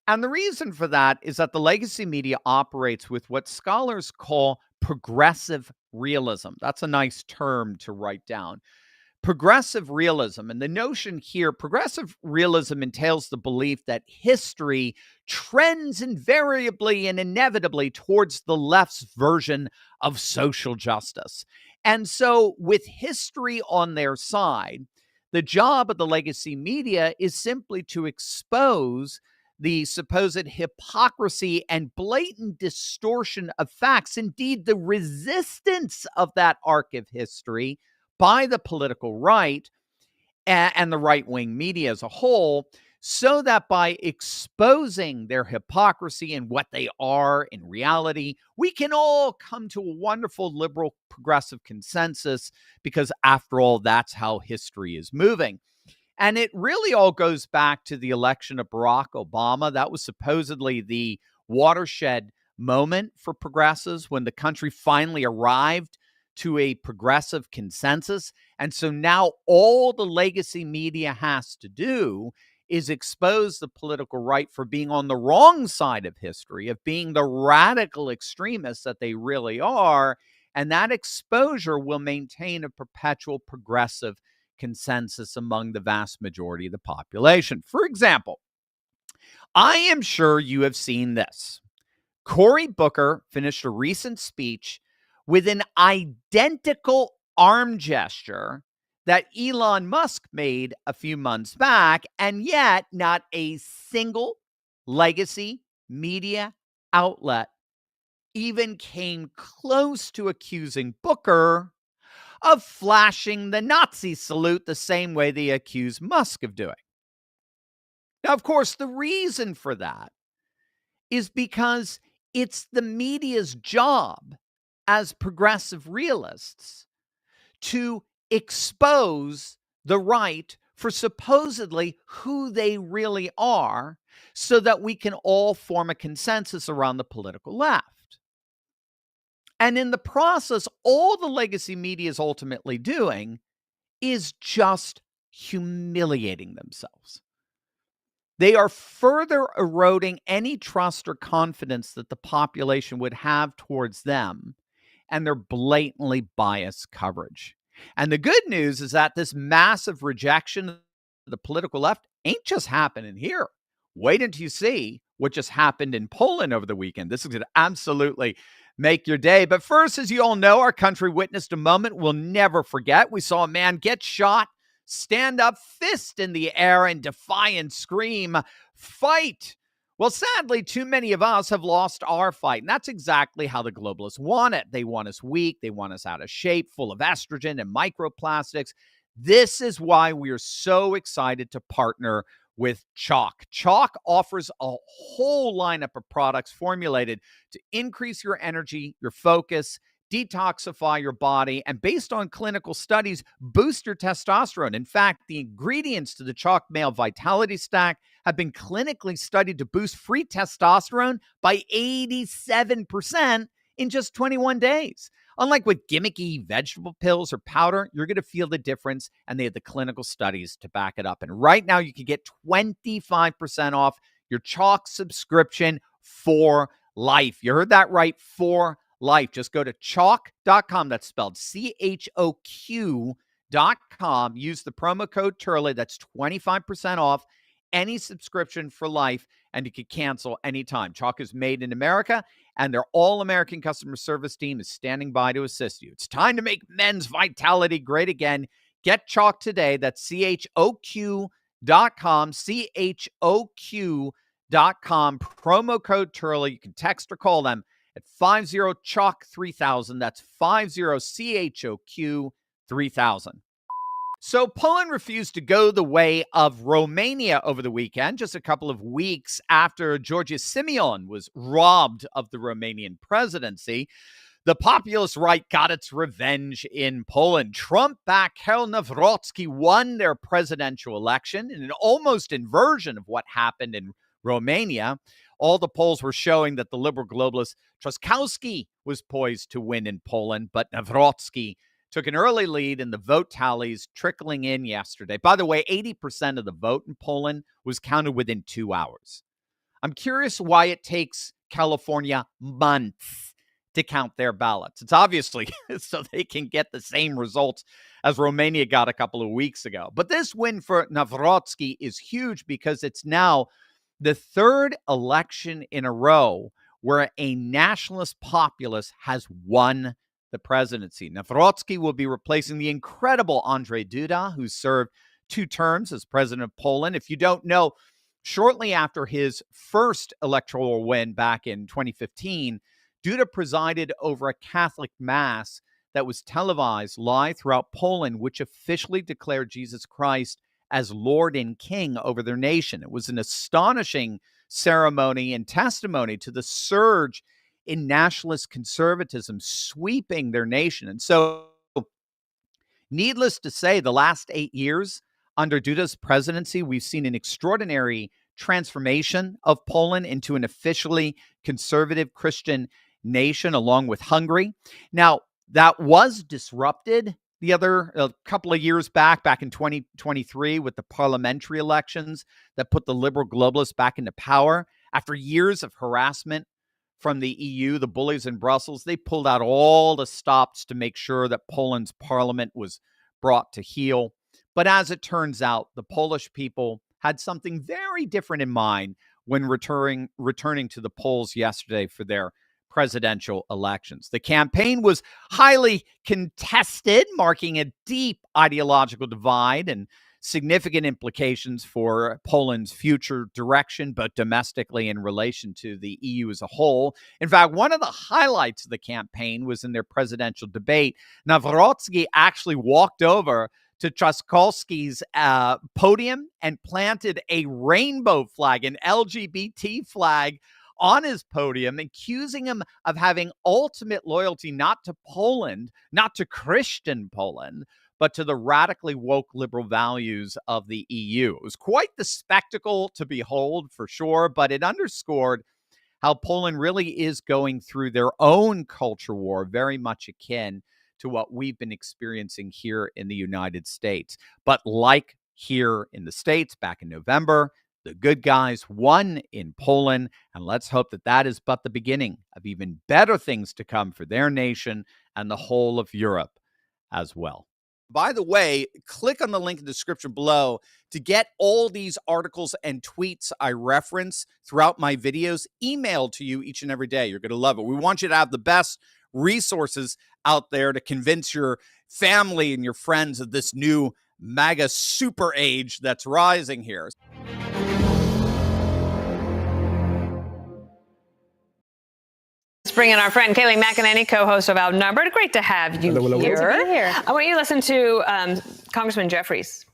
And the reason for that is that the legacy media operates with what scholars call progressive realism. That's a nice term to write down. progressive realism, and the notion here, progressive realism entails the belief that history trends invariably and inevitably towards the left's version of social justice. And so with history on their side, the job of the legacy media is simply to expose the supposed hypocrisy and blatant distortion of facts, indeed the resistance of that arc of history by the political right and the right-wing media as a whole, so that by exposing their hypocrisy and what they are in reality, we can all come to a wonderful liberal progressive consensus, because after all, that's how history is moving. And it really all goes back to the election of Barack Obama. That was supposedly the watershed moment for progressives, when the country finally arrived to a progressive consensus. And so now all the legacy media has to do is expose the political right for being on the wrong side of history, of being the radical extremists that they really are. And that exposure will maintain a perpetual progressive consensus among the vast majority of the population. For example, I am sure you have seen this. Cory Booker finished a recent speech with an identical arm gesture that Elon Musk made a few months back, and yet not a single legacy media outlet even came close to accusing Booker of flashing the Nazi salute the same way they accuse Musk of doing. Now, of course, the reason for that is because it's the media's job as progressive realists to expose the right for supposedly who they really are, so that we can all form a consensus around the political left. And in the process, all the legacy media is ultimately doing is just humiliating themselves. They are further eroding any trust or confidence that the population would have towards them and their blatantly biased coverage. And the good news is that this massive rejection of the political left ain't just happening here. Wait until you see what just happened in Poland over the weekend. This is going to absolutely make your day. But first, as you all know, our country witnessed a moment we'll never forget. We saw a man get shot, stand up, fist in the air, and defiant scream, "Fight!" Well, sadly, too many of us have lost our fight. And that's exactly how the globalists want it. They want us weak. They want us out of shape, full of estrogen and microplastics. This is why we are so excited to partner with Choq. Choq offers a whole lineup of products formulated to increase your energy, your focus, detoxify your body, and based on clinical studies, boost your testosterone. In fact, the ingredients to the Choq Male Vitality Stack have been clinically studied to boost free testosterone by 87% in just 21 days. Unlike with gimmicky vegetable pills or powder, you're going to feel the difference, and they have the clinical studies to back it up. And right now, you can get 25% off your Choq subscription for life. You heard that right, for life. Just go to choq.com. That's spelled CHOQ.com. Use the promo code Turley. That's 25% off any subscription for life, and you can cancel anytime. Choq is made in America, and their all-American customer service team is standing by to assist you. It's time to make men's vitality great again. Get Choq today. That's CHOQ.com, CHOQ.com, promo code Turley. You can text or call them at 50-CHOQ-3000. That's 50-CHOQ-3000. So Poland refused to go the way of Romania over the weekend, just a couple of weeks after Georgia Simion was robbed of the Romanian presidency. The populist right got its revenge in Poland. Trump-backed Karol Nawrocki won their presidential election in an almost inversion of what happened in Romania. All the polls were showing that the liberal globalist Trzaskowski was poised to win in Poland, but Nawrocki took an early lead in the vote tallies trickling in yesterday. By the way, 80% of the vote in Poland was counted within 2 hours. I'm curious why it takes California months to count their ballots. It's obviously so they can get the same results as Romania got a couple of weeks ago. But this win for Nawrocki is huge because it's now the third election in a row where a nationalist populist has won the presidency. Nawrocki will be replacing the incredible Andrzej Duda, who served 2 terms as president of Poland. If you don't know, shortly after his first electoral win back in 2015, Duda presided over a Catholic mass that was televised live throughout Poland, which officially declared Jesus Christ as Lord and King over their nation. It was an astonishing ceremony and testimony to the surge in nationalist conservatism sweeping their nation. And so, needless to say, the last 8 years under Duda's presidency, we've seen an extraordinary transformation of Poland into an officially conservative Christian nation, along with Hungary. Now, that was disrupted a couple of years back in 2023 with the parliamentary elections that put the liberal globalists back into power. After years of harassment from the EU, the bullies in Brussels, they pulled out all the stops to make sure that Poland's parliament was brought to heel. But as it turns out, the Polish people had something very different in mind when returning to the polls yesterday for their presidential elections. The campaign was highly contested, marking a deep ideological divide and significant implications for Poland's future direction, both domestically in relation to the EU as a whole. In fact, one of the highlights of the campaign was in their presidential debate. Nawrocki actually walked over to Trzaskowski's podium and planted a rainbow flag, an LGBT flag, on his podium, accusing him of having ultimate loyalty not to Poland, not to Christian Poland, but to the radically woke liberal values of the EU. It was quite the spectacle to behold, for sure, but it underscored how Poland really is going through their own culture war, very much akin to what we've been experiencing here in the United States. But like here in the States back in November, the good guys won in Poland, and let's hope that that is but the beginning of even better things to come for their nation and the whole of Europe as well. By the way, click on the link in the description below to get all these articles and tweets I reference throughout my videos emailed to you each and every day. You're going to love it. We want you to have the best resources out there to convince your family and your friends of this new MAGA super age that's rising here. Let's bring in our friend Kayleigh McEnany, co-host of Outnumbered. Great to have you here. Good to be here. I want you to listen to Congressman Jeffries.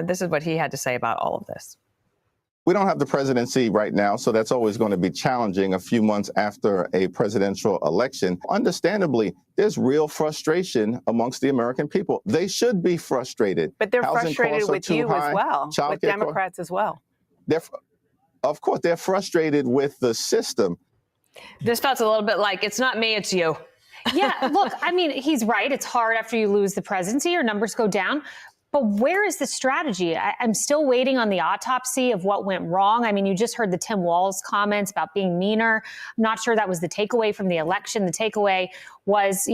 This is what he had to say about all of this. We don't have the presidency right now, so that's always going to be challenging a few months after a presidential election. Understandably, there's real frustration amongst the American people. They should be frustrated. But they're Housing frustrated costs are with too you high. as well, with Childcare Democrats as well. Of course, they're frustrated with the system. This felt a little bit like, it's not me, it's you. Yeah, look, I mean, he's right. It's hard after you lose the presidency, your numbers go down. But where is the strategy? I'm still waiting on the autopsy of what went wrong. I mean, you just heard the Tim Walz comments about being meaner. I'm not sure that was the takeaway from the election. The takeaway was,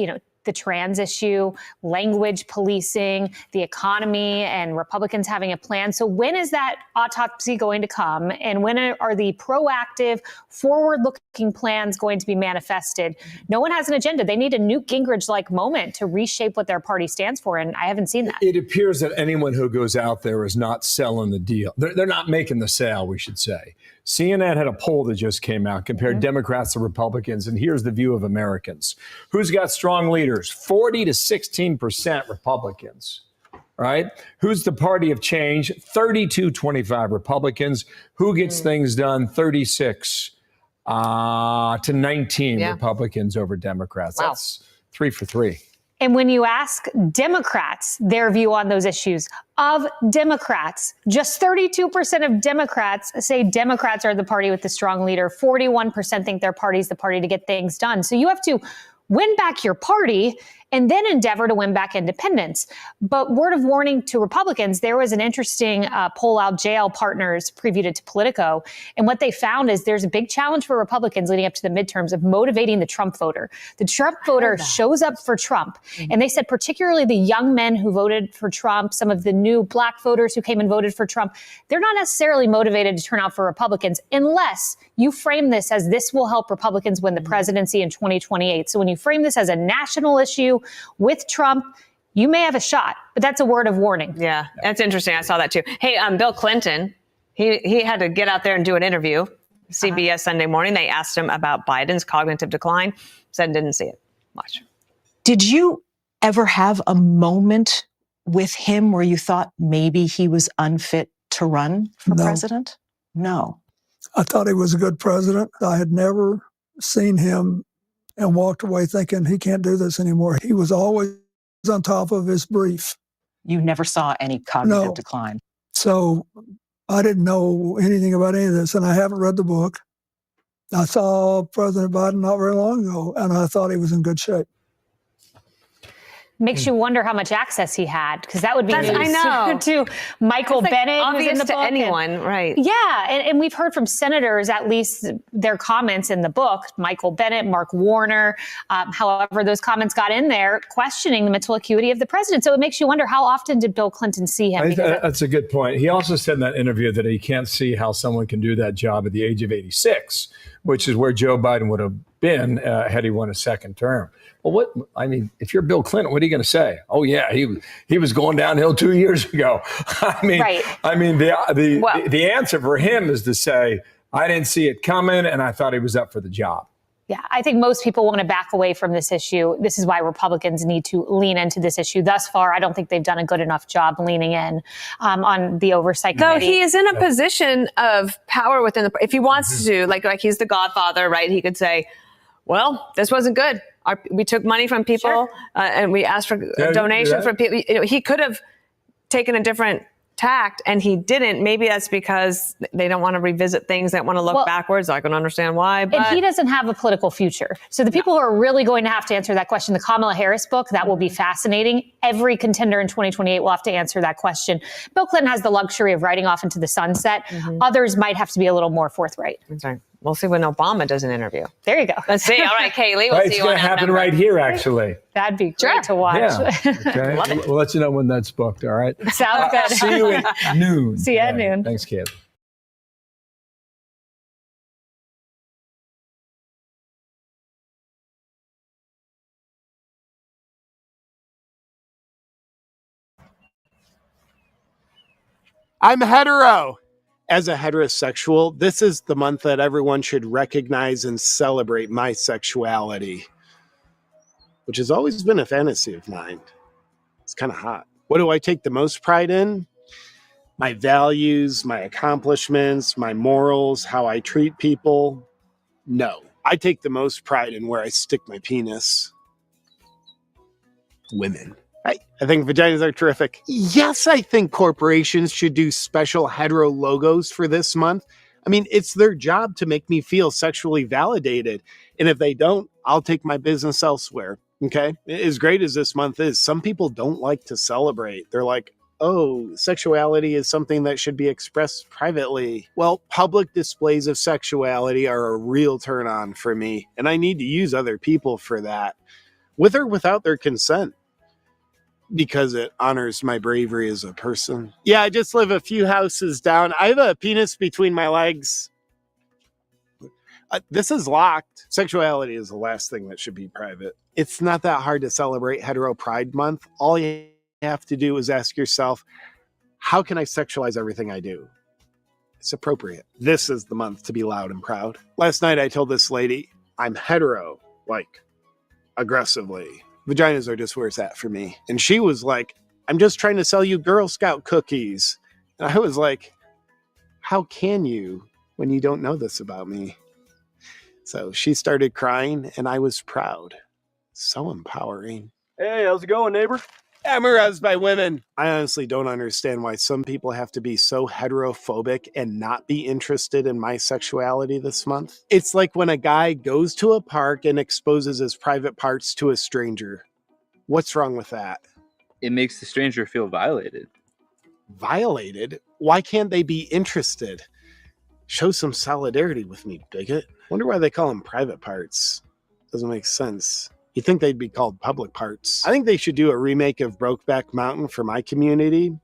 the trans issue, language policing, the economy, and Republicans having a plan. So when is that autopsy going to come? And when are the proactive, forward-looking plans going to be manifested? No one has an agenda. They need a Newt Gingrich-like moment to reshape what their party stands for, and I haven't seen that. It appears that anyone who goes out there is not selling the deal. They're not making the sale, we should say. CNN had a poll that just came out, compared Democrats to Republicans, and here's the view of Americans. Who's got strong leaders? 40 to 16% Republicans, right? Who's the party of change? 32-25 Republicans. Who gets things done? 36 to 19 Republicans over Democrats. Wow. That's 3 for 3. And when you ask Democrats their view on those issues, of Democrats, just 32% of Democrats say Democrats are the party with the strong leader. 41% think their party's the party to get things done. So you have to win back your party and then endeavor to win back independence. But word of warning to Republicans, there was an interesting poll out, JL Partners previewed it to Politico. And what they found is there's a big challenge for Republicans leading up to the midterms of motivating the Trump voter. The Trump voter shows up for Trump. And they said particularly the young men who voted for Trump, some of the new black voters who came and voted for Trump, they're not necessarily motivated to turn out for Republicans unless you frame this as this will help Republicans win the presidency in 2028. So when you frame this as a national issue with Trump, you may have a shot, but that's a word of warning. Yeah, that's interesting. I saw that too. Hey, Bill Clinton, he had to get out there and do an interview. CBS Sunday Morning, they asked him about Biden's cognitive decline. Said didn't see it. Watch. Did you ever have a moment with him where you thought maybe he was unfit to run for president? No. I thought he was a good president. I had never seen him and walked away thinking he can't do this anymore. He was always on top of his brief. You never saw any cognitive decline? So I didn't know anything about any of this, and I haven't read the book. I saw President Biden not very long ago, and I thought he was in good shape. Makes you wonder how much access he had, because that would be news I know. to Michael Bennett, who's obvious in the to book. anyone, right? Yeah, and we've heard from senators, at least their comments in the book, Michael Bennett, Mark Warner, however those comments got in there, questioning the mental acuity of the president. So it makes you wonder, how often did Bill Clinton see him? That's a good point. He also said in that interview that he can't see how someone can do that job at the age of 86, which is where Joe Biden would have been had he won a second term. Well, if you're Bill Clinton, what are you going to say? Oh yeah, he was going downhill 2 years ago. The answer for him is to say, I didn't see it coming, and I thought he was up for the job. Yeah, I think most people want to back away from this issue. This is why Republicans need to lean into this issue. Thus far, I don't think they've done a good enough job leaning in on the oversight committee. No, he is in a position of power within the. If he wants to, like he's the Godfather, right? He could say, "Well, this wasn't good. We took money from people, and we asked for donation from people." He could have taken a different tact, and he didn't. Maybe that's because they don't want to revisit things, that want to look backwards. I can understand why. But and he doesn't have a political future. So the people who are really going to have to answer that question, the Kamala Harris book, that will be fascinating. Every contender in 2028 will have to answer that question. Bill Clinton has the luxury of riding off into the sunset. Others might have to be a little more forthright. That's right. We'll see when Obama does an interview. There you go. Let's see. All right, Kaylee, we'll see It's you going on to happen right here, actually. That'd be great to watch. Yeah. Okay. We'll let you know when that's booked. All right. Sounds good. See you at noon. See you at noon. Thanks, Kaylee. I'm hetero. As a heterosexual, this is the month that everyone should recognize and celebrate my sexuality, which has always been a fantasy of mine. It's kind of hot. What do I take the most pride in? My values, my accomplishments, my morals, how I treat people? No. I take the most pride in where I stick my penis. Women. I think vaginas are terrific. Yes, I think corporations should do special hetero logos for this month. I mean, it's their job to make me feel sexually validated. And if they don't, I'll take my business elsewhere. Okay? As great as this month is, some people don't like to celebrate. They're like, oh, sexuality is something that should be expressed privately. Well, public displays of sexuality are a real turn on for me. And I need to use other people for that, with or without their consent, because it honors my bravery as a person. Yeah, I just live a few houses down. I have a penis between my legs. This is locked. Sexuality is the last thing that should be private. It's not that hard to celebrate Hetero Pride Month. All you have to do is ask yourself, how can I sexualize everything I do? It's appropriate. This is the month to be loud and proud. Last night I told this lady, I'm hetero, like aggressively. Vaginas are just where it's at for me. And she was like, I'm just trying to sell you Girl Scout cookies. And I was like, how can you when you don't know this about me? So she started crying and I was proud. So empowering. Hey, how's it going, neighbor? I'm aroused by women. I honestly don't understand why some people have to be so heterophobic and not be interested in my sexuality this month. It's like when a guy goes to a park and exposes his private parts to a stranger. What's wrong with that? It makes the stranger feel violated. Violated? Why can't they be interested? Show some solidarity with me, bigot. Wonder why they call them private parts. Doesn't make sense. You'd think they'd be called public parts. I think they should do a remake of Brokeback Mountain for my community.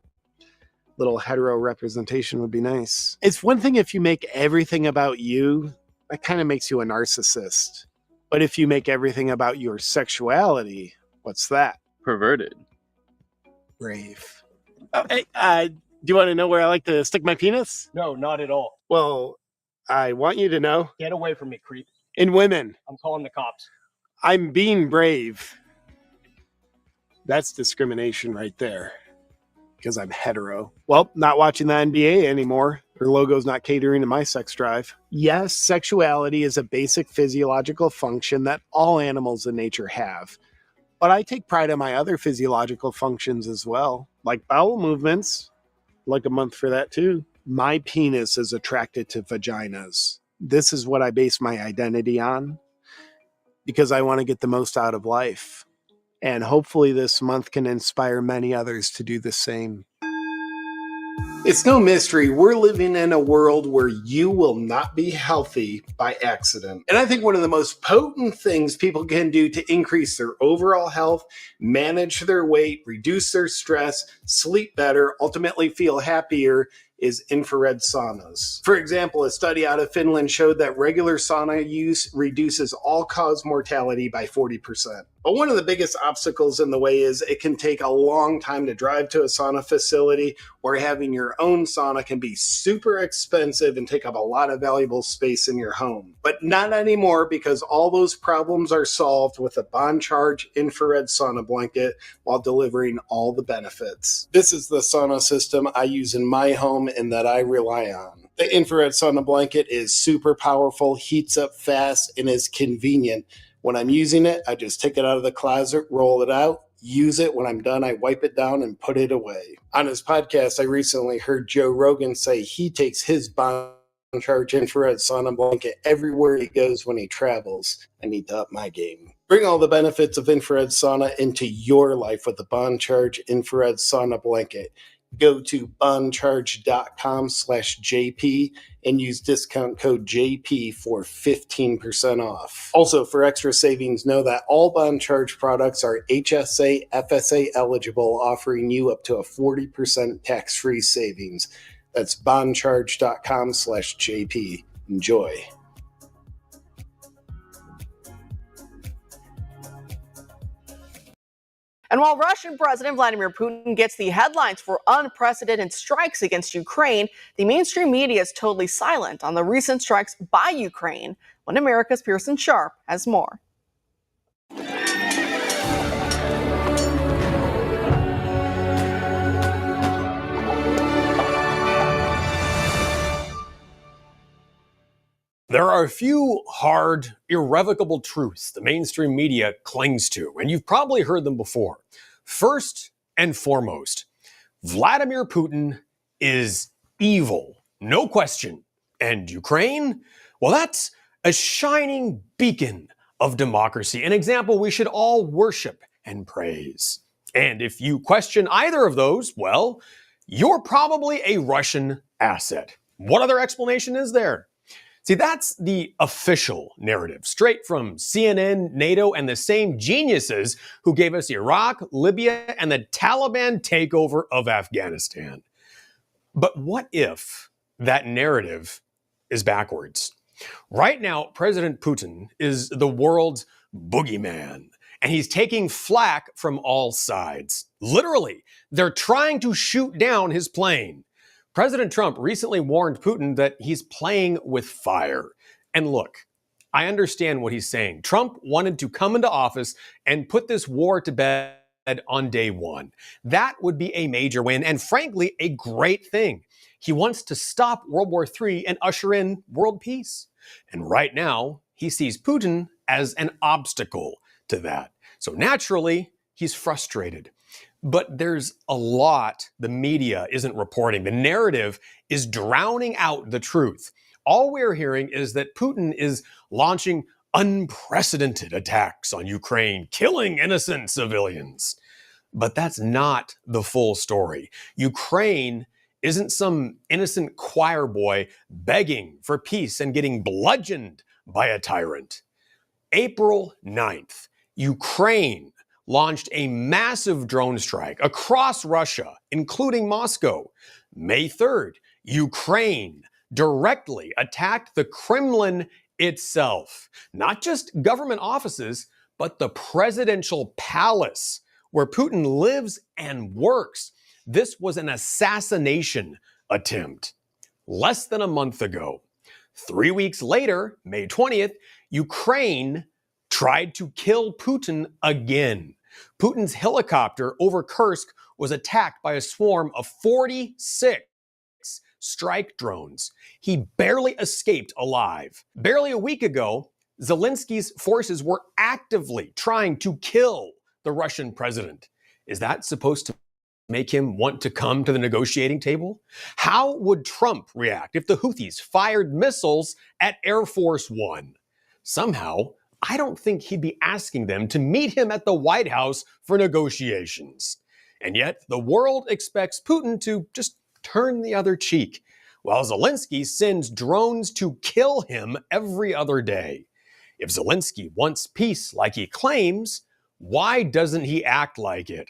Little hetero representation would be nice. It's one thing if you make everything about you, that kind of makes you a narcissist. But if you make everything about your sexuality, what's that? Perverted. Brave. Oh, hey, do you want to know where I like to stick my penis? No, not at all. Well, I want you to know. Get away from me, creep. In women. I'm calling the cops. I'm being brave. That's discrimination right there. Because I'm hetero. Well, not watching the NBA anymore. Her logo's not catering to my sex drive. Yes, sexuality is a basic physiological function that all animals in nature have. But I take pride in my other physiological functions as well, like bowel movements. Like a month for that too. My penis is attracted to vaginas. This is what I base my identity on because I want to get the most out of life. And hopefully this month can inspire many others to do the same. It's no mystery, we're living in a world where you will not be healthy by accident. And I think one of the most potent things people can do to increase their overall health, manage their weight, reduce their stress, sleep better, ultimately feel happier, is infrared saunas. For example, a study out of Finland showed that regular sauna use reduces all-cause mortality by 40%. But one of the biggest obstacles in the way is it can take a long time to drive to a sauna facility, or having your own sauna can be super expensive and take up a lot of valuable space in your home. But not anymore, because all those problems are solved with a BondCharge infrared sauna blanket while delivering all the benefits. This is the sauna system I use in my home and that I rely on. The infrared sauna blanket is super powerful, heats up fast, and is convenient. When I'm using it, I just take it out of the closet, roll it out, use it. When I'm done, I wipe it down and put it away. On his podcast, I recently heard Joe Rogan say he takes his BondCharge infrared sauna blanket everywhere he goes when he travels. I need to up my game. Bring all the benefits of infrared sauna into your life with the BondCharge infrared sauna blanket. Go to bondcharge.com/JP and use discount code JP for 15% off. Also, for extra savings, know that all BondCharge products are HSA, FSA eligible, offering you up to a 40% tax-free savings. That's bondcharge.com/JP. Enjoy. And while Russian President Vladimir Putin gets the headlines for unprecedented strikes against Ukraine, the mainstream media is totally silent on the recent strikes by Ukraine. One America's Pearson Sharp has more. There are a few hard, irrevocable truths the mainstream media clings to, and you've probably heard them before. First and foremost, Vladimir Putin is evil, no question. And Ukraine? Well, that's a shining beacon of democracy, an example we should all worship and praise. And if you question either of those, well, you're probably a Russian asset. What other explanation is there? See, that's the official narrative, straight from CNN, NATO, and the same geniuses who gave us Iraq, Libya, and the Taliban takeover of Afghanistan. But what if that narrative is backwards? Right now, President Putin is the world's boogeyman, and he's taking flack from all sides. Literally, they're trying to shoot down his plane. President Trump recently warned Putin that he's playing with fire. And look, I understand what he's saying. Trump wanted to come into office and put this war to bed on day one. That would be a major win and, frankly, a great thing. He wants to stop World War III and usher in world peace. And right now, he sees Putin as an obstacle to that. So naturally, he's frustrated. But there's a lot the media isn't reporting. The narrative is drowning out the truth. All we're hearing is that Putin is launching unprecedented attacks on Ukraine, killing innocent civilians. But that's not the full story. Ukraine isn't some innocent choir boy begging for peace and getting bludgeoned by a tyrant. April 9th, Ukraine launched a massive drone strike across Russia, including Moscow. May 3rd, Ukraine directly attacked the Kremlin itself. Not just government offices, but the presidential palace where Putin lives and works. This was an assassination attempt. Less than a month ago, 3 weeks later, May 20th, Ukraine tried to kill Putin again. Putin's helicopter over Kursk was attacked by a swarm of 46 strike drones. He barely escaped alive. Barely a week ago, Zelensky's forces were actively trying to kill the Russian president. Is that supposed to make him want to come to the negotiating table? How would Trump react if the Houthis fired missiles at Air Force One? Somehow, I don't think he'd be asking them to meet him at the White House for negotiations. And yet, the world expects Putin to just turn the other cheek, while Zelensky sends drones to kill him every other day. If Zelensky wants peace like he claims, why doesn't he act like it?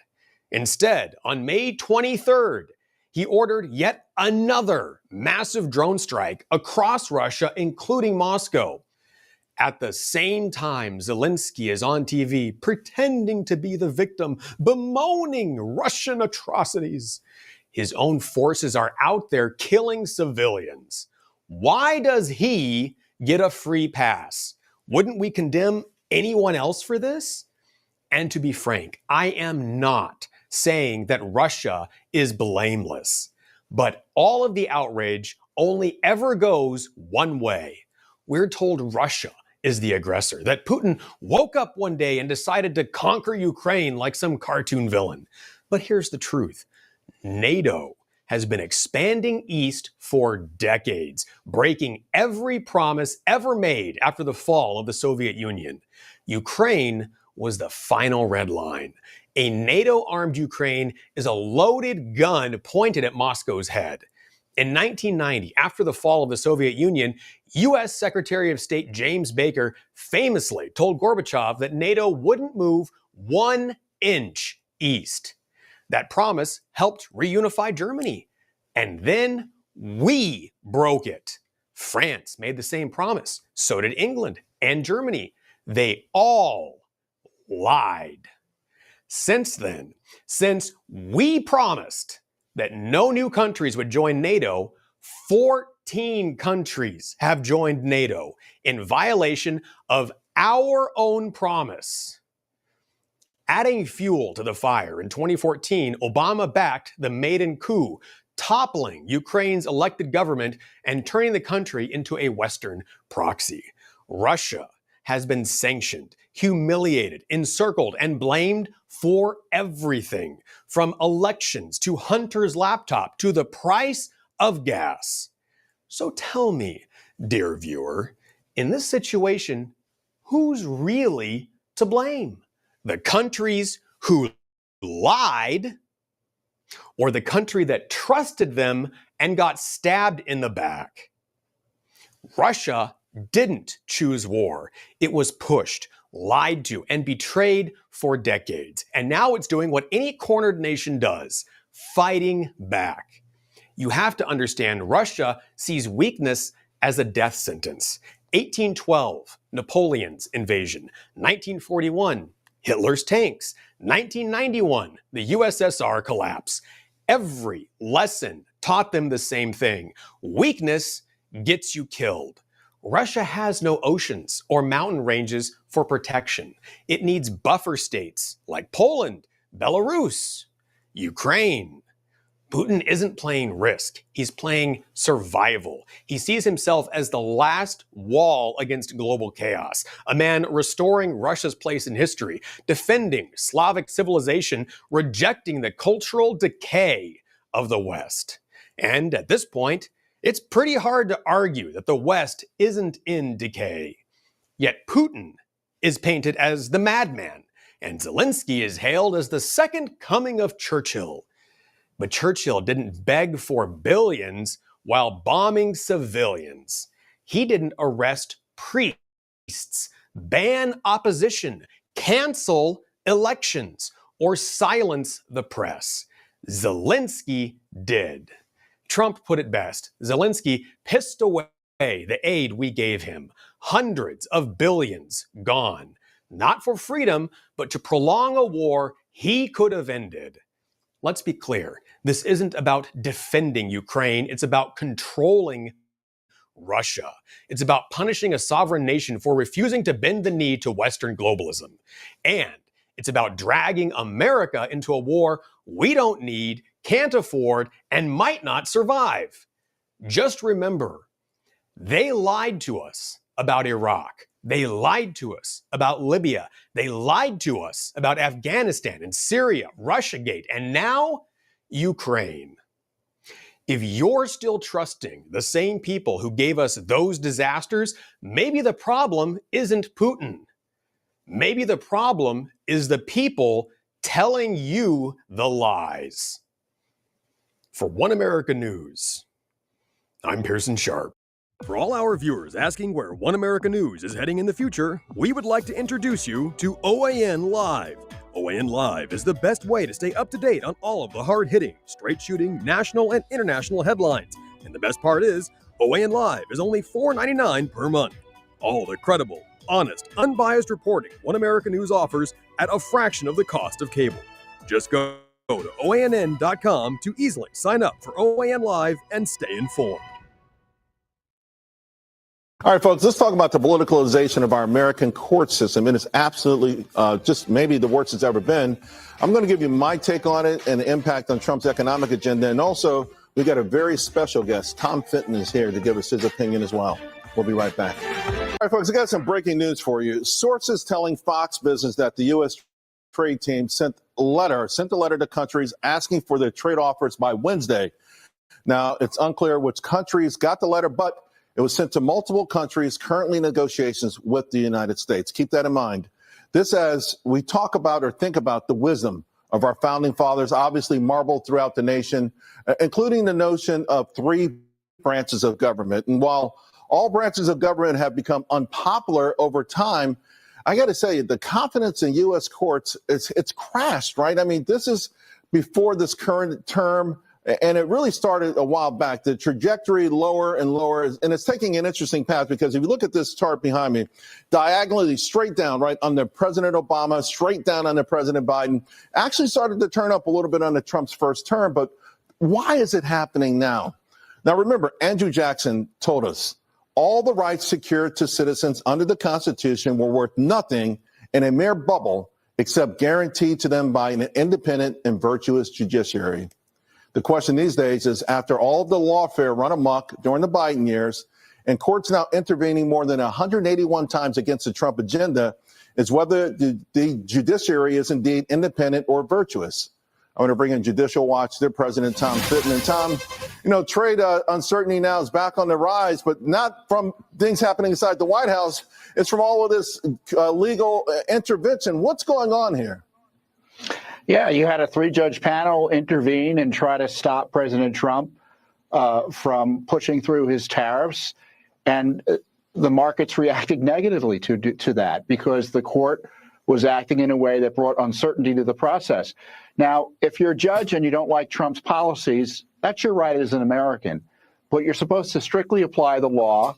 Instead, on May 23rd, he ordered yet another massive drone strike across Russia, including Moscow. At the same time, Zelensky is on TV pretending to be the victim, bemoaning Russian atrocities. His own forces are out there killing civilians. Why does he get a free pass? Wouldn't we condemn anyone else for this? And to be frank, I am not saying that Russia is blameless, but all of the outrage only ever goes one way. We're told Russia is the aggressor, that Putin woke up one day and decided to conquer Ukraine like some cartoon villain. But here's the truth. NATO has been expanding east for decades, breaking every promise ever made after the fall of the Soviet Union. Ukraine was the final red line. A NATO-armed Ukraine is a loaded gun pointed at Moscow's head. In 1990, after the fall of the Soviet Union, U.S. Secretary of State James Baker famously told Gorbachev that NATO wouldn't move 1 inch east. That promise helped reunify Germany. And then we broke it. France made the same promise. So did England and Germany. They all lied. Since then, since we promised that no new countries would join NATO, 14 countries have joined NATO in violation of our own promise. Adding fuel to the fire, in 2014, Obama backed the Maidan coup, toppling Ukraine's elected government and turning the country into a Western proxy. Russia has been sanctioned, humiliated, encircled, and blamed for everything, from elections to Hunter's laptop to the price of gas. So tell me, dear viewer, in this situation, who's really to blame? The countries who lied, or the country that trusted them and got stabbed in the back? Russia didn't choose war. It was pushed, lied to, and betrayed for decades. And now it's doing what any cornered nation does, fighting back. You have to understand, Russia sees weakness as a death sentence. 1812, Napoleon's invasion. 1941, Hitler's tanks. 1991, the USSR collapse. Every lesson taught them the same thing. Weakness gets you killed. Russia has no oceans or mountain ranges for protection. It needs buffer states like Poland, Belarus, Ukraine. Putin isn't playing risk. He's playing survival. He sees himself as the last wall against global chaos, a man restoring Russia's place in history, defending Slavic civilization, rejecting the cultural decay of the West. And at this point, it's pretty hard to argue that the West isn't in decay. Yet Putin is painted as the madman, and Zelensky is hailed as the second coming of Churchill. But Churchill didn't beg for billions while bombing civilians. He didn't arrest priests, ban opposition, cancel elections, or silence the press. Zelensky did. Trump put it best. Zelensky pissed away the aid we gave him. Hundreds of billions gone. Not for freedom, but to prolong a war he could have ended. Let's be clear. This isn't about defending Ukraine. It's about controlling Russia. It's about punishing a sovereign nation for refusing to bend the knee to Western globalism. And it's about dragging America into a war we don't need, can't afford, and might not survive. Just remember, they lied to us about Iraq. They lied to us about Libya. They lied to us about Afghanistan and Syria, Russiagate, and now Ukraine. If you're still trusting the same people who gave us those disasters, maybe the problem isn't Putin. Maybe the problem is the people telling you the lies. For One America News, I'm Pearson Sharp. For all our viewers asking where One America News is heading in the future, we would like to introduce you to OAN Live. OAN Live is the best way to stay up to date on all of the hard-hitting, straight-shooting, national and international headlines. And the best part is, OAN Live is only $4.99 per month. All the credible, honest, unbiased reporting One America News offers at a fraction of the cost of cable. Just go to OANN.com to easily sign up for OAN Live and stay informed. All right, folks, let's talk about the politicalization of our American court system. It is absolutely just maybe the worst it's ever been. I'm going to give you my take on it and the impact on Trump's economic agenda. And also, we got a very special guest. Tom Fitton is here to give us his opinion as well. We'll be right back. All right, folks, I got some breaking news for you. Sources telling Fox Business that the U.S. trade team sent a letter to countries asking for their trade offers by Wednesday. Now, it's unclear which countries got the letter, but it was sent to multiple countries currently in negotiations with the United States. Keep that in mind. This, as we talk about or think about the wisdom of our founding fathers, obviously marbled throughout the nation, including the notion of three branches of government. And while all branches of government have become unpopular over time, I got to say, the confidence in U.S. courts, it's crashed, right? I mean, this is before this current term. And it really started a while back. The trajectory lower and lower, and it's taking an interesting path because if you look at this chart behind me, diagonally straight down, right, under President Obama, straight down under President Biden, actually started to turn up a little bit under Trump's first term. But why is it happening now? Now, remember, Andrew Jackson told us all the rights secured to citizens under the Constitution were worth nothing in a mere bubble except guaranteed to them by an independent and virtuous judiciary. The question these days is, after all of the lawfare run amok during the Biden years and courts now intervening more than 181 times against the Trump agenda, is whether the judiciary is indeed independent or virtuous. I want to bring in Judicial Watch, their president, Tom Fitton. And Tom, trade uncertainty now is back on the rise, but not from things happening inside the White House. It's from all of this legal intervention. What's going on here? Yeah, you had a 3-judge panel intervene and try to stop President Trump from pushing through his tariffs. And the markets reacted negatively to that because the court was acting in a way that brought uncertainty to the process. Now, if you're a judge and you don't like Trump's policies, that's your right as an American. But you're supposed to strictly apply the law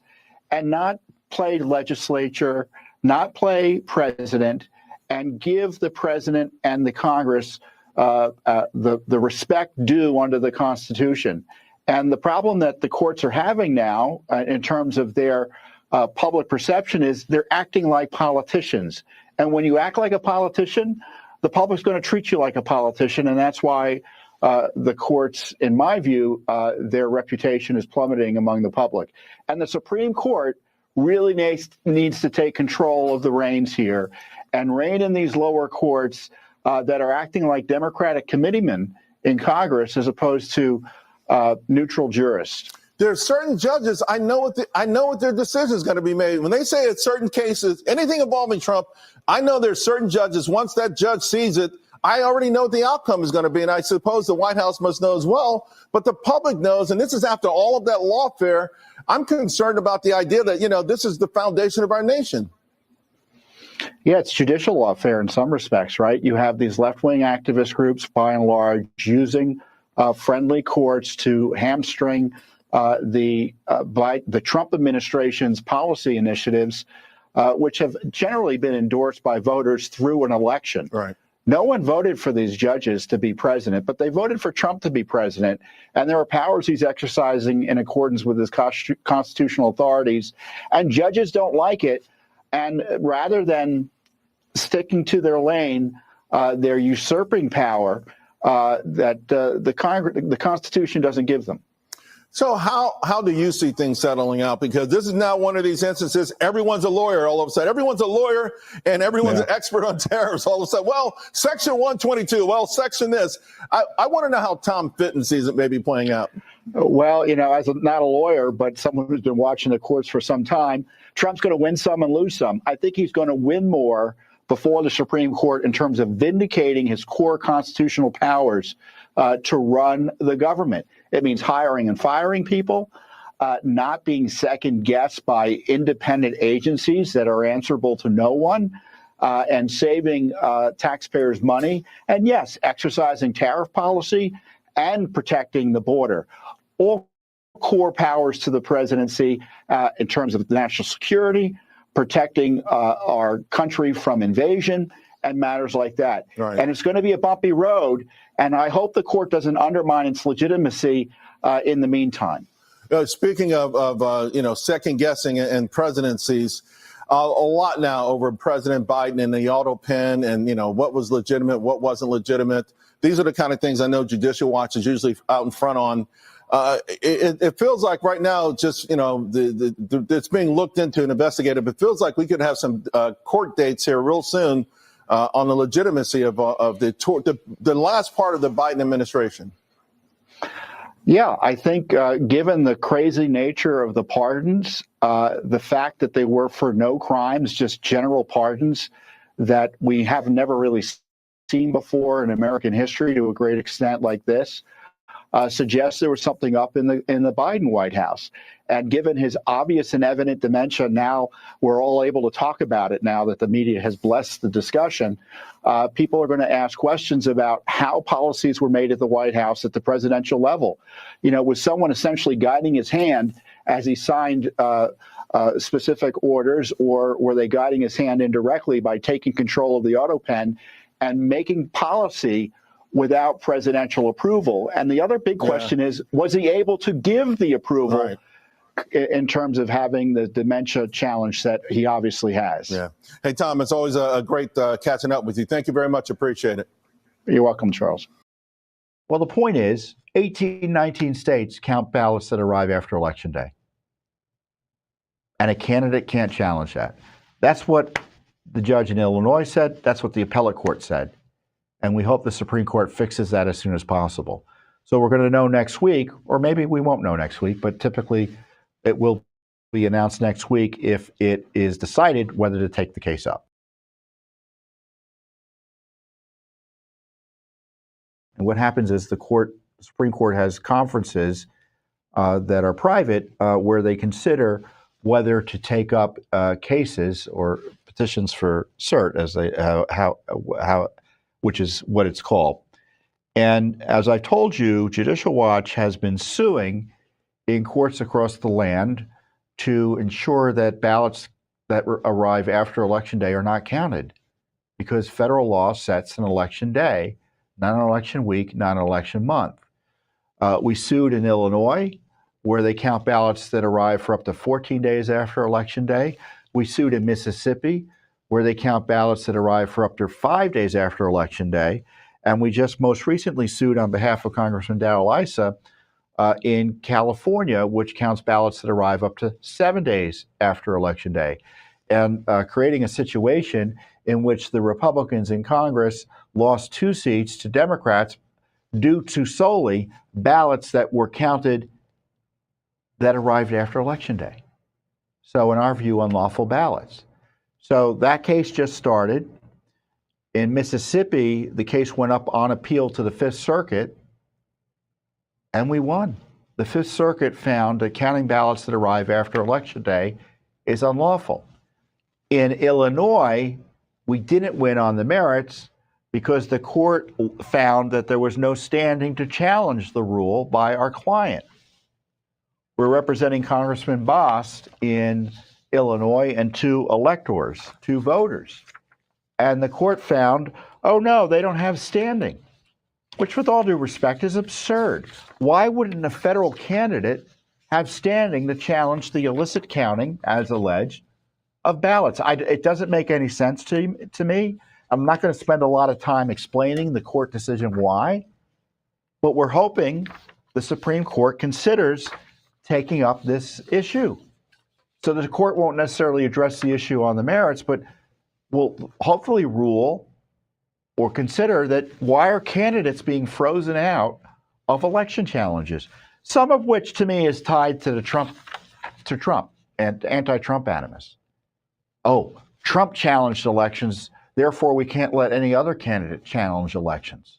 and not play legislature, not play president, and give the president and the Congress the respect due under the Constitution. And the problem that the courts are having now in terms of their public perception is they're acting like politicians. And when you act like a politician, the public's going to treat you like a politician. And that's why the courts, in my view, their reputation is plummeting among the public. And the Supreme Court really needs to take control of the reins here and rein in these lower courts that are acting like Democratic committeemen in Congress as opposed to neutral jurists. There's certain judges, I know what their decision is going to be made. When they say it's certain cases, anything involving Trump, I know there's certain judges, once that judge sees it, I already know what the outcome is going to be. And I suppose the White House must know as well. But the public knows, and this is after all of that lawfare. I'm concerned about the idea that, this is the foundation of our nation. Yeah, it's judicial lawfare in some respects, right? You have these left-wing activist groups, by and large, using friendly courts to hamstring the Trump administration's policy initiatives, which have generally been endorsed by voters through an election. Right. No one voted for these judges to be president, but they voted for Trump to be president. And there are powers he's exercising in accordance with his constitutional authorities. And judges don't like it. And rather than sticking to their lane, they're usurping power that the Constitution doesn't give them. So how do you see things settling out? Because this is now one of these instances, everyone's a lawyer all of a sudden. Everyone's a lawyer and everyone's an expert on tariffs all of a sudden. Well, Section 122, well, Section this. I want to know how Tom Fitton sees it maybe playing out. Well, as not a lawyer, but someone who's been watching the courts for some time, Trump's going to win some and lose some. I think he's going to win more before the Supreme Court in terms of vindicating his core constitutional powers to run the government. It means hiring and firing people, not being second guessed by independent agencies that are answerable to no one, and saving taxpayers' money. And yes, exercising tariff policy and protecting the border. All core powers to the presidency in terms of national security, protecting our country from invasion, and matters like that. Right. And it's going to be a bumpy road. And I hope the court doesn't undermine its legitimacy in the meantime. Speaking of second guessing and presidencies, a lot now over President Biden and the auto pen and, what was legitimate, what wasn't legitimate. These are the kind of things I know Judicial Watch is usually out in front on. It feels like right now, just, it's being looked into and investigated. But it feels like we could have some court dates here real soon on the legitimacy of the last part of the Biden administration. Yeah, I think given the crazy nature of the pardons, the fact that they were for no crimes, just general pardons that we have never really seen before in American history to a great extent like this, suggests there was something up in the Biden White House. And given his obvious and evident dementia, now we're all able to talk about it now that the media has blessed the discussion. People are going to ask questions about how policies were made at the White House at the presidential level. Was someone essentially guiding his hand as he signed specific orders, or were they guiding his hand indirectly by taking control of the auto pen and making policy without presidential approval? And the other big question is, was he able to give the approval in terms of having the dementia challenge that he obviously has? Yeah. Hey, Tom, it's always a great catching up with you. Thank you very much. Appreciate it. You're welcome, Charles. Well, the point is 19 states count ballots that arrive after Election Day. And a candidate can't challenge that. That's what the judge in Illinois said. That's what the appellate court said. And we hope the Supreme Court fixes that as soon as possible. So we're going to know next week, or maybe we won't know next week, but typically it will be announced next week if it is decided whether to take the case up. And what happens is the Supreme Court has conferences that are private where they consider whether to take up cases or petitions for cert, as they which is what it's called. And as I told you, Judicial Watch has been suing in courts across the land to ensure that ballots that arrive after Election Day are not counted, because federal law sets an election day, not an election week, not an election month. We sued in Illinois, where they count ballots that arrive for up to 14 days after Election Day. We sued in Mississippi, where they count ballots that arrive for up to 5 days after Election Day. And we just most recently sued on behalf of Congressman Darrell Issa in California, which counts ballots that arrive up to 7 days after Election Day, and creating a situation in which the Republicans in Congress lost 2 seats to Democrats due to solely ballots that were counted that arrived after Election Day. So in our view, unlawful ballots. So that case just started. In Mississippi, the case went up on appeal to the Fifth Circuit, and we won. The Fifth Circuit found that counting ballots that arrive after Election Day is unlawful. In Illinois, we didn't win on the merits because the court found that there was no standing to challenge the rule by our client. We're representing Congressman Bost in Illinois and 2 electors, 2 voters. And the court found, oh no, they don't have standing, which with all due respect is absurd. Why wouldn't a federal candidate have standing to challenge the illicit counting, as alleged, of ballots? It doesn't make any sense to me. I'm not going to spend a lot of time explaining the court decision why, but we're hoping the Supreme Court considers taking up this issue. So the court won't necessarily address the issue on the merits, but will hopefully rule or consider that why are candidates being frozen out of election challenges, some of which to me is tied to Trump and anti-Trump animus. Oh, Trump challenged elections, therefore we can't let any other candidate challenge elections.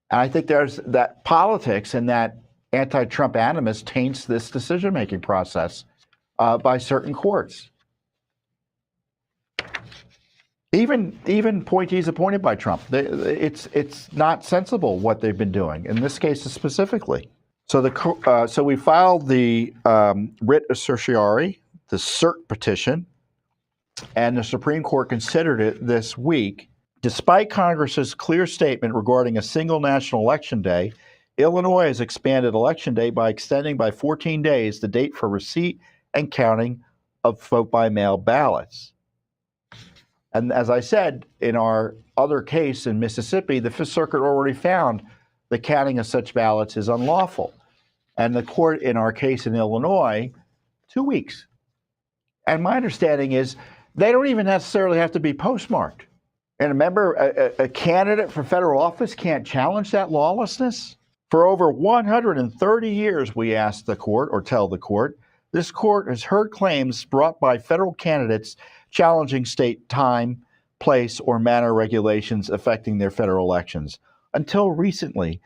And I think there's that politics and that anti-Trump animus taints this decision-making process by certain courts. Even appointees appointed by Trump, it's not sensible what they've been doing in this case specifically. So we filed the writ of certiorari, the cert petition, and the Supreme Court considered it this week. Despite Congress's clear statement regarding a single national election day, Illinois has expanded Election Day by extending by 14 days the date for receipt and counting of vote-by-mail ballots. And as I said, in our other case in Mississippi, the Fifth Circuit already found the counting of such ballots is unlawful. And the court in our case in Illinois, 2 weeks. And my understanding is they don't even necessarily have to be postmarked. And remember, a candidate for federal office can't challenge that lawlessness. For over 130 years, we asked the court, or tell the court, this court has heard claims brought by federal candidates challenging state time, place, or manner regulations affecting their federal elections. Until recently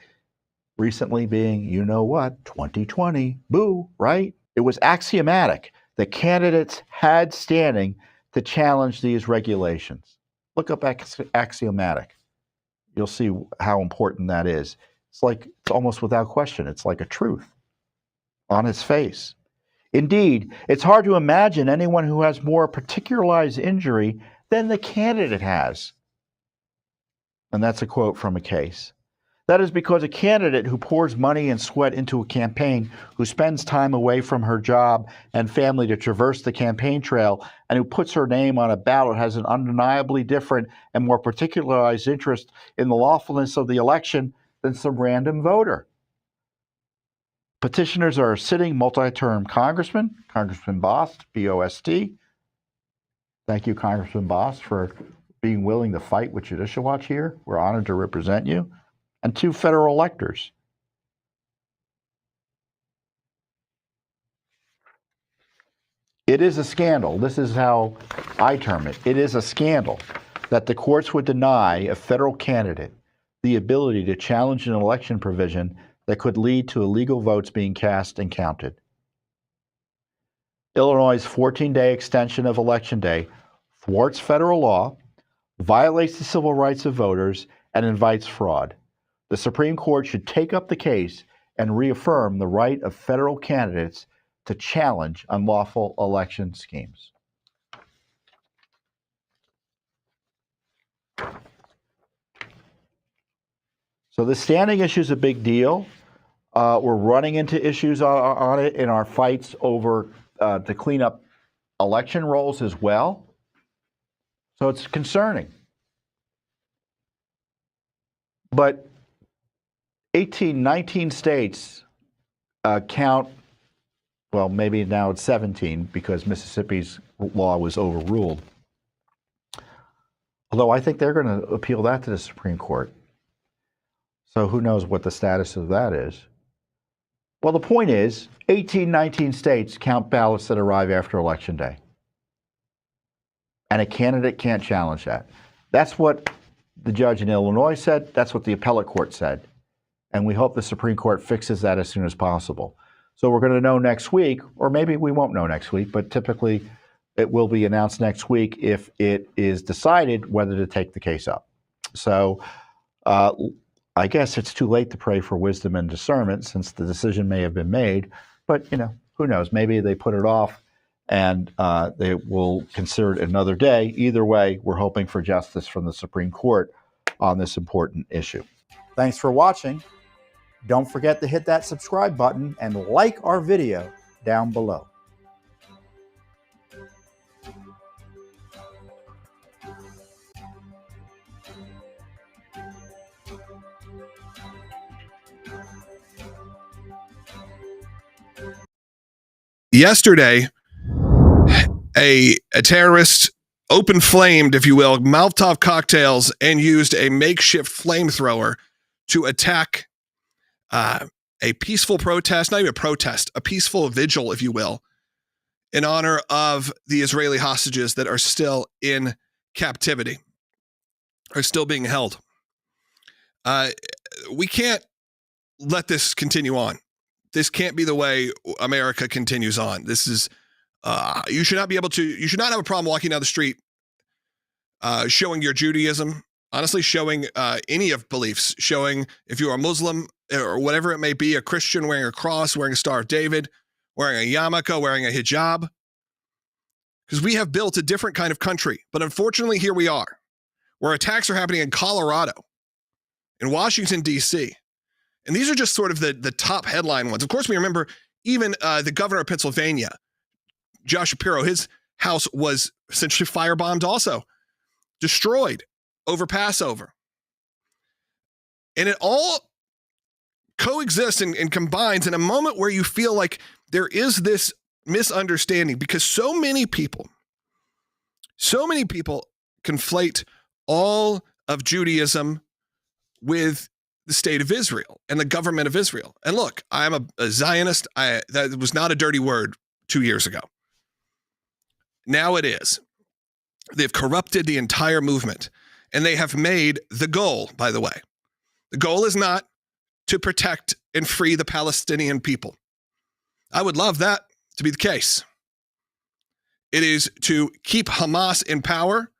being, 2020, boo, right? It was axiomatic that candidates had standing to challenge these regulations. Look up axiomatic. You'll see how important that is. It's almost without question. It's like a truth on its face. Indeed, it's hard to imagine anyone who has more particularized injury than the candidate has. And that's a quote from a case. That is because a candidate who pours money and sweat into a campaign, who spends time away from her job and family to traverse the campaign trail, and who puts her name on a ballot has an undeniably different and more particularized interest in the lawfulness of the election than some random voter. Petitioners are a sitting multi-term congressman, Congressman Bost, B-O-S-T. Thank you, Congressman Bost, for being willing to fight with Judicial Watch here. We're honored to represent you. And 2 federal electors. It is a scandal. This is how I term it. It is a scandal that the courts would deny a federal candidate the ability to challenge an election provision that could lead to illegal votes being cast and counted. Illinois' 14-day extension of Election Day thwarts federal law, violates the civil rights of voters, and invites fraud. The Supreme Court should take up the case and reaffirm the right of federal candidates to challenge unlawful election schemes. So the standing issue is a big deal. We're running into issues on it in our fights over to clean up election rolls as well. So it's concerning. But 19 states count, well, maybe now it's 17 because Mississippi's law was overruled. Although I think they're going to appeal that to the Supreme Court. So who knows what the status of that is. Well, the point is 18, 19 states count ballots that arrive after Election Day. And a candidate can't challenge that. That's what the judge in Illinois said. That's what the appellate court said. And we hope the Supreme Court fixes that as soon as possible. So we're going to know next week, or maybe we won't know next week, but typically it will be announced next week if it is decided whether to take the case up. So I guess it's too late to pray for wisdom and discernment since the decision may have been made. But, who knows? Maybe they put it off and they will consider it another day. Either way, we're hoping for justice from the Supreme Court on this important issue. Thanks for watching. Don't forget to hit that subscribe button and like our video down below. Yesterday, a terrorist open-flamed, if you will, Molotov cocktails and used a makeshift flamethrower to attack a peaceful protest, not even a protest, a peaceful vigil, if you will, in honor of the Israeli hostages that are still in captivity, are still being held. We can't let this continue on. This can't be the way America continues on. This is, you should not have a problem walking down the street showing your Judaism, honestly, showing any of beliefs, showing if you're a Muslim or whatever it may be, a Christian wearing a cross, wearing a Star of David, wearing a yarmulke, wearing a hijab. Because we have built a different kind of country. But unfortunately, here we are, where attacks are happening in Colorado, in Washington, D.C., and these are just sort of the top headline ones. Of course, we remember even the governor of Pennsylvania, Josh Shapiro, his house was essentially firebombed also, destroyed over Passover. And it all coexists and combines in a moment where you feel like there is this misunderstanding because so many people conflate all of Judaism with the state of Israel and the government of Israel. And look, I'm a Zionist. That was not a dirty word 2 years ago. Now it is. They've corrupted the entire movement, and they have made the goal, by the way. The goal is not to protect and free the Palestinian people. I would love that to be the case. It is to keep Hamas in power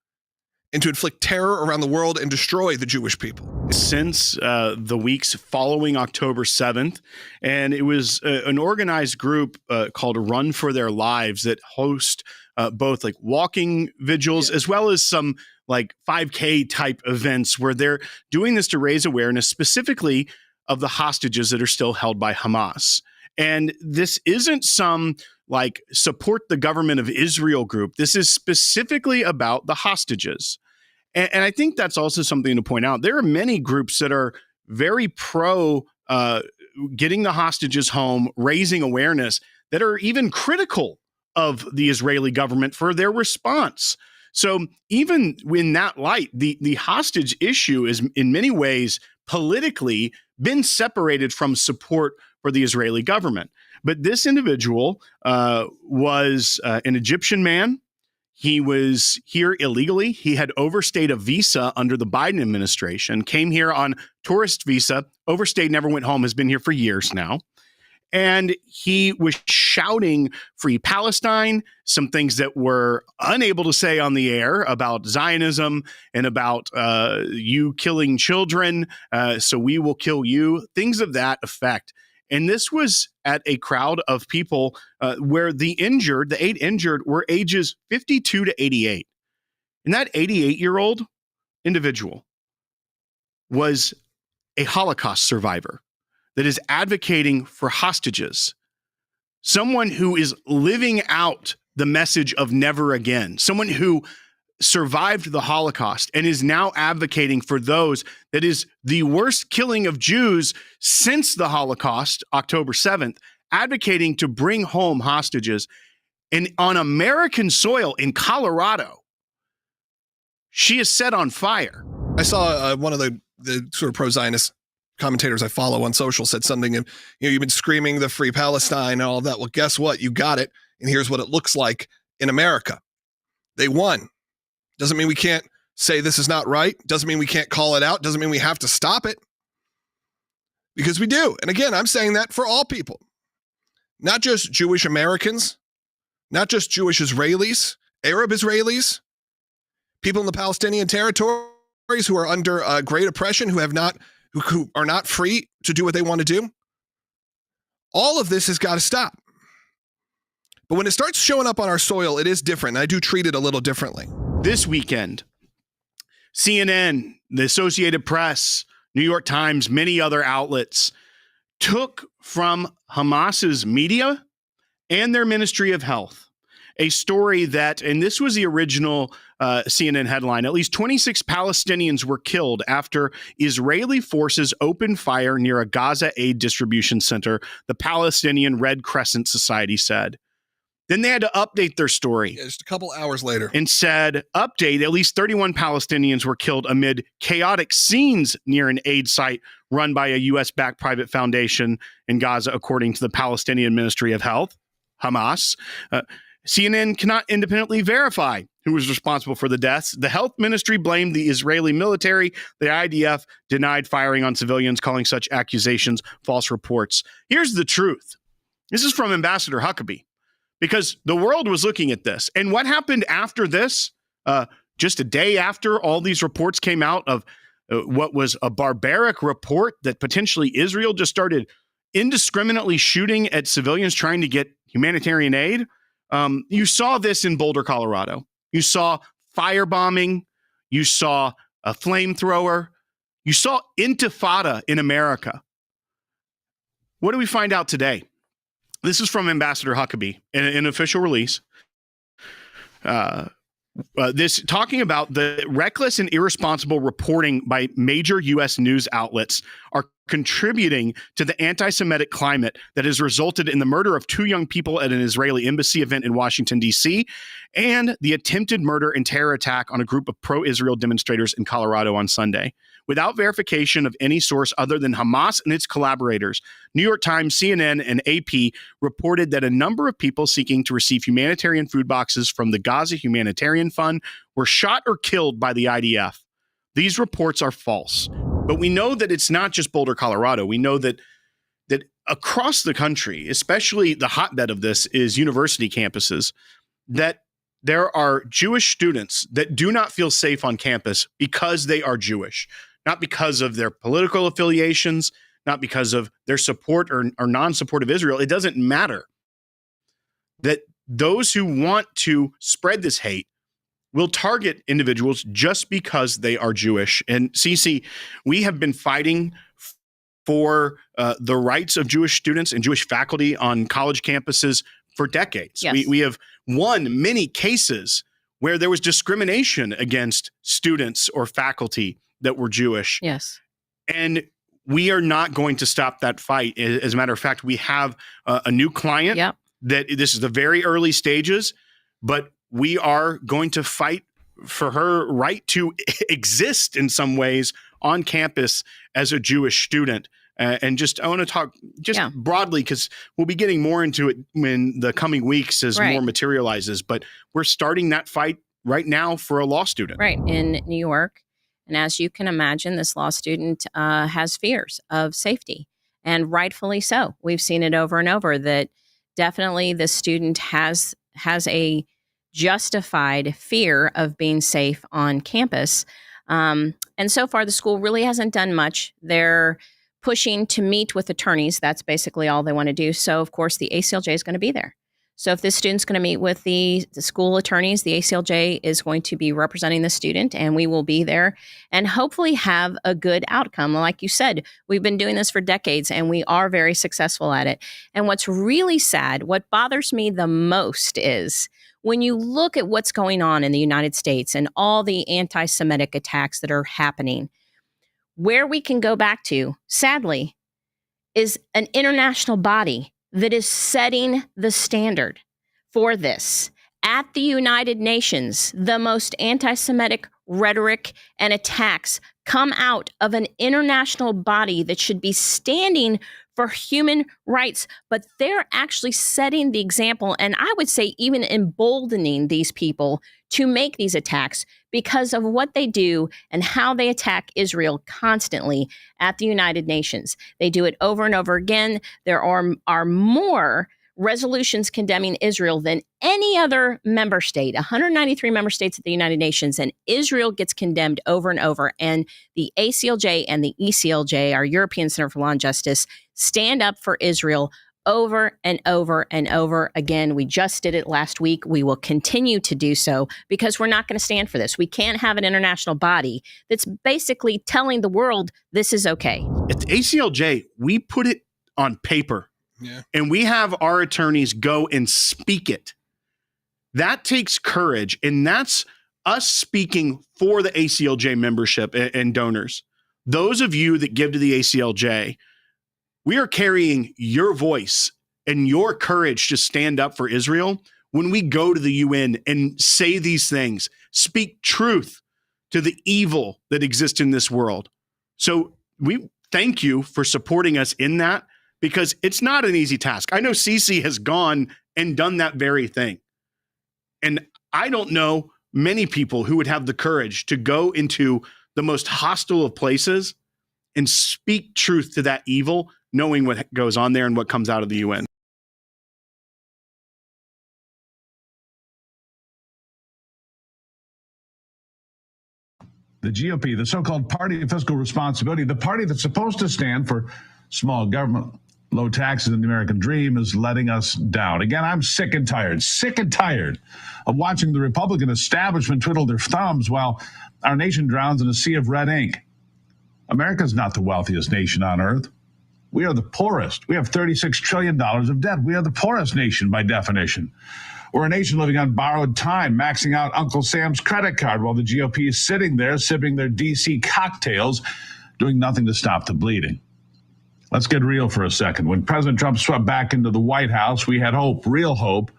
and to inflict terror around the world and destroy the Jewish people. Since the weeks following October 7th, and it was an organized group called Run for Their Lives that host both like walking vigils as well as some like 5K type events where they're doing this to raise awareness specifically of the hostages that are still held by Hamas. And this isn't some like support the government of Israel group. This is specifically about the hostages. And I think that's also something to point out. There are many groups that are very pro getting the hostages home, raising awareness, that are even critical of the Israeli government for their response. So even in that light, the hostage issue is in many ways politically been separated from support for the Israeli government. But this individual was an Egyptian man. He was here illegally. He had overstayed a visa under the Biden administration, came here on tourist visa, overstayed, never went home, has been here for years now. And he was shouting free Palestine, some things that we're unable to say on the air about Zionism and about you killing children, so we will kill you, things of that effect. And this was at a crowd of people where the 8 injured were ages 52 to 88. And that 88-year-old individual was a Holocaust survivor that is advocating for hostages, someone who is living out the message of never again, someone who survived the Holocaust and is now advocating for those that is the worst killing of Jews since the Holocaust, October 7th, advocating to bring home hostages. And on American soil in Colorado, she is set on fire. I saw one of the sort of pro-Zionist commentators I follow on social said something, and you've been screaming the Free Palestine and all of that. Well, guess what? You got it. And here's what it looks like in America. They won. Doesn't mean we can't say this is not right. Doesn't mean we can't call it out. Doesn't mean we have to stop it. Because we do. And again, I'm saying that for all people. Not just Jewish Americans, not just Jewish Israelis, Arab Israelis, people in the Palestinian territories who are under great oppression, who are not free to do what they want to do. All of this has got to stop. But when it starts showing up on our soil, it is different. And I do treat it a little differently. This weekend, CNN, the Associated Press, New York Times, many other outlets took from Hamas's media and their Ministry of Health a story that, and this was the original CNN headline, at least 26 Palestinians were killed after Israeli forces opened fire near a Gaza aid distribution center, the Palestinian Red Crescent Society said. Then they had to update their story. Yeah, just a couple hours later. And said, update, at least 31 Palestinians were killed amid chaotic scenes near an aid site run by a U.S.-backed private foundation in Gaza, according to the Palestinian Ministry of Health, Hamas. CNN cannot independently verify who was responsible for the deaths. The health ministry blamed the Israeli military. The IDF denied firing on civilians, calling such accusations false reports. Here's the truth. This is from Ambassador Huckabee. Because the world was looking at this. And what happened after this, just a day after all these reports came out of what was a barbaric report that potentially Israel just started indiscriminately shooting at civilians trying to get humanitarian aid, you saw this in Boulder, Colorado. You saw firebombing. You saw a flamethrower. You saw intifada in America. What do we find out today? This is from Ambassador Huckabee in an official release. This talking about the reckless and irresponsible reporting by major U.S. news outlets are contributing to the anti-Semitic climate that has resulted in the murder of 2 young people at an Israeli embassy event in Washington, D.C., and the attempted murder and terror attack on a group of pro-Israel demonstrators in Colorado on Sunday. Without verification of any source other than Hamas and its collaborators, New York Times, CNN, and AP reported that a number of people seeking to receive humanitarian food boxes from the Gaza Humanitarian Fund were shot or killed by the IDF. These reports are false. But we know that it's not just Boulder, Colorado. We know that across the country, especially the hotbed of this is university campuses, that there are Jewish students that do not feel safe on campus because they are Jewish. Not because of their political affiliations, not because of their support or non-support of Israel. It doesn't matter. That those who want to spread this hate will target individuals just because they are Jewish. And Cece, we have been fighting for the rights of Jewish students and Jewish faculty on college campuses for decades. Yes. We have won many cases where there was discrimination against students or faculty that were Jewish. Yes. And we are not going to stop that fight. As a matter of fact, we have a new client that this is the very early stages, but we are going to fight for her right to exist in some ways on campus as a Jewish student. And I want to talk broadly because we'll be getting more into it in the coming weeks as more materializes. But we're starting that fight right now for a law student. Right, in New York. And as you can imagine, this law student has fears of safety, and rightfully so. We've seen it over and over that definitely the student has a justified fear of being safe on campus. And so far, the school really hasn't done much. They're pushing to meet with attorneys. That's basically all they want to do. So, of course, the ACLJ is going to be there. So if this student's going to meet with the school attorneys, the ACLJ is going to be representing the student, and we will be there and hopefully have a good outcome. Like you said, we've been doing this for decades, and we are very successful at it. And what's really sad, what bothers me the most is when you look at what's going on in the United States and all the anti-Semitic attacks that are happening, where we can go back to, sadly, is an international body that is setting the standard for this. At the United Nations, the most anti-Semitic rhetoric and attacks come out of an international body that should be standing for human rights, but they're actually setting the example, and I would say even emboldening these people to make these attacks because of what they do and how they attack Israel constantly at the United Nations. They do it over and over again. There are more resolutions condemning Israel than any other member state, 193 member states of the United Nations, and Israel gets condemned over and over. And the ACLJ and the ECLJ, our European Center for Law and Justice, stand up for Israel over and over and over again. We just did it last week. We will continue to do so because we're not going to stand for this. We can't have an international body that's basically telling the world this is okay. At the ACLJ, we put it on paper. Yeah. And we have our attorneys go and speak it. That takes courage. And that's us speaking for the ACLJ membership and donors. Those of you that give to the ACLJ, we are carrying your voice and your courage to stand up for Israel when we go to the UN and say these things, speak truth to the evil that exists in this world. So we thank you for supporting us in that, because it's not an easy task. I know Cece has gone and done that very thing. And I don't know many people who would have the courage to go into the most hostile of places and speak truth to that evil, knowing what goes on there and what comes out of the UN. The GOP, the so-called party of fiscal responsibility, the party that's supposed to stand for small government, low taxes, and the American dream, is letting us down. Again, I'm sick and tired of watching the Republican establishment twiddle their thumbs while our nation drowns in a sea of red ink. America's not the wealthiest nation on earth. We are the poorest. We have $36 trillion of debt. We are the poorest nation by definition. We're a nation living on borrowed time, maxing out Uncle Sam's credit card while the GOP is sitting there sipping their DC cocktails, doing nothing to stop the bleeding. Let's get real for a second. When President Trump swept back into the White House, we had hope, real hope.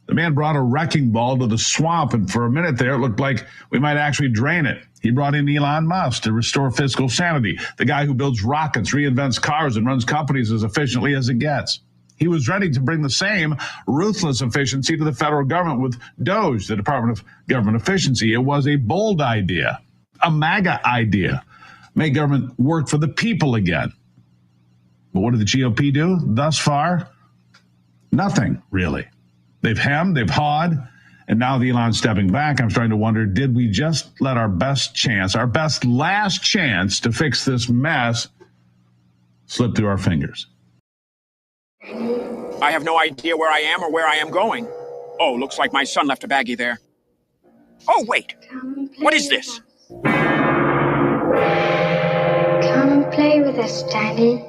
The man brought a wrecking ball to the swamp, and for a minute there, it looked like we might actually drain it. He brought in Elon Musk to restore fiscal sanity, the guy who builds rockets, reinvents cars, and runs companies as efficiently as it gets. He was ready to bring the same ruthless efficiency to the federal government with DOGE, the Department of Government Efficiency. It was a bold idea, a MAGA idea. Make government work for the people again. But what did the GOP do thus far? Nothing, really. They've hemmed, they've hawed, and now with Elon stepping back, I'm starting to wonder, did we just let our best chance, our best last chance to fix this mess slip through our fingers? I have no idea where I am or where I am going. Oh, looks like my son left a baggie there. Oh, wait. What is this? Come play with us, Daddy.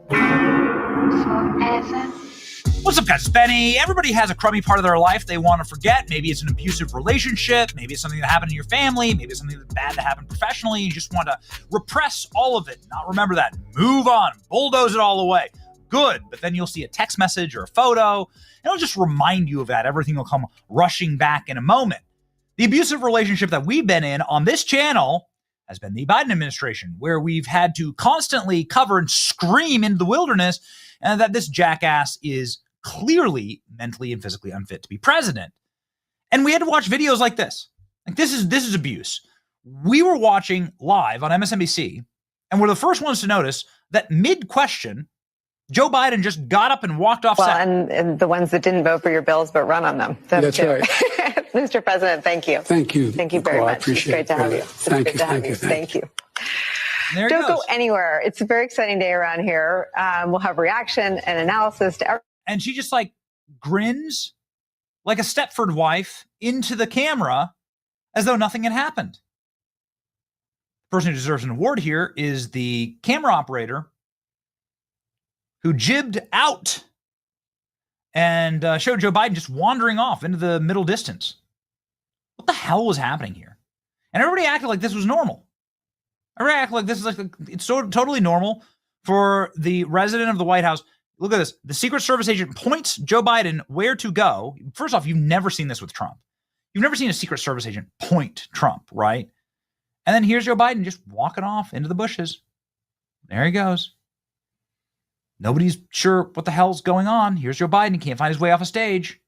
Forever. What's up, guys? It's Benny. Everybody has a crummy part of their life they want to forget. Maybe it's an abusive relationship. Maybe it's something that happened in your family. Maybe it's something that's bad that happened professionally. You just want to repress all of it, not remember that. Move on. Bulldoze it all away. Good. But then you'll see a text message or a photo. It'll just remind you of that. Everything will come rushing back in a moment. The abusive relationship that we've been in on this channel has been the Biden administration, where we've had to constantly cover and scream into the wilderness and that this jackass is clearly mentally and physically unfit to be president. And we had to watch videos like this. Like this is abuse. We were watching live on MSNBC, and we're the first ones to notice that mid-question, Joe Biden just got up and walked off set. And the ones that didn't vote for your bills but run on them. That's right. Mr. President, thank you. Thank you. Thank you very Nicole, much. I appreciate It's great to have you. It's Thank great to have you. Thank you. Thank you. Don't go anywhere. It's a very exciting day around here. We'll have reaction and analysis to everything. And she just like grins like a Stepford wife into the camera as though nothing had happened. The person who deserves an award here is the camera operator who jibbed out and showed Joe Biden just wandering off into the middle distance. What the hell was happening here? And everybody acted like this was normal. Everybody acted like this is like it's so totally normal for the resident of the White House. Look at this. The Secret Service agent points Joe Biden where to go. First off, you've never seen this with Trump. You've never seen a Secret Service agent point Trump, right? And then here's Joe Biden just walking off into the bushes. There he goes. Nobody's sure what the hell's going on. Here's Joe Biden. He can't find his way off a stage.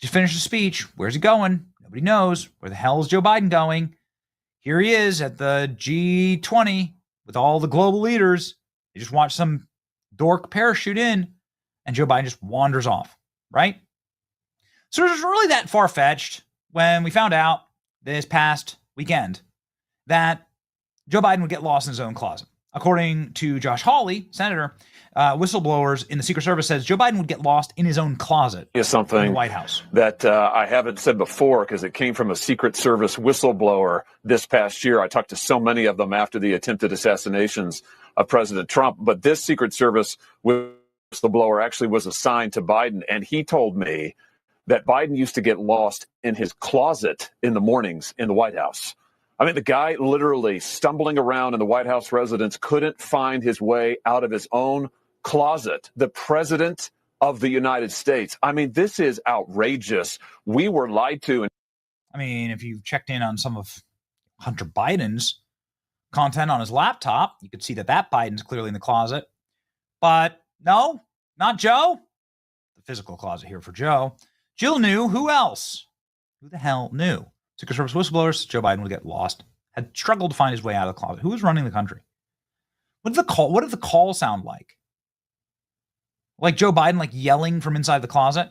Just finished the speech. Where's he going? Nobody knows. Where the hell is Joe Biden going? Here he is at the G20 with all the global leaders. They just watch some dork parachute in, and Joe Biden just wanders off, right? So it was really that far-fetched when we found out this past weekend that Joe Biden would get lost in his own closet. According to Josh Hawley, Senator, whistleblowers in the Secret Service says Joe Biden would get lost in his own closet is something in the White House. That I haven't said before because it came from a Secret Service whistleblower this past year. I talked to so many of them after the attempted assassinations of President Trump. But this Secret Service whistleblower actually was assigned to Biden, and he told me that Biden used to get lost in his closet in the mornings in the White House. I mean, the guy literally stumbling around in the White House residence couldn't find his way out of his own closet. The president of the United States. I mean, this is outrageous. We were lied to. I mean, if you checked in on some of Hunter Biden's content on his laptop, you could see that Biden's clearly in the closet. But no, not Joe. The physical closet here for Joe. Jill knew. Who else? Who the hell knew? Secret Service whistleblowers, Joe Biden would get lost, had struggled to find his way out of the closet. Who was running the country? What did the call sound like? Like Joe Biden, like yelling from inside the closet?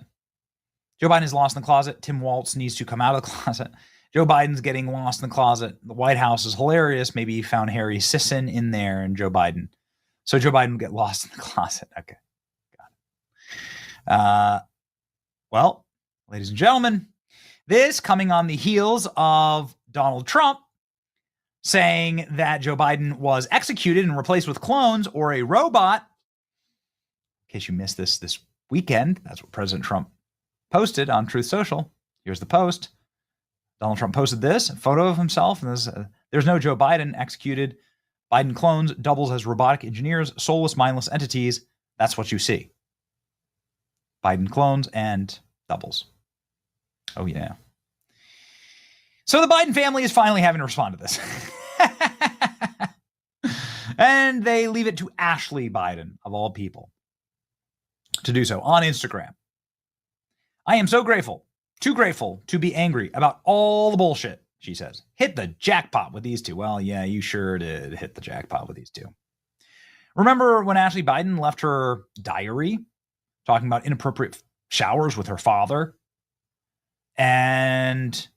Joe Biden is lost in the closet. Tim Walz needs to come out of the closet. Joe Biden's getting lost in the closet. The White House is hilarious. Maybe he found Harry Sisson in there and Joe Biden. So Joe Biden would get lost in the closet. Okay. Got it. Well, ladies and gentlemen, this coming on the heels of Donald Trump saying that Joe Biden was executed and replaced with clones or a robot. In case you missed this weekend, that's what President Trump posted on Truth Social. Here's the post. Donald Trump posted this, a photo of himself, and there's no Joe Biden executed. Biden clones doubles as robotic engineers, soulless, mindless entities. That's what you see. Biden clones and doubles. Oh, yeah. So the Biden family is finally having to respond to this. And they leave it to Ashley Biden, of all people, to do so on Instagram. I am so grateful, too grateful to be angry about all the bullshit, she says. Hit the jackpot with these two. Well, yeah, you sure did hit the jackpot with these two. Remember when Ashley Biden left her diary talking about inappropriate showers with her father? And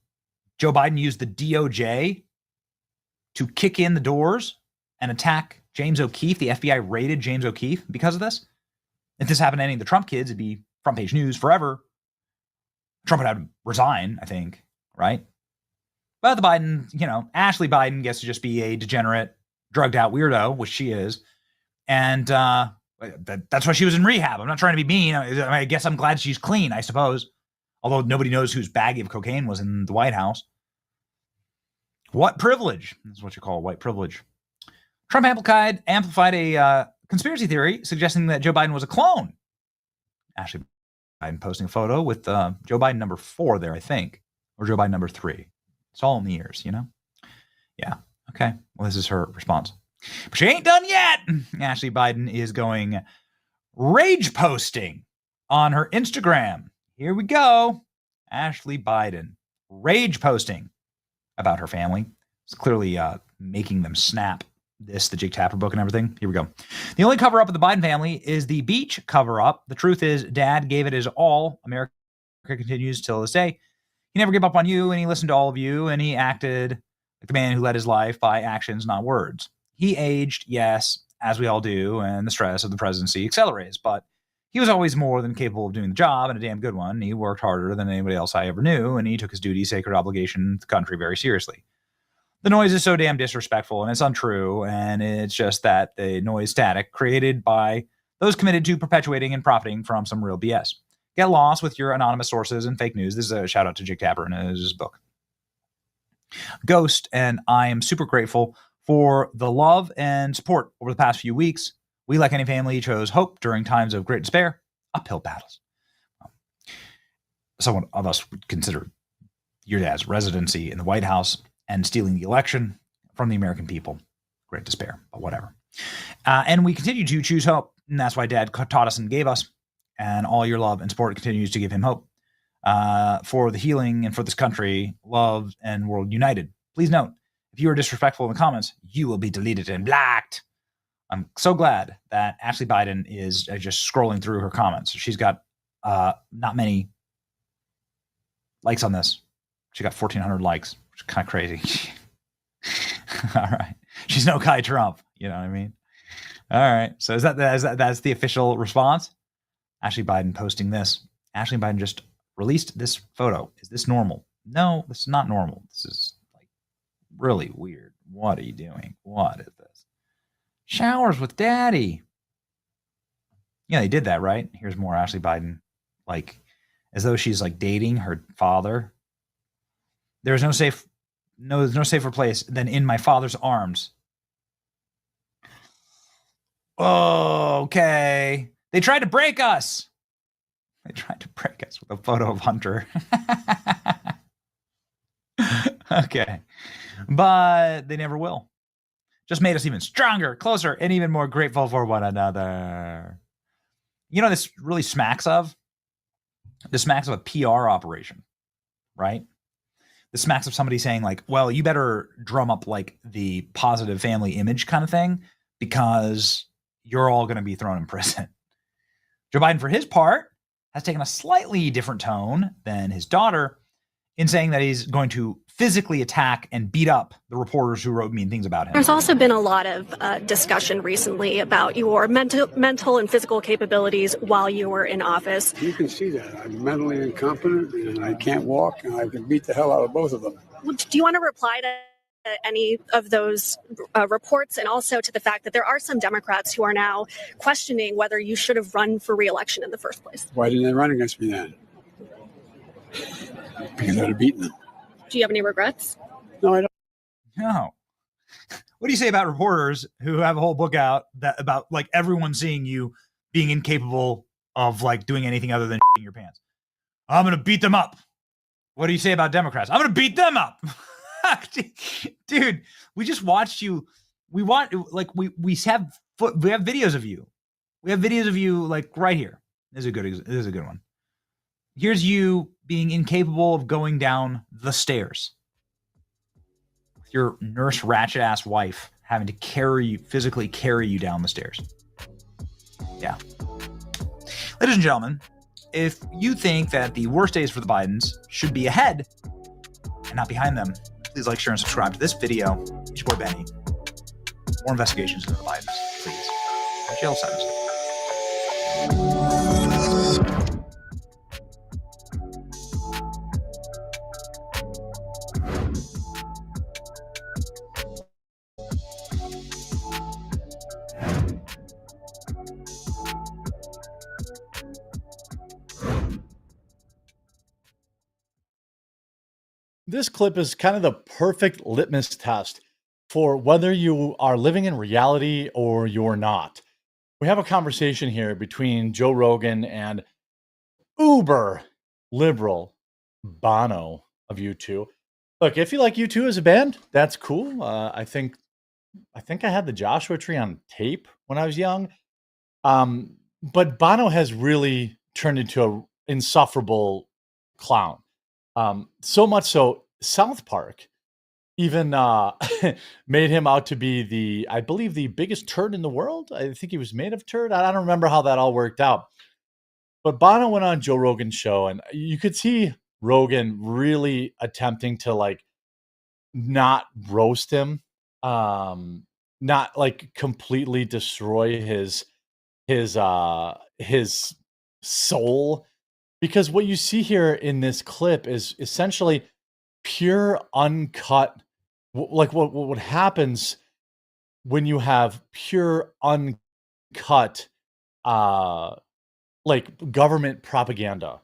Joe Biden used the DOJ to kick in the doors and attack James O'Keefe. The FBI raided James O'Keefe because of this. If this happened to any of the Trump kids, it'd be front page news forever. Trump would have to resign, I think, right? But the Biden, Ashley Biden gets to just be a degenerate, drugged out weirdo, which she is. And that's why she was in rehab. I'm not trying to be mean. I guess I'm glad she's clean, I suppose. Although nobody knows whose baggie of cocaine was in the White House. What privilege? That's what you call white privilege. Trump amplified a conspiracy theory suggesting that Joe Biden was a clone. Ashley Biden posting a photo with Joe Biden number 4 there, I think. Or Joe Biden number 3. It's all in the ears, Yeah. Okay. Well, this is her response. But she ain't done yet. Ashley Biden is going rage posting on her Instagram. Here we go. Ashley Biden rage posting about her family. It's clearly making them snap the Jake Tapper book and everything. Here we go. The only cover up of the Biden family is the beach cover up. The truth is Dad gave it his all. America continues till this day. He never gave up on you, and he listened to all of you, and he acted like the man who led his life by actions, not words. He aged, yes, as we all do, and the stress of the presidency accelerates, but he was always more than capable of doing the job, and a damn good one. He worked harder than anybody else I ever knew, and he took his duty, sacred obligation to the country very seriously. The noise is so damn disrespectful, and it's untrue, and it's just that the noise static created by those committed to perpetuating and profiting from some real BS. Get lost with your anonymous sources and fake news. This is a shout out to Jake Tapper in his book. Ghost, and I am super grateful for the love and support over the past few weeks. We, like any family, chose hope during times of great despair, uphill battles. Someone of us would consider your dad's residency in the White House and stealing the election from the American people. Great despair, but whatever. And we continue to choose hope. And that's why Dad taught us and gave us. And all your love and support continues to give him hope for the healing and for this country, love and world united. Please note, if you are disrespectful in the comments, you will be deleted and blacked. I'm so glad that Ashley Biden is just scrolling through her comments. She's got not many likes on this. She got 1,400 likes, which is kind of crazy. All right. She's no Kai Trump. You know what I mean? All right. So that's the official response? Ashley Biden posting this. Ashley Biden just released this photo. Is this normal? No, this is not normal. This is like really weird. What are you doing? What is this? Showers with daddy. Yeah, they did that, right? Here's more Ashley Biden, like as though she's like dating her father. There's no safer place than in my father's arms. Oh, okay. They tried to break us. They tried to break us with a photo of Hunter. Okay. But they never will. Just made us even stronger, closer, and even more grateful for one another. You know, this really smacks of? This smacks of a PR operation, right? This smacks of somebody saying like, well, you better drum up like the positive family image kind of thing because you're all going to be thrown in prison. Joe Biden, for his part, has taken a slightly different tone than his daughter in saying that he's going to physically attack and beat up the reporters who wrote mean things about him. There's also been a lot of discussion recently about your mental and physical capabilities while you were in office. You can see that. I'm mentally incompetent and I can't walk and I can beat the hell out of both of them. Do you want to reply to any of those reports, and also to the fact that there are some Democrats who are now questioning whether you should have run for re-election in the first place? Why didn't they run against me then? Because I'd have beaten them. Do you have any regrets? No, I don't. No. What do you say about reporters who have a whole book out that about like everyone seeing you being incapable of like doing anything other than shitting your pants? I'm going to beat them up. What do you say about Democrats? I'm going to beat them up. Dude, we just watched you. We have videos of you. We have videos of you like right here. This is a good one. Here's you being incapable of going down the stairs. With your nurse ratchet ass wife having to physically carry you down the stairs. Yeah. Ladies and gentlemen, if you think that the worst days for the Bidens should be ahead and not behind them, please like, share, and subscribe to this video. It's your boy Benny. More investigations into the Bidens, please. Jail sentence. This clip is kind of the perfect litmus test for whether you are living in reality or you're not. We have a conversation here between Joe Rogan and uber liberal Bono of U2. Look, if you like U2 as a band, that's cool. I think I had the Joshua Tree on tape when I was young. But Bono has really turned into an insufferable clown. So much so, South Park even made him out to be I believe the biggest turd in the world. I think he was made of turd. I don't remember how that all worked out. But Bono went on Joe Rogan's show, and you could see Rogan really attempting to like not roast him, not like completely destroy his soul. Because what you see here in this clip is essentially pure uncut, like what happens when you have pure uncut, like government propaganda.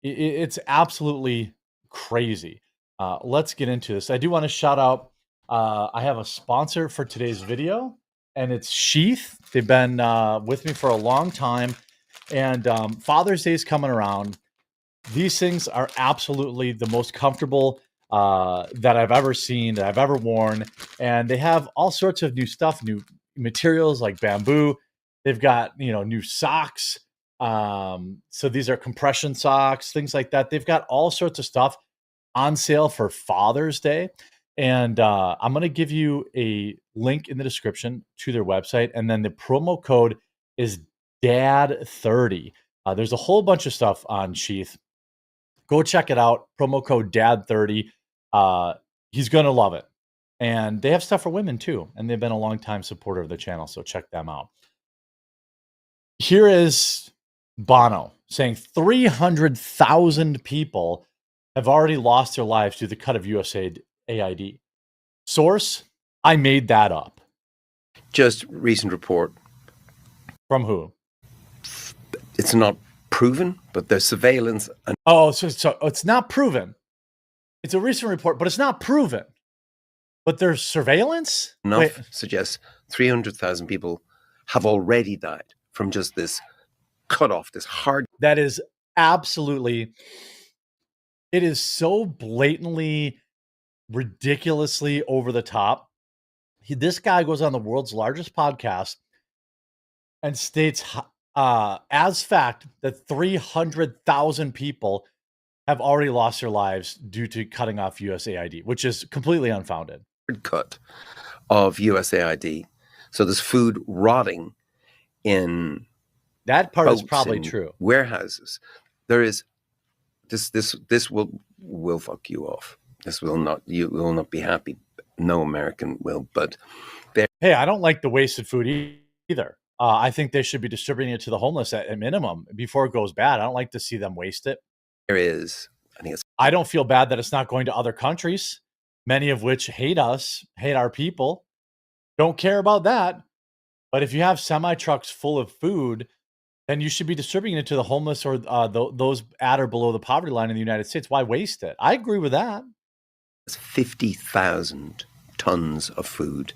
It's absolutely crazy. Let's get into this. I do want to shout out, I have a sponsor for today's video, and it's Sheath. They've been with me for a long time. And Father's Day is coming around. These things are absolutely the most comfortable that I've ever seen, that I've ever worn. And they have all sorts of new stuff, new materials like bamboo. They've got, new socks. So these are compression socks, things like that. They've got all sorts of stuff on sale for Father's Day. And I'm going to give you a link in the description to their website. And then the promo code is DAD30. There's a whole bunch of stuff on Sheath. Go check it out. Promo code DAD30. He's going to love it. And they have stuff for women too. And they've been a long time supporter of the channel. So check them out. Here is Bono saying 300,000 people have already lost their lives due to the cut of USAID. Source, I made that up. Just recent report. From who? It's not proven, but there's surveillance. So it's not proven. It's a recent report, but it's not proven. But there's surveillance? Enough suggests 300,000 people have already died from just this cutoff, this hard. That is absolutely, it is so blatantly, ridiculously over the top. This guy goes on the world's largest podcast and states as fact that 300,000 people have already lost their lives due to cutting off USAID, which is completely unfounded. Cut of USAID. So there's food rotting in that part is boats probably in true. Warehouses. There is this will fuck you off. You will not be happy. No American will, but hey, I don't like the wasted food either. I think they should be distributing it to the homeless at a minimum before it goes bad. I don't like to see them waste it. I don't feel bad that it's not going to other countries, many of which hate us, hate our people. Don't care about that. But if you have semi-trucks full of food, then you should be distributing it to the homeless or those at or below the poverty line in the United States. Why waste it? I agree with that. 50,000 tons of food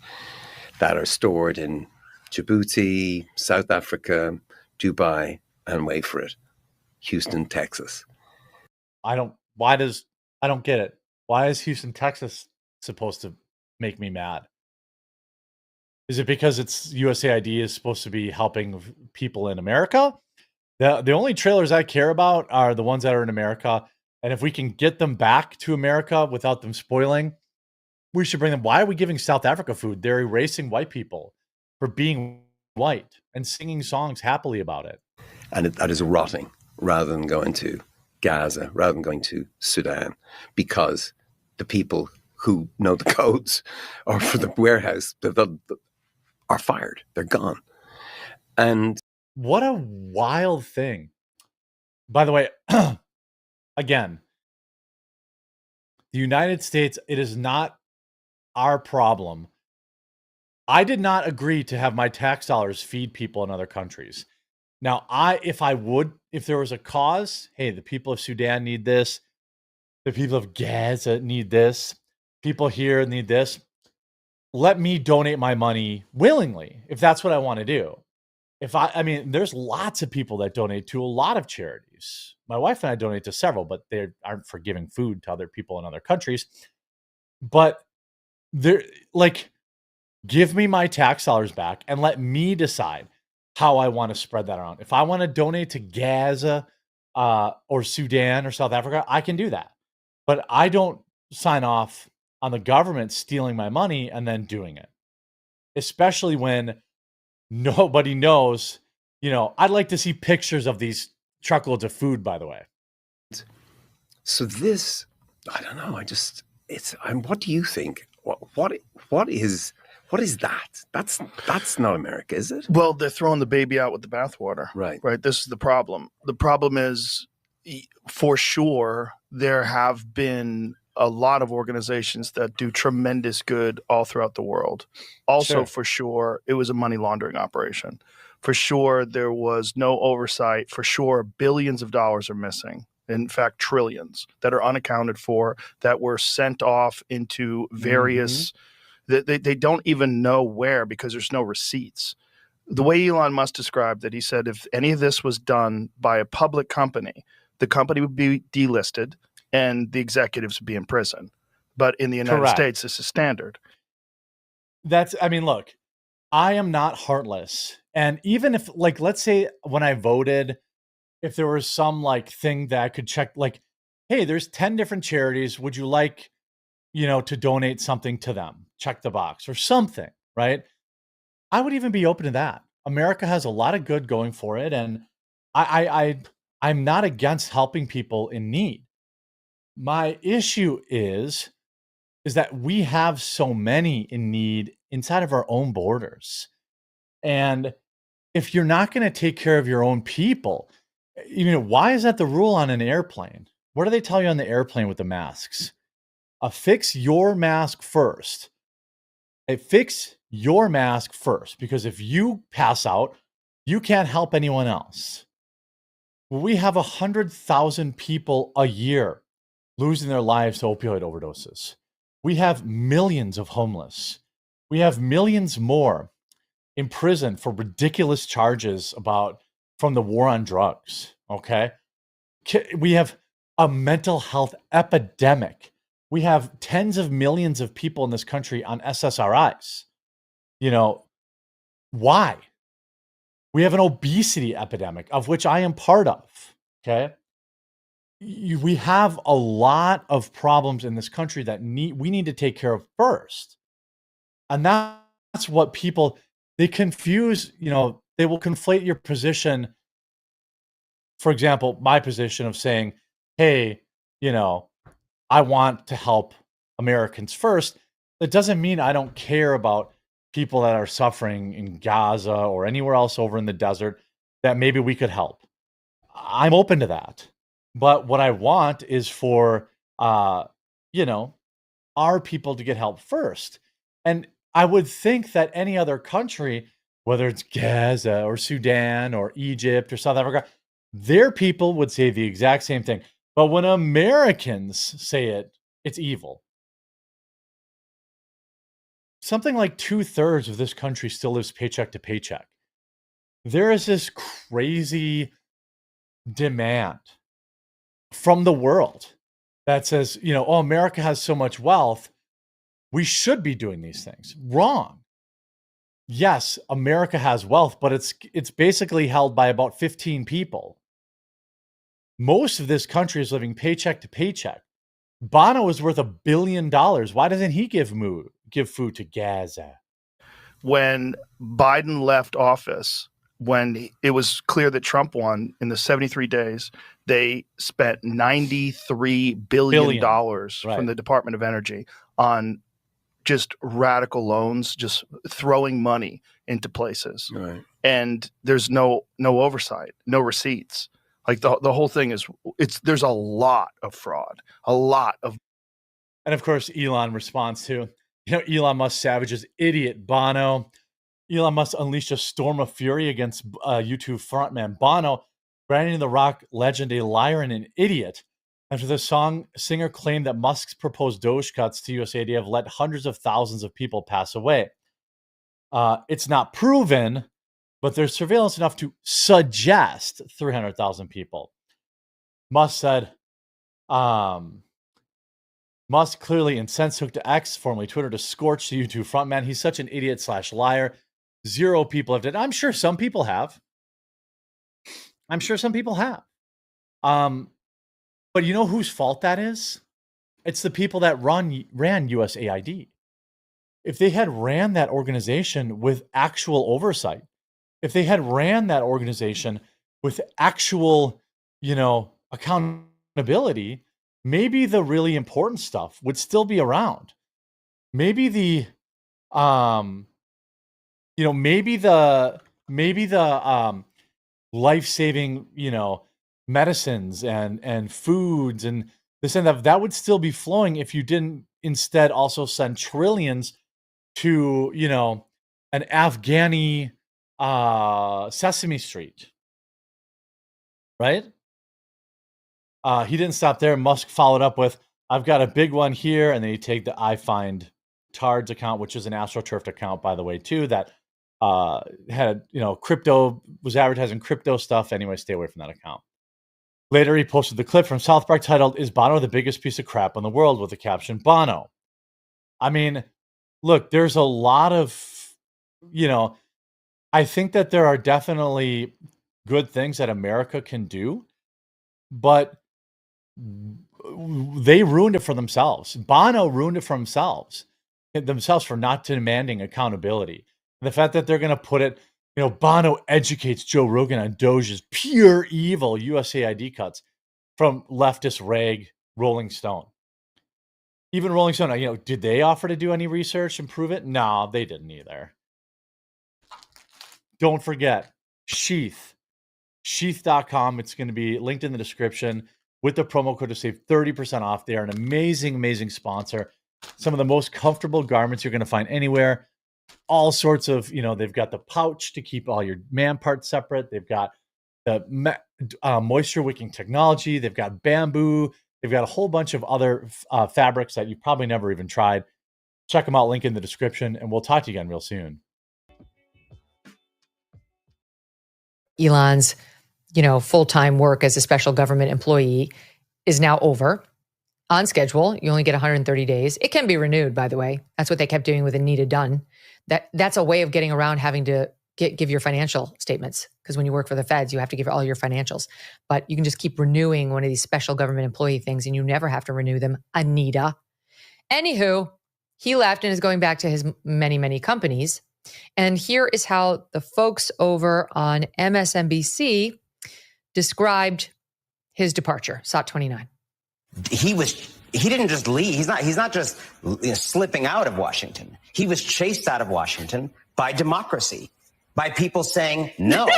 that are stored in Djibouti, South Africa, Dubai, and wait for it, Houston, Texas. I don't get it. Why is Houston, Texas supposed to make me mad? Is it because it's USAID is supposed to be helping people in America? The only trailers I care about are the ones that are in America. And if we can get them back to America without them spoiling, we should bring them. Why are we giving South Africa food? They're erasing white people for being white and singing songs happily about it. And that is rotting rather than going to Gaza, rather than going to Sudan, because the people who know the codes or for the warehouse are fired. They're gone. And what a wild thing. By the way, again, the United States, it is not our problem. I did not agree to have my tax dollars feed people in other countries. Now, if there was a cause, hey, the people of Sudan need this, the people of Gaza need this, people here need this, let me donate my money willingly if that's what I want to do. There's lots of people that donate to a lot of charities. My wife and I donate to several, but they aren't for giving food to other people in other countries. But they're like, give me my tax dollars back and let me decide how I want to spread that around. If I want to donate to Gaza or Sudan or South Africa, I can do that. But I don't sign off on the government stealing my money and then doing it, especially when nobody knows. I'd like to see pictures of these truckloads of food, by the way. So this, I don't know. What do you think? What is that? That's not America, is it? Well, they're throwing the baby out with the bathwater. Right. This is the problem. The problem is, for sure, there have been a lot of organizations that do tremendous good all throughout the world. Also, Sure. For sure, it was a money laundering operation. For sure, there was no oversight. For sure, billions of dollars are missing. In fact, trillions that are unaccounted for, that were sent off into various, they don't even know where because there's no receipts. The way Elon Musk described it, he said if any of this was done by a public company, the company would be delisted and the executives would be in prison. but in the United Correct. States, this is standard. I mean, look, I am not heartless. And even if, like, let's say when I voted, if there was some like thing that I could check, like, hey, there's 10 different charities. Would you like, to donate something to them? Check the box or something, right? I would even be open to that. America has a lot of good going for it. And I'm not against helping people in need. My issue is that we have so many in need inside of our own borders. And if you're not going to take care of your own people, why is that the rule on an airplane? What do they tell you on the airplane with the masks? Fix your mask first. Fix your mask first, because if you pass out, you can't help anyone else. We have 100,000 people a year losing their lives to opioid overdoses. We have millions of homeless. We have millions more in prison for ridiculous charges from the war on drugs. Okay. We have a mental health epidemic. We have tens of millions of people in this country on SSRIs. Why? We have an obesity epidemic, of which I am part of. Okay. We have a lot of problems in this country that we need to take care of first. And that's what they confuse, they will conflate your position. For example, my position of saying, hey, I want to help Americans first. That doesn't mean I don't care about people that are suffering in Gaza or anywhere else over in the desert that maybe we could help. I'm open to that. But what I want is for, our people to get help first. And I would think that any other country, whether it's Gaza or Sudan or Egypt or South Africa, their people would say the exact same thing. But when Americans say it, it's evil. Something like 2/3 of this country still lives paycheck to paycheck. There is this crazy demand from the world that says, America has so much wealth, we should be doing these things. Wrong. Yes, America has wealth, but it's basically held by about 15 people. Most of this country is living paycheck to paycheck. Bono is worth $1 billion. Why doesn't he give food to Gaza? When Biden left office, when it was clear that Trump won, in the 73 days, they spent $93 billion from the Department of Energy on just radical loans, just throwing money into places. Right. And there's no oversight, no receipts. Like the whole thing there's a lot of fraud, a lot of. And of course, Elon responds to, Elon Musk savages idiot Bono. Elon Musk unleashed a storm of fury against YouTube frontman Bono, branding the rock legend a liar and an idiot after the singer claimed that Musk's proposed Doge cuts to USAID have let hundreds of thousands of people pass away. It's not proven, but there's surveillance enough to suggest 300,000 people. Musk said, Musk clearly incensed took to X, formerly Twitter, to scorch the YouTube frontman. He's such an idiot / liar. 0 people have done. I'm sure some people have. But you know whose fault that is? It's the people that ran USAID. If they had ran that organization with actual oversight, if they had ran that organization with actual, accountability, maybe the really important stuff would still be around. Maybe the life-saving, medicines and foods and this and that would still be flowing if you didn't instead also send trillions to, an Afghani Sesame Street, right? He didn't stop there. Musk followed up with, I've got a big one here. And then you take the iFindTards account, which is an AstroTurf account, by the way, too, that had, crypto, was advertising crypto stuff. Anyway, stay away from that account. Later, he posted the clip from South Park titled, "Is Bono the biggest piece of crap in the world?" with the caption, "Bono." I mean, look, there's a lot of, I think that there are definitely good things that America can do, but they ruined it for themselves. Bono ruined it for themselves for not demanding accountability. The fact that they're going to put it, Bono educates Joe Rogan on Doge's pure evil USAID cuts from leftist rag Rolling Stone. Even Rolling Stone, did they offer to do any research and prove it? No, they didn't either. Don't forget, Sheath. Sheath.com. It's going to be linked in the description with the promo code to save 30% off. They are an amazing, amazing sponsor. Some of the most comfortable garments you're going to find anywhere. All sorts of, they've got the pouch to keep all your man parts separate. They've got the moisture wicking technology. They've got bamboo. They've got a whole bunch of other fabrics that you've probably never even tried. Check them out. Link in the description. And we'll talk to you again real soon. Elon's, full-time work as a special government employee is now over. On schedule, you only get 130 days. It can be renewed, by the way. That's what they kept doing with Anita Dunn. That's a way of getting around having to give your financial statements, because when you work for the feds, you have to give all your financials. But you can just keep renewing one of these special government employee things, and you never have to renew them, Anita. Anywho, he left and is going back to his many, many companies. And here is how the folks over on MSNBC described his departure. SOT 29. He didn't just leave. He's not just slipping out of Washington. He was chased out of Washington by democracy, by people saying no,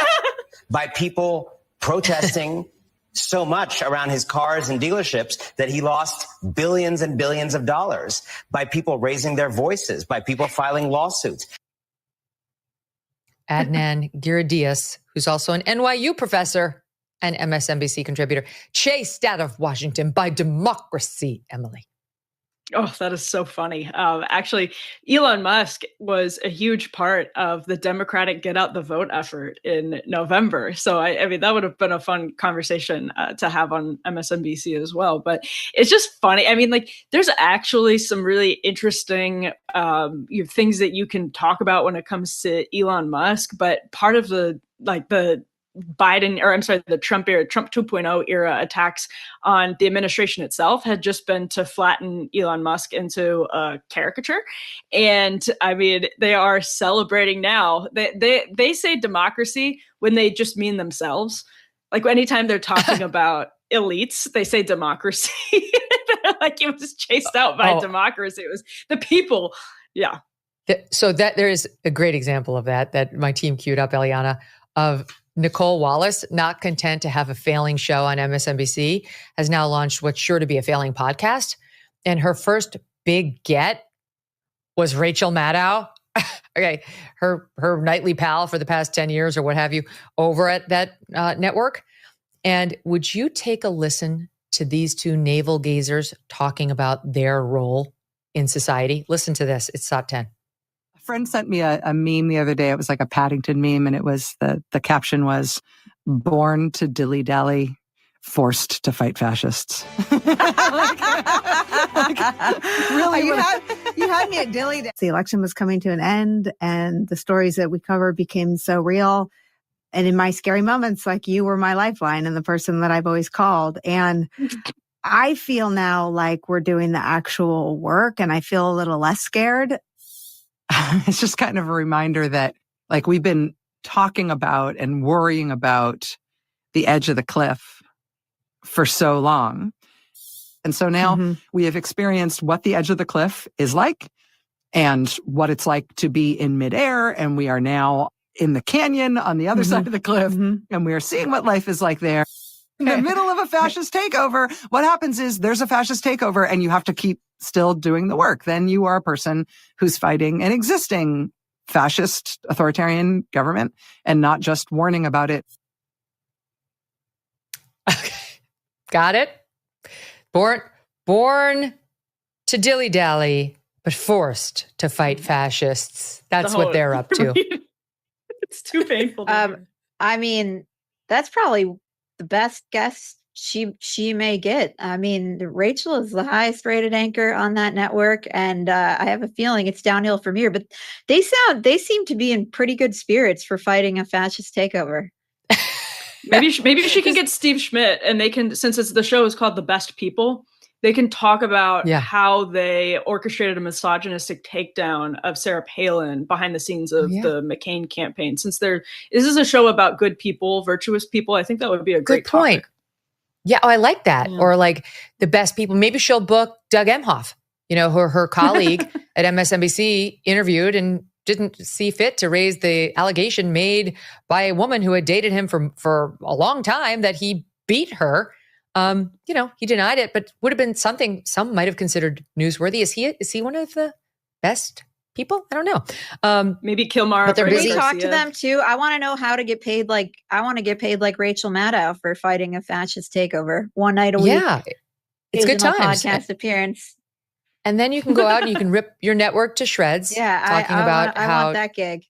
by people protesting so much around his cars and dealerships that he lost billions and billions of dollars, by people raising their voices, by people filing lawsuits. Adnan Giradias, who's also an NYU professor and MSNBC contributor, chased out of Washington by democracy, Emily. Oh, that is so funny. Actually, Elon Musk was a huge part of the Democratic get out the vote effort in November. So, I mean, that would have been a fun conversation to have on MSNBC as well. But it's just funny. I mean, there's actually some really interesting things that you can talk about when it comes to Elon Musk. But part of the Trump era, Trump 2.0 era attacks on the administration itself had just been to flatten Elon Musk into a caricature. And I mean, they are celebrating now. They say democracy when they just mean themselves. Like anytime they're talking about elites, they say democracy. Like it was chased out by democracy. It was the people. Yeah. So there is a great example of that my team queued up, Eliana, of Nicole Wallace, not content to have a failing show on MSNBC, has now launched what's sure to be a failing podcast. And her first big get was Rachel Maddow. Okay, her nightly pal for the past 10 years or what have you, over at that network. And would you take a listen to these two navel gazers talking about their role in society? Listen to this. It's SOT 10. Friend sent me a meme the other day. It was like a Paddington meme, and it was the caption was "Born to dilly dally, forced to fight fascists." Really, you had me at dilly dally. The election was coming to an end, and the stories that we covered became so real. And in my scary moments, you were my lifeline and the person that I've always called. And I feel now like we're doing the actual work, and I feel a little less scared. It's just kind of a reminder that we've been talking about and worrying about the edge of the cliff for so long. And so now we have experienced what the edge of the cliff is like and what it's like to be in midair. And we are now in the canyon on the other side of the cliff, and we are seeing what life is like there. In the middle of a fascist takeover, what happens is there's a fascist takeover and you have to keep still doing the work. Then you are a person who's fighting an existing fascist authoritarian government and not just warning about it. Okay. Got it? Born to dilly-dally, but forced to fight fascists. That's what they're up to. It's too painful. I mean, that's probably the best guess she may get. I mean, Rachel is the highest rated anchor on that network, and I have a feeling it's downhill from here. But they seem to be in pretty good spirits for fighting a fascist takeover. Maybe she can get Steve Schmidt, and they can, since the show is called The Best People, they can talk about how they orchestrated a misogynistic takedown of Sarah Palin behind the scenes of the McCain campaign. Since this is a show about good people, virtuous people, I think that would be a great point. Yeah, I like that. Yeah. Or like The Best People. Maybe she'll book Doug Emhoff, her colleague at MSNBC, interviewed and didn't see fit to raise the allegation made by a woman who had dated him for a long time that he beat her. He denied it, but would have been something some might have considered newsworthy. Is he one of the best people? I don't know. Maybe Kilmar. But they're busy. We talk to them too. I want to know how to get paid. I want to get paid like Rachel Maddow for fighting a fascist takeover one night a week. Yeah, it's good times. Podcast appearance. And then you can go out and you can rip your network to shreds. Yeah, talking about how want that gig.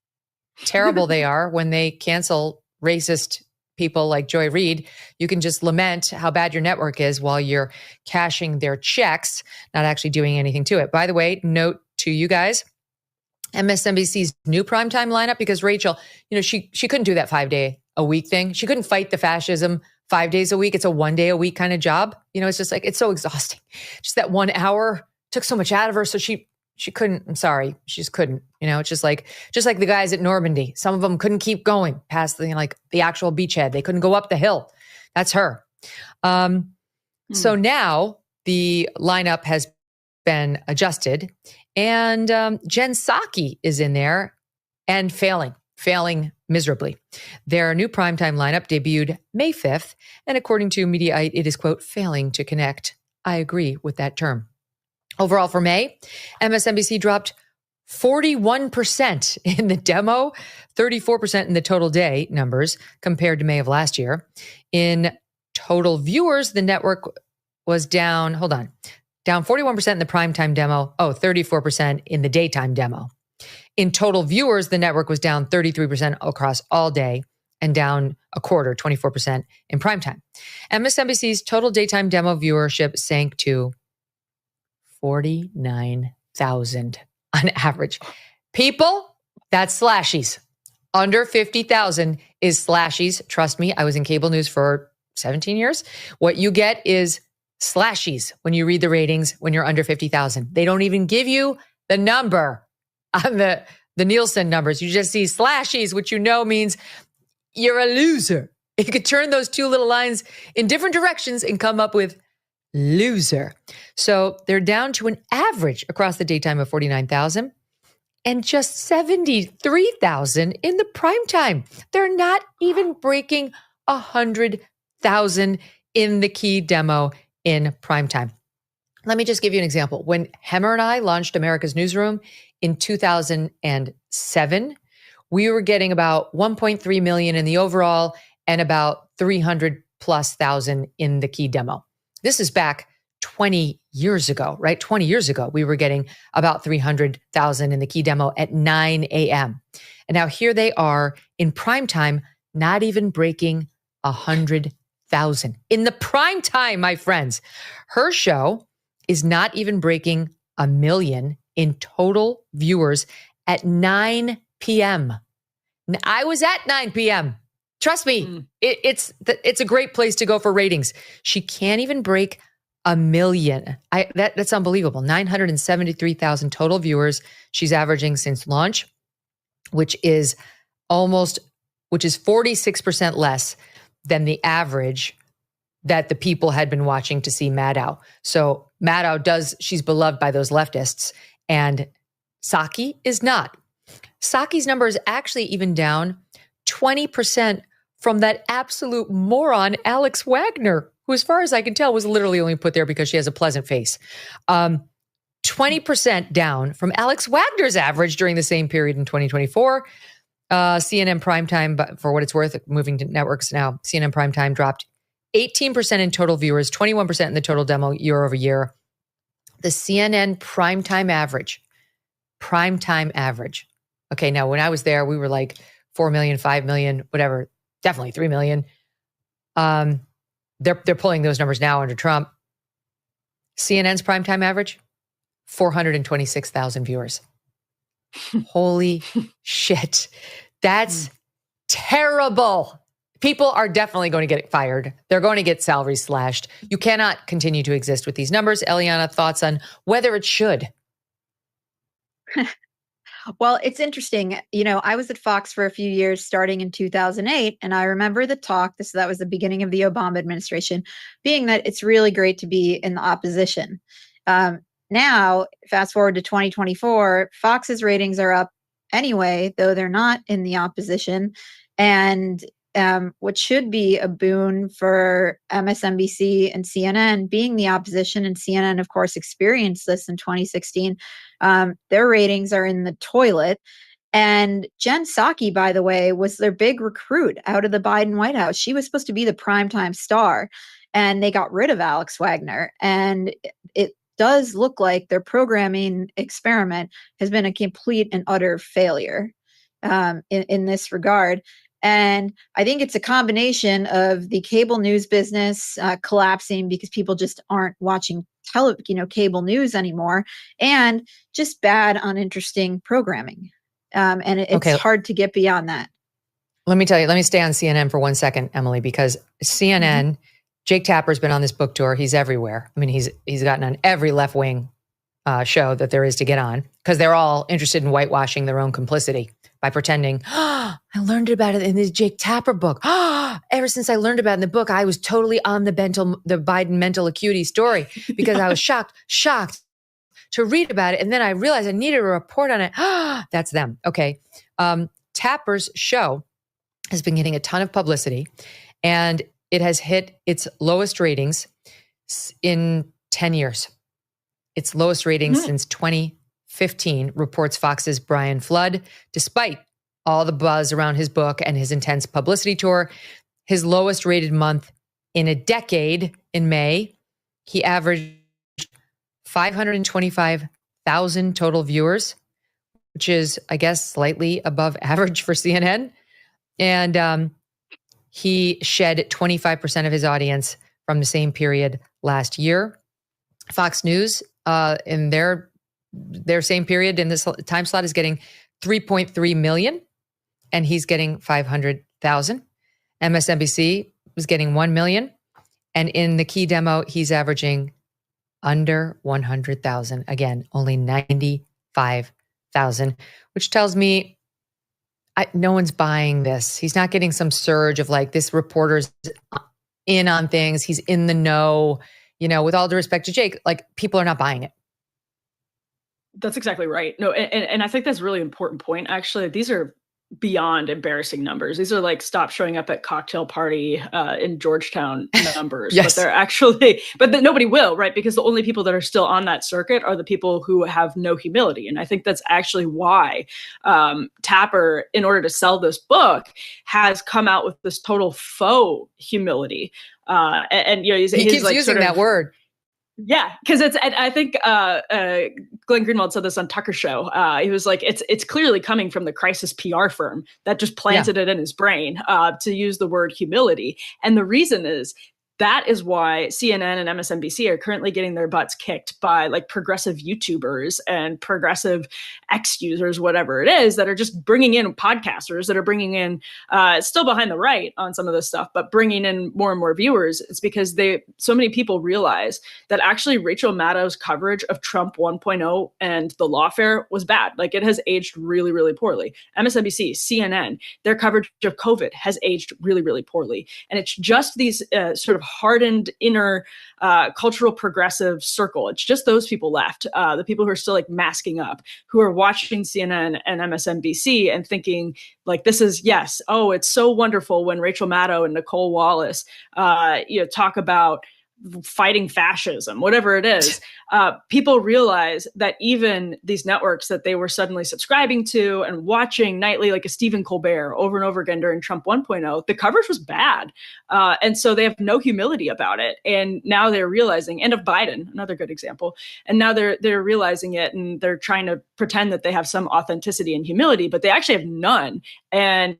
terrible they are when they cancel racist people like Joy Reid. You can just lament how bad your network is while you're cashing their checks, not actually doing anything to it. By the way, note to you guys, MSNBC's new primetime lineup, because Rachel, she couldn't do that 5-day-a-week thing. She couldn't fight the fascism 5 days a week. It's a 1 day a week kind of job. It's just like, it's so exhausting. Just that 1 hour took so much out of her. So she couldn't, I'm sorry, she just couldn't, it's just like the guys at Normandy. Some of them couldn't keep going past the actual beachhead. They couldn't go up the hill. That's her. So now the lineup has been adjusted, and Jen Psaki is in there and failing miserably. Their new primetime lineup debuted May 5th. And according to Mediaite, it is, quote, failing to connect. I agree with that term. Overall for May, MSNBC dropped 41% in the demo, 34% in the total day numbers compared to May of last year. In total viewers, the network was down 41% in the primetime demo, 34% in the daytime demo. In total viewers, the network was down 33% across all day and down a quarter, 24% in primetime. MSNBC's total daytime demo viewership sank to 49,000 on average. People, that's slashies. Under 50,000 is slashies. Trust me, I was in cable news for 17 years. What you get is slashies when you read the ratings when you're under 50,000. They don't even give you the number on the Nielsen numbers. You just see slashies, which means you're a loser. If you could turn those two little lines in different directions and come up with loser. So they're down to an average across the daytime of 49,000 and just 73,000 in the primetime. They're not even breaking 100,000 in the key demo in primetime. Let me just give you an example. When Hemmer and I launched America's Newsroom in 2007, we were getting about 1.3 million in the overall and about 300,000+ in the key demo. This is back 20 years ago, right? 20 years ago, we were getting about 300,000 in the key demo at 9 a.m. And now here they are in primetime, not even breaking 100,000. In the primetime, my friends, her show is not even breaking 1 million in total viewers at 9 p.m. I was at 9 p.m. Trust me, it's a great place to go for ratings. She can't even break 1 million. That's unbelievable. 973,000 total viewers she's averaging since launch, which is 46% less than the average that the people had been watching to see Maddow. So Maddow she's beloved by those leftists, and Psaki is not. Psaki's number is actually even down 20% from that absolute moron, Alex Wagner, who, as far as I can tell, was literally only put there because she has a pleasant face. 20% down from Alex Wagner's average during the same period in 2024. CNN primetime, but for what it's worth, moving to networks now, CNN primetime dropped 18% in total viewers, 21% in the total demo year over year. The CNN primetime average. Okay, now when I was there, we were like 4 million, 5 million, whatever, definitely 3 million. They're pulling those numbers now under Trump. CNN's primetime average, 426,000 viewers. Holy shit. That's terrible. People are definitely going to get fired. They're going to get salaries slashed. You cannot continue to exist with these numbers. Eliana, thoughts on whether it should? Well, it's interesting. You know, I was at Fox for a few years starting in 2008, and I remember the talk, that was the beginning of the Obama administration, being that it's really great to be in the opposition. Now, fast forward to 2024, Fox's ratings are up anyway, though they're not in the opposition. And what should be a boon for MSNBC and CNN being the opposition, and CNN, of course, experienced this in 2016, their ratings are in the toilet. And Jen Psaki, by the way, was their big recruit out of the Biden White House. She was supposed to be the primetime star, and they got rid of Alex Wagner. And it does look like their programming experiment has been a complete and utter failure in this regard. And I think it's a combination of the cable news business collapsing because people just aren't watching cable news anymore, and just bad, uninteresting programming. And it's hard to get beyond that. Let me tell you, let me stay on CNN for 1 second, Emily, because CNN, Jake Tapper's been on this book tour. He's everywhere. I mean, he's gotten on every left-wing show that there is to get on, because they're all interested in whitewashing their own complicity by pretending, I learned about it in the Jake Tapper book. Ever since I learned about it in the book, I was totally on the Biden mental acuity story, because I was shocked to read about it. And then I realized I needed a report on it. That's them. Okay. Tapper's show has been getting a ton of publicity, and it has hit its lowest ratings in 10 years. Its lowest ratings since 2015, reports Fox's Brian Flood. Despite all the buzz around his book and his intense publicity tour, his lowest rated month in a decade in May, he averaged 525,000 total viewers, which is, I guess, slightly above average for CNN. And he shed 25% of his audience from the same period last year. Fox News, in their same period in this time slot, is getting 3.3 million, and he's getting 500,000. MSNBC was getting 1 million, and in the key demo, he's averaging under 100,000. Again, only 95,000, which tells me no one's buying this. He's not getting some surge of like, this reporter's in on things. He's in the know. You know, with all due respect to Jake, like, people are not buying it. That's exactly right. No, and I think that's a really important point. Actually, these are beyond embarrassing numbers. These are like stop showing up at cocktail party in Georgetown numbers. Yes. But they're actually, nobody will, right? Because the only people that are still on that circuit are the people who have no humility. And I think that's actually why Tapper, in order to sell this book, has come out with this total faux humility. And you know, he keeps like using that word. Yeah, because I think Glenn Greenwald said this on Tucker Show. He was like, it's clearly coming from the crisis PR firm that just planted it in his brain to use the word humility. And the reason is, that is why CNN and MSNBC are currently getting their butts kicked by like progressive YouTubers and progressive X users, whatever it is, that are just bringing in podcasters that are bringing in, still behind the right on some of this stuff, but bringing in more and more viewers. It's because so many people realize that actually Rachel Maddow's coverage of Trump 1.0 and the lawfare was bad. Like, it has aged really, really poorly. MSNBC, CNN, their coverage of COVID has aged really, really poorly. And it's just these sort of hardened inner cultural progressive circle. It's just those people left, the people who are still like masking up, who are watching CNN and MSNBC and thinking like, this is, yes, oh, it's so wonderful when Rachel Maddow and Nicole Wallace talk about fighting fascism, whatever it is. People realize that even these networks that they were suddenly subscribing to and watching nightly, like a Stephen Colbert over and over again during Trump 1.0, the coverage was bad. And so they have no humility about it. And now they're realizing, and of Biden, another good example. And now they're realizing it, and they're trying to pretend that they have some authenticity and humility, but they actually have none. And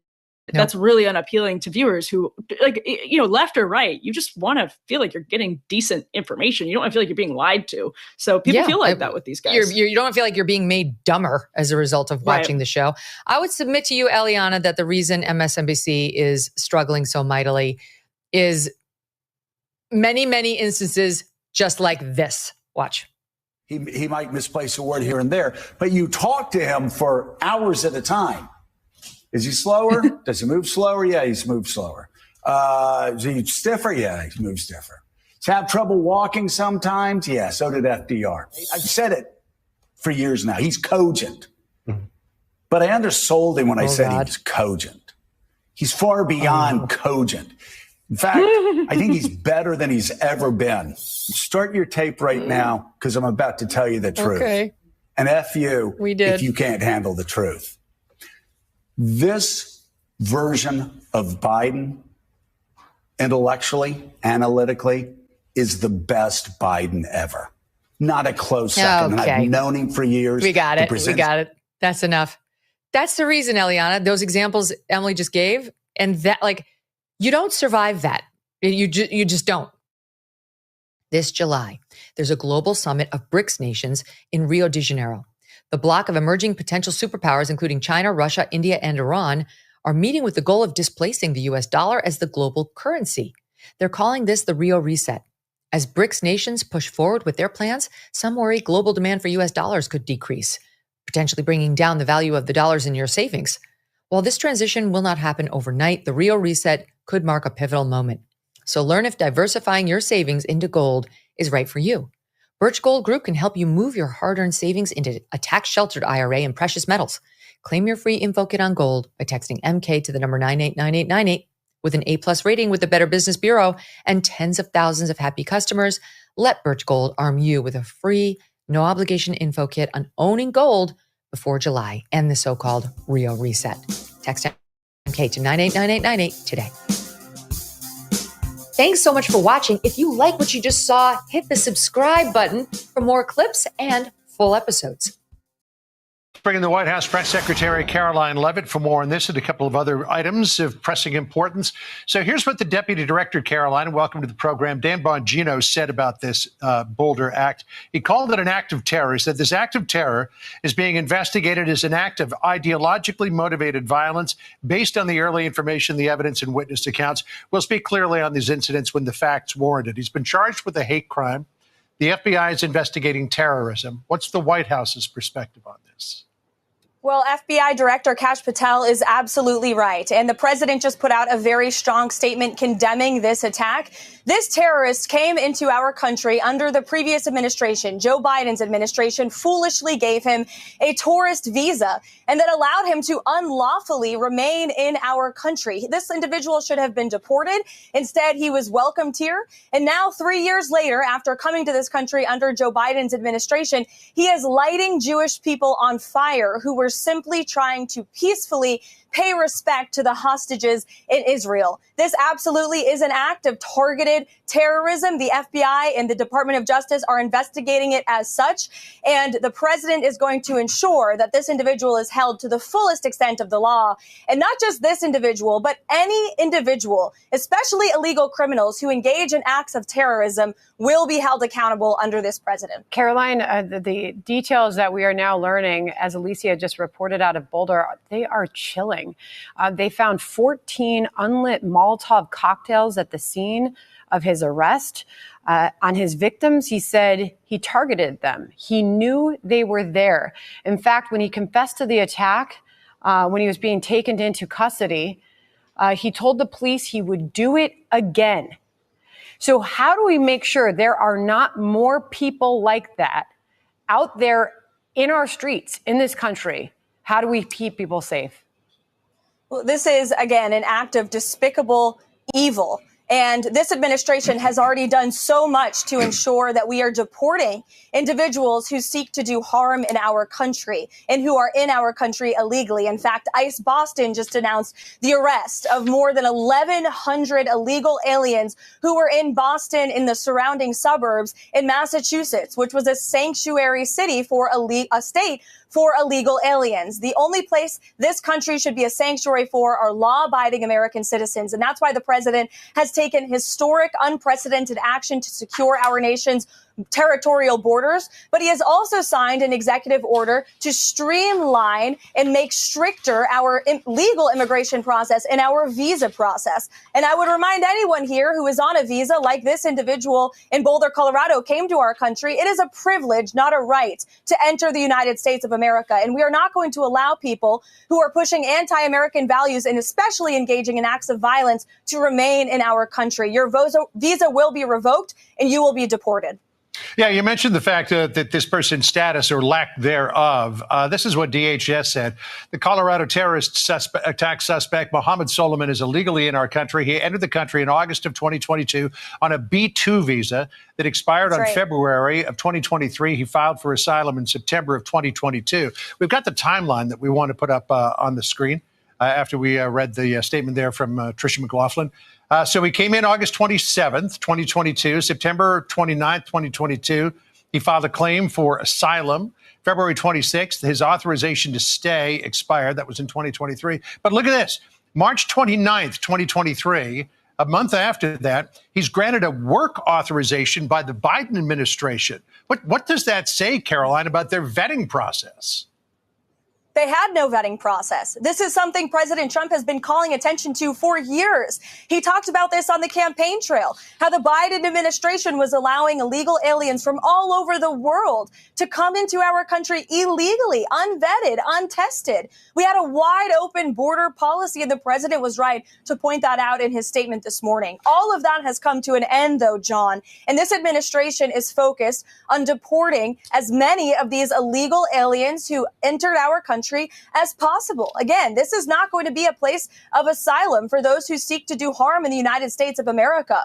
That's really unappealing to viewers who, like, left or right, you just want to feel like you're getting decent information. You don't want to feel like you're being lied to. So people feel like that with these guys. You don't feel like you're being made dumber as a result of watching the show. I would submit to you, Eliana, that the reason MSNBC is struggling so mightily is many, many instances just like this. Watch. He might misplace a word here and there, but you talk to him for hours at a time. Is he slower? Does he move slower? Yeah, he's moved slower. Is he stiffer? Yeah, he moves stiffer. Does he have trouble walking sometimes? Yeah, so did FDR. I've said it for years now. He's cogent. But I undersold him when I said he was cogent. He's far beyond cogent. In fact, I think he's better than he's ever been. Start your tape right now, because I'm about to tell you the truth. Okay. And F you if you can't handle the truth. This version of Biden, intellectually, analytically, is the best Biden ever. Not a close second. Okay. And I've known him for years. We got it. That's enough. That's the reason, Eliana, those examples Emily just gave, and that, like, you don't survive that. You just don't. This July, there's a global summit of BRICS nations in Rio de Janeiro. The bloc of emerging potential superpowers, including China, Russia, India, and Iran, are meeting with the goal of displacing the US dollar as the global currency. They're calling this the Rio Reset. As BRICS nations push forward with their plans, some worry global demand for US dollars could decrease, potentially bringing down the value of the dollars in your savings. While this transition will not happen overnight, the Rio Reset could mark a pivotal moment. So learn if diversifying your savings into gold is right for you. Birch Gold Group can help you move your hard-earned savings into a tax-sheltered IRA in precious metals. Claim your free info kit on gold by texting MK to the number 989898. With an A+ rating with the Better Business Bureau and tens of thousands of happy customers, let Birch Gold arm you with a free, no-obligation info kit on owning gold before July and the so-called Rio Reset. Text MK to 989898 today. Thanks so much for watching. If you like what you just saw, hit the subscribe button for more clips and full episodes. Bring in the White House Press Secretary Caroline Leavitt for more on this and a couple of other items of pressing importance. So here's what the Deputy Director, Caroline, welcome to the program, Dan Bongino, said about this Boulder Act. He called it an act of terror. He said this act of terror is being investigated as an act of ideologically motivated violence based on the early information, the evidence, and witness accounts. We'll speak clearly on these incidents when the facts warrant it. He's been charged with a hate crime. The FBI is investigating terrorism. What's the White House's perspective on this? Well, FBI Director Kash Patel is absolutely right. And the president just put out a very strong statement condemning this attack. This terrorist came into our country under the previous administration. Joe Biden's administration foolishly gave him a tourist visa and that allowed him to unlawfully remain in our country. This individual should have been deported. Instead, he was welcomed here. And now, 3 years later, after coming to this country under Joe Biden's administration, he is lighting Jewish people on fire who were simply trying to peacefully pay respect to the hostages in Israel. This absolutely is an act of targeted terrorism. The FBI and the Department of Justice are investigating it as such. And the president is going to ensure that this individual is held to the fullest extent of the law. And not just this individual, but any individual, especially illegal criminals who engage in acts of terrorism, will be held accountable under this president. Caroline, the details that we are now learning, as Alicia just reported out of Boulder, they are chilling. They found 14 unlit Molotov cocktails at the scene of his arrest. On his victims, he said he targeted them. He knew they were there. In fact, when he confessed to the attack, when he was being taken into custody, he told the police he would do it again. So how do we make sure there are not more people like that out there in our streets in this country? How do we keep people safe? Well, this is, again, an act of despicable evil. And this administration has already done so much to ensure that we are deporting individuals who seek to do harm in our country and who are in our country illegally. In fact, ICE Boston just announced the arrest of more than 1,100 illegal aliens who were in Boston in the surrounding suburbs in Massachusetts, which was a sanctuary city for a state for illegal aliens. The only place this country should be a sanctuary for are law-abiding American citizens. And that's why the president has taken historic, unprecedented action to secure our nation's territorial borders, but he has also signed an executive order to streamline and make stricter our legal immigration process and our visa process. And I would remind anyone here who is on a visa, like this individual in Boulder, Colorado, came to our country. It is a privilege, not a right, to enter the United States of America. And we are not going to allow people who are pushing anti-American values and especially engaging in acts of violence to remain in our country. Your visa will be revoked and you will be deported. Yeah, you mentioned the fact that this person's status or lack thereof. This is what DHS said. The Colorado terrorist attack suspect, Mohammed Solomon, is illegally in our country. He entered the country in August of 2022 on a B-2 visa that expired on February of 2023. He filed for asylum in September of 2022. We've got the timeline that we want to put up on the screen after we read the statement there from Tricia McLaughlin. So he came in August 27th, 2022, September 29th, 2022. He filed a claim for asylum. February 26th, his authorization to stay expired. That was in 2023. But look at this. March 29th, 2023, a month after that, he's granted a work authorization by the Biden administration. What does that say, Caroline, about their vetting process? They had no vetting process. This is something President Trump has been calling attention to for years. He talked about this on the campaign trail, how the Biden administration was allowing illegal aliens from all over the world to come into our country illegally, unvetted, untested. We had a wide open border policy, and the president was right to point that out in his statement this morning. All of that has come to an end, though, John, and this administration is focused on deporting as many of these illegal aliens who entered our country as possible. Again, this is not going to be a place of asylum for those who seek to do harm in the United States of America.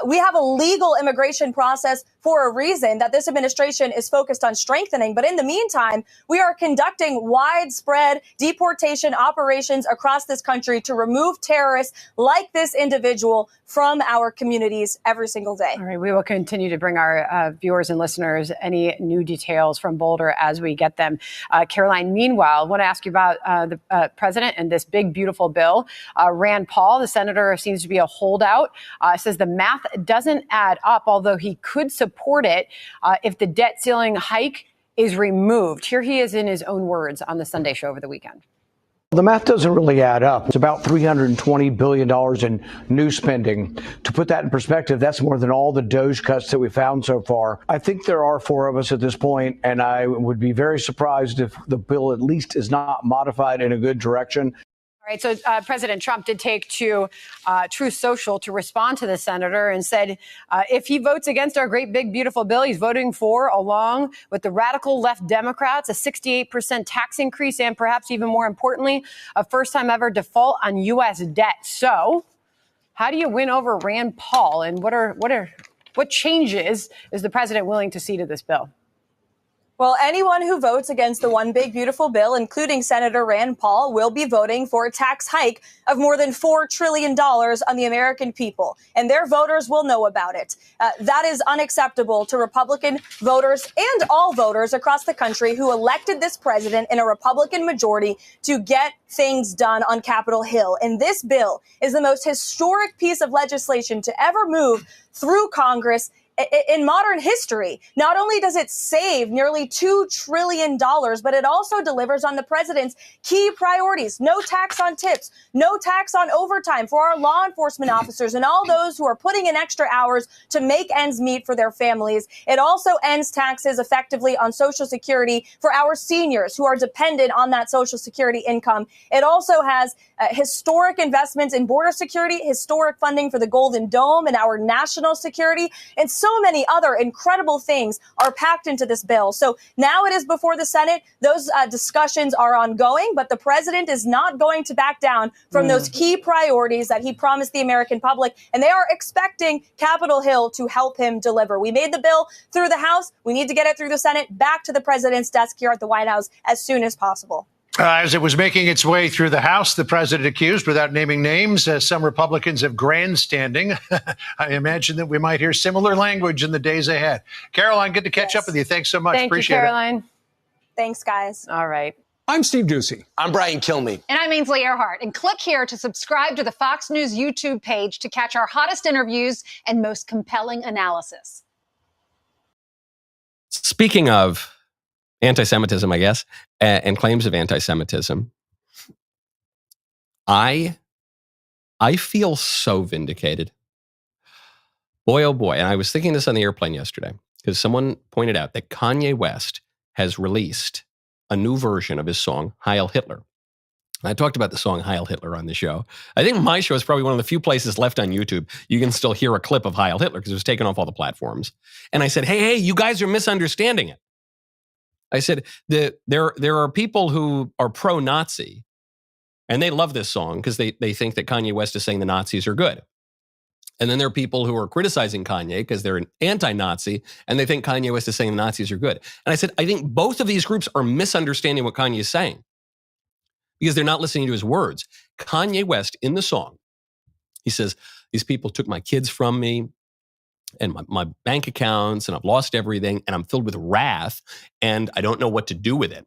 We have a legal immigration process for a reason that this administration is focused on strengthening. But in the meantime, we are conducting widespread deportation operations across this country to remove terrorists like this individual from our communities every single day. All right, we will continue to bring our viewers and listeners any new details from Boulder as we get them. Caroline, meanwhile, I want to ask you about the president and this big, beautiful bill. Rand Paul, the senator, seems to be a holdout, says the math doesn't add up, although he could support it if the debt ceiling hike is removed. Here he is in his own words on the Sunday Show over the weekend. The math doesn't really add up. It's about $320 billion in new spending. To put that in perspective, that's more than all the DOGE cuts that we found so far. I think there are four of us at this point, and I would be very surprised if the bill at least is not modified in a good direction. All right, so President Trump did take to Truth Social to respond to the senator and said if he votes against our great, big, beautiful bill, he's voting for, along with the radical left Democrats, a 68% tax increase and perhaps even more importantly, a first time ever default on U.S. debt. So how do you win over Rand Paul, and what changes is the president willing to see to this bill? Well, anyone who votes against the one big, beautiful bill, including Senator Rand Paul, will be voting for a tax hike of more than $4 trillion on the American people, and their voters will know about it. That is unacceptable to Republican voters and all voters across the country who elected this president in a Republican majority to get things done on Capitol Hill. And this bill is the most historic piece of legislation to ever move through Congress in modern history. Not only does it save nearly $2 trillion, but it also delivers on the president's key priorities. No tax on tips, no tax on overtime for our law enforcement officers and all those who are putting in extra hours to make ends meet for their families. It also ends taxes effectively on Social Security for our seniors who are dependent on that Social Security income. It also has historic investments in border security, historic funding for the Golden Dome and our national security, and so many other incredible things are packed into this bill. So now it is before the Senate. Those discussions are ongoing, but the president is not going to back down from those key priorities that he promised the American public, and they are expecting Capitol Hill to help him deliver. We made the bill through the House. We need to get it through the Senate, back to the president's desk here at the White House as soon as possible. As it was making its way through the House, the president accused, without naming names, some Republicans of grandstanding. I imagine that we might hear similar language in the days ahead. Caroline, good to catch up with you. Thanks so much. Thank Appreciate you, Caroline. Thanks, guys. All right. I'm Steve Doocy. I'm Brian Kilmeade. And I'm Ainsley Earhart. And click here to subscribe to the Fox News YouTube page to catch our hottest interviews and most compelling analysis. Speaking of anti-Semitism, I guess, and claims of anti-Semitism, I feel so vindicated. Boy, oh boy. And I was thinking this on the airplane yesterday because someone pointed out that Kanye West has released a new version of his song, Heil Hitler. I talked about the song Heil Hitler on the show. I think my show is probably one of the few places left on YouTube you can still hear a clip of Heil Hitler because it was taken off all the platforms. And I said, hey, you guys are misunderstanding it. I said, there are people who are pro-Nazi, and they love this song because they think that Kanye West is saying the Nazis are good. And then there are people who are criticizing Kanye because they're an anti-Nazi, and they think Kanye West is saying the Nazis are good. And I said, I think both of these groups are misunderstanding what Kanye is saying because they're not listening to his words. Kanye West, in the song, he says, these people took my kids from me and my bank accounts, and I've lost everything, and I'm filled with wrath, and I don't know what to do with it.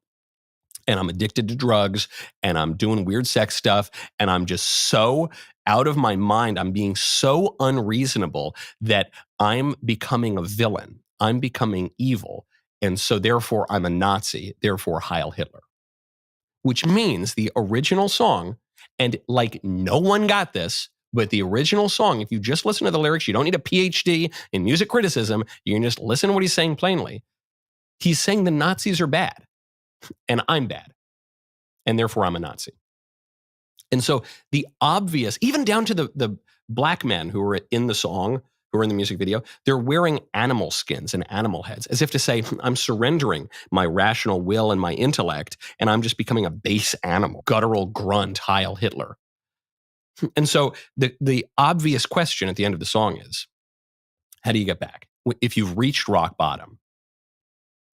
And I'm addicted to drugs, and I'm doing weird sex stuff, and I'm just so out of my mind. I'm being so unreasonable that I'm becoming a villain. I'm becoming evil. And so therefore I'm a Nazi, therefore Heil Hitler. Which means the original song, and like no one got this, but the original song, if you just listen to the lyrics, you don't need a PhD in music criticism. You can just listen to what he's saying plainly. He's saying the Nazis are bad. And I'm bad. And therefore I'm a Nazi. And so the obvious, even down to the black men who are in the song, who are in the music video, they're wearing animal skins and animal heads, as if to say, I'm surrendering my rational will and my intellect, and I'm just becoming a base animal, guttural grunt, Heil Hitler. And so the obvious question at the end of the song is, how do you get back? If you've reached rock bottom,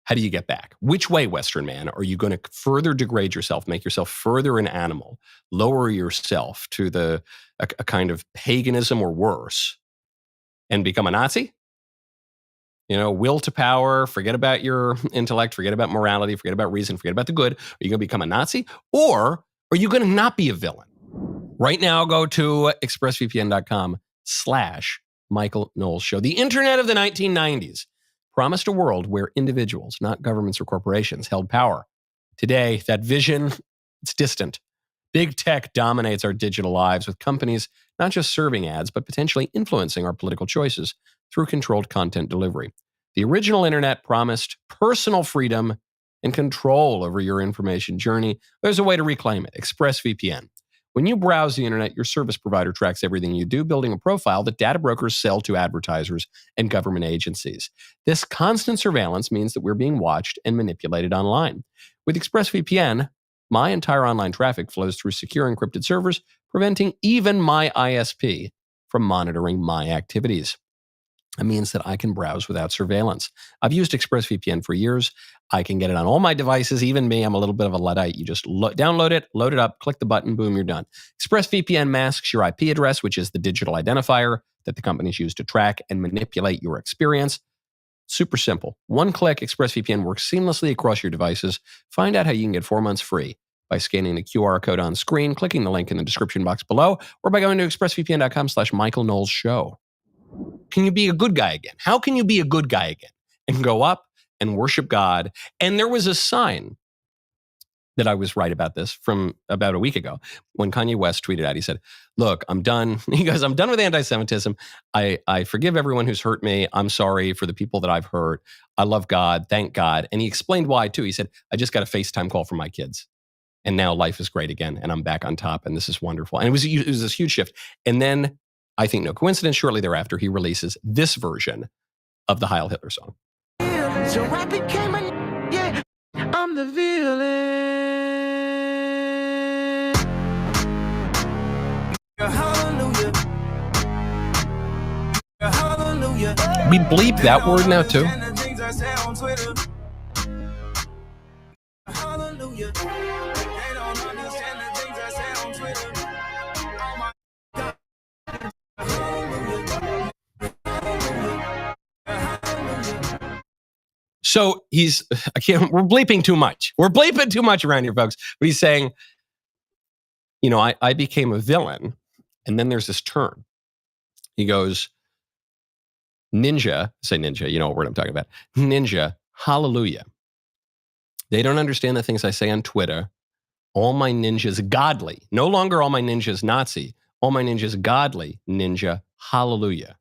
how do you get back? Which way, Western man, are you going to further degrade yourself, make yourself further an animal, lower yourself to a kind of paganism or worse, and become a Nazi? You know, will to power, forget about your intellect, forget about morality, forget about reason, forget about the good. Are you going to become a Nazi? Or are you going to not be a villain? Right now, go to expressvpn.com/Michael Knowles Show. The internet of the 1990s promised a world where individuals, not governments or corporations, held power. Today, that vision, it's distant. Big tech dominates our digital lives with companies not just serving ads, but potentially influencing our political choices through controlled content delivery. The original internet promised personal freedom and control over your information journey. There's a way to reclaim it, ExpressVPN. When you browse the internet, your service provider tracks everything you do, building a profile that data brokers sell to advertisers and government agencies. This constant surveillance means that we're being watched and manipulated online. With ExpressVPN, my entire online traffic flows through secure encrypted servers, preventing even my ISP from monitoring my activities. It means that I can browse without surveillance. I've used ExpressVPN for years. I can get it on all my devices, even me. I'm a little bit of a Luddite. You just download it, load it up, click the button, boom, you're done. ExpressVPN masks your IP address, which is the digital identifier that the companies use to track and manipulate your experience. Super simple. One click, ExpressVPN works seamlessly across your devices. Find out how you can get 4 months free by scanning the QR code on screen, clicking the link in the description box below, or by going to expressvpn.com/Michael Knowles Show. Can you be a good guy again? How can you be a good guy again and go up and worship God? And there was a sign that I was right about this from about a week ago when Kanye West tweeted out, he said, look, I'm done. He goes, I'm done with anti-Semitism. I forgive everyone who's hurt me. I'm sorry for the people that I've hurt. I love God. Thank God. And he explained why too. He said, I just got a FaceTime call from my kids. And now life is great again. And I'm back on top. And this is wonderful. And it was this huge shift. And then I think no coincidence, shortly thereafter, he releases this version of the Heil Hitler song. So I became I'm the villain. Hallelujah. Hallelujah. We bleep that word now too. Hallelujah. They don't understand the things I say on Twitter. Oh my God. So we're bleeping too much. We're bleeping too much around here, folks. But he's saying, I became a villain. And then there's this turn. He goes, ninja, say ninja, you know what word I'm talking about. Ninja, hallelujah. They don't understand the things I say on Twitter. All my ninjas godly. No longer all my ninjas Nazi. All my ninjas godly. Ninja, hallelujah.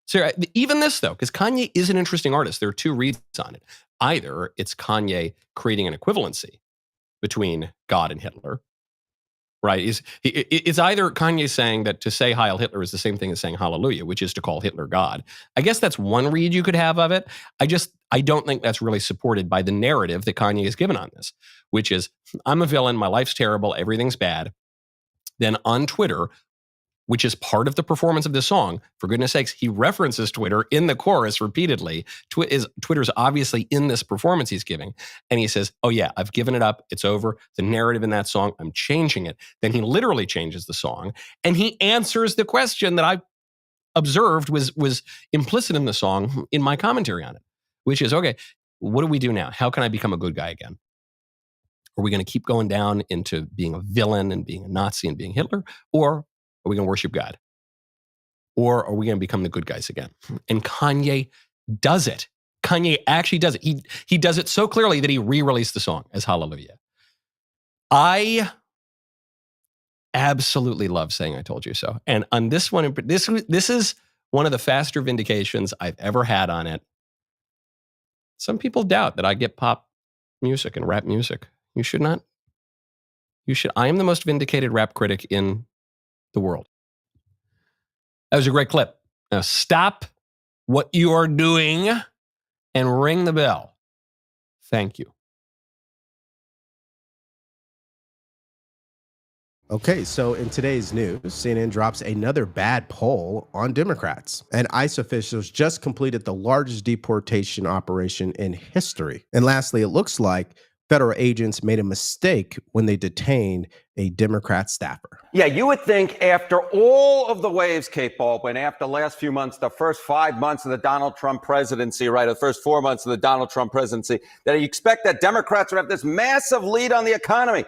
So even this, though, because Kanye is an interesting artist, there are two reads on it. Either it's Kanye creating an equivalency between God and Hitler, right? It's either Kanye saying that to say Heil Hitler is the same thing as saying hallelujah, which is to call Hitler God. I guess that's one read you could have of it. I don't think that's really supported by the narrative that Kanye has given on this, which is, I'm a villain, my life's terrible, everything's bad. Then on Twitter, which is part of the performance of this song, for goodness sakes, he references Twitter in the chorus repeatedly. Twitter's obviously in this performance he's giving. And he says, oh yeah, I've given it up. It's over. The narrative in that song, I'm changing it. Then he literally changes the song. And he answers the question that I observed was implicit in the song in my commentary on it, which is, okay, what do we do now? How can I become a good guy again? Are we going to keep going down into being a villain and being a Nazi and being Hitler? Or are we going to worship God? Or are we going to become the good guys again? And Kanye does it. Kanye actually does it. He does it so clearly that he re-released the song as Hallelujah. I absolutely love saying I told you so. And on this one, this is one of the faster vindications I've ever had on it. Some people doubt that I get pop music and rap music. You should not. You should. I am the most vindicated rap critic in the world. That was a great clip. Now stop what you are doing and ring the bell. Thank you. Okay, so in today's news, CNN drops another bad poll on Democrats. And ICE officials just completed the largest deportation operation in history. And lastly, it looks like federal agents made a mistake when they detained a Democrat staffer. Yeah, you would think after all of the waves, Kate Baldwin, after the last few months, the first 5 months of the Donald Trump presidency, right, the first 4 months of the Donald Trump presidency, that you expect that Democrats would have this massive lead on the economy.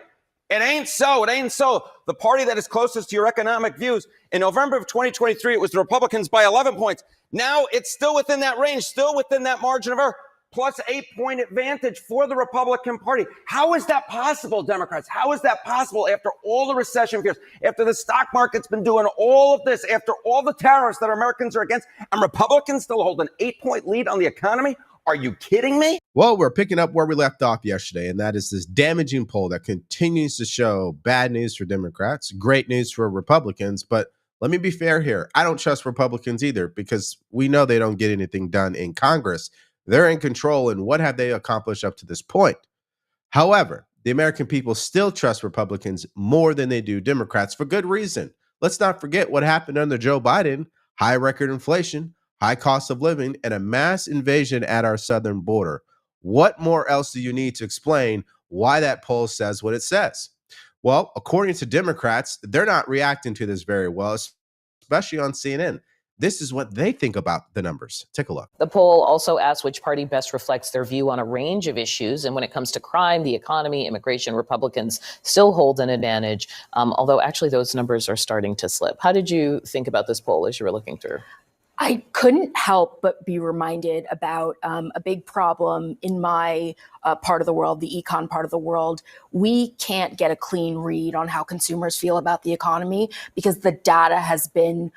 It ain't so. It ain't so. The party that is closest to your economic views, in November of 2023, it was the Republicans by 11 points. Now it's still within that range, still within that margin of error. Plus 8-point advantage for the Republican Party. How is that possible, Democrats? How is that possible after all the recession fears, after the stock market's been doing all of this, after all the tariffs that Americans are against, and Republicans still hold an 8-point lead on the economy? Are you kidding me? Well, we're picking up where we left off yesterday, and that is this damaging poll that continues to show bad news for Democrats, great news for Republicans. But let me be fair here. I don't trust Republicans either, because we know they don't get anything done in Congress. They're in control, and what have they accomplished up to this point? However, the American people still trust Republicans more than they do Democrats for good reason. Let's not forget what happened under Joe Biden: high record inflation, high cost of living, and a mass invasion at our southern border. What more else do you need to explain why that poll says what it says? Well, according to Democrats, they're not reacting to this very well, especially on CNN. This is what they think about the numbers. Take a look. The poll also asks which party best reflects their view on a range of issues. And when it comes to crime, the economy, immigration, Republicans still hold an advantage, although actually those numbers are starting to slip. How did you think about this poll as you were looking through? I couldn't help but be reminded about a big problem in my part of the world, the econ part of the world. We can't get a clean read on how consumers feel about the economy because the data has been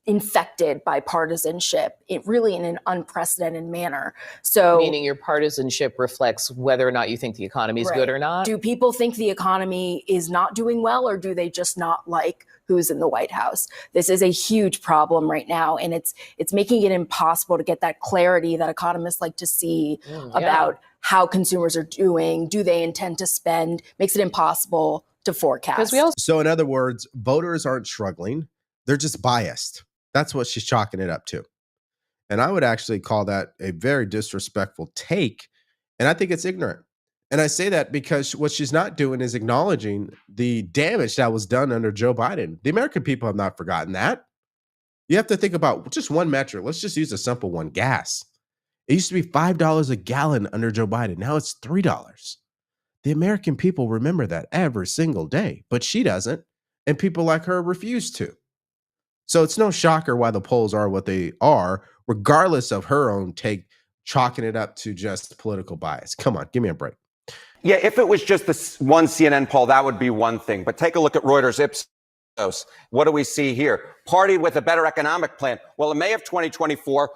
infected by partisanship, really in an unprecedented manner. So, meaning your partisanship reflects whether or not you think the economy is good or not? Do people think the economy is not doing well, or do they just not like who's in the White House? This is a huge problem right now, and it's making it impossible to get that clarity that economists like to see about how consumers are doing. Do they intend to spend? Makes it impossible to forecast. So in other words, voters aren't struggling. They're just biased. That's what she's chalking it up to. And I would actually call that a very disrespectful take. And I think it's ignorant. And I say that because what she's not doing is acknowledging the damage that was done under Joe Biden. The American people have not forgotten that. You have to think about just one metric. Let's just use a simple one: gas. It used to be $5 a gallon under Joe Biden. Now it's $3. The American people remember that every single day, but she doesn't, and people like her refuse to. So it's no shocker why the polls are what they are, regardless of her own take, chalking it up to just political bias. Come on, give me a break. Yeah, if it was just this one CNN poll, that would be one thing. But take a look at Reuters Ipsos. What do we see here? Party with a better economic plan. Well, in May of 2024,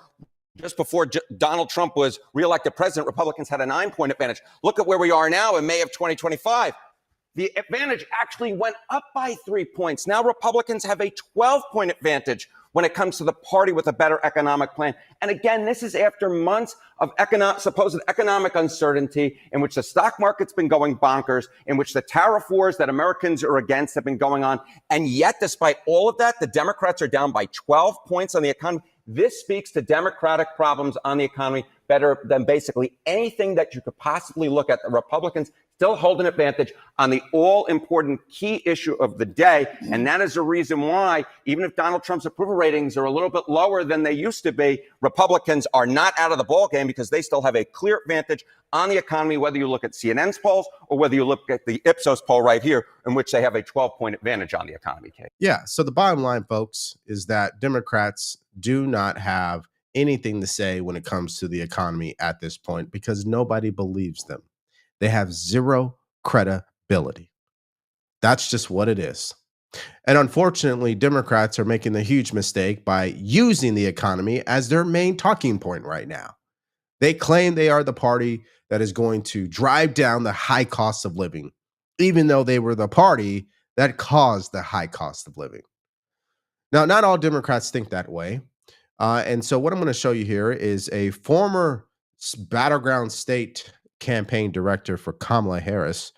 just before Donald Trump was reelected president, Republicans had a 9-point advantage. Look at where we are now in May of 2025. The advantage actually went up by 3 points. Now Republicans have a 12-point advantage when it comes to the party with a better economic plan. And again, this is after months of supposed economic uncertainty in which the stock market's been going bonkers, in which the tariff wars that Americans are against have been going on. And yet, despite all of that, the Democrats are down by 12 points on the economy. This speaks to Democratic problems on the economy better than basically anything that you could possibly look at. The Republicans still hold an advantage on the all-important key issue of the day. And that is the reason why, even if Donald Trump's approval ratings are a little bit lower than they used to be, Republicans are not out of the ballgame because they still have a clear advantage on the economy, whether you look at CNN's polls or whether you look at the Ipsos poll right here, in which they have a 12-point advantage on the economy, Kate. Yeah, so the bottom line, folks, is that Democrats do not have anything to say when it comes to the economy at this point because nobody believes them. They have zero credibility. That's just what it is. And unfortunately, Democrats are making the huge mistake by using the economy as their main talking point right now. They claim they are the party that is going to drive down the high cost of living, even though they were the party that caused the high cost of living. Now, not all Democrats think that way. And so what I'm going to show you here is a former battleground state campaign director for Kamala Harris.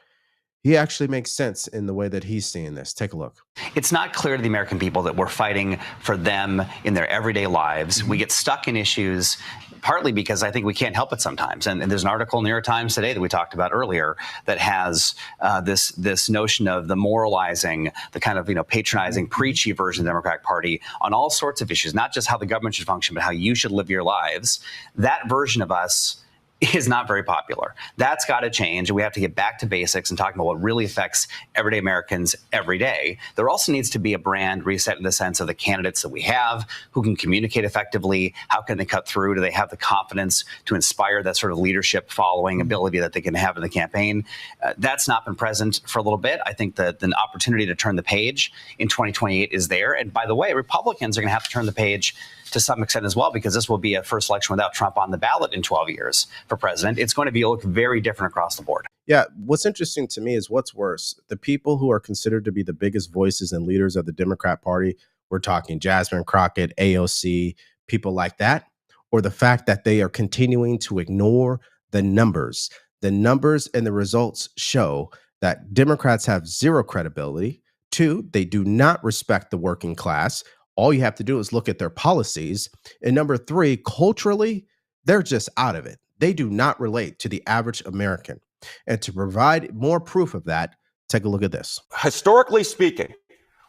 He actually makes sense in the way that he's seeing this. Take a look. It's not clear to the American people that we're fighting for them in their everyday lives. We get stuck in issues partly because I think we can't help it sometimes. And there's an article in the New York Times today that we talked about earlier that has this notion of the moralizing, the kind of patronizing, preachy version of the Democratic Party on all sorts of issues, not just how the government should function, but how you should live your lives. That version of us is not very popular. That's got to change. And we have to get back to basics and talking about what really affects everyday Americans every day. There also needs to be a brand reset in the sense of the candidates that we have, who can communicate effectively, how can they cut through, do they have the confidence to inspire that sort of leadership following ability that they can have in the campaign. That's not been present for a little bit. I think that the opportunity to turn the page in 2028 is there. And by the way, Republicans are going to have to turn the page to some extent as well, because this will be a first election without Trump on the ballot in 12 years for president. It's going to look very different across the board. Yeah, what's interesting to me is what's worse. The people who are considered to be the biggest voices and leaders of the Democrat Party, we're talking Jasmine Crockett, AOC, people like that, or the fact that they are continuing to ignore the numbers. The numbers and the results show that Democrats have zero credibility. 2, they do not respect the working class. All you have to do is look at their policies. And number 3, culturally, they're just out of it. They do not relate to the average American. And to provide more proof of that, take a look at this. Historically speaking,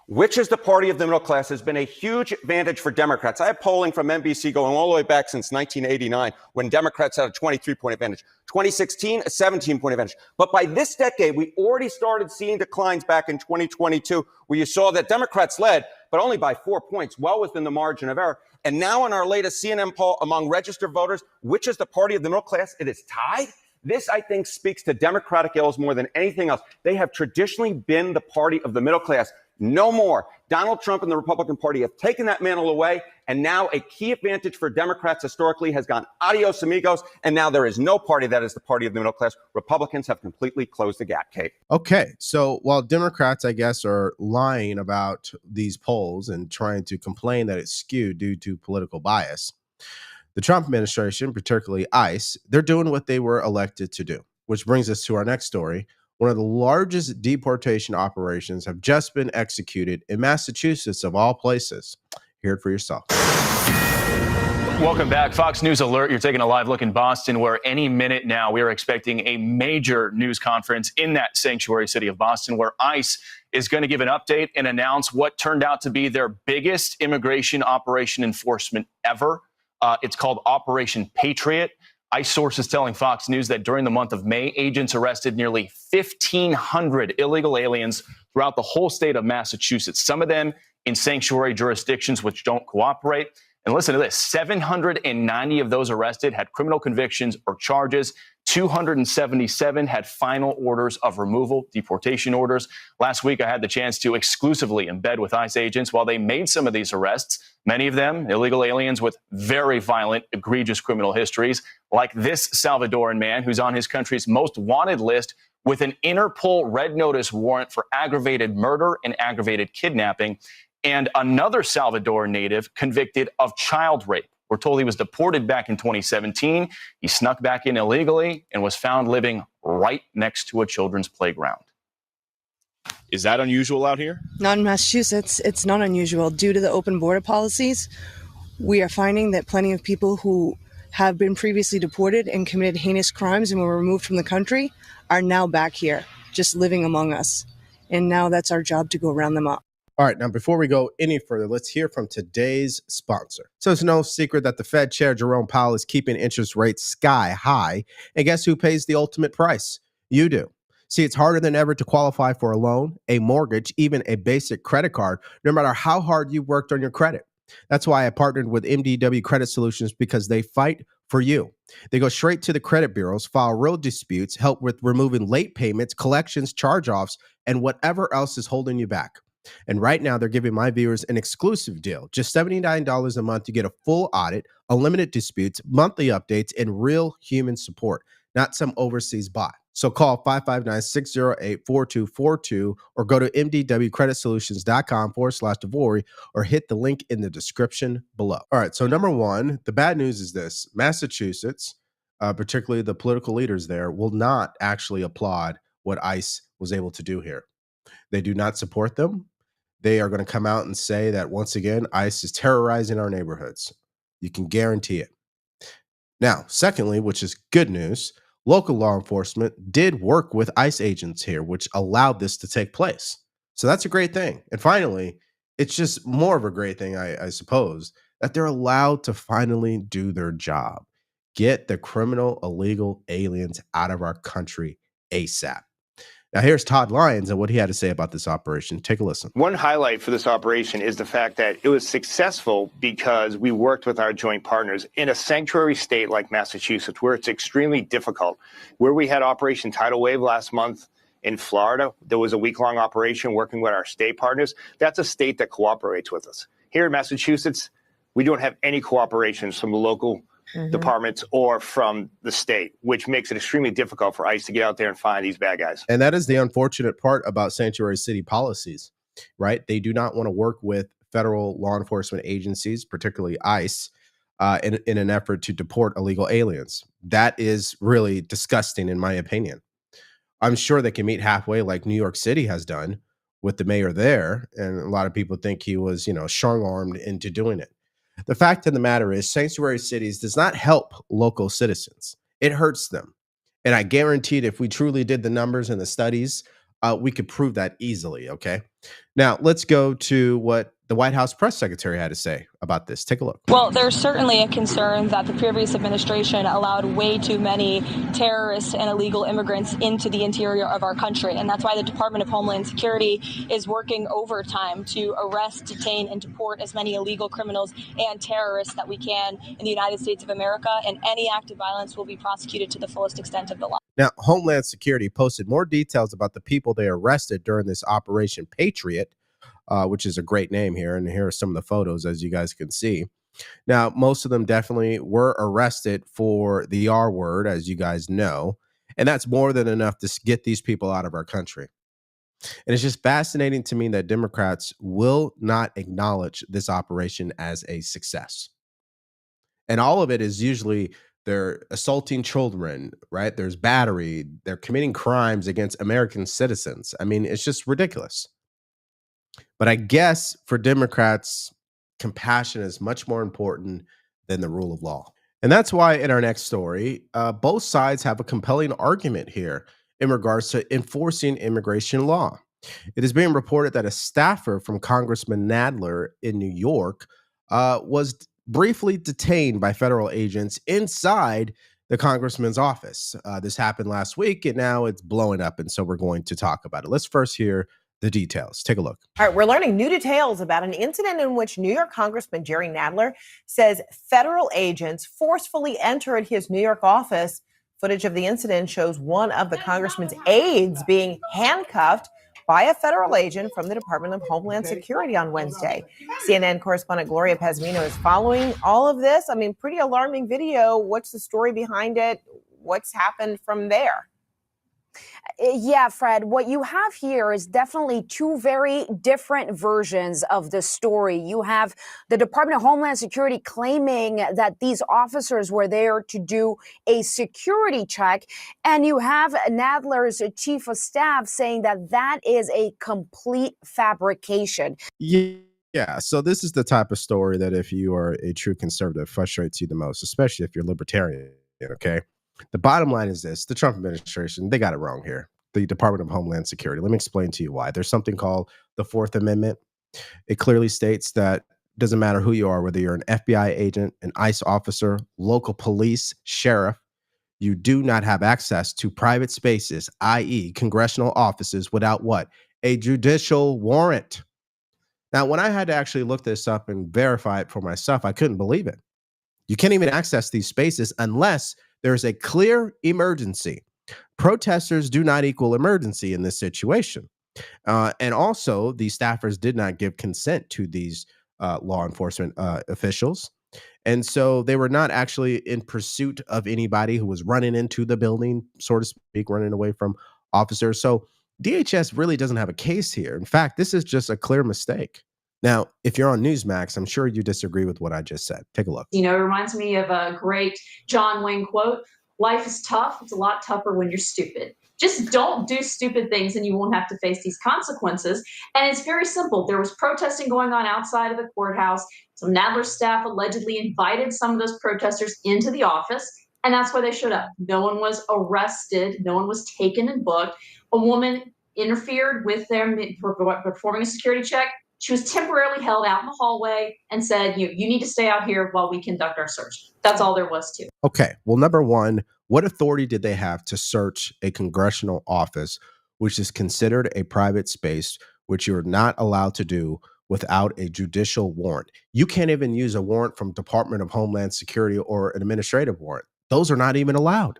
which is the party of the middle class has been a huge advantage for Democrats. I have polling from NBC going all the way back since 1989 when Democrats had a 23-point advantage. 2016, a 17-point advantage. But by this decade, we already started seeing declines back in 2022 where you saw that Democrats led, but only by 4 points, well within the margin of error. And now in our latest CNN poll among registered voters, which is the party of the middle class, it is tied. This, I think, speaks to Democratic ills more than anything else. They have traditionally been the party of the middle class. No more. Donald Trump and the Republican Party have taken that mantle away, and now a key advantage for Democrats historically has gone adios amigos, and now there is no party that is the party of the middle class. Republicans have completely closed the gap, Kate. Okay, so while Democrats, I guess, are lying about these polls and trying to complain that it's skewed due to political bias, the Trump administration, particularly ICE, they're doing what they were elected to do, which brings us to our next story. One of the largest deportation operations have just been executed in Massachusetts, of all places. Hear it for yourself. Welcome back. Fox News Alert. You're taking a live look in Boston, where any minute now we are expecting a major news conference in that sanctuary city of Boston, where ICE is going to give an update and announce what turned out to be their biggest immigration operation enforcement ever. It's called Operation Patriot. ICE sources telling Fox News that during the month of May, agents arrested nearly 1,500 illegal aliens throughout the whole state of Massachusetts, some of them in sanctuary jurisdictions which don't cooperate. And listen to this, 790 of those arrested had criminal convictions or charges. 277 had final orders of removal, deportation orders. Last week, I had the chance to exclusively embed with ICE agents while they made some of these arrests. Many of them illegal aliens with very violent, egregious criminal histories, like this Salvadoran man who's on his country's most wanted list with an Interpol Red Notice warrant for aggravated murder and aggravated kidnapping, and another Salvador native convicted of child rape. We're told he was deported back in 2017. He snuck back in illegally and was found living right next to a children's playground. Is that unusual out here? Not in Massachusetts. It's not unusual. Due to the open border policies, we are finding that plenty of people who have been previously deported and committed heinous crimes and were removed from the country are now back here, just living among us. And now that's our job to go round them up. All right, now before we go any further, let's hear from today's sponsor. So it's no secret that the Fed Chair Jerome Powell is keeping interest rates sky high. And guess who pays the ultimate price? You do. See, it's harder than ever to qualify for a loan, a mortgage, even a basic credit card, no matter how hard you worked on your credit. That's why I partnered with MDW Credit Solutions, because they fight for you. They go straight to the credit bureaus, file real disputes, help with removing late payments, collections, charge-offs, and whatever else is holding you back. And right now, they're giving my viewers an exclusive deal. Just $79 a month to get a full audit, unlimited disputes, monthly updates, and real human support, not some overseas bot. So call 559-608-4242 or go to mdwcreditsolutions.com/Devori or hit the link in the description below. All right, so number one, the bad news is this. Massachusetts, particularly the political leaders there, will not actually applaud what ICE was able to do here. They do not support them. They are going to come out and say that, once again, ICE is terrorizing our neighborhoods. You can guarantee it. Now, secondly, which is good news, local law enforcement did work with ICE agents here, which allowed this to take place. So that's a great thing. And finally, it's just more of a great thing, I suppose, that they're allowed to finally do their job. Get the criminal illegal aliens out of our country ASAP. Now, here's Todd Lyons and what he had to say about this operation. Take a listen. One highlight for this operation is the fact that it was successful because we worked with our joint partners in a sanctuary state like Massachusetts, where it's extremely difficult. Where we had Operation Tidal Wave last month in Florida, there was a week-long operation working with our state partners. That's a state that cooperates with us. Here in Massachusetts, we don't have any cooperations from the local departments or from the state, which makes it extremely difficult for ICE to get out there and find these bad guys. And that is the unfortunate part about sanctuary city policies, right? They do not want to work with federal law enforcement agencies, particularly ICE, in an effort to deport illegal aliens. That is really disgusting, in my opinion. I'm sure they can meet halfway like New York City has done with the mayor there. And a lot of people think he was, strong-armed into doing it. The fact of the matter is, sanctuary cities does not help local citizens. It hurts them. And I guarantee if we truly did the numbers and the studies, we could prove that easily, okay? Now, let's go to what the White House press secretary had to say about this. Take a look. Well, there's certainly a concern that the previous administration allowed way too many terrorists and illegal immigrants into the interior of our country. And that's why the Department of Homeland Security is working overtime to arrest, detain, and deport as many illegal criminals and terrorists that we can in the United States of America. And any act of violence will be prosecuted to the fullest extent of the law. Now, Homeland Security posted more details about the people they arrested during this Operation Patriot, which is a great name here. And here are some of the photos, as you guys can see. Now, most of them definitely were arrested for the R word, as you guys know. And that's more than enough to get these people out of our country. And it's just fascinating to me that Democrats will not acknowledge this operation as a success. And all of it is usually they're assaulting children, right? There's battery. They're committing crimes against American citizens. I mean, it's just ridiculous. But I guess for Democrats, compassion is much more important than the rule of law. And that's why in our next story, both sides have a compelling argument here in regards to enforcing immigration law. It is being reported that a staffer from Congressman Nadler in New York was briefly detained by federal agents inside the congressman's office. This happened last week, and now it's blowing up, and so we're going to talk about it. Let's first hear the details. Take a look. All right, we're learning new details about an incident in which New York Congressman Jerry Nadler says federal agents forcefully entered his New York office. Footage of the incident shows one of the congressman's aides being handcuffed by a federal agent from the Department of Homeland Security on Wednesday. CNN correspondent Gloria Pazmino is following all of this. I mean, pretty alarming video. What's the story behind it? What's happened from there? Yeah, Fred, what you have here is definitely two very different versions of the story. You have the Department of Homeland Security claiming that these officers were there to do a security check, and you have Nadler's chief of staff saying that that is a complete fabrication. Yeah, so this is the type of story that if you are a true conservative frustrates you the most, especially if you're libertarian, okay? The bottom line is this: the Trump administration, they got it wrong here. The Department of Homeland Security. Let me explain to you why. There's something called the Fourth Amendment. It clearly states that it doesn't matter who you are, whether you're an FBI agent, an ICE officer, local police, sheriff, you do not have access to private spaces, i.e. congressional offices, without what? A judicial warrant. Now, when I had to actually look this up and verify it for myself, I couldn't believe it. You can't even access these spaces unless there's a clear emergency. Protesters do not equal emergency in this situation. And also, the staffers did not give consent to these law enforcement officials. And so they were not actually in pursuit of anybody who was running into the building, so to speak, running away from officers. So DHS really doesn't have a case here. In fact, this is just a clear mistake. Now, if you're on Newsmax, I'm sure you disagree with what I just said. Take a look. You know, it reminds me of a great John Wayne quote: life is tough. It's a lot tougher when you're stupid. Just don't do stupid things and you won't have to face these consequences. And it's very simple. There was protesting going on outside of the courthouse. Some Nadler staff allegedly invited some of those protesters into the office, and that's why they showed up. No one was arrested. No one was taken and booked. A woman interfered with them performing a security check. She was temporarily held out in the hallway and said, you need to stay out here while we conduct our search. That's all there was to it. Okay. Well, number one, what authority did they have to search a congressional office, which is considered a private space, which you're not allowed to do without a judicial warrant? You can't even use a warrant from Department of Homeland Security or an administrative warrant. Those are not even allowed.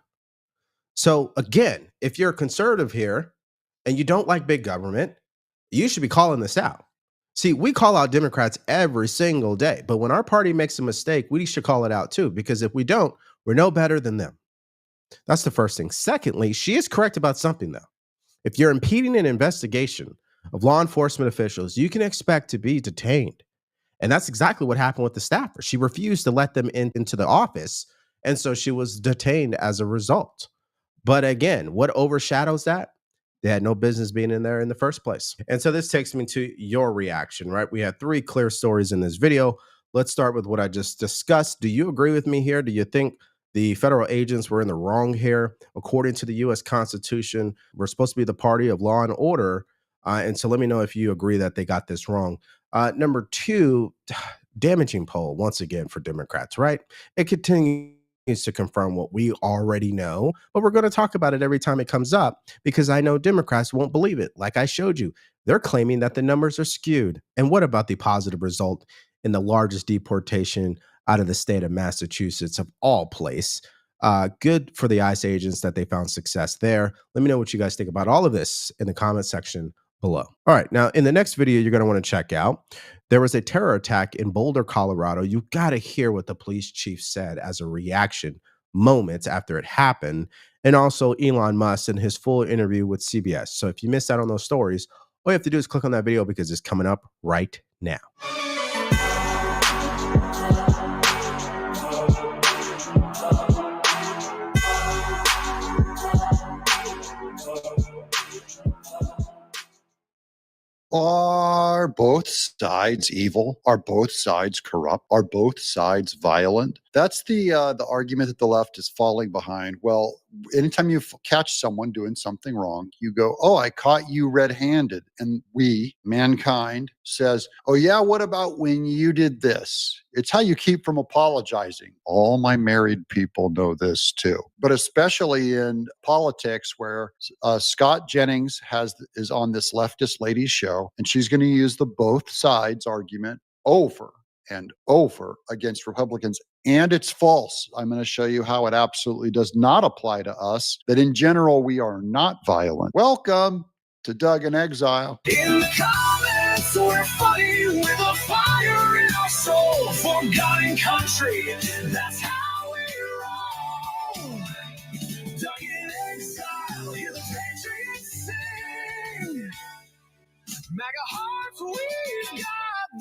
So again, if you're a conservative here and you don't like big government, you should be calling this out. See, we call out Democrats every single day, but when our party makes a mistake, we should call it out too, because if we don't, we're no better than them. That's the first thing. Secondly, she is correct about something, though. If you're impeding an investigation of law enforcement officials, you can expect to be detained. And that's exactly what happened with the staffer. She refused to let them into the office, and so she was detained as a result. But again, what overshadows that? They had no business being in there in the first place. And so this takes me to your reaction, right? We had three clear stories in this video. Let's start with what I just discussed. Do you agree with me here? Do you think the federal agents were in the wrong here? According to the U.S. Constitution, we're supposed to be the party of law and order. And so let me know if you agree that they got this wrong. Number two, damaging poll once again for Democrats, right? It continues to confirm what we already know, but we're going to talk about it every time it comes up because I know Democrats won't believe it. Like I showed you, they're claiming that the numbers are skewed. And what about the positive result in the largest deportation out of the state of Massachusetts of all place? Good for the ICE agents that they found success there. Let me know what you guys think about all of this in the comment section below. All right, now in the next video you're going to want to check out, there was a terror attack in Boulder, Colorado. You got to hear what the police chief said as a reaction moments after it happened, and also Elon Musk and his full interview with CBS. So if you missed out on those stories, all you have to do is click on that video because it's coming up right now. Are both sides evil? Are both sides corrupt? Are both sides violent? That's the argument that the left is falling behind. Well, anytime you catch someone doing something wrong, you go, "Oh, I caught you red-handed," and we, mankind, says, "Oh yeah, what about when you did this?" It's how you keep from apologizing. All my married people know this too, but especially in politics, where Scott Jennings is on this leftist lady's show, and she's going to use the both sides argument over and over against Republicans. And it's false. I'm going to show you how it absolutely does not apply to us, that in general, we are not violent. Welcome to Doug in Exile. In the comments, we're fighting with a fire in our soul for God and country. That's how we roll. Doug in Exile, hear the patriots sing. MAGA hearts, we've got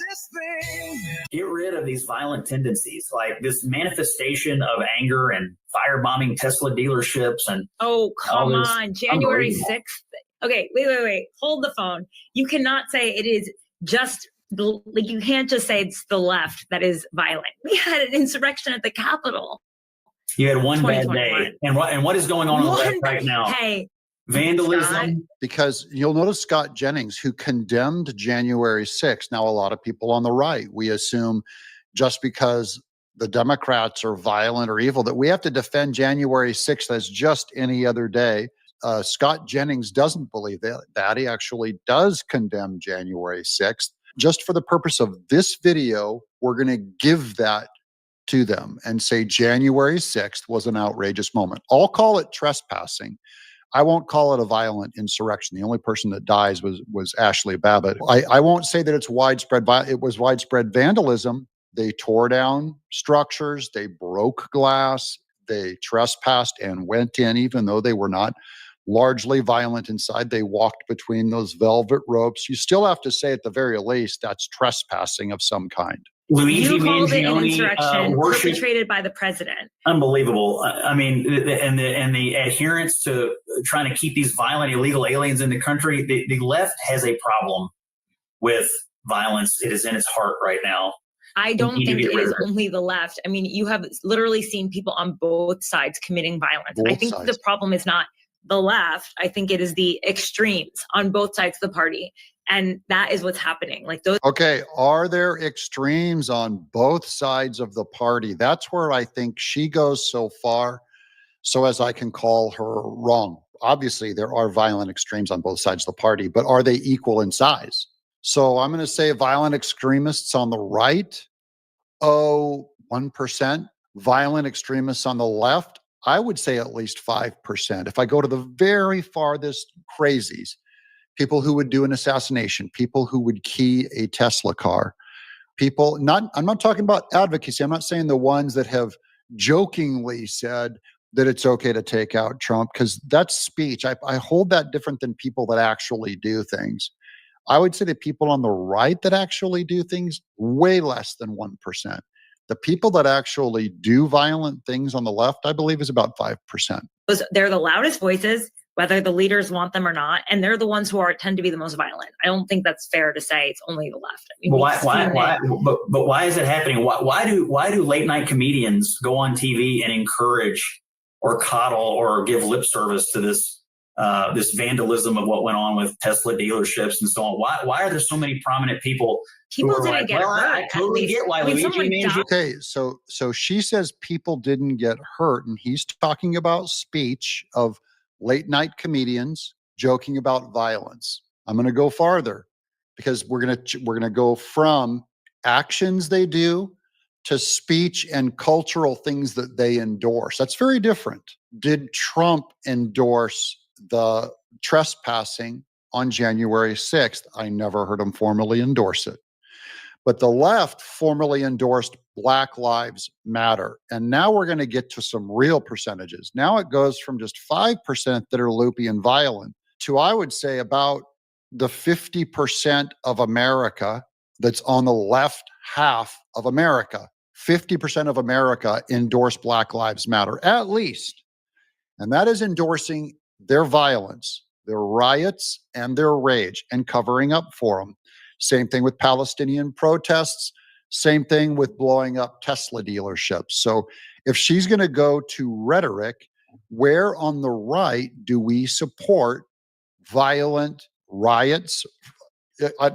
this thing. Get rid of these violent tendencies, like this manifestation of anger and firebombing Tesla dealerships and come on, January 6th. Okay, wait. Hold the phone. You cannot say it is just you can't just say it's the left that is violent. We had an insurrection at the Capitol. You had one bad day, and what is going on the left right now? Hey. Vandalism. Because you'll notice Scott Jennings, who condemned January 6th. Now, a lot of people on the right, we assume just because the Democrats are violent or evil, that we have to defend January 6th as just any other day. Scott Jennings doesn't believe that. He actually does condemn January 6th. Just for the purpose of this video, we're going to give that to them and say January 6th was an outrageous moment. I'll call it trespassing. I won't call it a violent insurrection. The only person that dies was Ashley Babbitt. I won't say that it's widespread. It was widespread vandalism. They tore down structures. They broke glass. They trespassed and went in, even though they were not largely violent inside. They walked between those velvet ropes. You still have to say, at the very least, that's trespassing of some kind. Luigi You called it an Mangione, insurrection worship. perpetrated by the president. Unbelievable. I mean, and the adherence to trying to keep these violent, illegal aliens in the country. The left has a problem with violence. It is in its heart right now. I don't We need to think get it rid is of it. only the left. I mean, you have literally seen people on both sides committing violence. I Both think sides. the problem is not the left. I think it is the extremes on both sides of the party. And that is what's happening. Like those. Okay, are there extremes on both sides of the party? That's where I think she goes so far, so as I can call her wrong. Obviously, there are violent extremes on both sides of the party, but are they equal in size? So I'm going to say violent extremists on the right, 1%. Violent extremists on the left, I would say at least 5%. If I go to the very farthest crazies, people who would do an assassination, people who would key a Tesla car, I'm not talking about advocacy. I'm not saying the ones that have jokingly said that it's okay to take out Trump, because that's speech. I hold that different than people that actually do things. I would say the people on the right that actually do things, way less than 1%. The people that actually do violent things on the left, I believe, is about 5%. They're the loudest voices, whether the leaders want them or not, and they're the ones who tend to be the most violent. I don't think that's fair to say it's only the left. I mean, But why is it happening? Why do late night comedians go on TV and encourage or coddle or give lip service to this vandalism of what went on with Tesla dealerships and so on? Why are there so many prominent people? People who are didn't like, get well, hurt, I at totally least. get why I mean, Luigi someone Mangione. Okay, so she says people didn't get hurt, and he's talking about speech of late night comedians joking about violence. I'm going to go farther, because we're going to go from actions they do to speech and cultural things that they endorse. That's very different. Did Trump endorse the trespassing on January 6th? I never heard him formally endorse it. But the left formally endorsed Black Lives Matter. And now we're going to get to some real percentages. Now it goes from just 5% that are loopy and violent to, I would say, about the 50% of America that's on the left half of America. 50% of America endorse Black Lives Matter, at least. And that is endorsing their violence, their riots, and their rage, and covering up for them. Same thing with Palestinian protests. Same thing with blowing up Tesla dealerships. So if she's going to go to rhetoric, where on the right do we support violent riots?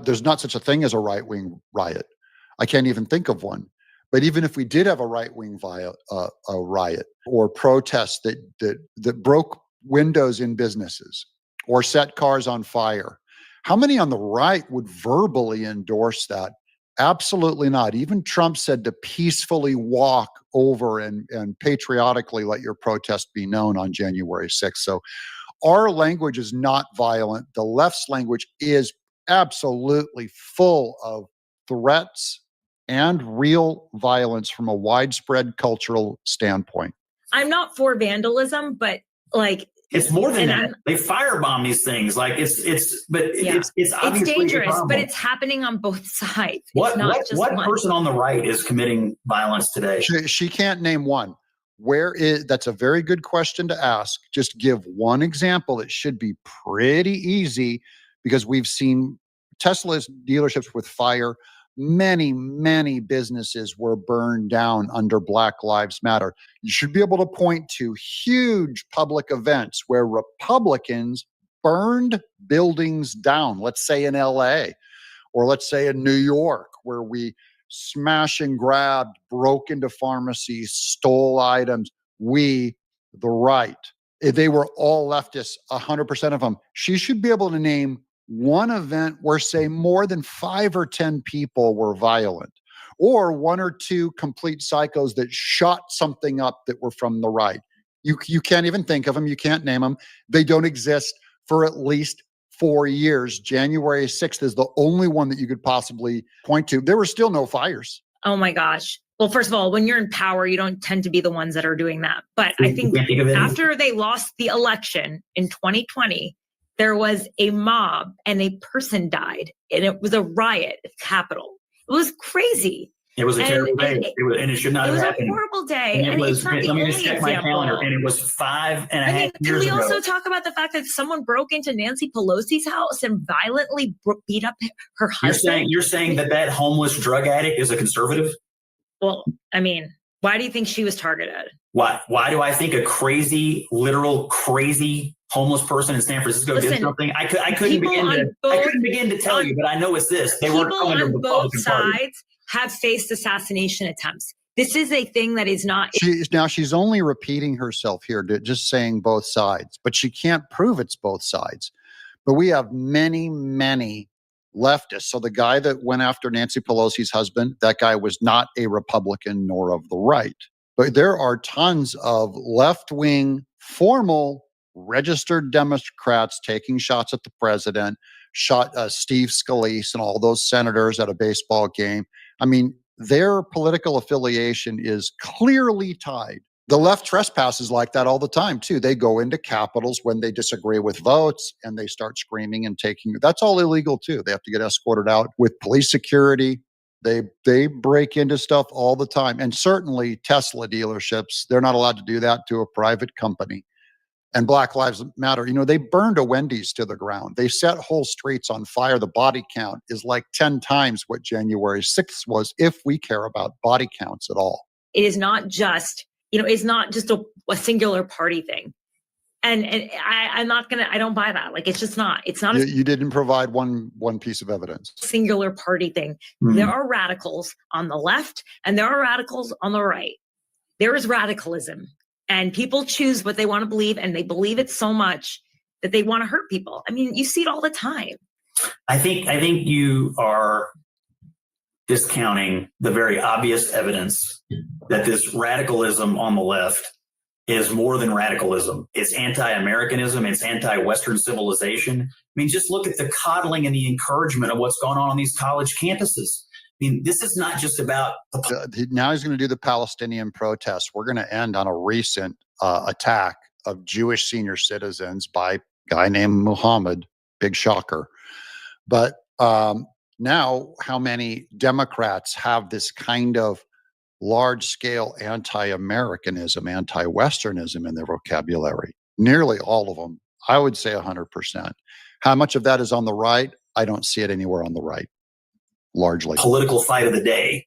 There's not such a thing as a right-wing riot. I can't even think of one. But even if we did have a right-wing riot or protest that broke windows in businesses or set cars on fire, how many on the right would verbally endorse that? Absolutely not. Even Trump said to peacefully walk over and patriotically let your protest be known on January 6th. So our language is not violent. The left's language is absolutely full of threats and real violence from a widespread cultural standpoint. I'm not for vandalism, but like it's more than and that. They firebomb these things. Like it's yeah. it's obviously it's a dangerous, problem. but it's happening on both sides. What It's not just what one. person on the right is committing violence today? She can't name one. That's a very good question to ask. Just give one example. It should be pretty easy because we've seen Tesla's dealerships with fire. Many, many businesses were burned down under Black Lives Matter. You should be able to point to huge public events where Republicans burned buildings down, let's say in LA, or let's say in New York, where we smash and grabbed, broke into pharmacies, stole items. We, the right, if they were all leftists, 100% of them. She should be able to name one event where, say, more than 5 or 10 people were violent, or 1 or 2 complete psychos that shot something up that were from the right. You can't even think of them. You can't name them. They don't exist for at least 4 years. January 6th is the only one that you could possibly point to. There were still no fires. Oh my gosh. Well, first of all, when you're in power, you don't tend to be the ones that are doing that. But I think after they lost the election in 2020, there was a mob and a person died, and it was a riot at the Capitol. It was crazy. It was a terrible day, and it should not have happened. It was a horrible day. And it was. It's not the Let me only just check my example. calendar, and it was 5.5 Can years we ago. also talk about the fact that someone broke into Nancy Pelosi's house and violently beat up her husband? You're saying that homeless drug addict is a conservative? Well, I mean, why do you think she was targeted? Why do I think a crazy, literal crazy homeless person in San Francisco did something? I couldn't begin to tell you, but I know it's this. They weren't People coming to the on both Republican Party. sides have faced assassination attempts. This is a thing that is not. She's only repeating herself here, just saying both sides, but she can't prove it's both sides. But we have many, many leftists. So the guy that went after Nancy Pelosi's husband, that guy was not a Republican nor of the right. But there are tons of left-wing, formal, registered Democrats taking shots at the president, shot Steve Scalise and all those senators at a baseball game. I mean, their political affiliation is clearly tied. The left trespasses like that all the time, too. They go into capitals when they disagree with votes and they start screaming and taking. That's all illegal, too. They have to get escorted out with police security. They break into stuff all the time. And certainly Tesla dealerships, they're not allowed to do that to a private company. And Black Lives Matter, they burned a Wendy's to the ground. They set whole streets on fire. The body count is like 10 times what January 6th was, if we care about body counts at all. It is not just, it's not just a singular party thing. And I don't buy that. Like, it's just not. It's not You didn't provide one piece of evidence. Singular party thing. Mm-hmm. There are radicals on the left and there are radicals on the right. There is radicalism. And people choose what they want to believe, and they believe it so much that they want to hurt people. I mean, you see it all the time. I think you are discounting the very obvious evidence that this radicalism on the left is more than radicalism. It's anti-Americanism. It's anti-Western civilization. I mean, just look at the coddling and the encouragement of what's going on these college campuses. I mean, this is not just about now he's going to do the Palestinian protests. We're going to end on a recent attack of Jewish senior citizens by a guy named Muhammad. Big shocker. But now how many Democrats have this kind of large-scale anti-Americanism, anti-Westernism in their vocabulary? Nearly all of them. I would say 100%. How much of that is on the right? I don't see it anywhere on the right. Largely political fight of the day.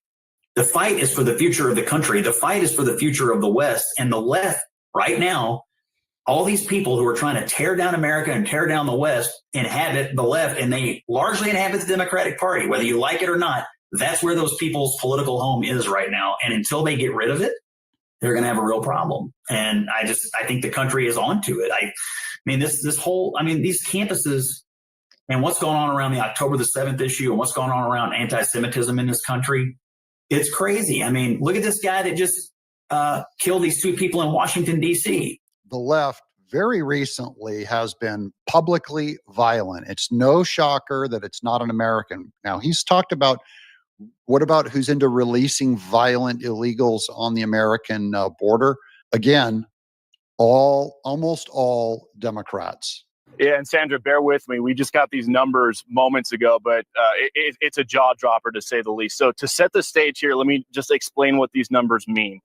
The fight is for the future of the country. The fight is for the future of the West. And the left right now, all these people who are trying to tear down America and tear down the West inhabit the left, and they largely inhabit the Democratic Party. Whether you like it or not, that's where those people's political home is right now. And until they get rid of it, they're going to have a real problem. And I think the country is onto it. I mean, these campuses and what's going on around the October the 7th issue and what's going on around anti-Semitism in this country, it's crazy. I mean, look at this guy that just killed these two people in Washington, D.C. The left very recently has been publicly violent. It's no shocker that it's not an American. Now, he's talked about, what about who's into releasing violent illegals on the American border? Again, almost all Democrats. Yeah, and Sandra, bear with me. We just got these numbers moments ago, but it's a jaw dropper to say the least. So to set the stage here, let me just explain what these numbers mean.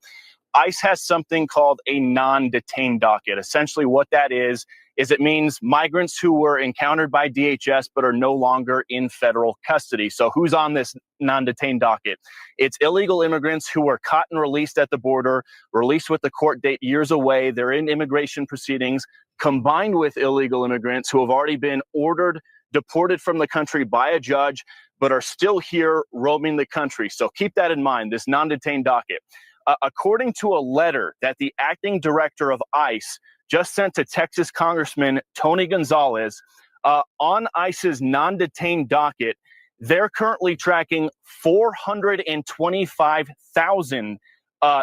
ICE has something called a non-detained docket. Essentially what that is it means migrants who were encountered by DHS but are no longer in federal custody. So who's on this non-detained docket? It's illegal immigrants who were caught and released at the border, released with the court date years away. They're in immigration proceedings, combined with illegal immigrants who have already been ordered deported from the country by a judge but are still here roaming the country. So keep that in mind, this non-detained docket. According to a letter that the acting director of ICE just sent to Texas Congressman Tony Gonzalez, on ICE's non-detained docket, they're currently tracking 425,000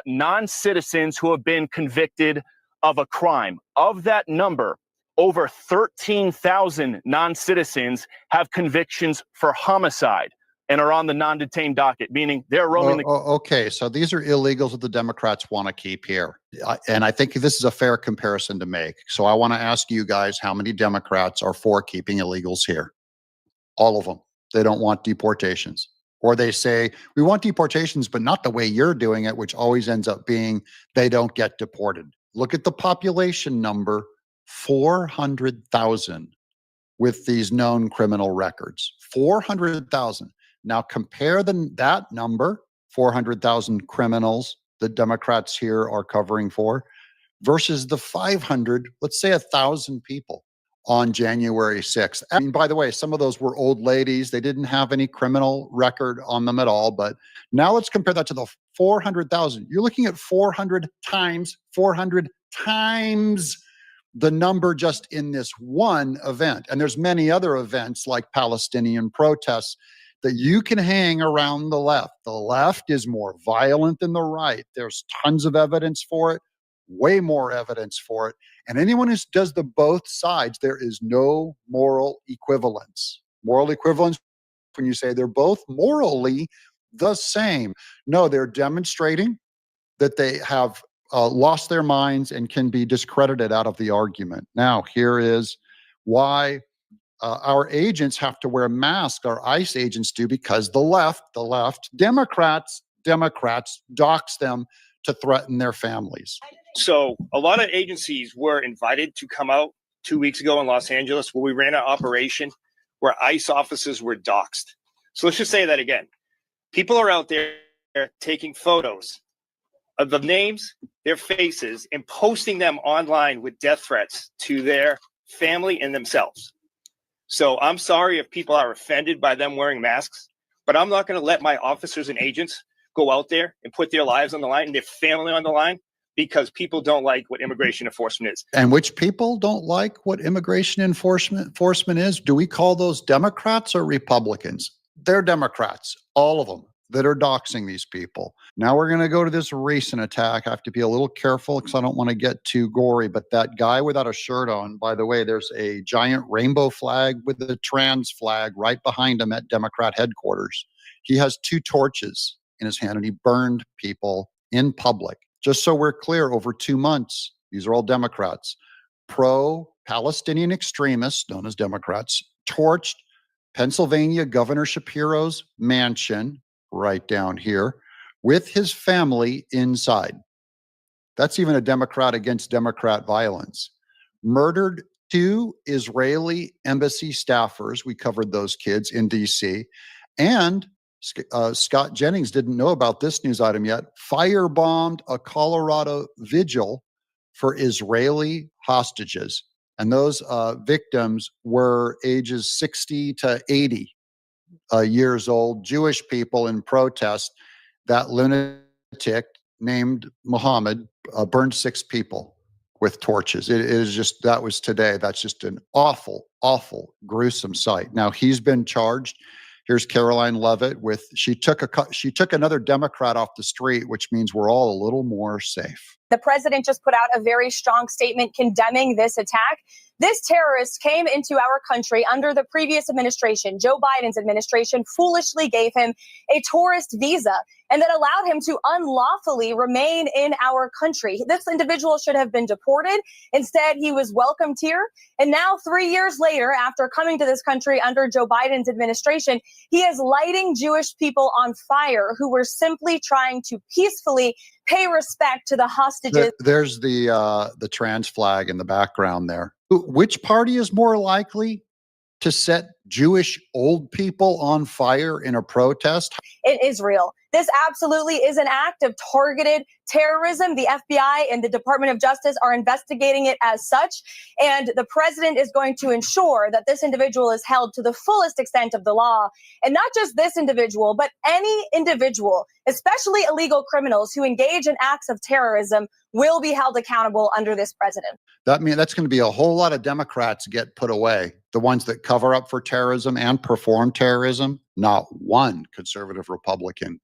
non-citizens who have been convicted of a crime. Of that number, over 13,000 non-citizens have convictions for homicide and are on the non-detained docket, meaning they're roaming the... Okay, so these are illegals that the Democrats want to keep here. And I think this is a fair comparison to make. So I want to ask you guys, how many Democrats are for keeping illegals here? All of them. They don't want deportations. Or they say, we want deportations, but not the way you're doing it, which always ends up being they don't get deported. Look at the population number, 400,000 with these known criminal records. 400,000. Now compare that number, 400,000 criminals that Democrats here are covering for, versus the 500, let's say 1,000 people on January 6th. And by the way, some of those were old ladies. They didn't have any criminal record on them at all. But now let's compare that to the 400,000. You're looking at 400 times the number just in this one event. And there's many other events like Palestinian protests that you can hang around the left. The left is more violent than the right. There's tons of evidence for it, way more evidence for it. And anyone who does the both sides, there is no moral equivalence. Moral equivalence, when you say they're both morally the same. No, they're demonstrating that they have lost their minds and can be discredited out of the argument. Now, here is why our agents have to wear masks, our ICE agents do, because the left, Democrats dox them to threaten their families. So a lot of agencies were invited to come out 2 weeks ago in Los Angeles where we ran an operation where ICE officers were doxxed. So let's just say that again. People are out there taking photos of the names, their faces, and posting them online with death threats to their family and themselves. So I'm sorry if people are offended by them wearing masks, but I'm not going to let my officers and agents go out there and put their lives on the line and their family on the line because people don't like what immigration enforcement is. And which people don't like what immigration enforcement is? Do we call those Democrats or Republicans? They're Democrats, all of them, that are doxing these people. Now we're going to go to this recent attack. I have to be a little careful because I don't want to get too gory, but that guy without a shirt on, by the way, there's a giant rainbow flag with a trans flag right behind him at Democrat headquarters. He has 2 torches in his hand and he burned people in public. Just so we're clear, over 2 months, these are all Democrats, pro-Palestinian extremists, known as Democrats, torched Pennsylvania Governor Shapiro's mansion, right down here, with his family inside. That's even a Democrat against Democrat violence. Murdered 2 Israeli embassy staffers. We covered those kids in DC. And Scott Jennings didn't know about this news item yet, firebombed a Colorado vigil for Israeli hostages. And those victims were ages 60 to 80 years old, Jewish people in protest. That lunatic named Muhammad burned 6 people with torches. It is just, that was today. That's just an awful, awful, gruesome sight. Now he's been charged. Here's Caroline Levitt with, she took another Democrat off the street, which means we're all a little more safe. The president just put out a very strong statement condemning this attack. This terrorist came into our country under the previous administration. Joe Biden's administration foolishly gave him a tourist visa and then allowed him to unlawfully remain in our country. This individual should have been deported. Instead, he was welcomed here. And now, 3 years later, after coming to this country under Joe Biden's administration, he is lighting Jewish people on fire who were simply trying to peacefully pay respect to the hostages. There's the trans flag in the background there. Which party is more likely to set Jewish old people on fire in a protest? In Israel. This absolutely is an act of targeted terrorism. The FBI and the Department of Justice are investigating it as such. And the president is going to ensure that this individual is held to the fullest extent of the law. And not just this individual, but any individual, especially illegal criminals who engage in acts of terrorism, will be held accountable under this president. That's going to be a whole lot of Democrats get put away. The ones that cover up for terrorism and perform terrorism, not one conservative Republican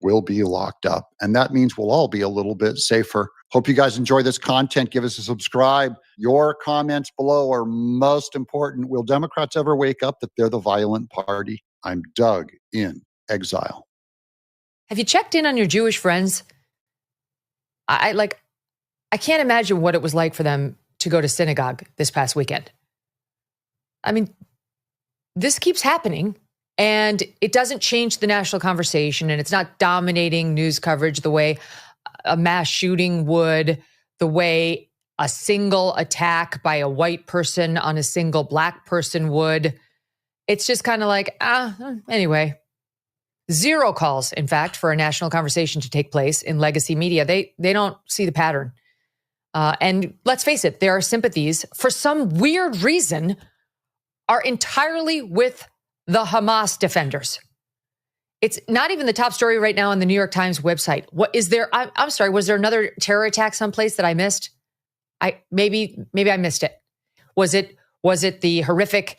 will be locked up. And that means we'll all be a little bit safer. Hope you guys enjoy this content. Give us a subscribe. Your comments below are most important. Will Democrats ever wake up that they're the violent party? I'm Doug in exile. Have you checked in on your Jewish friends? I can't imagine what it was like for them to go to synagogue this past weekend. I mean, this keeps happening. And it doesn't change the national conversation, and it's not dominating news coverage the way a mass shooting would, the way a single attack by a white person on a single black person would. It's just kind of like, anyway. 0 calls, in fact, for a national conversation to take place in legacy media. They don't see the pattern. And let's face it, their sympathies, for some weird reason, are entirely with the Hamas defenders. It's not even the top story right now on the New York Times website. What is there? I'm sorry. Was there another terror attack someplace that I missed? Maybe I missed it. Was it the horrific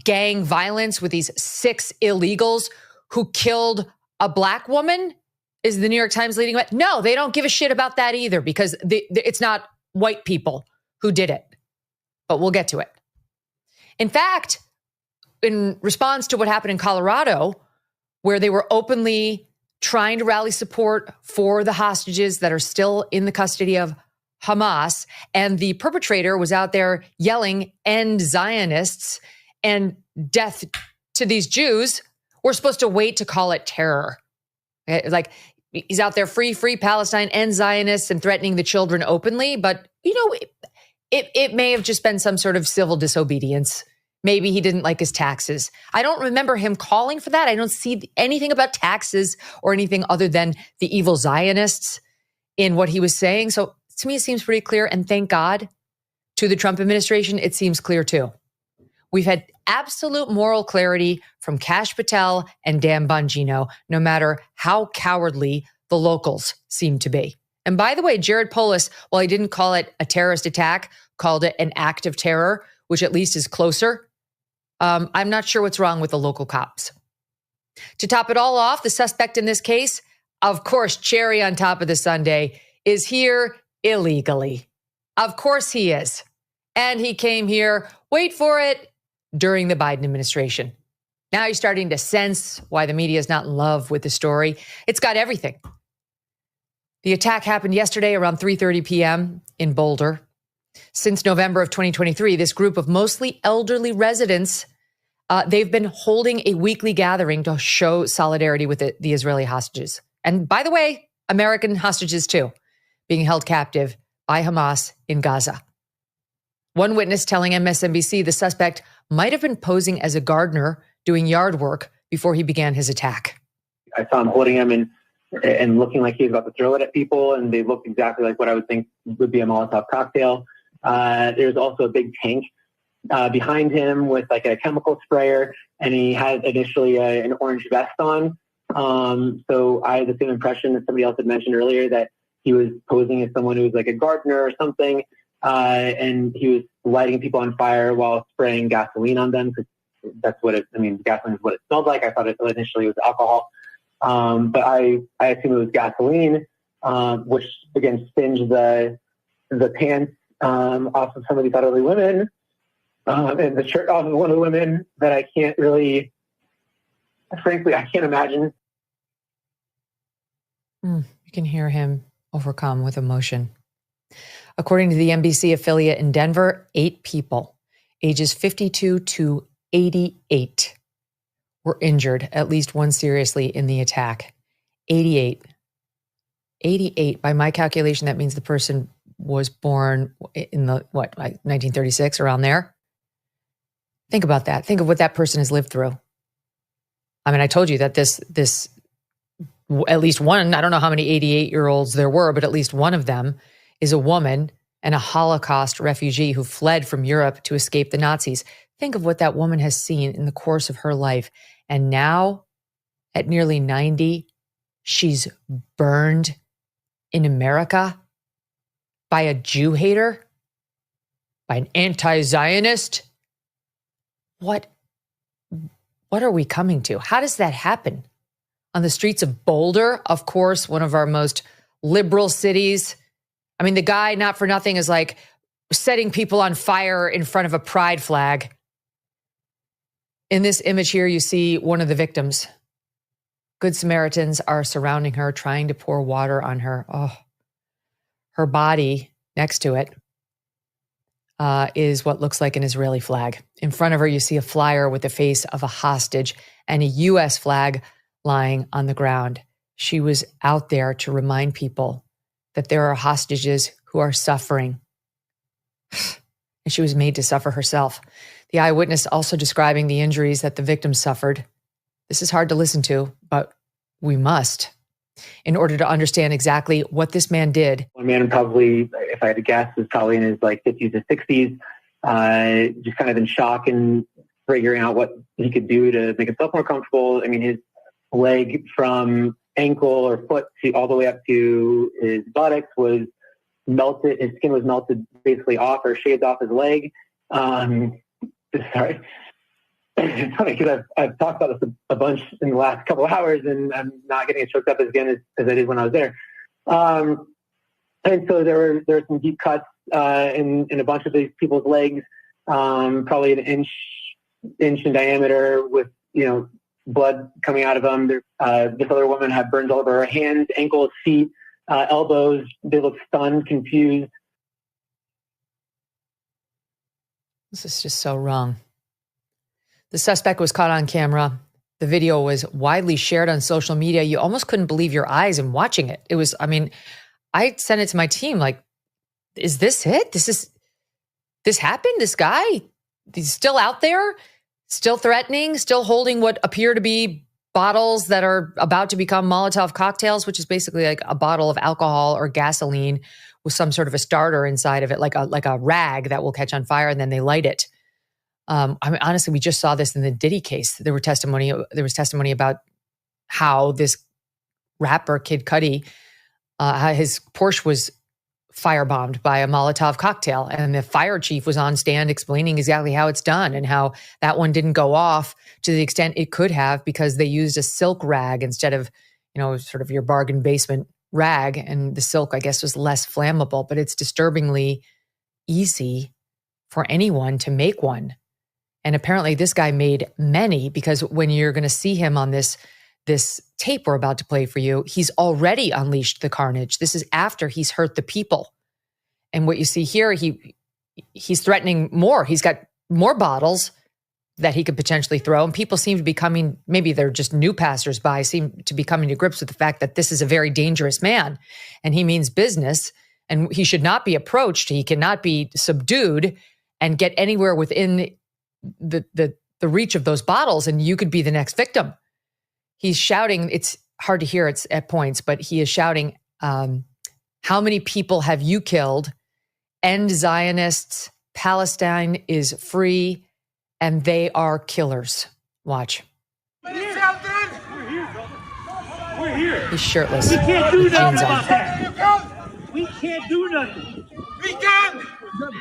gang violence with these 6 illegals who killed a black woman? Is the New York Times leading with? No, they don't give a shit about that either because it's not white people who did it. But we'll get to it. In fact, in response to what happened in Colorado, where they were openly trying to rally support for the hostages that are still in the custody of Hamas, and the perpetrator was out there yelling, "End Zionists," and "Death to these Jews," we're supposed to wait to call it terror. Like, he's out there, free Palestine, end Zionists, and threatening the children openly. But, it may have just been some sort of civil disobedience. Maybe he didn't like his taxes. I don't remember him calling for that. I don't see anything about taxes or anything other than the evil Zionists in what he was saying. So to me, it seems pretty clear. And thank God, to the Trump administration, it seems clear too. We've had absolute moral clarity from Kash Patel and Dan Bongino, no matter how cowardly the locals seem to be. And by the way, Jared Polis, while he didn't call it a terrorist attack, called it an act of terror, which at least is closer. I'm not sure what's wrong with the local cops. To top it all off, the suspect in this case, of course, cherry on top of the sundae, is here illegally. Of course he is. And he came here, wait for it, during the Biden administration. Now you're starting to sense why the media is not in love with the story. It's got everything. The attack happened yesterday around 3:30 p.m. in Boulder. Since November of 2023, this group of mostly elderly residents, they've been holding a weekly gathering to show solidarity with the Israeli hostages. And by the way, American hostages too, being held captive by Hamas in Gaza. One witness telling MSNBC the suspect might have been posing as a gardener doing yard work before he began his attack. I saw him holding them and looking like he was about to throw it at people, and they looked exactly like what I would think would be a Molotov cocktail. There's also a big tank behind him with like a chemical sprayer, and he had initially an orange vest on. So I had the same impression that somebody else had mentioned earlier, that he was posing as someone who was like a gardener or something, and he was lighting people on fire while spraying gasoline on them. That's what gasoline is what it smelled like. I thought it initially was alcohol. But I assume it was gasoline, which again singed the pants off of some of these elderly women, and the shirt off of one of the women that I can't really, frankly, I can't imagine. You can hear him overcome with emotion. According to the NBC affiliate in Denver, 8 people, ages 52 to 88, were injured, at least one seriously, in the attack. 88. 88. By my calculation, that means the person was born in the, 1936, around there? Think about that. Think of what that person has lived through. I mean, I told you that this at least one, I don't know how many 88-year-olds there were, but at least one of them is a woman and a Holocaust refugee who fled from Europe to escape the Nazis. Think of what that woman has seen in the course of her life. And now, at nearly 90, she's burned in America by a Jew hater, by an anti-Zionist. What are we coming to? How does that happen? On the streets of Boulder, of course, one of our most liberal cities. I mean, the guy, not for nothing, is like setting people on fire in front of a pride flag. In this image here, you see one of the victims. Good Samaritans are surrounding her, trying to pour water on her. Oh, her body next to it is what looks like an Israeli flag. In front of her, you see a flyer with the face of a hostage and a U.S. flag lying on the ground. She was out there to remind people that there are hostages who are suffering. And she was made to suffer herself. The eyewitness also describing the injuries that the victim suffered. This is hard to listen to, but we must, in order to understand exactly what this man did. One man probably, if I had to guess, was probably in his like 50s to 60s, just kind of in shock and figuring out what he could do to make himself more comfortable. I mean, his leg from ankle or foot to all the way up to his buttocks was melted. His skin was melted basically off or shaved off his leg. Sorry. It's funny because I've talked about this a bunch in the last couple of hours, and I'm not getting as choked up again as I did when I was there. And so there were some deep cuts in a bunch of these people's legs, probably an inch in diameter, with blood coming out of them. This other woman had burns all over her hands, ankles, feet, elbows. They looked stunned, confused. This is just so wrong. The suspect was caught on camera. The video was widely shared on social media. You almost couldn't believe your eyes in watching it. It was, I sent it to my team like, is this it? This happened? This guy, he's still out there, still threatening, still holding what appear to be bottles that are about to become Molotov cocktails, which is basically like a bottle of alcohol or gasoline with some sort of a starter inside of it, like a rag that will catch on fire, and then they light it. Honestly, we just saw this in the Diddy case. There was testimony about how this rapper Kid Cudi, his Porsche was firebombed by a Molotov cocktail, and the fire chief was on stand explaining exactly how it's done and how that one didn't go off to the extent it could have because they used a silk rag instead of, sort of your bargain basement rag, and the silk, I guess, was less flammable. But it's disturbingly easy for anyone to make one. And apparently this guy made many, because when you're going to see him on this tape we're about to play for you, he's already unleashed the carnage. This is after he's hurt the people. And what you see here, he's threatening more. He's got more bottles that he could potentially throw. And people seem to be coming, maybe they're just new passersby, seem to be coming to grips with the fact that this is a very dangerous man and he means business and he should not be approached. He cannot be subdued and get anywhere within the reach of those bottles, and you could be the next victim. He's shouting, hard to hear at points, but he is shouting, how many people have you killed? End Zionists. Palestine is free, and they are killers. Watch. We're here. He's shirtless. We can't do with jeans nothing. on. We can't do nothing. We can.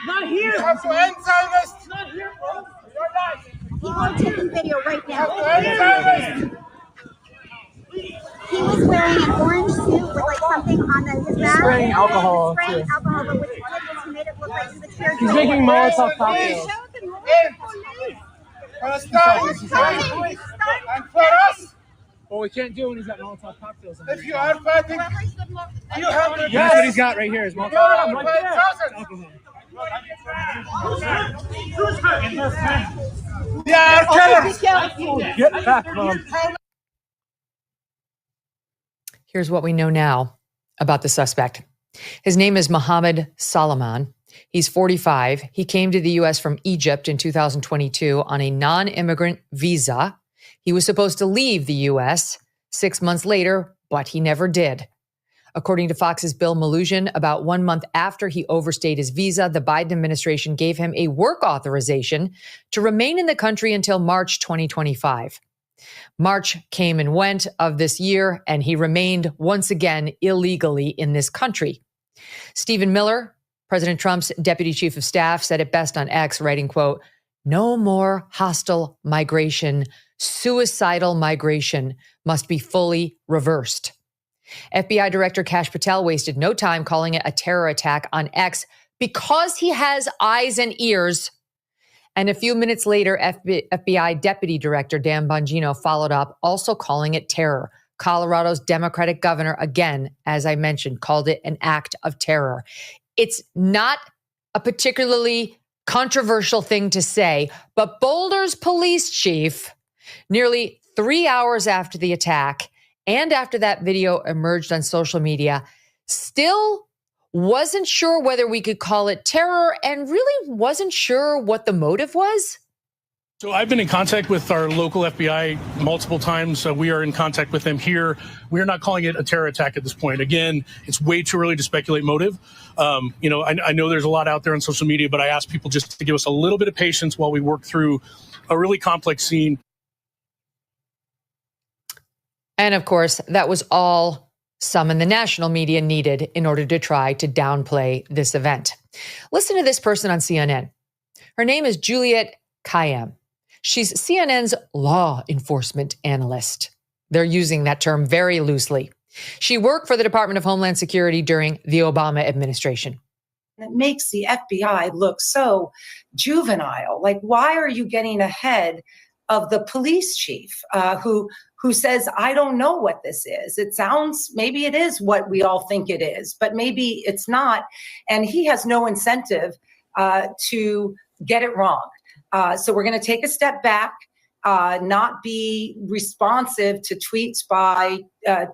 Not here. You have to end Zionists. Not here, bro. You're not. People are taking video right now. You have to end Zionists. He was wearing an orange suit with like something on his back. Spraying alcohol, Spraying too. alcohol, but what he did was he made it look like he was cheering. He's making Molotov cocktails. And for us. Well, we can't do it when he's got Molotov cocktails. If you are fighting, you have to. That's what he's got right here. Is Molotov right there. Get back, Mom. Here's what we know now about the suspect. His name is Mohammed Salman. He's 45. He came to the U.S. from Egypt in 2022 on a non-immigrant visa. He was supposed to leave the U.S. 6 months later, but he never did. According to Fox's Bill Malugin, about 1 month after he overstayed his visa, the Biden administration gave him a work authorization to remain in the country until March 2025. March came and went of this year, and he remained once again illegally in this country. Stephen Miller, President Trump's deputy chief of staff, said it best on X, writing, quote, "No more hostile migration. Suicidal migration must be fully reversed." FBI Director Kash Patel wasted no time calling it a terror attack on X because he has eyes and ears. And a few minutes later, FBI Deputy Director Dan Bongino followed up, also calling it terror. Colorado's Democratic governor, again, as I mentioned, called it an act of terror. It's not a particularly controversial thing to say, but Boulder's police chief, nearly 3 hours after the attack and after that video emerged on social media, still wasn't sure whether we could call it terror and really wasn't sure what the motive was. So I've been in contact with our local FBI multiple times. We are in contact with them here. We are not calling it a terror attack at this point. Again, it's way too early to speculate motive. I know there's a lot out there on social media, but I ask people just to give us a little bit of patience while we work through a really complex scene. And of course, that was all some in the national media needed in order to try to downplay this event. Listen to this person on CNN. Her name is Juliet Kayyem. She's CNN's law enforcement analyst. They're using that term very loosely. She worked for the Department of Homeland Security during the Obama administration. It makes the FBI look so juvenile. Like, why are you getting ahead of the police chief who says, I don't know what this is. It sounds, maybe it is what we all think it is, but maybe it's not. And he has no incentive to get it wrong. So we're going to take a step back, not be responsive to tweets by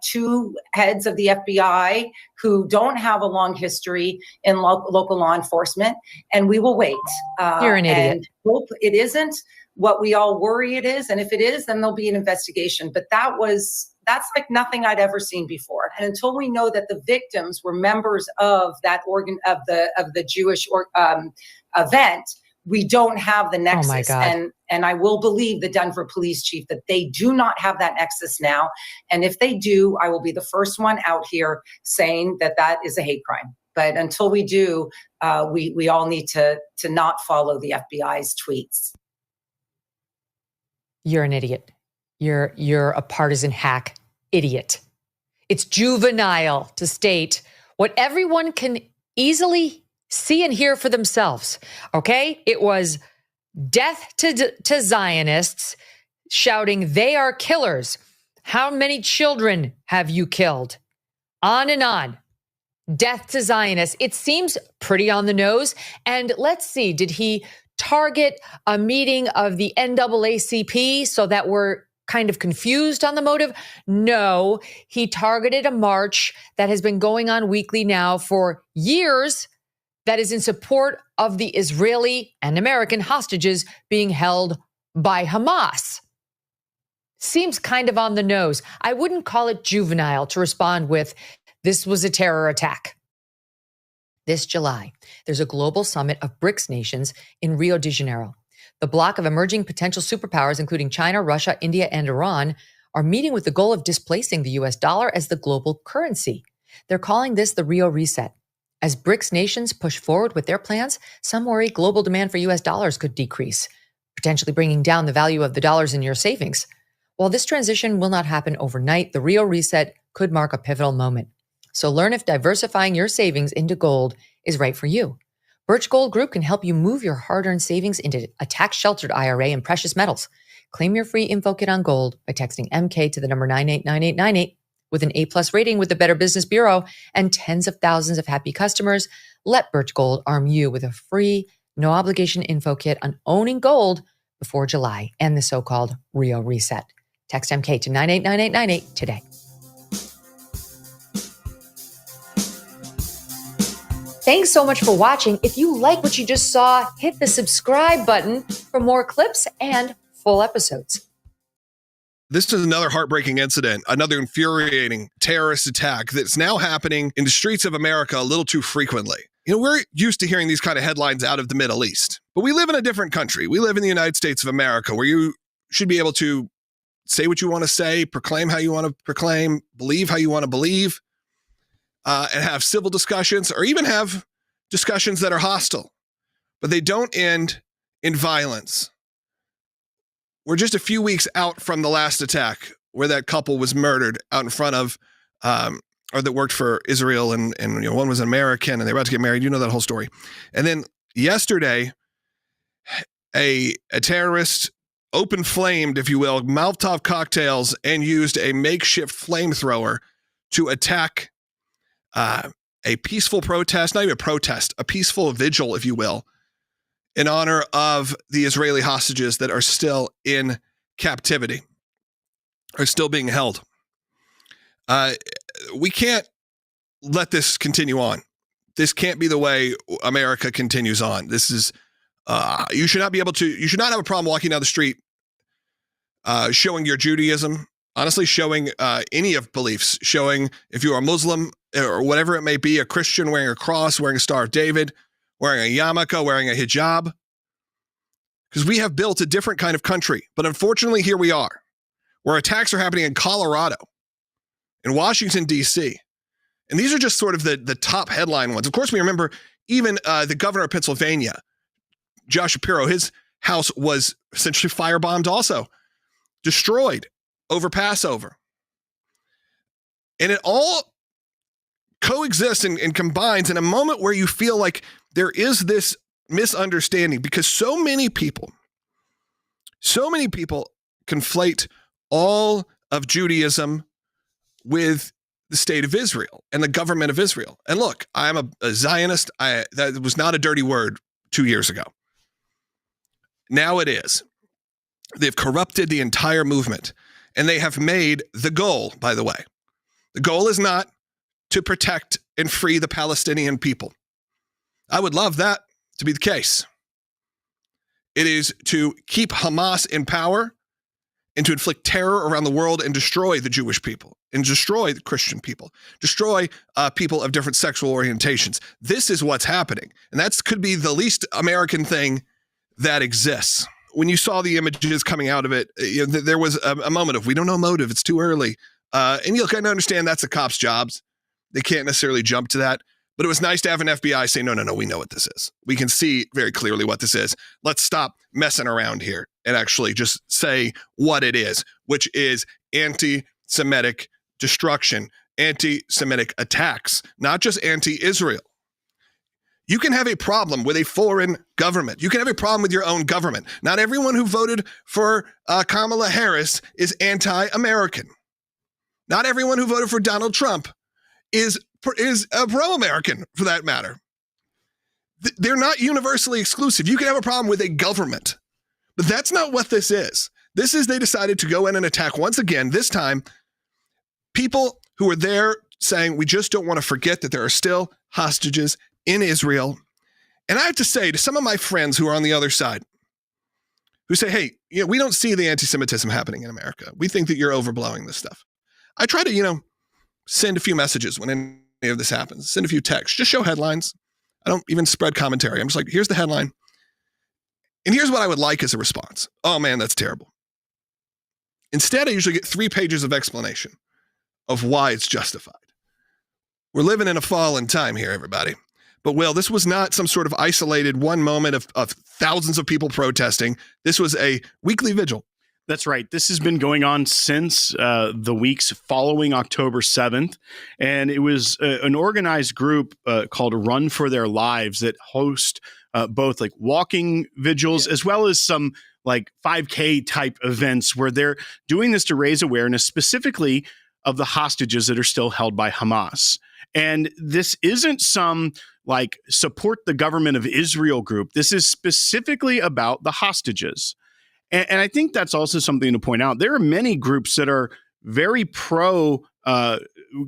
two heads of the FBI who don't have a long history in local law enforcement, and we will wait. You're an idiot. And hope it isn't what we all worry it is, and if it is, then there'll be an investigation. But that's like nothing I'd ever seen before. And until we know that the victims were members of that organ of the Jewish event, we don't have the nexus. Oh my God. And I will believe the Denver police chief that they do not have that nexus now. And if they do, I will be the first one out here saying that that is a hate crime. But until we do, we all need to not follow the FBI's tweets. You're an idiot. You're a partisan hack idiot. It's juvenile to state what everyone can easily see and hear for themselves. Okay? It was death to Zionists, shouting, "They are killers. How many children have you killed?" On and on. Death to Zionists. It seems pretty on the nose. And let's see, did he target a meeting of the NAACP so that we're kind of confused on the motive? No, he targeted a march that has been going on weekly now for years that is in support of the Israeli and American hostages being held by Hamas. seems kind of on the nose. I wouldn't call it juvenile to respond with, this was a terror attack. This July, there's a global summit of BRICS nations in Rio de Janeiro. The bloc of emerging potential superpowers, including China, Russia, India, and Iran, are meeting with the goal of displacing the US dollar as the global currency. They're calling this the Rio Reset. As BRICS nations push forward with their plans, some worry global demand for US dollars could decrease, potentially bringing down the value of the dollars in your savings. While this transition will not happen overnight, the Rio Reset could mark a pivotal moment. So learn if diversifying your savings into gold is right for you. Birch Gold Group can help you move your hard-earned savings into a tax-sheltered IRA in precious metals. Claim your free info kit on gold by texting MK to the number 989898. With an A+ rating with the Better Business Bureau and tens of thousands of happy customers, let Birch Gold arm you with a free, no-obligation info kit on owning gold before July and the so-called Rio Reset. Text MK to 989898 today. Thanks so much for watching. If you like what you just saw, hit the subscribe button for more clips and full episodes. This is another heartbreaking incident, another infuriating terrorist attack that's now happening in the streets of America a little too frequently. You know, we're used to hearing these kind of headlines out of the Middle East, but we live in a different country. We live in the United States of America, where you should be able to say what you want to say, proclaim how you want to proclaim, believe how you want to believe, and have civil discussions, or even have discussions that are hostile, but they don't end in violence. We're just a few weeks out from the last attack where that couple was murdered out in front of, or that worked for Israel, and you know, one was an American, and they were about to get married. You know that whole story. And then yesterday, a terrorist open-flamed, if you will, Molotov cocktails and used a makeshift flamethrower to attack a peaceful protest, not even a protest, a peaceful vigil, if you will, in honor of the Israeli hostages that are still in captivity, are still being held. We can't let this continue on. This can't be the way America continues on. This is, you should not be able to, you should not have a problem walking down the street showing your Judaism, honestly showing any of beliefs, showing if you are a Muslim or whatever it may be, a Christian wearing a cross, wearing a Star of David, wearing a yarmulke, wearing a hijab, because we have built a different kind of country. But unfortunately, here we are, where attacks are happening in Colorado, in Washington, D.C., and these are just sort of the top headline ones. Of course, we remember even the governor of Pennsylvania, Josh Shapiro, his house was essentially firebombed also, destroyed over Passover. And it all coexists and combines in a moment where you feel like there is this misunderstanding, because so many people conflate all of Judaism with the state of Israel and the government of Israel. And look, I'm a Zionist. That was not a dirty word 2 years ago. Now it is. They've corrupted the entire movement, and they have made the goal, by the way. The goal is not to protect and free the Palestinian people. I would love that to be the case. It is to keep Hamas in power and to inflict terror around the world and destroy the Jewish people and destroy the Christian people, destroy people of different sexual orientations. This is what's happening. And that could be the least American thing that exists. When you saw the images coming out of it, you know, there was a moment of, we don't know motive, it's too early. And you kind of understand that's the cops' jobs. They can't necessarily jump to that. But it was nice to have an FBI say, no, we know what this is. We can see very clearly what this is. Let's stop messing around here and actually just say what it is, which is anti-Semitic destruction, anti-Semitic attacks, not just anti-Israel. You can have a problem with a foreign government. You can have a problem with your own government. Not everyone who voted for Kamala Harris is anti-American. Not everyone who voted for Donald Trump is a pro-American, for that matter. They're not universally exclusive. You can have a problem with a government, but that's not what this is. This is, they decided to go in and attack once again, this time, people who are there saying, we just don't want to forget that there are still hostages in Israel. And I have to say to some of my friends who are on the other side, who say, hey, we don't see the anti-Semitism happening in America. We think that you're overblowing this stuff. I try to, send a few messages when any of this happens, send a few texts, just show headlines. I don't even spread commentary. I'm just like, here's the headline. And here's what I would like as a response. Oh man, that's terrible. Instead, I usually get 3 pages of explanation of why it's justified. We're living in a fallen time here, everybody. But Will, this was not some sort of isolated one moment of thousands of people protesting. This was a weekly vigil. That's right. This has been going on since the weeks following October 7th. And it was an organized group called Run for Their Lives that host both like walking vigils as well as some like 5K type events where they're doing this to raise awareness specifically of the hostages that are still held by Hamas. And this isn't some like support the government of Israel group. This is specifically about the hostages. And I think that's also something to point out. There are many groups that are very pro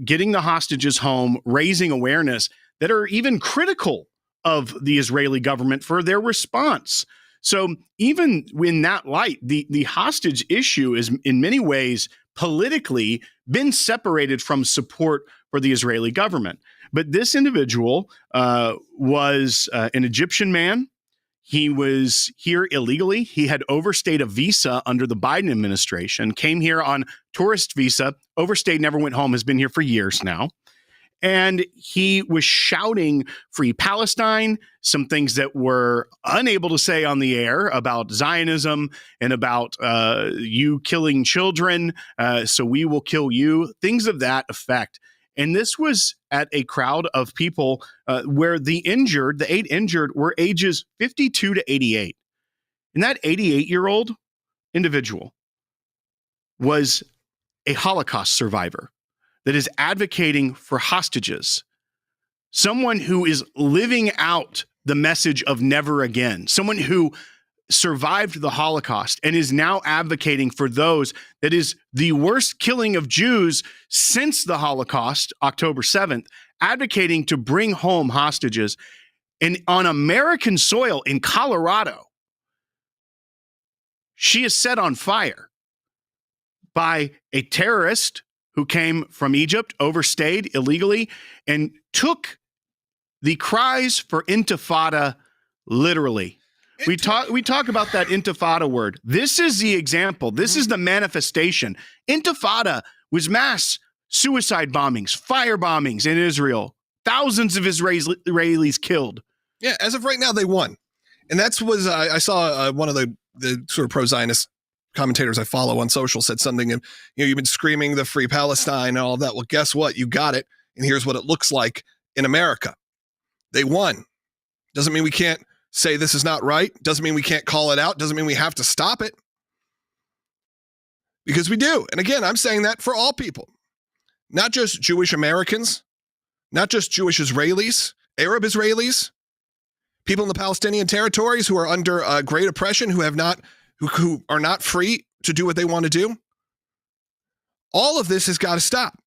getting the hostages home, raising awareness, that are even critical of the Israeli government for their response. So even in that light, the hostage issue is in many ways politically been separated from support for the Israeli government. But this individual was an Egyptian man. He was here illegally. He had overstayed a visa under the Biden administration, came here on tourist visa, overstayed, never went home, has been here for years now. And he was shouting free Palestine, some things that were unable to say on the air about Zionism and about you killing children, so we will kill you, things of that effect. And this was at a crowd of people where the 8 injured were ages 52 to 88. And that 88-year-old individual was a Holocaust survivor that is advocating for hostages, someone who is living out the message of never again, someone who survived the Holocaust and is now advocating for those that is the worst killing of Jews since the Holocaust, October 7th, advocating to bring home hostages. And on American soil in Colorado, she is set on fire by a terrorist who came from Egypt, overstayed illegally, and took the cries for intifada literally. We talk about that intifada word. This is the example. This is the manifestation. Intifada was mass suicide bombings, fire bombings in Israel. Thousands of Israelis killed. Yeah, as of right now, they won. And that's was I saw one of the sort of pro-Zionist commentators I follow on social said something, and you've been screaming the free Palestine and all of that. Well, guess what? You got it. And here's what it looks like in America. They won. Doesn't mean we can't say this is not right. Doesn't mean we can't call it out. Doesn't mean we have to stop it. Because we do. And again, I'm saying that for all people, not just Jewish Americans, not just Jewish Israelis, Arab Israelis, people in the Palestinian territories who are under great oppression, who are not free to do what they want to do. All of this has got to stop.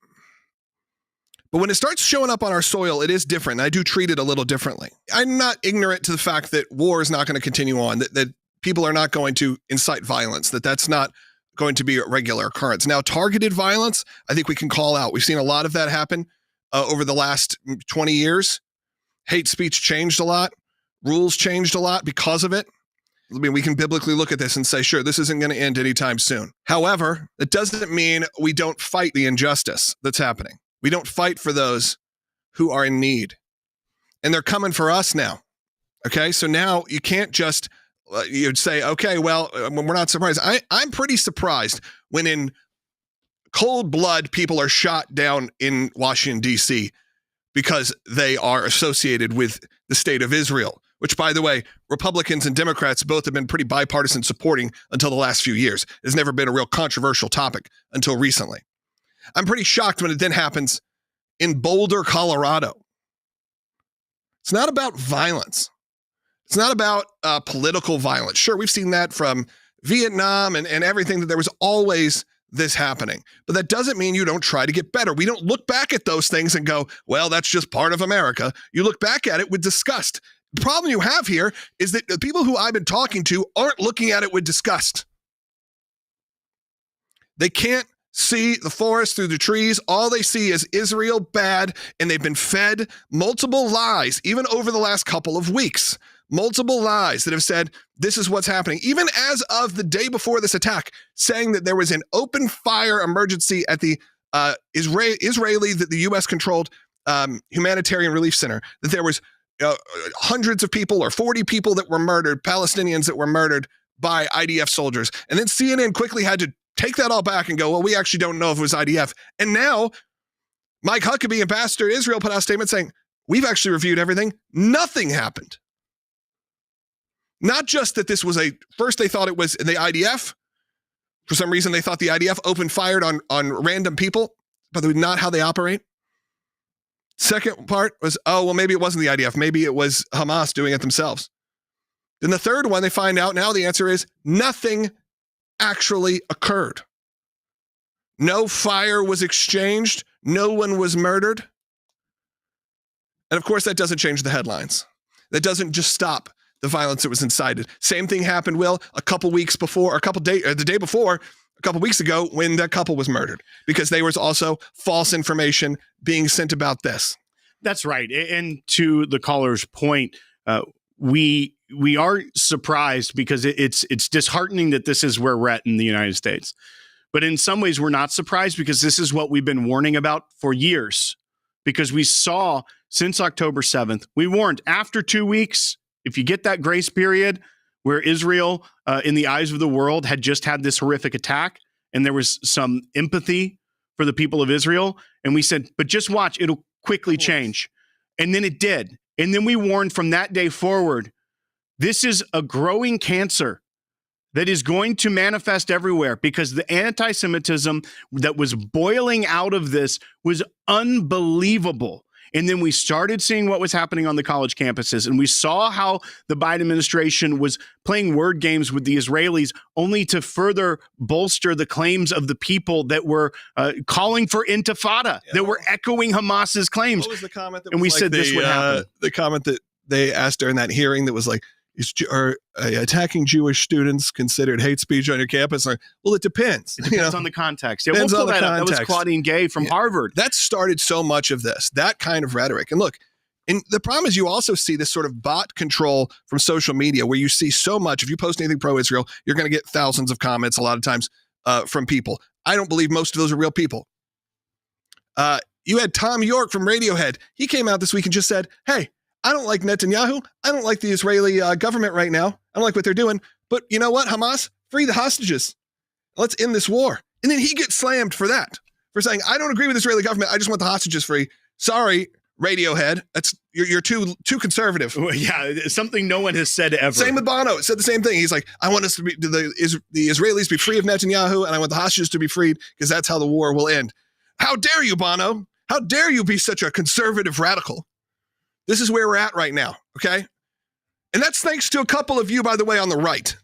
But when it starts showing up on our soil, it is different. I do treat it a little differently. I'm not ignorant to the fact that war is not going to continue on, that people are not going to incite violence, that's not going to be a regular occurrence. Now, targeted violence, I think we can call out. We've seen a lot of that happen over the last 20 years. Hate speech changed a lot. Rules changed a lot because of it. I mean, we can biblically look at this and say, sure, this isn't going to end anytime soon. However, it doesn't mean we don't fight the injustice that's happening. We don't fight for those who are in need. And they're coming for us now. Okay, so now you can't just, you'd say, okay, well, we're not surprised. I'm pretty surprised when in cold blood people are shot down in Washington, D.C. because they are associated with the state of Israel, which, by the way, Republicans and Democrats both have been pretty bipartisan supporting until the last few years. It's never been a real controversial topic until recently. I'm pretty shocked when it then happens in Boulder, Colorado. It's not about violence. It's not about political violence. Sure, we've seen that from Vietnam and everything, that there was always this happening. But that doesn't mean you don't try to get better. We don't look back at those things and go, well, that's just part of America. You look back at it with disgust The problem you have here is that the people who I've been talking to aren't looking at it with disgust. They can't see the forest through the trees. All they see is Israel bad, and they've been fed multiple lies, even over the last couple of weeks. Multiple lies that have said this is what's happening. Even as of the day before this attack, saying that there was an open fire emergency at the Israeli, that the U.S. controlled humanitarian relief center, that there was hundreds of people or 40 people that were murdered, Palestinians that were murdered by IDF soldiers. And then CNN quickly had to take that all back and go, well, we actually don't know if it was IDF. And now Mike Huckabee, ambassador to Israel, put out a statement saying, we've actually reviewed everything. Nothing happened. Not just that this was first they thought it was the IDF. For some reason, they thought the IDF opened fire on random people, but that's not how they operate. Second part was, oh, well, maybe it wasn't the IDF. Maybe it was Hamas doing it themselves. Then the third one, they find out now the answer is nothing actually occurred. No fire was exchanged. No one was murdered. And of course, that doesn't change the headlines. That doesn't just stop the violence that was incited. Same thing happened, Will, the day before, a couple weeks ago, when that couple was murdered, because there was also false information being sent about this. That's right. And to the caller's point, we are surprised because it's disheartening that this is where we're at in the United States. But in some ways, we're not surprised because this is what we've been warning about for years. Because we saw since October 7th, we warned after 2 weeks, if you get that grace period where Israel, in the eyes of the world, had just had this horrific attack and there was some empathy for the people of Israel. And we said, but just watch, it'll quickly change. And then it did. And then we warned from that day forward, this is a growing cancer that is going to manifest everywhere because the anti-Semitism that was boiling out of this was unbelievable. And then we started seeing what was happening on the college campuses, and we saw how the Biden administration was playing word games with the Israelis only to further bolster the claims of the people that were calling for intifada, that were echoing Hamas's claims. What was the comment that and was we like said this would happen? The comment that they asked during that hearing that was like, are attacking Jewish students considered hate speech on your campus? Like, well, it depends. It depends on the context. Yeah, Depends we'll on pull the that up. That was context. Claudine Gay from Harvard. That started so much of this, that kind of rhetoric. And look, and the problem is you also see this sort of bot control from social media where you see so much. If you post anything pro-Israel, you're going to get thousands of comments a lot of times from people. I don't believe most of those are real people. You had Tom York from Radiohead. He came out this week and just said, hey, I don't like Netanyahu. I don't like the Israeli government right now. I don't like what they're doing. But you know what, Hamas? Free the hostages. Let's end this war. And then he gets slammed for that, for saying, I don't agree with the Israeli government. I just want the hostages free. Sorry, Radiohead. That's you're too conservative. Yeah, something no one has said ever. Same with Bono. Said the same thing. He's like, I want us to be the Israelis be free of Netanyahu, and I want the hostages to be freed because that's how the war will end. How dare you, Bono? How dare you be such a conservative radical? This is where we're at right now, okay? And that's thanks to a couple of you, by the way, on the right,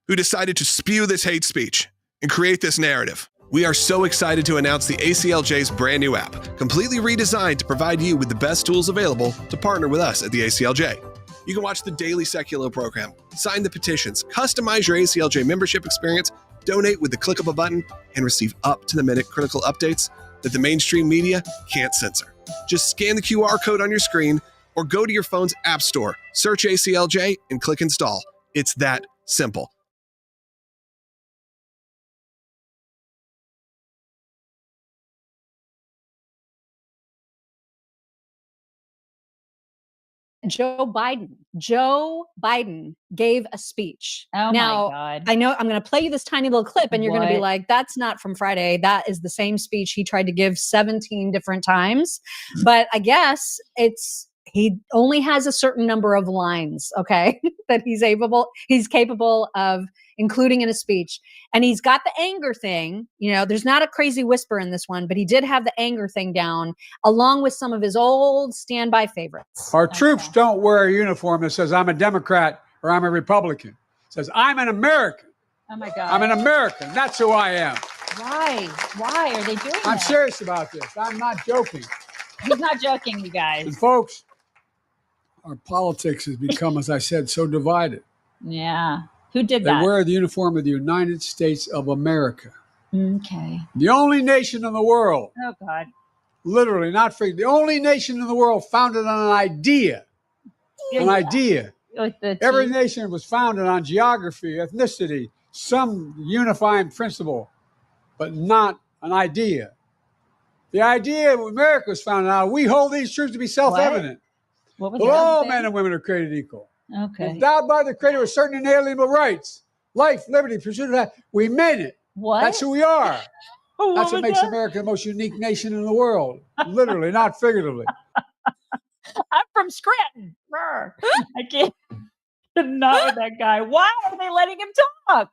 who decided to spew this hate speech and create this narrative. We are so excited to announce the ACLJ's brand new app, completely redesigned to provide you with the best tools available to partner with us at the ACLJ. You can watch the daily Secular program, sign the petitions, customize your ACLJ membership experience, donate with the click of a button, and receive up-to-the-minute critical updates that the mainstream media can't censor. Just scan the QR code on your screen or go to your phone's app store, search ACLJ, and click install. It's that simple. Joe Biden gave a speech. Oh now, my God. I know I'm going to play you this tiny little clip and you're going to be What? like, that's not from Friday. That is the same speech he tried to give 17 different times. But I guess he only has a certain number of lines, okay, that he's capable of including in a speech. And he's got the anger thing, there's not a crazy whisper in this one, but he did have the anger thing down along with some of his old standby favorites. Our troops don't wear a uniform that says I'm a Democrat or I'm a Republican. It says I'm an American. Oh my God. I'm an American. That's who I am. Why? Why are they doing I'm that? serious about this. I'm not joking. He's not joking, you guys. And folks, our politics has become, as I said, so divided. Yeah. Who did They that? wear the uniform of the United States of America. Okay. The only nation in the world, Oh, God. literally, not fake, the only nation in the world founded on an idea. An idea. With the Every T? nation was founded on geography, ethnicity, some unifying principle, but not an idea. The idea of America was founded on, we hold these truths to be self-evident. What was That the other all thing? men and women are created equal. Okay. Endowed by the Creator with certain inalienable rights, life, liberty, pursuit of that. We meant it. What? That's who we are. Oh, That's what what makes was that? America the most unique nation in the world. Literally, not figuratively. I'm from Scranton. Brr. I can't. Not with that guy. Why are they letting him talk?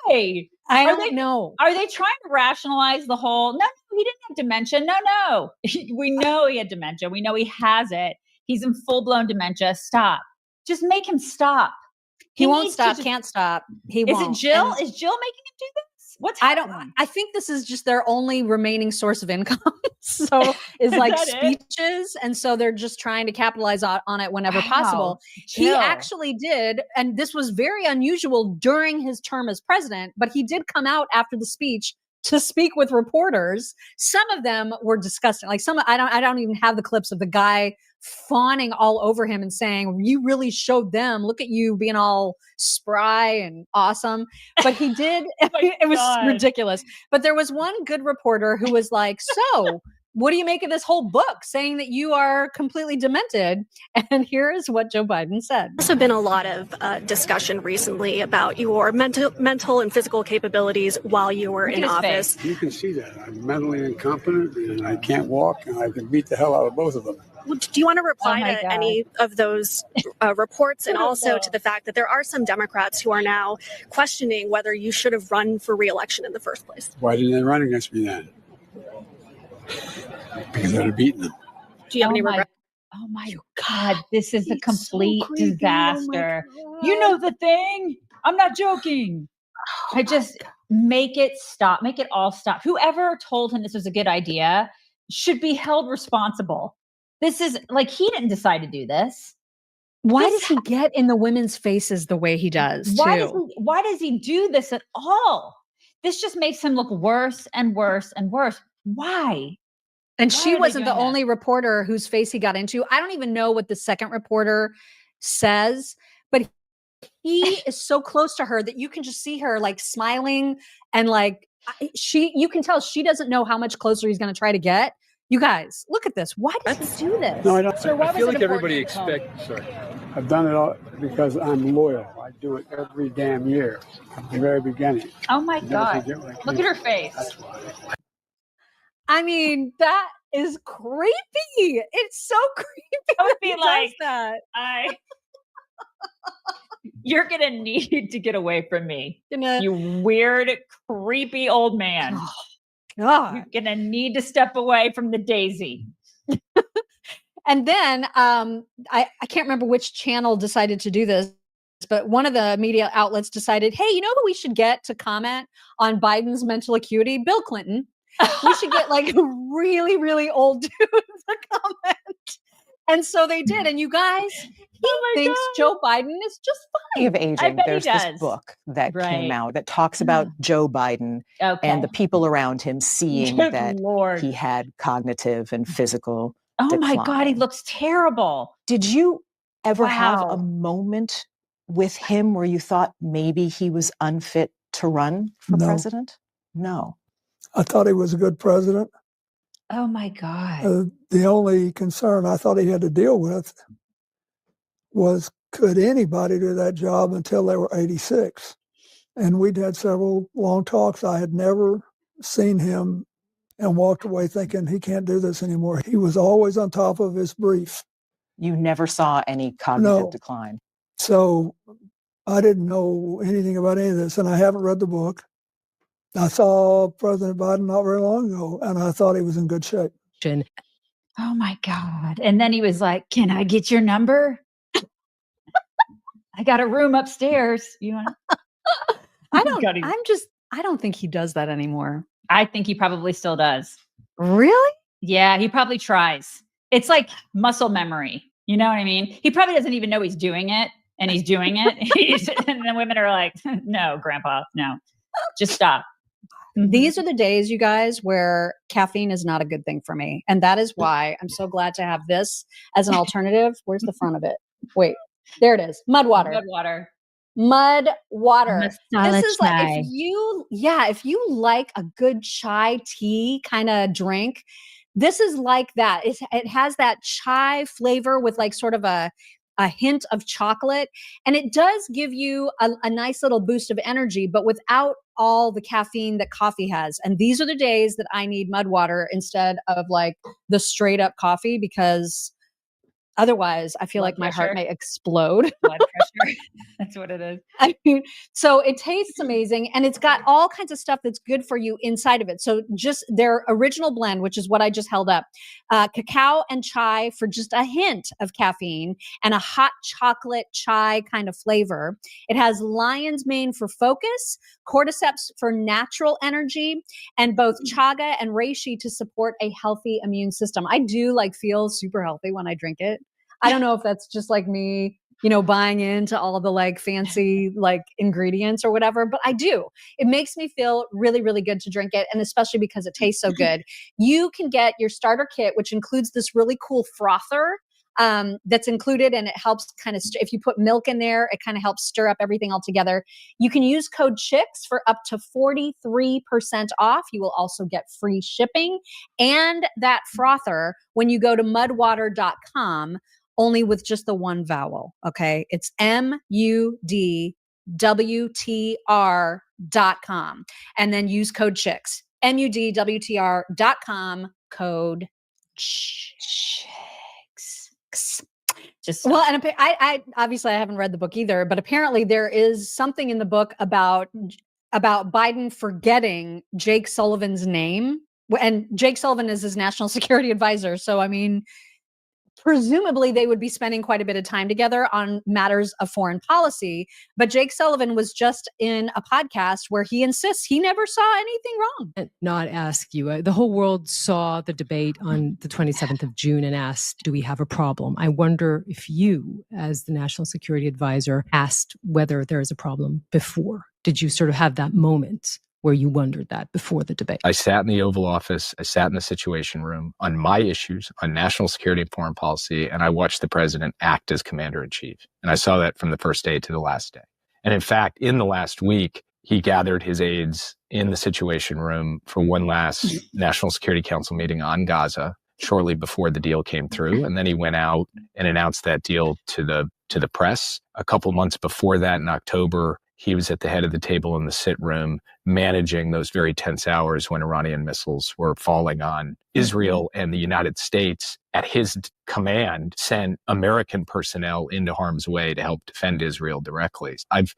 Why? I Are don't they- know. Are they trying to rationalize the whole? No, he didn't have dementia. No. We know he had dementia. We know he has it. He's in full blown dementia. Stop. Just make him stop. He won't needs to stop. just- Can't stop. He Is won't. it Jill? And Is Jill making him do this? What's I happening? don't. I think this is just their only remaining source of income. So is like that it? speeches, and so they're just trying to capitalize on it whenever Wow, possible. He Jill. actually did, and this was very unusual during his term as president. But he did come out after the speech to speak with reporters. Some of them were disgusting. Like some, I don't even have the clips of the guy fawning all over him and saying, "You really showed them. Look at you being all spry and awesome." But he did. It was God. ridiculous. But there was one good reporter who was like, "So, what do you make of this whole book saying that you are completely demented?" And here is what Joe Biden said. There's also been a lot of discussion recently about your mental and physical capabilities while you were Look in at his office. face. You can see that. I'm mentally incompetent and I can't walk and I can beat the hell out of both of them. Do you want to reply my to God. any of those reports and also to the fact that there are some Democrats who are now questioning whether you should have run for re-election in the first place? Why didn't they run against me then? Because I'd have beaten them. Do you have any my, regret? oh my God, this is a It's so complete creepy. disaster. Oh my You know the thing. I'm not joking. I just make it stop. Make it all stop. Whoever told him this was a good idea should be held responsible. This is like he didn't decide to do this. Why This does he get in the women's faces the way he does? Why too? does he do this at all? This just makes him look worse and worse and worse. Why? And Why she are they wasn't the doing that? only reporter whose face he got into. I don't even know what the second reporter says, but he is so close to her that you can just see her like smiling and like you can tell she doesn't know how much closer he's going to try to get. You guys, look at this. Why does he do this? No, I don't. Sir, why I feel was like it everybody important? expects. Sorry, I've done it all because I'm loyal. I do it every damn year from the very beginning. Oh my Never God. forget what I Look came at her from. face. That's why. I mean, that is creepy. It's so creepy. I would that be he does like, that. You're gonna need to get away from me. Gonna- You weird, creepy old man. God. You're gonna need to step away from the daisy. And then I can't remember which channel decided to do this, but one of the media outlets decided, hey, you know who we should get to comment on Biden's mental acuity? Bill Clinton. We should get like really, really old dudes to comment. And so they did. And you guys, he thinks Joe Biden is just fine. Of aging, bet he there's does. this book that Right. came out that talks about Joe Biden Okay. and the people around him seeing Good that Lord. he had cognitive and physical Oh my God, he decline. looks terrible. Did you ever have Wow. a moment with him where you thought maybe he was unfit to run for No. president? No. I thought he was a good president. Oh my God. The only concern I thought he had to deal with was could anybody do that job until they were 86? And we'd had several long talks. I had never seen him and walked away thinking he can't do this anymore. He was always on top of his brief. You never saw any cognitive No. decline. So I didn't know anything about any of this, and I haven't read the book. I saw President Biden not very long ago, and I thought he was in good shape. Oh my God. And then he was like, can I get your number? I got a room upstairs. You want? I don't think he does that anymore. I think he probably still does. Really? Yeah, he probably tries. It's like muscle memory. You know what I mean? He probably doesn't even know he's doing it, and he's doing it. And the women are like, no, grandpa, no, just stop. These are the days, you guys, where caffeine is not a good thing for me. And that is why I'm so glad to have this as an alternative. Where's the front of it? Wait, there it is. Mud water. Mud water. Mud water. Masala This is like chai. if you like a good chai tea kind of drink, this is like that. It has that chai flavor with like sort of a hint of chocolate, and it does give you a nice little boost of energy, but without all the caffeine that coffee has. And these are the days that I need mud water instead of like the straight up coffee, because otherwise I feel Blood like my pressure. heart may explode. Blood pressure. That's what it is. I mean, so it tastes amazing, and it's got all kinds of stuff that's good for you inside of it. So just their original blend, which is what I just held up, cacao and chai for just a hint of caffeine and a hot chocolate chai kind of flavor. It has lion's mane for focus, cordyceps for natural energy, and both chaga and reishi to support a healthy immune system. I do like feel super healthy when I drink it. I don't know if that's just like me, buying into all the like fancy like ingredients or whatever, but I do. It makes me feel really, really good to drink it. And especially because it tastes so good. You can get your starter kit, which includes this really cool frother that's included, and it helps kind of, if you put milk in there, it kind of helps stir up everything all together. You can use code CHICKS for up to 43% off. You will also get free shipping and that frother when you go to mudwater.com, only with just the one vowel. Okay. It's MUDWTR.com. And then use code CHICKS, MUDWTR.com, code CHICKS. Just well, and I obviously I haven't read the book either, but apparently there is something in the book about Biden forgetting Jake Sullivan's name, and Jake Sullivan is his national security advisor. So, I mean, presumably they would be spending quite a bit of time together on matters of foreign policy. But Jake Sullivan was just in a podcast where he insists he never saw anything wrong. Not ask you. The whole world saw the debate on the 27th of June and asked, do we have a problem? I wonder if you, as the National Security Advisor, asked whether there is a problem before. Did you sort of have that moment where you wondered that before the debate? I sat in the Oval Office, I sat in the Situation Room on my issues, on national security and foreign policy, and I watched the president act as commander-in-chief. And I saw that from the first day to the last day. And in fact, in the last week, he gathered his aides in the Situation Room for one last National Security Council meeting on Gaza shortly before the deal came through. And then he went out and announced that deal to the press. A couple months before that, in October, he was at the head of the table in the sit room, managing those very tense hours when Iranian missiles were falling on Israel, and the United States, at his command, sent American personnel into harm's way to help defend Israel directly. I've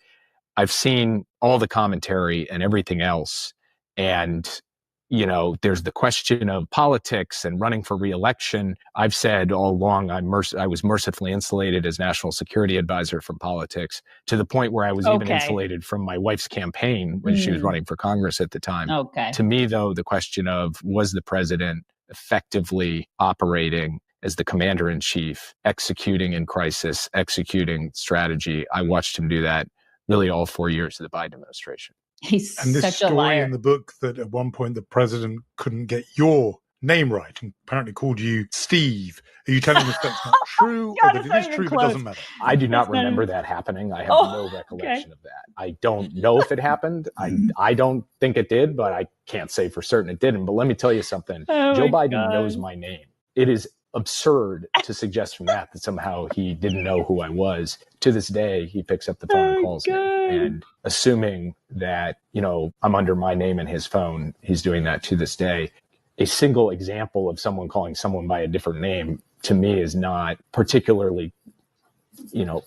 seen all the commentary and everything else, and there's the question of politics and running for re-election. I've said all along I was mercifully insulated as National Security Advisor from politics, to the point where I was even insulated from my wife's campaign when she was running for Congress at the time. Okay. To me, though, the question of, was the president effectively operating as the commander-in-chief, executing in crisis, executing strategy? I watched him do that really all 4 years of the Biden administration. He's and this such a story liar. in the book that at one point the president couldn't get your name right and apparently called you Steve. Are you telling us that's not true, or that it is true but doesn't matter? I do not remember that happening. I have no recollection of that. I don't know if it happened. I don't think it did, but I can't say for certain it didn't. But let me tell you something. Joe Biden knows my name. It is absurd to suggest from that somehow he didn't know who I was. To this day, he picks up the phone and calls me. And assuming that, I'm under my name in his phone, he's doing that to this day. A single example of someone calling someone by a different name, to me, is not particularly,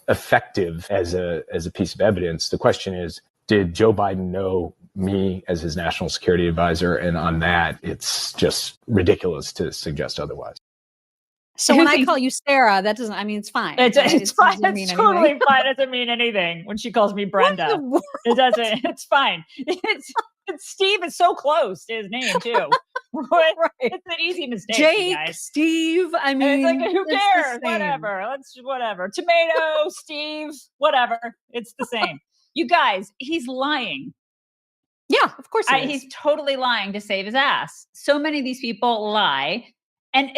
effective as a piece of evidence. The question is, did Joe Biden know me as his national security advisor? And on that, it's just ridiculous to suggest otherwise. So when I call you Sarah, that doesn't, it's fine. It's fine. Doesn't mean It's anything. totally fine. It doesn't mean anything when she calls me Brenda. It doesn't. It's fine. It's Steve is so close to his name too. It's an easy mistake. Jake, you guys. Steve. I And mean, it's like, who it's the cares? same. Whatever. Tomato, Steve, whatever. It's the same. You guys, he's lying. Yeah, of course he is. He's totally lying to save his ass. So many of these people lie, and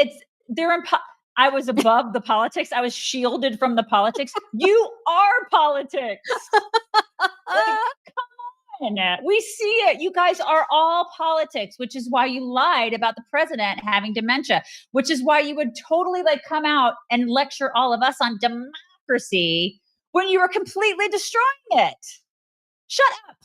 I was above the politics. I was shielded from the politics. You are politics. Come on. We see it. You guys are all politics, which is why you lied about the president having dementia, which is why you would totally come out and lecture all of us on democracy when you were completely destroying it. Shut up.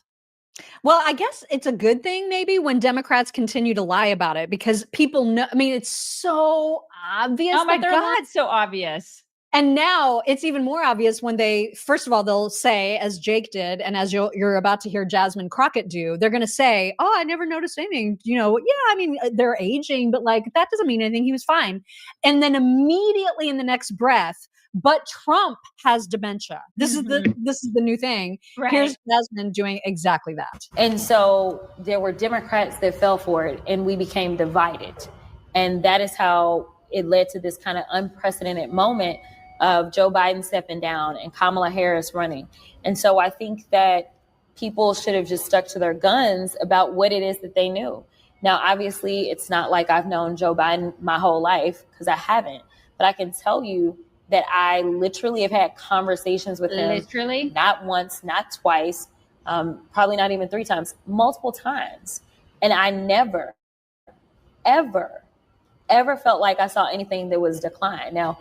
Well, I guess it's a good thing maybe when Democrats continue to lie about it because people know. I mean, it's so obvious. Oh my that they're lying. God, so obvious. And now it's even more obvious when first of all, they'll say, as Jake did, and as you're about to hear Jasmine Crockett do, they're going to say, oh, I never noticed anything. Yeah, I mean, they're aging, but that doesn't mean anything. He was fine. And then immediately in the next breath, but Trump has dementia. This is the new thing. Right. Here's Jasmine doing exactly that. And so there were Democrats that fell for it, and we became divided. And that is how it led to this kind of unprecedented moment of Joe Biden stepping down and Kamala Harris running. And so I think that people should have just stuck to their guns about what it is that they knew. Now, obviously, it's not like I've known Joe Biden my whole life, because I haven't. But I can tell you that I literally have had conversations with him. Literally? Not once, not twice, probably not even 3 times, multiple times. And I never, ever felt like I saw anything that was decline. Now,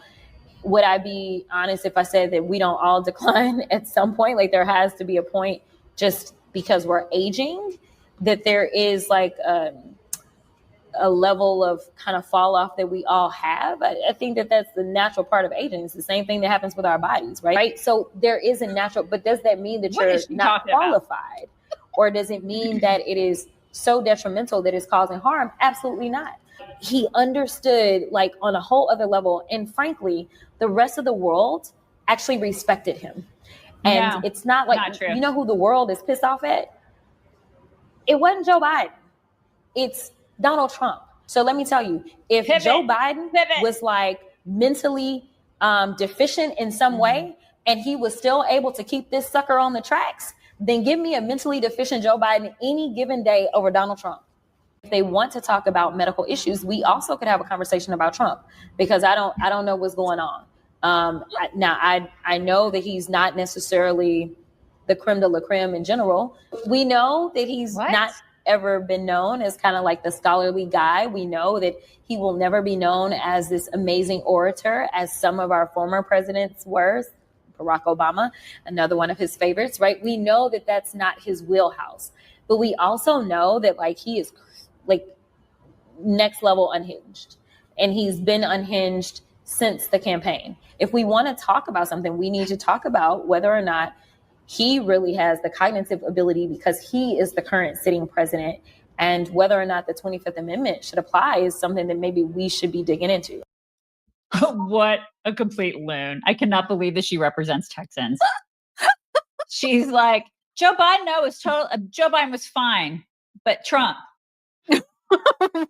would I be honest if I said that we don't all decline at some point? There has to be a point, just because we're aging, that there is a level of kind of fall off that we all have. I think that that's the natural part of aging. It's the same thing that happens with our bodies, right? So there is a natural, but does that mean that you're not qualified? Or does it mean that it is so detrimental that it's causing harm? Absolutely not. He understood on a whole other level. And frankly, the rest of the world actually respected him. And it's not true. You know who the world is pissed off at? It wasn't Joe Biden. It's Donald Trump. So let me tell you, if Joe Biden was mentally deficient in some way, and he was still able to keep this sucker on the tracks, then give me a mentally deficient Joe Biden any given day over Donald Trump. If they want to talk about medical issues, we also could have a conversation about Trump, because I don't know what's going on. I know that he's not necessarily the creme de la creme in general. We know that he's not ever been known as kind of the scholarly guy. We know that he will never be known as this amazing orator as some of our former presidents were. Barack Obama, another one of his favorites, right? We know that that's not his wheelhouse, but we also know that he is next level unhinged, and he's been unhinged since the campaign. If we want to talk about something, we need to talk about whether or not he really has the cognitive ability, because he is the current sitting president, and whether or not the 25th Amendment should apply is something that maybe we should be digging into. What a complete loon. I cannot believe that she represents Texans. She's like, Joe Biden, Joe Biden was fine, but Trump.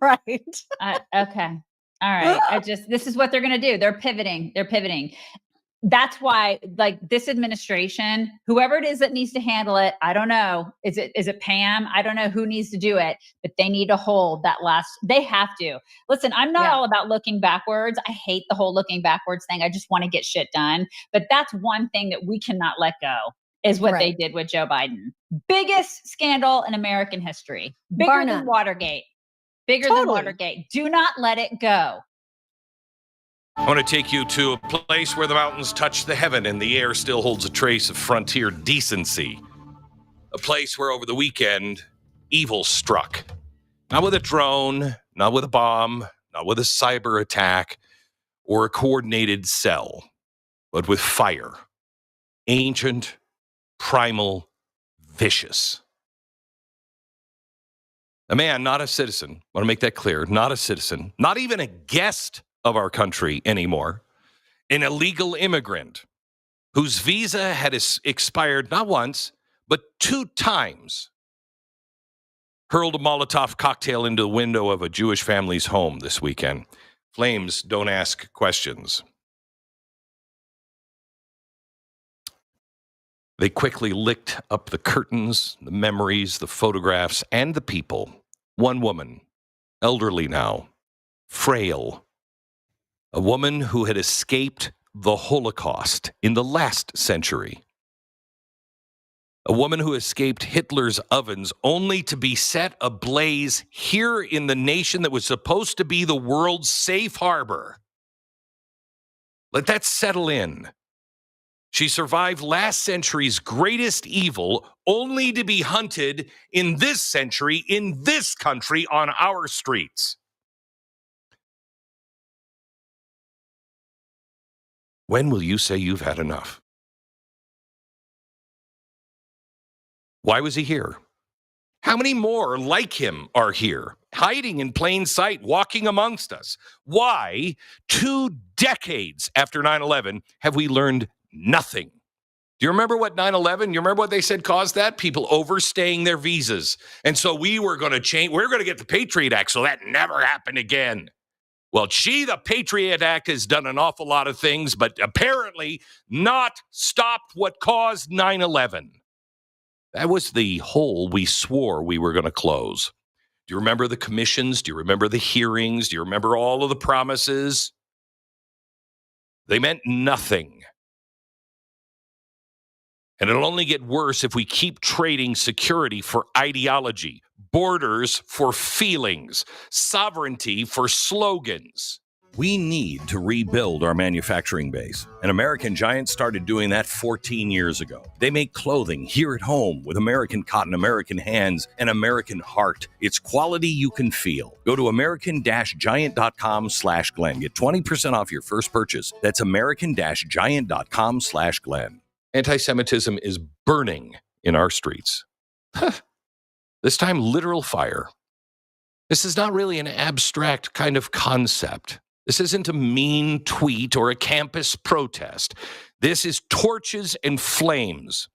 Right. Okay. All right. This is what they're going to do. They're pivoting. That's why this administration, whoever it is that needs to handle it, I don't know. Is it Pam? I don't know who needs to do it, but they need to hold that they have to. Listen, I'm not all about looking backwards. I hate the whole looking backwards thing. I just want to get shit done. But that's one thing that we cannot let go, is what they did with Joe Biden. Biggest scandal in American history. Bigger than Watergate. Bigger than Watergate. Do not let it go. I want to take you to a place where the mountains touch the heaven and the air still holds a trace of frontier decency. A place where over the weekend, evil struck. Not with a drone, not with a bomb, not with a cyber attack or a coordinated cell, but with fire. Ancient, primal, vicious. A man, not a citizen, I want to make that clear, not a citizen, not even a guest of our country anymore, an illegal immigrant whose visa had expired not once, but 2 times. hurled a Molotov cocktail into the window of a Jewish family's home this weekend. Flames don't ask questions. They quickly licked up the curtains, the memories, the photographs, and the people. One woman, elderly now, frail, a woman who had escaped the Holocaust in the last century. A woman who escaped Hitler's ovens only to be set ablaze here in the nation that was supposed to be the world's safe harbor. Let that settle in. She survived last century's greatest evil only to be hunted in this century, in this country, on our streets. When will you say you've had enough? Why was he here? How many more like him are here, hiding in plain sight, walking amongst us? Why, 2 decades after 9/11, have we learned nothing? Do you remember what 9/11, you remember what they said caused that? People overstaying their visas. And so we were going to change, we're going to get the Patriot Act so that never happened again. Well, the Patriot Act has done an awful lot of things, but apparently not stopped what caused 9/11. That was the hole we swore we were going to close. Do you remember the commissions? Do you remember the hearings? Do you remember all of the promises? They meant nothing. And it'll only get worse if we keep trading security for ideology, borders for feelings, sovereignty for slogans. We need to rebuild our manufacturing base. And American Giant started doing that 14 years ago. They make clothing here at home with American cotton, American hands, and American heart. It's quality you can feel. Go to american-giant.com/Glenn. Get 20% off your first purchase. That's american-giant.com/Glenn. Anti-Semitism is burning in our streets. This time, literal fire. This is not really an abstract kind of concept. This isn't a mean tweet or a campus protest. This is torches and flames.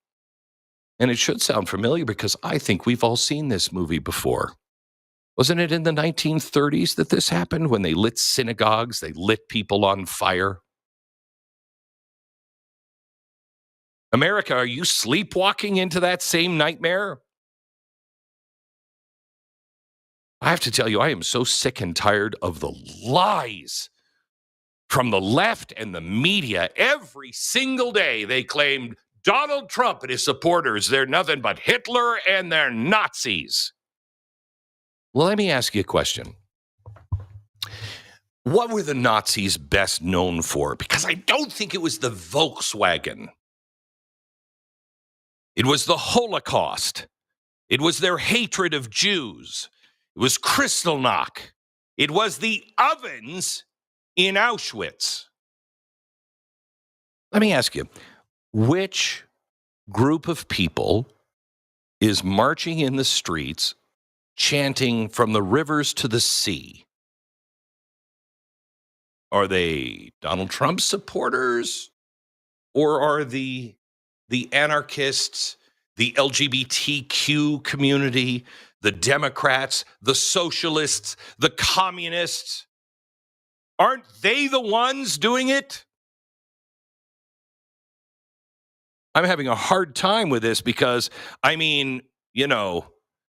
And it should sound familiar because I think we've all seen this movie before. Wasn't it in the 1930s that this happened when they lit synagogues, they lit people on fire? America, are you sleepwalking into that same nightmare? I have to tell you, I am so sick and tired of the lies from the left and the media. Every single day they claimed Donald Trump and his supporters, they're nothing but Hitler and they're Nazis. Well, let me ask you a question. What were the Nazis best known for? Because I don't think it was the Volkswagen. It was the Holocaust. It was their hatred of Jews. It was Kristallnacht. It was the ovens in Auschwitz. Let me ask you, which group of people is marching in the streets chanting from the rivers to the sea? Are they Donald Trump supporters? Or are the anarchists, the LGBTQ community, the Democrats, the socialists, the communists? Aren't they the ones doing it? I'm having a hard time with this because,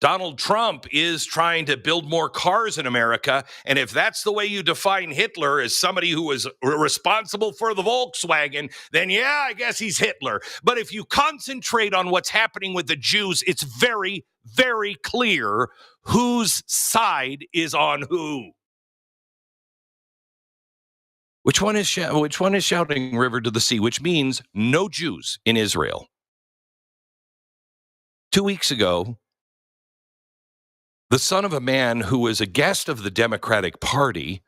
Donald Trump is trying to build more cars in America. And if that's the way you define Hitler, as somebody who was responsible for the Volkswagen, then yeah, I guess he's Hitler. But if you concentrate on what's happening with the Jews, it's very, very clear whose side is on who. Which one is shouting river to the sea, which means no Jews in Israel. 2 weeks ago, the son of a man who was a guest of the Democratic Party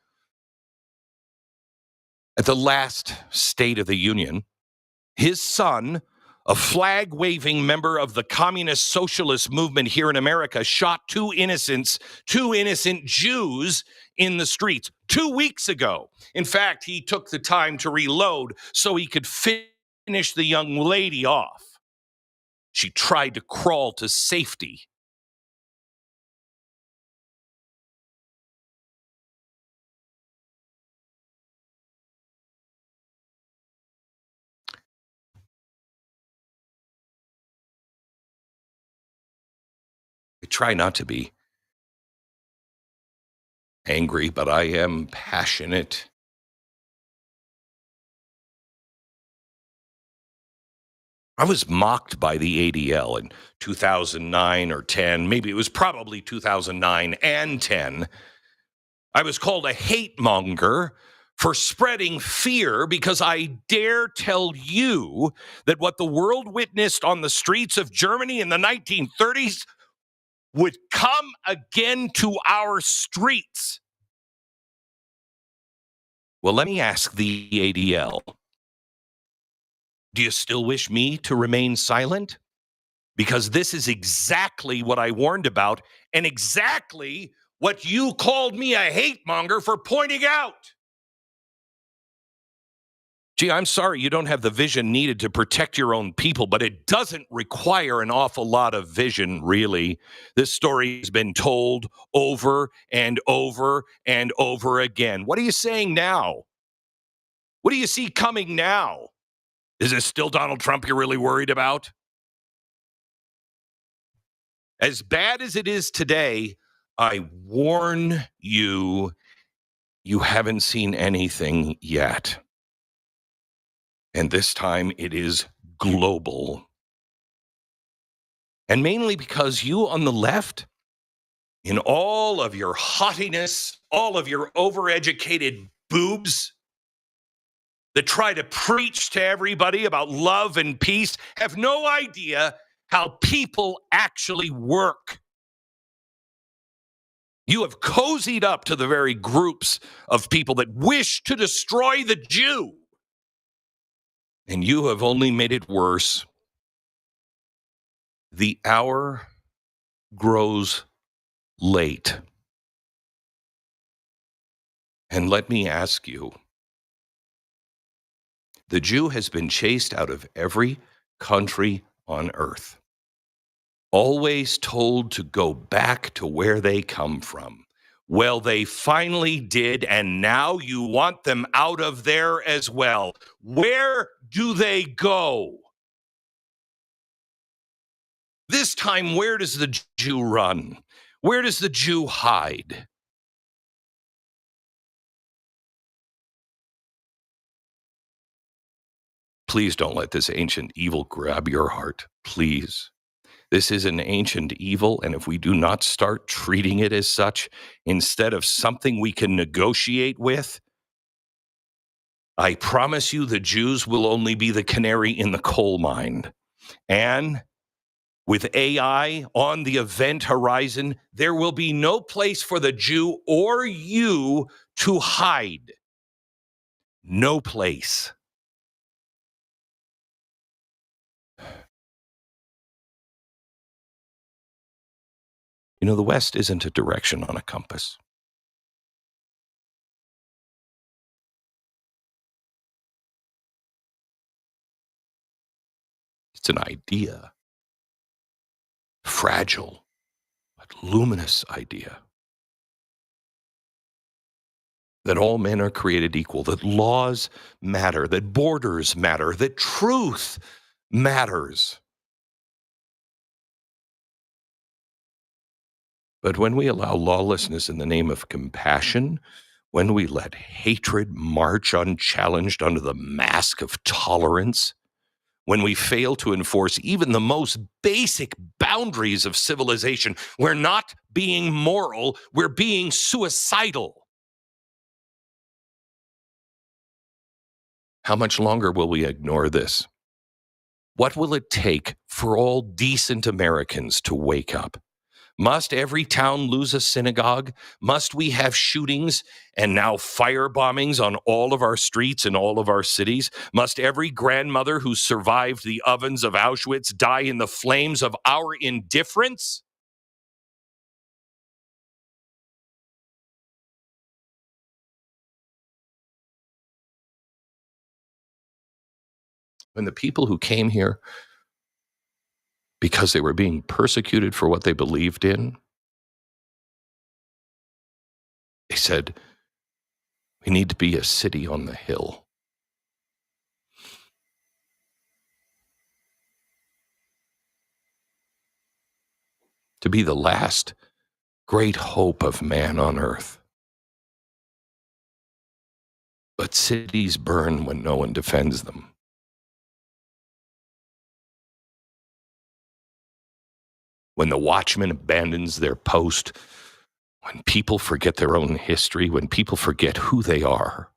at the last State of the Union, his son, a flag-waving member of the communist socialist movement here in America, shot two innocent Jews in the streets 2 weeks ago. In fact, he took the time to reload so he could finish the young lady off. She tried to crawl to safety. try not to be angry, but I am passionate. I was mocked by the ADL in 2009 or 10. Maybe it was probably 2009 and 10. I was called a hate monger for spreading fear because I dare tell you that what the world witnessed on the streets of Germany in the 1930s would come again to our streets. Well, let me ask the ADL. Do you still wish me to remain silent? Because this is exactly what I warned about and exactly what you called me a hate monger for pointing out. Gee, I'm sorry you don't have the vision needed to protect your own people, but it doesn't require an awful lot of vision, really. This story has been told over and over and over again. What are you saying now? What do you see coming now? Is it still Donald Trump you're really worried about? As bad as it is today, I warn you, you haven't seen anything yet. And this time it is global. And mainly because you on the left, in all of your haughtiness, all of your overeducated boobs that try to preach to everybody about love and peace, have no idea how people actually work. You have cozied up to the very groups of people that wish to destroy the Jew. And you have only made it worse. The hour grows late. And let me ask you, the Jew has been chased out of every country on earth, always told to go back to where they come from. Well, they finally did, and now you want them out of there as well. Where do they go? This time, where does the Jew run? Where does the Jew hide? Please don't let this ancient evil grab your heart. Please. This is an ancient evil, and if we do not start treating it as such, instead of something we can negotiate with, I promise you the Jews will only be the canary in the coal mine. And with AI on the event horizon, there will be no place for the Jew or you to hide. No place. You know, the West isn't a direction on a compass. It's an idea. Fragile, but luminous idea. That all men are created equal, that laws matter, that borders matter, that truth matters. But when we allow lawlessness in the name of compassion, when we let hatred march unchallenged under the mask of tolerance, when we fail to enforce even the most basic boundaries of civilization, we're not being moral, we're being suicidal. How much longer will we ignore this? What will it take for all decent Americans to wake up? Must every town lose a synagogue? Must we have shootings and now fire bombings on all of our streets in all of our cities? Must every grandmother who survived the ovens of Auschwitz die in the flames of our indifference? When the people who came here because they were being persecuted for what they believed in, they said, we need to be a city on the hill. to be the last great hope of man on earth. But cities burn when no one defends them. When the watchman abandons their post, when people forget their own history, when people forget who they are.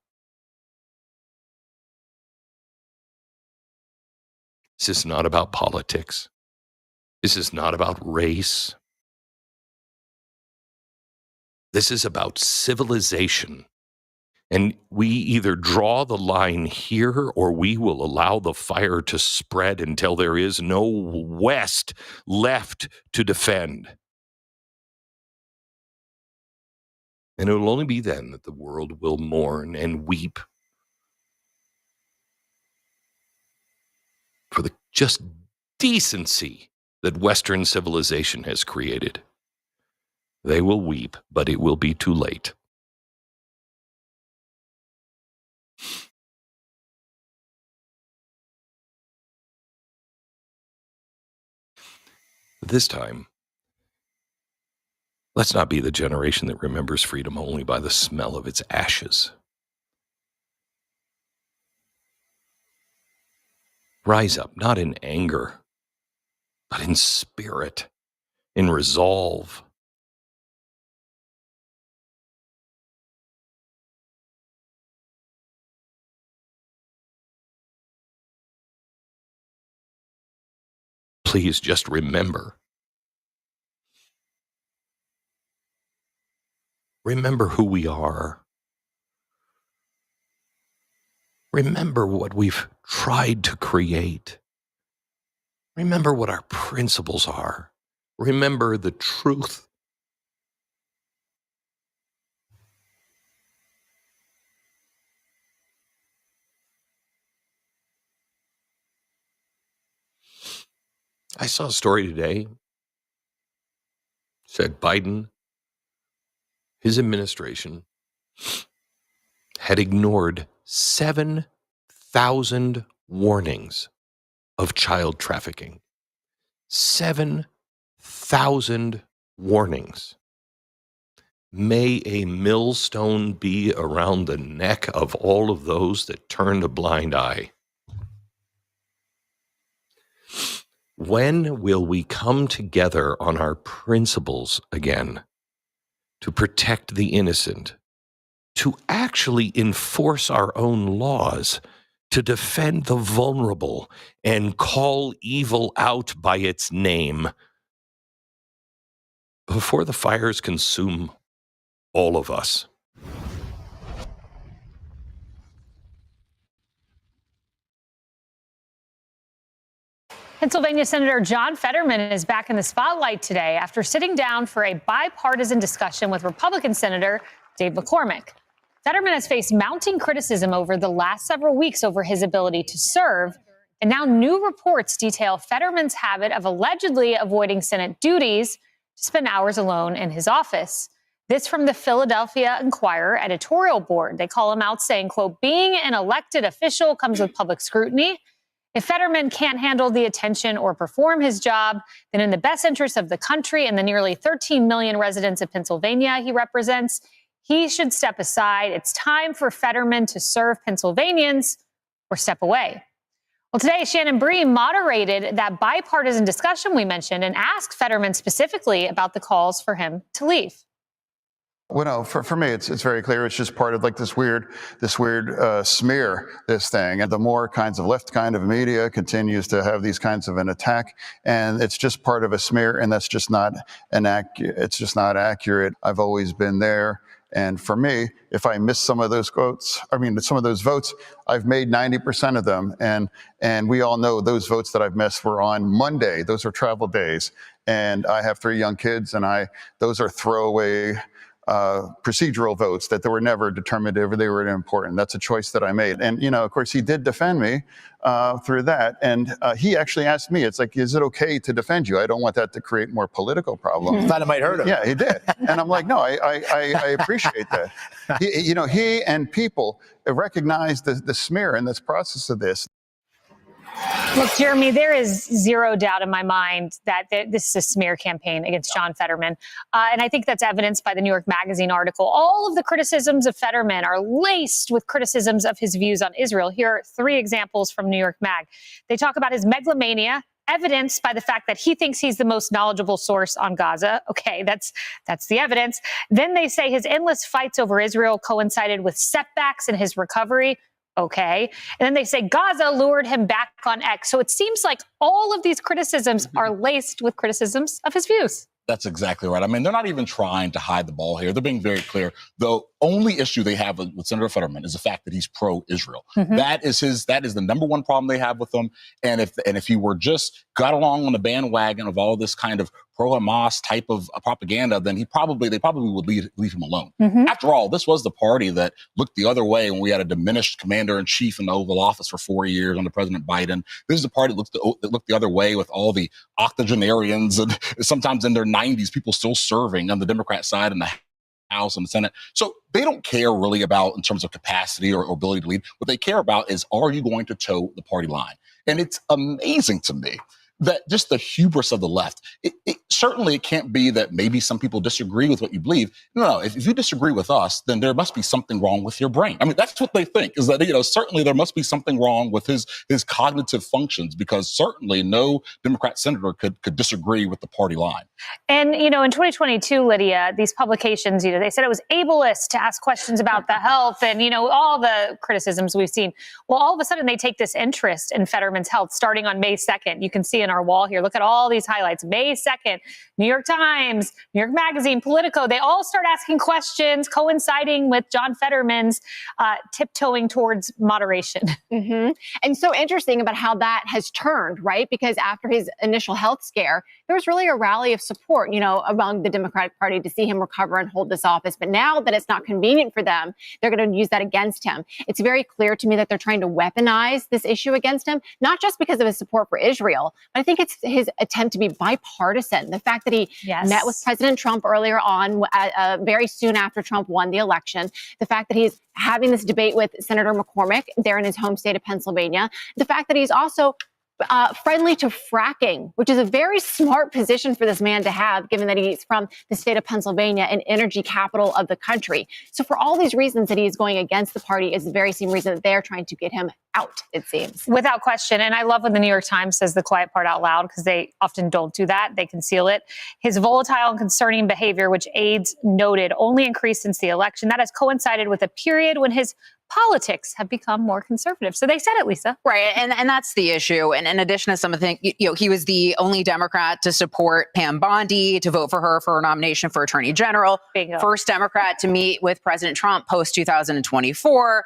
This is not about politics. This is not about race. This is about civilization. And we either draw the line here or we will allow the fire to spread until there is no West left to defend. And it will only be then that the world will mourn and weep for the just decency that Western civilization has created. They will weep, but it will be too late. This time, let's not be the generation that remembers freedom only by the smell of its ashes. Rise up, not in anger, but in spirit, in resolve. Please just remember. Remember who we are. Remember what we've tried to create. Remember what our principles are. Remember the truth. I saw a story today. Said Biden, his administration, had ignored 7,000 warnings of child trafficking. 7,000 warnings. May a millstone be around the neck of all of those that turned a blind eye. When will we come together on our principles again to protect the innocent, to actually enforce our own laws, to defend the vulnerable and call evil out by its name before the fires consume all of us? Pennsylvania Senator John Fetterman is back in the spotlight today after sitting down for a bipartisan discussion with Republican Senator Dave McCormick. Fetterman has faced mounting criticism over the last several weeks over his ability to serve, and now new reports detail Fetterman's habit of allegedly avoiding Senate duties to spend hours alone in his office. This from the Philadelphia Inquirer editorial board. They call him out saying, quote, being an elected official comes with public scrutiny. If Fetterman can't handle the attention or perform his job, then in the best interest of the country and the nearly 13 million residents of Pennsylvania he represents, he should step aside. It's time for Fetterman to serve Pennsylvanians or step away. Well, today, Shannon Bream moderated that bipartisan discussion we mentioned and asked Fetterman specifically about the calls for him to leave. Well, no, for me, it's very clear. It's just part of like this weird smear, this thing. And the more kinds of left kind of media continues to have these kinds of an attack, and it's just part of a smear, and that's just not it's just not accurate. I've always been there. And for me, if I miss some of those votes, I've made 90% of them. And we all know those votes that I've missed were on Monday. Those are travel days. And I have 3 young kids, and those are throwaway procedural votes that they were never determined if they were important. That's a choice that I made. And, of course, he did defend me through that. And he actually asked me, it's like, is it okay to defend you? I don't want that to create more political problems. Thought it might hurt him. Yeah, he did. And I'm like, no, I appreciate that. He and people recognize the smear in this process of this. Look, Jeremy, there is zero doubt in my mind that this is a smear campaign against John Fetterman. And I think that's evidenced by the New York Magazine article. All of the criticisms of Fetterman are laced with criticisms of his views on Israel. Here are 3 examples from New York Mag. They talk about his megalomania, evidenced by the fact that he thinks he's the most knowledgeable source on Gaza. Okay, that's the evidence. Then they say his endless fights over Israel coincided with setbacks in his recovery. Okay. And then they say Gaza lured him back on X. So it seems like all of these criticisms are laced with criticisms of his views. That's exactly right. I mean, they're not even trying to hide the ball here. They're being very clear. The only issue they have with Senator Fetterman is the fact that he's pro-Israel. Mm-hmm. That is the number one problem they have with him. And if he were just got along on the bandwagon of all this kind of pro-Hamas type of propaganda, then they probably would leave him alone. Mm-hmm. After all, this was the party that looked the other way when we had a diminished commander-in-chief in the Oval Office for 4 years under President Biden. This is the party that looked the other way with all the octogenarians and sometimes in their 90s, people still serving on the Democrat side in the House and the Senate. So they don't care really about in terms of capacity or ability to lead. What they care about is, are you going to toe the party line? And it's amazing to me that just the hubris of the left, certainly it can't be that maybe some people disagree with what you believe. No, if you disagree with us, then there must be something wrong with your brain. I mean, that's what they think, is that, certainly there must be something wrong with his cognitive functions, because certainly no Democrat senator could disagree with the party line. And, in 2022, Lydia, these publications, they said it was ableist to ask questions about the health and, all the criticisms we've seen. Well, all of a sudden they take this interest in Fetterman's health starting on May 2nd. You can see in our wall here, look at all these highlights. May 2nd, New York Times, New York Magazine, Politico, they all start asking questions coinciding with John Fetterman's tiptoeing towards moderation. Mm-hmm. And so interesting about how that has turned, right? Because after his initial health scare, there was really a rally of support, among the Democratic Party to see him recover and hold this office. But now that it's not convenient for them, they're going to use that against him. It's very clear to me that they're trying to weaponize this issue against him, not just because of his support for Israel, but I think it's his attempt to be bipartisan. The fact that he met with President Trump earlier on, very soon after Trump won the election, the fact that he's having this debate with Senator McCormick there in his home state of Pennsylvania, the fact that he's also friendly to fracking, which is a very smart position for this man to have, given that he's from the state of Pennsylvania, an energy capital of the country. So for all these reasons that he's going against the party is the very same reason that they're trying to get him out, it seems. Without question. And I love when the New York Times says the quiet part out loud, because they often don't do that. They conceal it. His volatile and concerning behavior, which aides noted, only increased since the election. That has coincided with a period when his politics have become more conservative. So they said it, Lisa. Right. And that's the issue. And in addition to some of the things, he was the only Democrat to support Pam Bondi, to vote for her nomination for Attorney General. Bingo. First Democrat to meet with President Trump post 2024.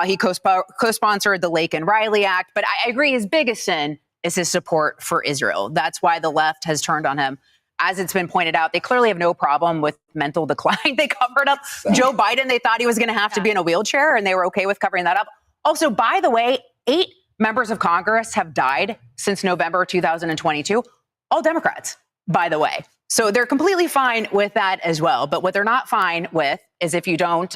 He co-sponsored the Lake and Riley Act. But I agree, his biggest sin is his support for Israel. That's why the left has turned on him. As it's been pointed out, they clearly have no problem with mental decline. They covered up Joe Biden. They thought he was going to have to be in a wheelchair, and they were okay with covering that up. Also, by the way, 8 members of Congress have died since November 2022. All Democrats, by the way. So they're completely fine with that as well. But what they're not fine with is if you don't,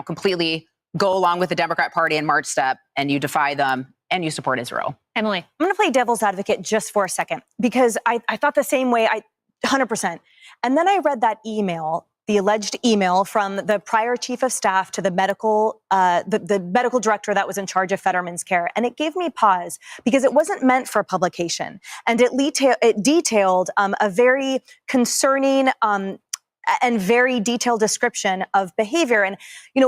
completely go along with the Democrat Party and March step, and you defy them and you support Israel. Emily. I'm going to play devil's advocate just for a second, because I thought the same way. 100%. And then I read that email, the alleged email from the prior chief of staff to the medical director that was in charge of Fetterman's care. And it gave me pause, because it wasn't meant for publication. And it detailed a very concerning and very detailed description of behavior. And,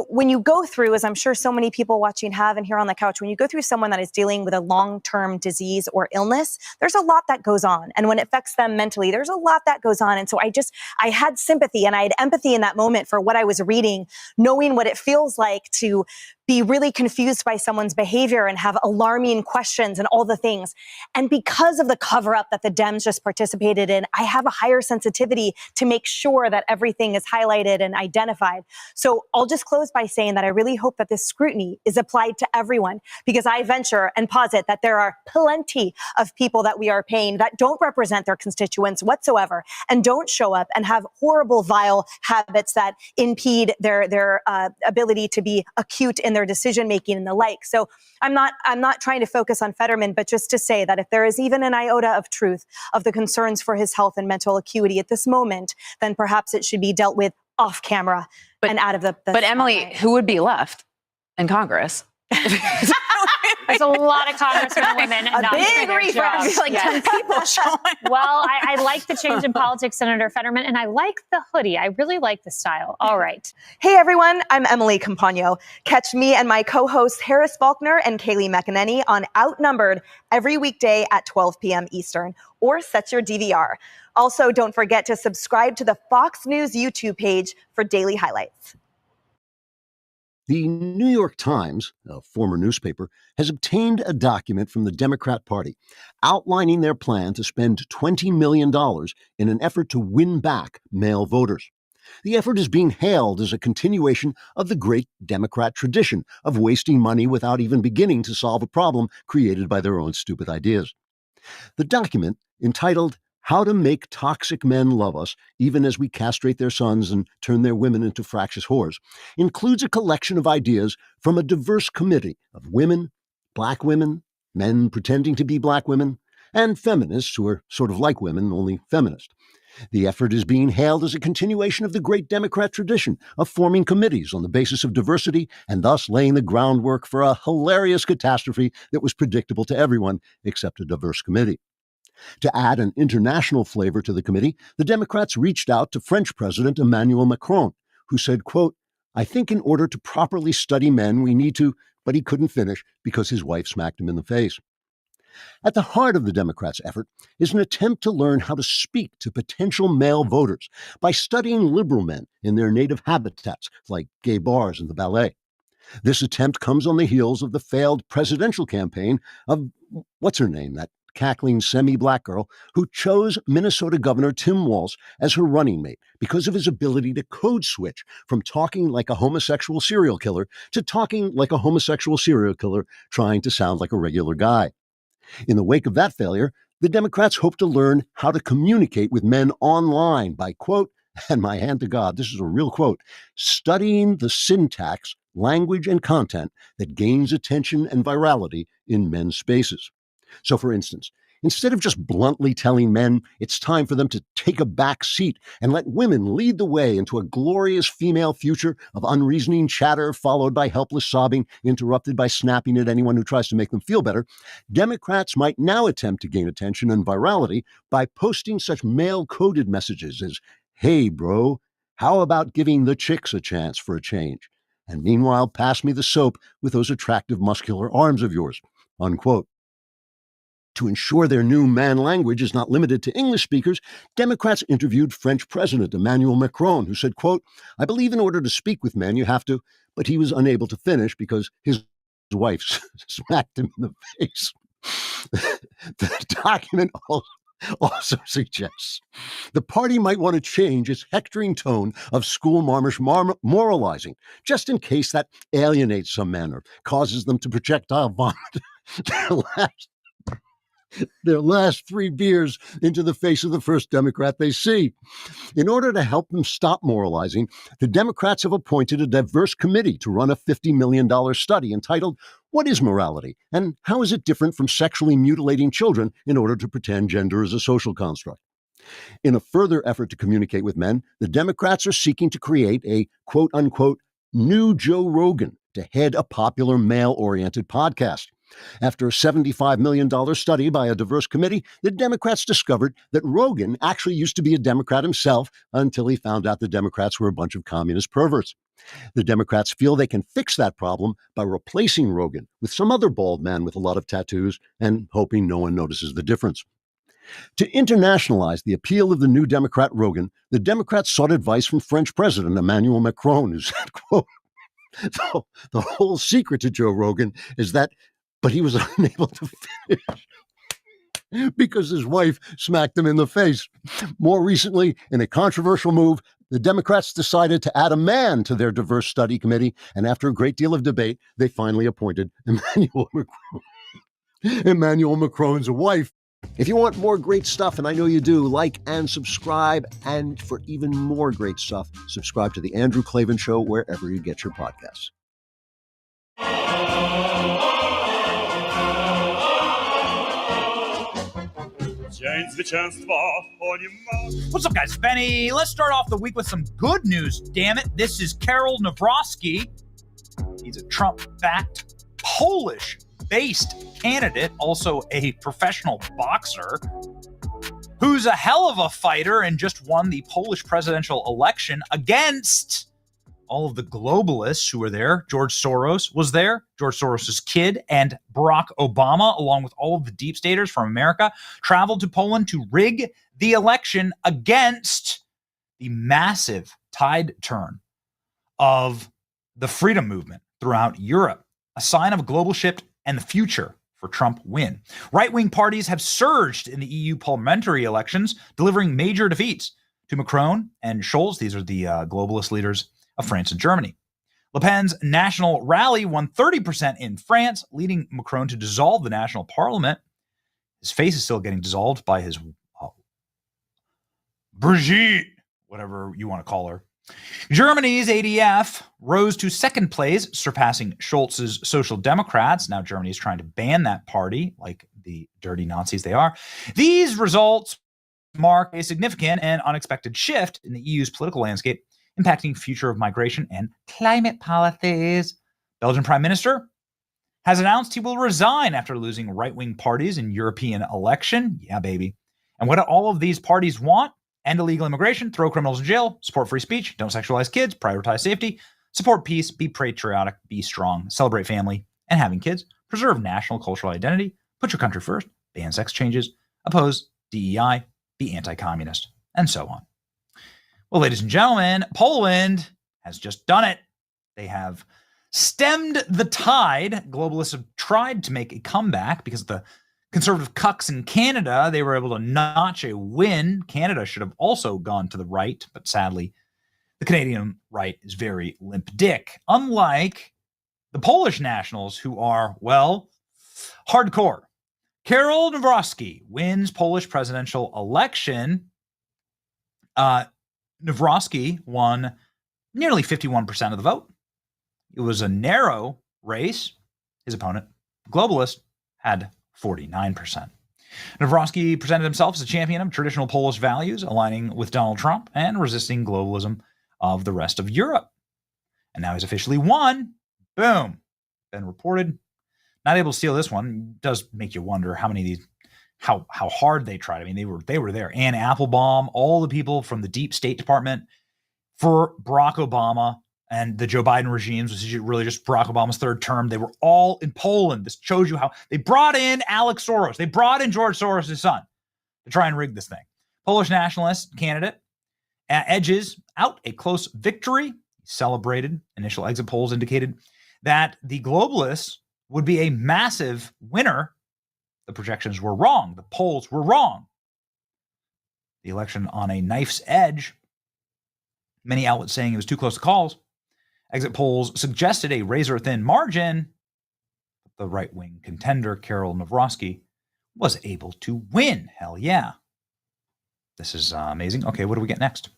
when you go through, as I'm sure so many people watching have and here on the couch, when you go through someone that is dealing with a long-term disease or illness, there's a lot that goes on. And when it affects them mentally, there's a lot that goes on. And so I had sympathy and I had empathy in that moment for what I was reading, knowing what it feels like to be really confused by someone's behavior and have alarming questions and all the things. And because of the cover-up that the Dems just participated in, I have a higher sensitivity to make sure that everything is highlighted and identified. So I'll just close by saying that I really hope that this scrutiny is applied to everyone, because I venture and posit that there are plenty of people that we are paying that don't represent their constituents whatsoever and don't show up and have horrible, vile habits that impede their ability to be acute in their their decision making and the like. So I'm not trying to focus on Fetterman, but just to say that if there is even an iota of truth of the concerns for his health and mental acuity at this moment, then perhaps it should be dealt with off camera and out of the But Emily, who would be left in Congress? There's a lot of congressmen women A not big doing their refresh, jobs. like 10 people showing. Well, I like the change in politics, Senator Fetterman, and I like the hoodie. I really like the style. All right. Hey everyone, I'm Emily Campagno. Catch me and my co-hosts Harris Faulkner and Kaylee McEnany on Outnumbered every weekday at 12 p.m. Eastern, or set your DVR. Also, don't forget to subscribe to the Fox News YouTube page for daily highlights. The New York Times, a former newspaper, has obtained a document from the Democrat Party outlining their plan to spend $20 million in an effort to win back male voters. The effort is being hailed as a continuation of the great Democrat tradition of wasting money without even beginning to solve a problem created by their own stupid ideas. The document, entitled How to Make Toxic Men Love Us, Even as We Castrate Their Sons and Turn Their Women into Fractious Whores, includes a collection of ideas from a diverse committee of women, black women, men pretending to be black women, and feminists who are sort of like women, only feminist. The effort is being hailed as a continuation of the great Democrat tradition of forming committees on the basis of diversity and thus laying the groundwork for a hilarious catastrophe that was predictable to everyone except a diverse committee. To add an international flavor to the committee, the Democrats reached out to French President Emmanuel Macron, who said, quote, "I think in order to properly study men, we need to," but he couldn't finish because his wife smacked him in the face. At the heart of the Democrats' effort is an attempt to learn how to speak to potential male voters by studying liberal men in their native habitats, like gay bars and the ballet. This attempt comes on the heels of the failed presidential campaign of, what's her name, that cackling semi-black girl who chose Minnesota Governor Tim Walz as her running mate because of his ability to code switch from talking like a homosexual serial killer to talking like a homosexual serial killer trying to sound like a regular guy. In the wake of that failure, the Democrats hope to learn how to communicate with men online by, quote, and my hand to God, this is a real quote, studying the syntax, language, and content that gains attention and virality in men's spaces. So, for instance, instead of just bluntly telling men it's time for them to take a back seat and let women lead the way into a glorious female future of unreasoning chatter followed by helpless sobbing, interrupted by snapping at anyone who tries to make them feel better, Democrats might now attempt to gain attention and virality by posting such male-coded messages as, "Hey, bro, how about giving the chicks a chance for a change? And meanwhile, pass me the soap with those attractive muscular arms of yours," unquote. To ensure their new man language is not limited to English speakers, Democrats interviewed French President Emmanuel Macron, who said, quote, "I believe in order to speak with men, you have to," but he was unable to finish because his wife smacked him in the face. The document also suggests the party might want to change its hectoring tone of school marmish moralizing, just in case that alienates some men or causes them to projectile vomit their last 3 beers into the face of the first Democrat they see. In order to help them stop moralizing, the Democrats have appointed a diverse committee to run a $50 million study entitled, "What is Morality, and How is it Different from Sexually Mutilating Children in Order to Pretend Gender is a Social Construct?" In a further effort to communicate with men, the Democrats are seeking to create a quote-unquote new Joe Rogan to head a popular male-oriented podcast. After a $75 million study by a diverse committee, the Democrats discovered that Rogan actually used to be a Democrat himself until he found out the Democrats were a bunch of communist perverts. The Democrats feel they can fix that problem by replacing Rogan with some other bald man with a lot of tattoos and hoping no one notices the difference. To internationalize the appeal of the new Democrat Rogan, the Democrats sought advice from French President Emmanuel Macron, who said, quote, "The whole secret to Joe Rogan is that," but he was unable to finish because his wife smacked him in the face. More recently, in a controversial move, the Democrats decided to add a man to their diverse study committee, and after a great deal of debate, they finally appointed Emmanuel Macron's wife. If you want more great stuff, and I know you do, like and subscribe. And for even more great stuff, subscribe to The Andrew Klavan Show wherever you get your podcasts. What's up, guys? Benny. Let's start off the week with some good news. Damn it. This is Karol Nawrocki. He's a Trump-backed, Polish-based candidate, also a professional boxer, who's a hell of a fighter and just won the Polish presidential election against all of the globalists who were there. George Soros was there, George Soros' kid, and Barack Obama, along with all of the deep staters from America, traveled to Poland to rig the election against the massive tide turn of the freedom movement throughout Europe, a sign of a global shift and the future for Trump win. Right-wing parties have surged in the EU parliamentary elections, delivering major defeats to Macron and Scholz. These are the globalist leaders of France and Germany. Le Pen's national rally won 30% in France, leading Macron to dissolve the national parliament. His face is still getting dissolved by his Brigitte, whatever you want to call her. Germany's ADF rose to second place, surpassing Scholz's Social Democrats. Now Germany is trying to ban that party, like the dirty Nazis they are. These results mark a significant and unexpected shift in the EU's political landscape, impacting future of migration and climate policies. Belgian Prime Minister has announced he will resign after losing right-wing parties in European election. Yeah, baby. And what do all of these parties want? End illegal immigration, throw criminals in jail, support free speech, don't sexualize kids, prioritize safety, support peace, be patriotic, be strong, celebrate family and having kids, preserve national cultural identity, put your country first, ban sex changes, oppose DEI, be anti-communist, and so on. Well, ladies and gentlemen, Poland has just done it. They have stemmed the tide. Globalists have tried to make a comeback because of the conservative cucks in Canada. They were able to notch a win. Canada should have also gone to the right, but sadly, the Canadian right is very limp dick. Unlike the Polish nationals, who are, well, hardcore. Karol Nawrocki wins Polish presidential election. Nawrocki won nearly 51% of the vote. It was a narrow race. His opponent, globalist, had 49%. Nawrocki presented himself as a champion of traditional Polish values, aligning with Donald Trump and resisting globalism of the rest of Europe. And now he's officially won. Boom. Been reported. Not able to steal this one. It does make you wonder how many of these, how hard they tried. I mean, they were there. Anne Applebaum, all the people from the deep State Department for Barack Obama and the Joe Biden regimes, which is really just Barack Obama's third term. They were all in Poland. This shows you how they brought in Alex Soros. They brought in George Soros' son to try and rig this thing. Polish nationalist candidate edges out a close victory. Celebrated. Initial exit polls indicated that the globalists would be a massive winner. The projections were wrong. The polls were wrong. The election on a knife's edge. Many outlets saying it was too close to calls. Exit polls suggested a razor-thin margin. The right-wing contender, Karol Nawrocki, was able to win. Hell yeah. This is amazing. Okay, what do we get next?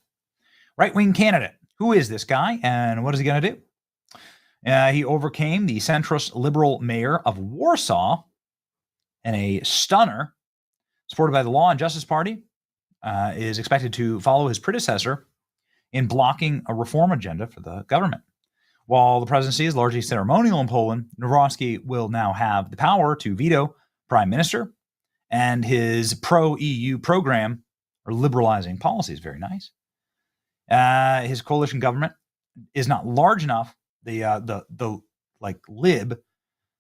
Right-wing candidate. Who is this guy and what is he going to do? He overcame the centrist liberal mayor of Warsaw in a stunner, supported by the Law and Justice Party, is expected to follow his predecessor in blocking a reform agenda for the government. While the presidency is largely ceremonial in Poland, Nawrocki will now have the power to veto prime minister and his pro-EU program or liberalizing policies. Very nice. His coalition government is not large enough. The lib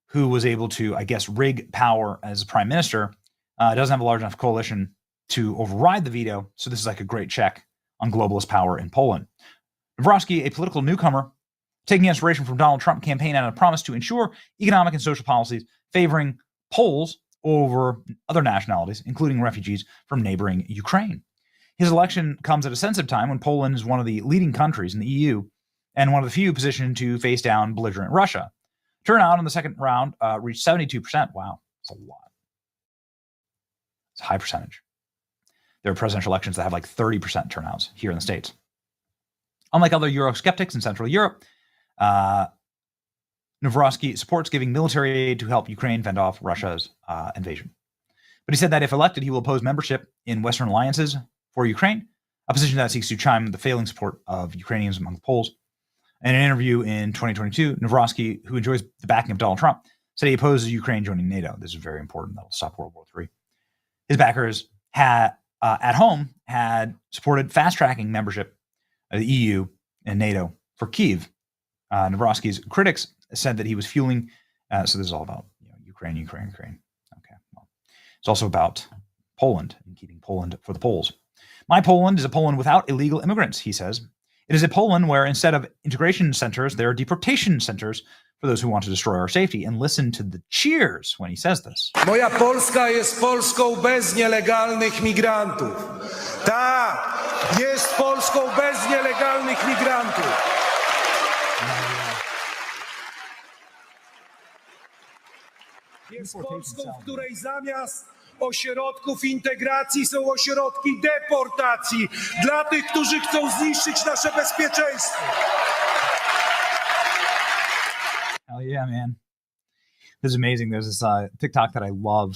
who was able to, I guess, rig power as prime minister doesn't have a large enough coalition to override the veto. So this is like a great check on globalist power in Poland. Nawrocki, a political newcomer, taking inspiration from Donald Trump campaign and a promise to ensure economic and social policies favoring Poles over other nationalities, including refugees from neighboring Ukraine. His election comes at a sensitive time when Poland is one of the leading countries in the EU and one of the few positioned to face down belligerent Russia. Turnout in the second round reached 72%. Wow, that's a lot. It's a high percentage. There are presidential elections that have like 30% turnouts here in the States. Unlike other Eurosceptics in Central Europe, Nawrocki supports giving military aid to help Ukraine fend off Russia's invasion. But he said that if elected, he will oppose membership in Western alliances for Ukraine, a position that seeks to chime the failing support of Ukrainians among the Poles. In an interview in 2022, Navrosky, who enjoys the backing of Donald Trump, said he opposes Ukraine joining NATO. This is very important. That will stop World War III. His backers at home had supported fast-tracking membership of the EU and NATO for Kyiv. Navrosky's critics said that he was fueling. So this is all about Ukraine. Okay. Well, it's also about Poland and keeping Poland for the Poles. My Poland is a Poland without illegal immigrants, he says. It is a Poland where instead of integration centers, there are deportation centers for those who want to destroy our safety. And listen to the cheers when he says this. Moja Polska jest Polską bez nielegalnych migrantów. Tak, jest Polską bez nielegalnych migrantów. Jest Polską, w której zamiast ośrodków integracji są ośrodki deportacji dla tych, którzy chcą zniszczyć nasze bezpieczeństwo. Hell yeah, man. This is amazing. There's this TikTok that I love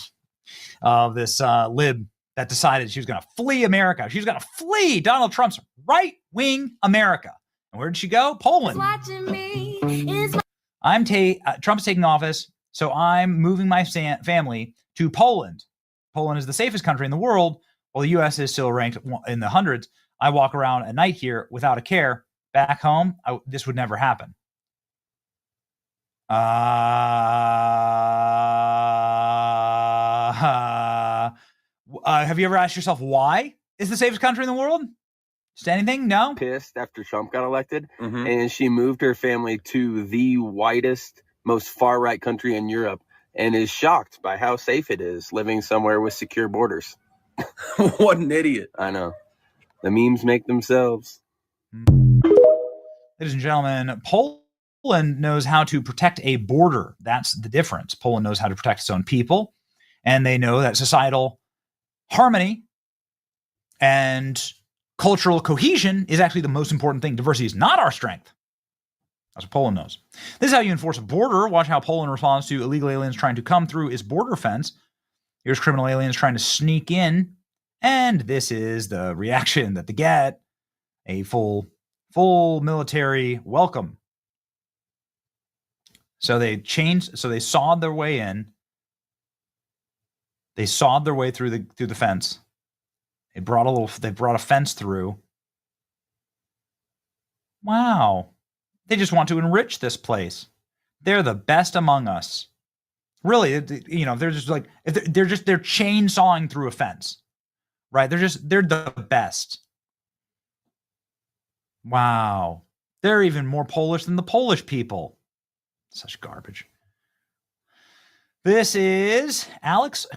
of this lib that decided she was going to flee America. She was going to flee Donald Trump's right-wing America. And where did she go? Poland. Trump's taking office, so I'm moving my family to Poland. Poland is the safest country in the world, while the U.S. is still ranked in the hundreds. I walk around at night here without a care. Back home, this would never happen. Have you ever asked yourself why is the safest country in the world? Just anything? No? Pissed after Trump got elected, and she moved her family to the whitest, most far-right country in Europe, and is shocked by how safe it is living somewhere with secure borders. What an idiot. I know. The memes make themselves. Ladies and gentlemen, Poland knows how to protect a border. That's the difference. Poland knows how to protect its own people, and they know that societal harmony and cultural cohesion is actually the most important thing. Diversity is not our strength. That's what Poland knows. This is how you enforce a border. Watch how Poland responds to illegal aliens trying to come through its border fence. Here's criminal aliens trying to sneak in. And this is the reaction that they get. A full military welcome. So they sawed their way in. They sawed their way through the fence. They brought a fence through. Wow. They just want to enrich this place. They're the best among us. Really, they're just like they're chainsawing through a fence, right? They're the best. Wow, they're even more Polish than the Polish people. Such garbage. This is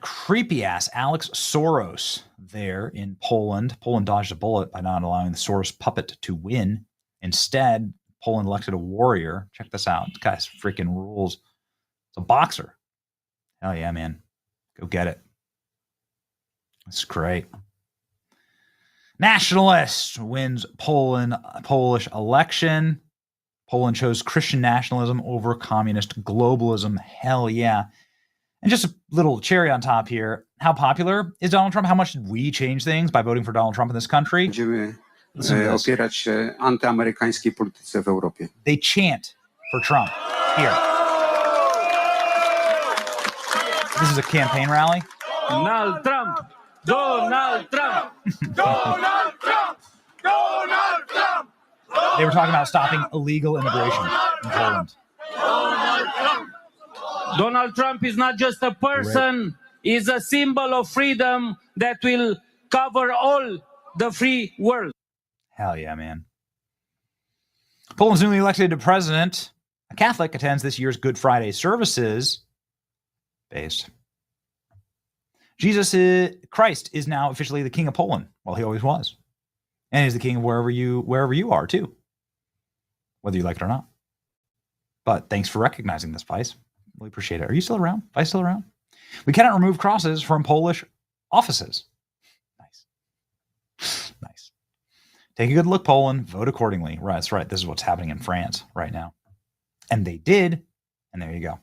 creepy ass Alex Soros there in Poland. Poland dodged a bullet by not allowing the Soros puppet to win. Instead, Poland elected a warrior. Check this out. This guy's freaking rules. It's a boxer. Hell yeah, man. Go get it. It's great. Nationalist wins Polish election. Poland chose Christian nationalism over communist globalism. Hell yeah. And just a little cherry on top here. How popular is Donald Trump? How much did we change things by voting for Donald Trump in this country? Opierać się antyamerykańskiej polityce w Europie. They chant for Trump. Here. This is a campaign rally. Donald Trump! Donald Trump! Donald Trump! Donald Trump! They were talking about stopping illegal immigration in Poland. Donald Trump is not just a person, he's a symbol of freedom that will cover all the free world. Hell yeah, man. Poland's newly elected president, a Catholic, attends this year's Good Friday services. Based. Christ is now officially the king of Poland. Well, he always was. And he's the king of wherever you are, too. Whether you like it or not. But thanks for recognizing this, Vice. Really appreciate it. Are you still around? Vice still around? We cannot remove crosses from Polish offices. Nice. Take a good look, Poland. Vote accordingly. Right, that's right. This is what's happening in France right now. And they did. And there you go.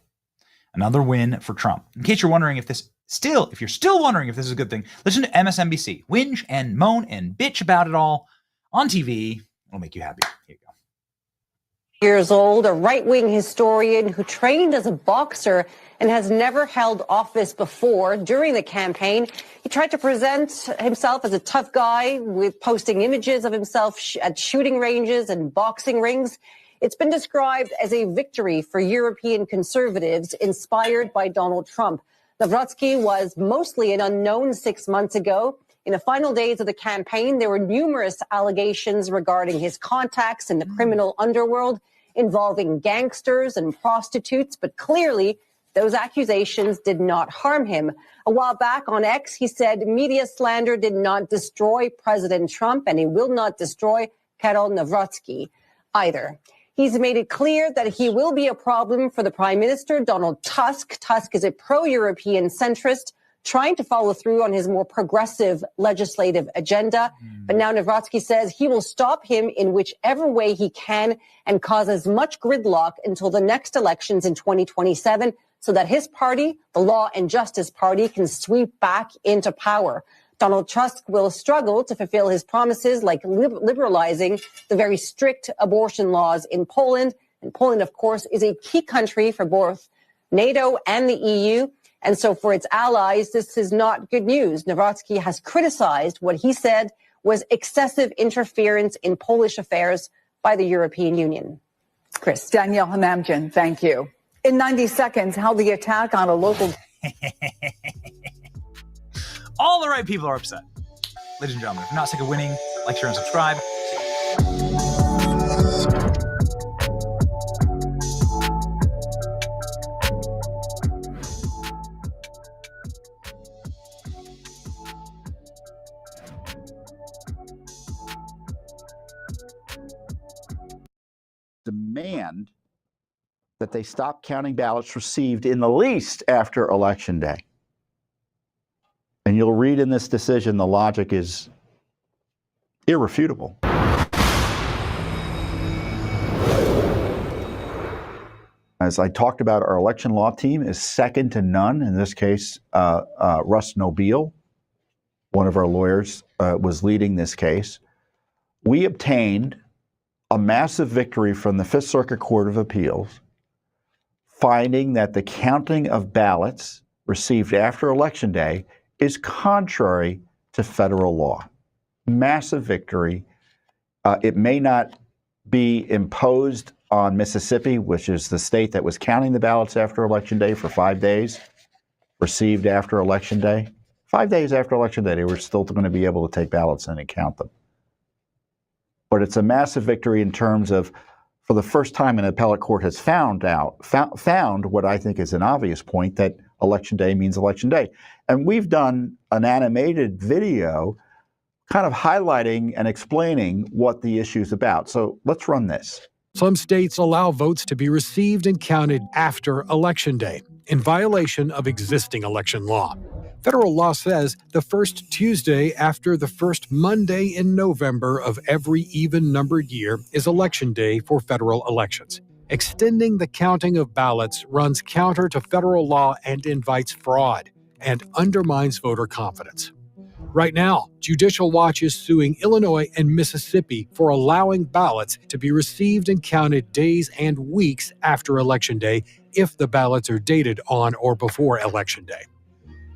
Another win for Trump. In case you're wondering if this Still, if you're still wondering if this is a good thing, listen to MSNBC. Whinge and moan and bitch about it all on TV. It'll make you happy. Here you go. Years old, a right-wing historian who trained as a boxer and has never held office before. During the campaign, he tried to present himself as a tough guy with posting images of himself at shooting ranges and boxing rings. It's been described as a victory for European conservatives inspired by Donald Trump. Nawrocki was mostly an unknown 6 months ago. In the final days of the campaign, there were numerous allegations regarding his contacts in the criminal underworld involving gangsters and prostitutes, but clearly those accusations did not harm him. A while back on X, he said media slander did not destroy President Trump, and he will not destroy Karol Nawrocki either. He's made it clear that he will be a problem for the Prime Minister, Donald Tusk. Tusk is a pro-European centrist trying to follow through on his more progressive legislative agenda. But now Nawrocki says he will stop him in whichever way he can and cause as much gridlock until the next elections in 2027 so that his party, the Law and Justice Party, can sweep back into power. Donald Tusk will struggle to fulfill his promises like liberalizing the very strict abortion laws in Poland. And Poland, of course, is a key country for both NATO and the EU. And so for its allies, this is not good news. Nawrocki has criticized what he said was excessive interference in Polish affairs by the European Union. Chris. Danielle Hamamjian, thank you. In 90 seconds, how the attack on a local... All the right people are upset. Ladies and gentlemen, if you're not sick of winning, like, share, and subscribe. Demand that they stop counting ballots received in the least after Election Day. And you'll read in this decision, the logic is irrefutable. As I talked about, our election law team is second to none. In this case, Russ Nobile, one of our lawyers, was leading this case. We obtained a massive victory from the Fifth Circuit Court of Appeals, finding that the counting of ballots received after Election Day is contrary to federal law. Massive victory. It may not be imposed on Mississippi, which is the state that was counting the ballots after Election Day for 5 days, received after Election Day. 5 days after Election Day, they were still going to be able to take ballots in and count them. But it's a massive victory in terms of, for the first time, an appellate court has found what I think is an obvious point, that Election Day means Election Day. And we've done an animated video kind of highlighting and explaining what the issue is about. So let's run this. Some states allow votes to be received and counted after Election Day, in violation of existing election law. Federal law says the first Tuesday after the first Monday in November of every even-numbered year is Election Day for federal elections. Extending the counting of ballots runs counter to federal law and invites fraud and undermines voter confidence. Right now, Judicial Watch is suing Illinois and Mississippi for allowing ballots to be received and counted days and weeks after Election Day if the ballots are dated on or before Election Day.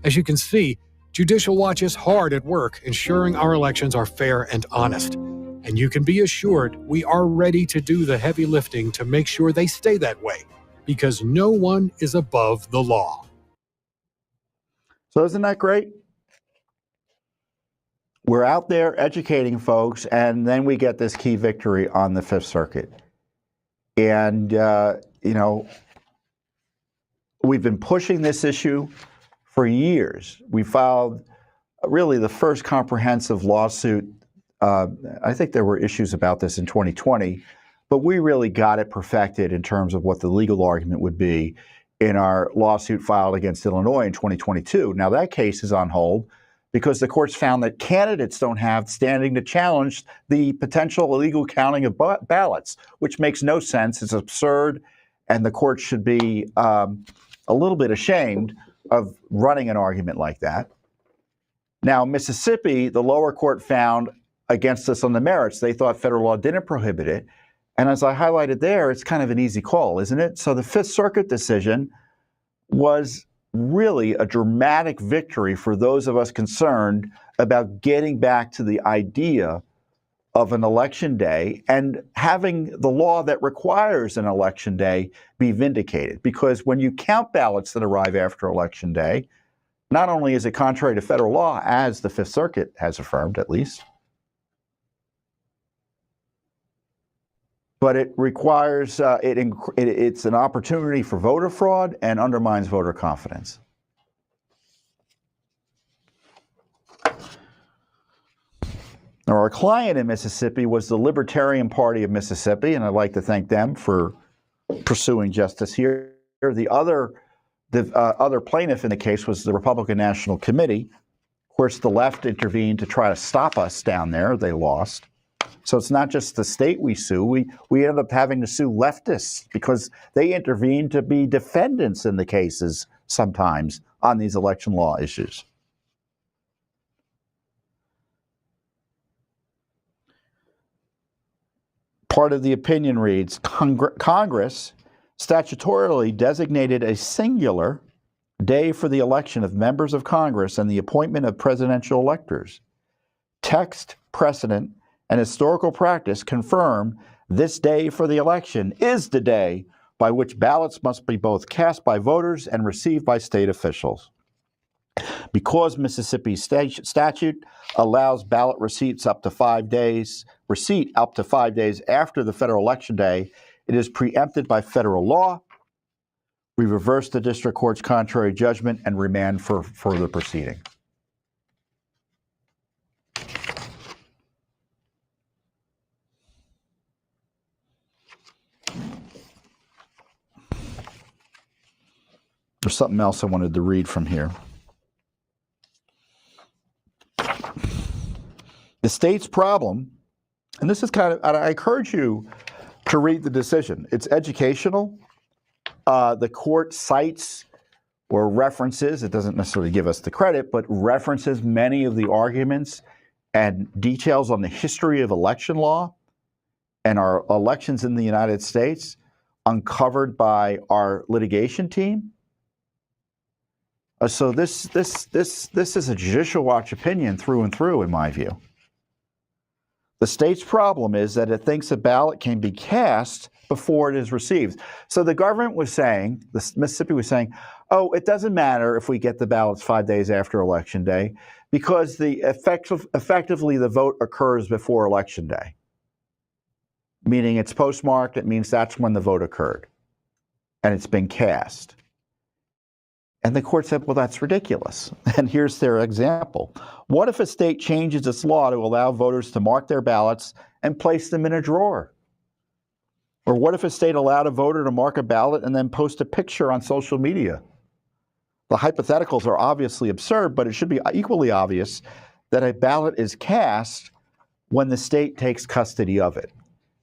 As you can see, Judicial Watch is hard at work ensuring our elections are fair and honest. And you can be assured we are ready to do the heavy lifting to make sure they stay that way, because no one is above the law. So isn't that great? We're out there educating folks, and then we get this key victory on the Fifth Circuit. And, we've been pushing this issue for years. We filed really the first comprehensive lawsuit. I think there were issues about this in 2020, but we really got it perfected in terms of what the legal argument would be in our lawsuit filed against Illinois in 2022. Now that case is on hold because the courts found that candidates don't have standing to challenge the potential illegal counting of ballots, which makes no sense. It's absurd, and the court should be a little bit ashamed of running an argument like that. Now, Mississippi, the lower court found against us on the merits. They thought federal law didn't prohibit it. And as I highlighted there, it's kind of an easy call, isn't it? So the Fifth Circuit decision was really a dramatic victory for those of us concerned about getting back to the idea of an election day and having the law that requires an election day be vindicated. Because when you count ballots that arrive after election day, not only is it contrary to federal law, as the Fifth Circuit has affirmed at least, but it requires, it's an opportunity for voter fraud and undermines voter confidence. Now, our client in Mississippi was the Libertarian Party of Mississippi, and I'd like to thank them for pursuing justice here. The other plaintiff in the case was the Republican National Committee. Of course, the left intervened to try to stop us down there. They lost. So it's not just the state we sue. We end up having to sue leftists because they intervene to be defendants in the cases sometimes on these election law issues. Part of the opinion reads, Congress statutorily designated a singular day for the election of members of Congress and the appointment of presidential electors. Text, precedent, and historical practice confirm this day for the election is the day by which ballots must be both cast by voters and received by state officials. Because Mississippi's statute allows ballot receipt up to 5 days after the federal election day, it is preempted by federal law. We reverse the district court's contrary judgment and remand for further proceeding. There's something else I wanted to read from here. The state's problem, and this is I encourage you to read the decision. It's educational. The court cites or references, it doesn't necessarily give us the credit, but references many of the arguments and details on the history of election law and our elections in the United States uncovered by our litigation team. So this is a Judicial Watch opinion through and through, in my view. The state's problem is that it thinks a ballot can be cast before it is received. So the government was saying, Mississippi was saying, oh, it doesn't matter if we get the ballots 5 days after Election Day because effectively the vote occurs before Election Day. Meaning it's postmarked, it means that's when the vote occurred. And it's been cast. And the court said, well, that's ridiculous. And here's their example. What if a state changes its law to allow voters to mark their ballots and place them in a drawer? Or what if a state allowed a voter to mark a ballot and then post a picture on social media? The hypotheticals are obviously absurd, but it should be equally obvious that a ballot is cast when the state takes custody of it.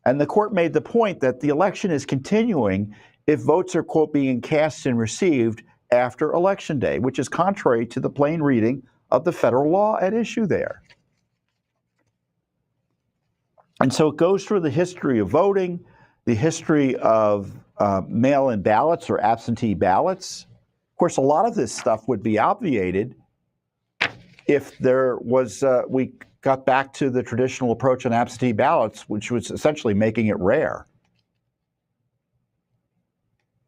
And the court made the point that the election is continuing if votes are, quote, being cast and received after Election Day, which is contrary to the plain reading of the federal law at issue there. And so it goes through the history of voting, the history of mail-in ballots or absentee ballots. Of course, a lot of this stuff would be obviated if there was, we got back to the traditional approach on absentee ballots, which was essentially making it rare.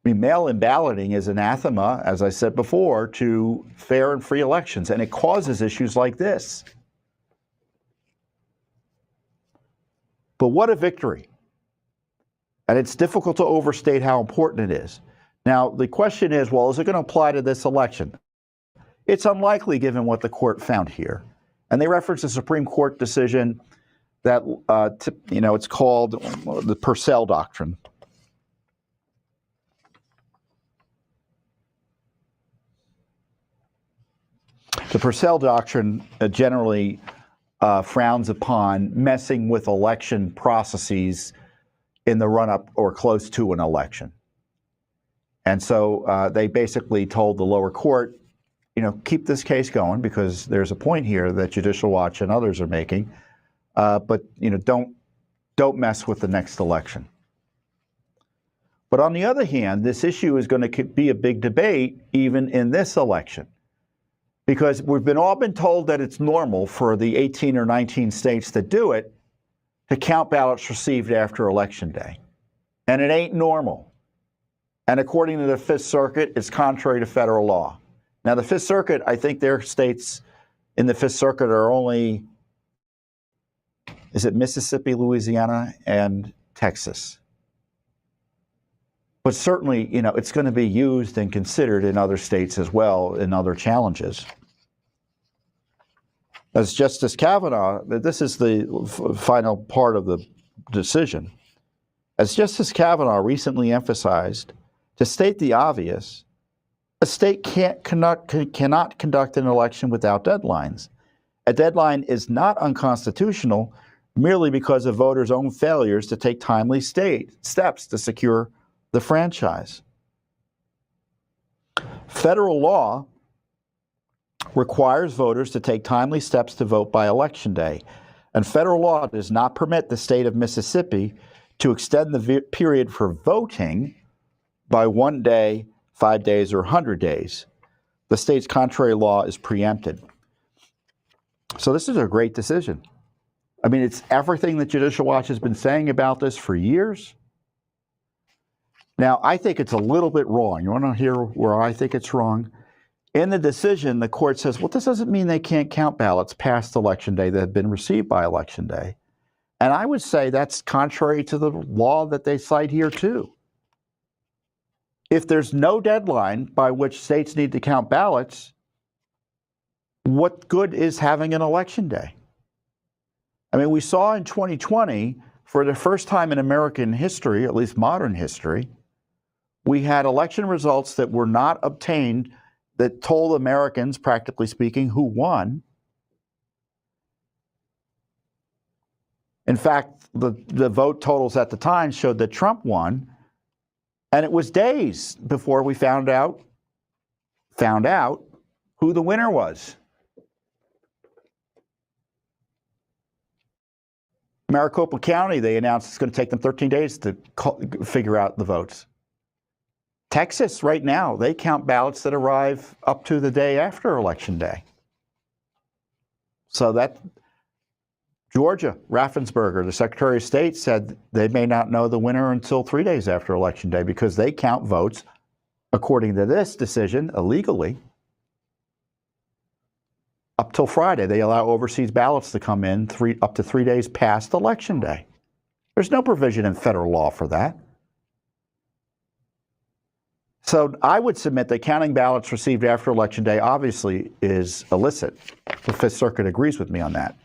I mean, mail-in balloting is anathema, as I said before, to fair and free elections, and it causes issues like this. But what a victory. And it's difficult to overstate how important it is. Now, the question is, well, is it going to apply to this election? It's unlikely given what the court found here. And they reference a Supreme Court decision that, it's called the Purcell Doctrine. The Purcell Doctrine generally frowns upon messing with election processes in the run-up or close to an election. And so they basically told the lower court, keep this case going because there's a point here that Judicial Watch and others are making. But don't mess with the next election. But on the other hand, this issue is going to be a big debate even in this election, because we've all been told that it's normal for the 18 or 19 states that do it to count ballots received after Election Day. And it ain't normal. And according to the Fifth Circuit, it's contrary to federal law. Now, the Fifth Circuit, I think their states in the Fifth Circuit are only, is it Mississippi, Louisiana, and Texas? But certainly, it's going to be used and considered in other states as well, in other challenges. As Justice Kavanaugh, this is the final part of the decision. As Justice Kavanaugh recently emphasized, to state the obvious, a state cannot conduct an election without deadlines. A deadline is not unconstitutional merely because of voters' own failures to take timely steps to secure the franchise. Federal law requires voters to take timely steps to vote by Election Day, and federal law does not permit the state of Mississippi to extend the period for voting by 1 day, 5 days, or 100 days. The state's contrary law is preempted. So this is a great decision. I mean, it's everything that Judicial Watch has been saying about this for years. Now, I think it's a little bit wrong. You want to hear where I think it's wrong? In the decision, the court says, well, this doesn't mean they can't count ballots past Election Day that have been received by Election Day. And I would say that's contrary to the law that they cite here, too. If there's no deadline by which states need to count ballots, what good is having an Election Day? I mean, we saw in 2020, for the first time in American history, at least modern history, we had election results that were not obtained that told Americans, practically speaking, who won. In fact, the vote totals at the time showed that Trump won, and it was days before we found out who the winner was. Maricopa County, they announced it's going to take them 13 days to figure out the votes. Texas, right now, they count ballots that arrive up to the day after Election Day. So that, Georgia, Raffensperger, the Secretary of State, said they may not know the winner until 3 days after Election Day because they count votes, according to this decision, illegally, up till Friday. They allow overseas ballots to come in up to 3 days past Election Day. There's no provision in federal law for that. So I would submit that counting ballots received after Election Day obviously is illicit. The Fifth Circuit agrees with me on that.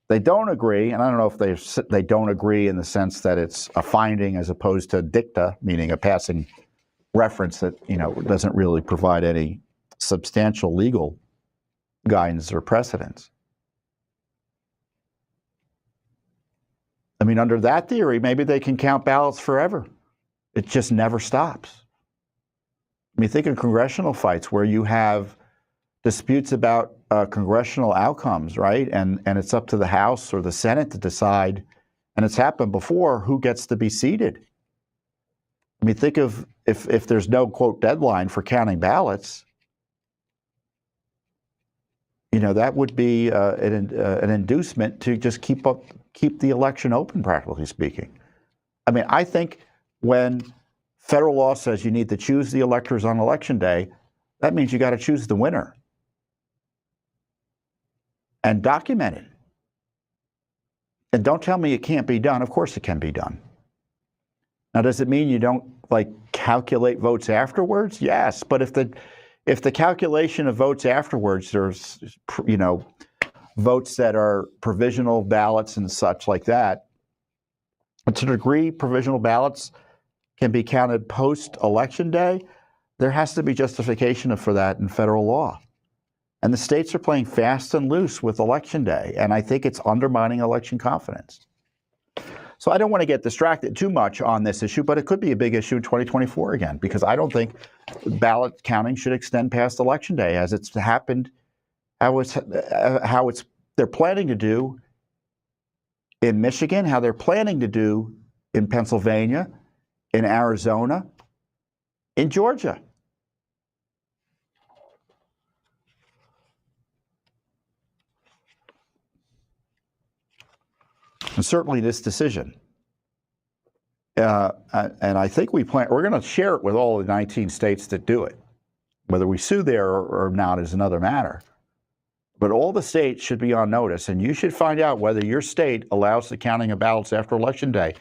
They don't agree, and I don't know if they don't agree in the sense that it's a finding as opposed to dicta, meaning a passing reference that doesn't really provide any substantial legal guidance or precedence. I mean, under that theory, maybe they can count ballots forever. It just never stops. I mean, think of congressional fights where you have disputes about congressional outcomes, right? And it's up to the House or the Senate to decide, and it's happened before, who gets to be seated. I mean, think of if there's no, quote, deadline for counting ballots, that would be an inducement to just keep the election open, practically speaking. I mean, I think when federal law says you need to choose the electors on Election Day, that means you got to choose the winner and document it. And don't tell me it can't be done. Of course it can be done. Now, does it mean you don't calculate votes afterwards? Yes, but if the calculation of votes afterwards, there's votes that are provisional ballots and such like that, to a degree provisional ballots can be counted post-Election Day, there has to be justification for that in federal law. And the states are playing fast and loose with Election Day, and I think it's undermining election confidence. So I don't want to get distracted too much on this issue, but it could be a big issue in 2024 again, because I don't think ballot counting should extend past Election Day, as it's happened, they're planning to do in Michigan, how they're planning to do in Pennsylvania, in Arizona, in Georgia. And certainly this decision. And I think we're going to share it with all the 19 states that do it. Whether we sue there or not is another matter. But all the states should be on notice, and you should find out whether your state allows the counting of ballots after Election Day.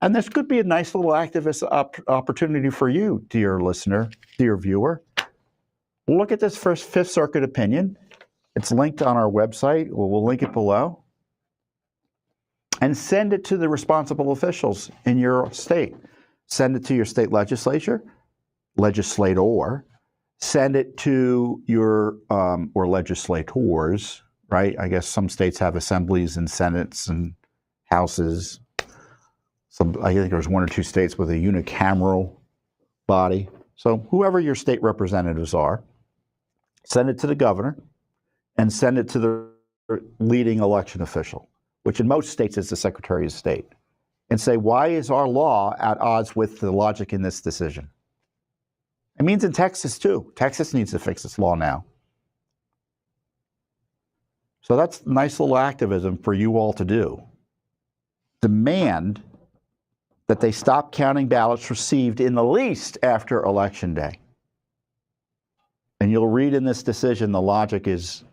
And this could be a nice little activist opportunity for you, dear listener, dear viewer. Look at this first Fifth Circuit opinion. It's linked on our website. We'll link it below. And send it to the responsible officials in your state. Send it to your state legislator, send it to your, or legislators, right? I guess some states have assemblies and senates and houses. I think there's 1 or 2 states with a unicameral body. So whoever your state representatives are, send it to the governor and send it to the leading election official, which in most states is the Secretary of State, and say, why is our law at odds with the logic in this decision? It means in Texas too. Texas needs to fix its law now. So that's nice little activism for you all to do. Demand that they stop counting ballots received in the least after Election Day. And you'll read in this decision the logic is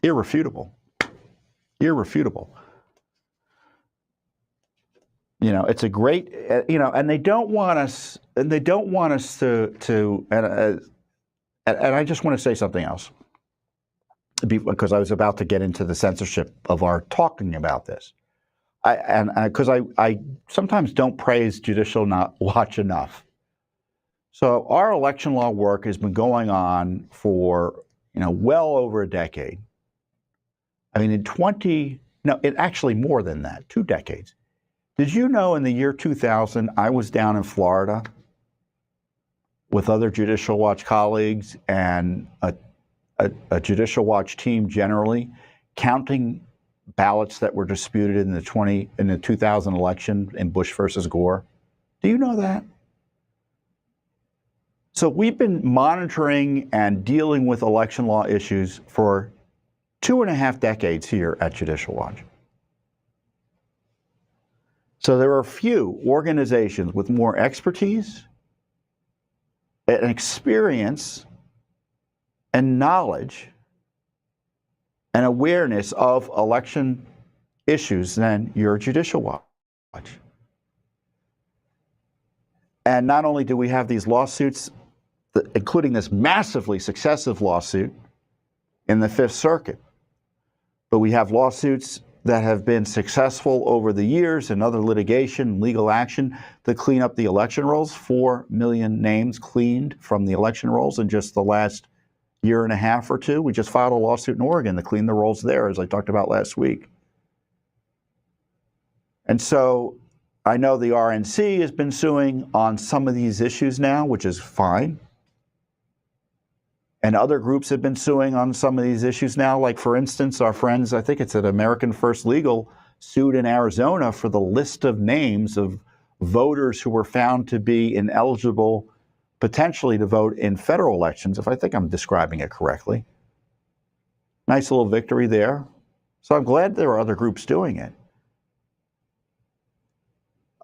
irrefutable. Irrefutable. You know, it's a great, and they don't want us, to and I just want to say something else, because I was about to get into the censorship of our talking about this. Because I sometimes don't praise Judicial Watch enough. So our election law work has been going on for, well over a decade. I mean, actually more than that, 2 decades. Did you know in the year 2000, I was down in Florida with other Judicial Watch colleagues and a Judicial Watch team generally, counting ballots that were disputed in the 2000 election in Bush versus Gore? Do you know that? So we've been monitoring and dealing with election law issues for 2.5 decades here at Judicial Watch. So there are few organizations with more expertise and experience and knowledge and awareness of election issues than your Judicial Watch. And not only do we have these lawsuits, including this massively successive lawsuit in the Fifth Circuit, but we have lawsuits that have been successful over the years and other litigation, legal action to clean up the election rolls. 4 million names cleaned from the election rolls in just the last 1.5 years or 2. We just filed a lawsuit in Oregon to clean the rolls there, as I talked about last week. And so I know the RNC has been suing on some of these issues now, which is fine. And other groups have been suing on some of these issues now. Like, for instance, our friends, I think it's at American First Legal, sued in Arizona for the list of names of voters who were found to be ineligible potentially to vote in federal elections, if I think I'm describing it correctly. Nice little victory there. So I'm glad there are other groups doing it.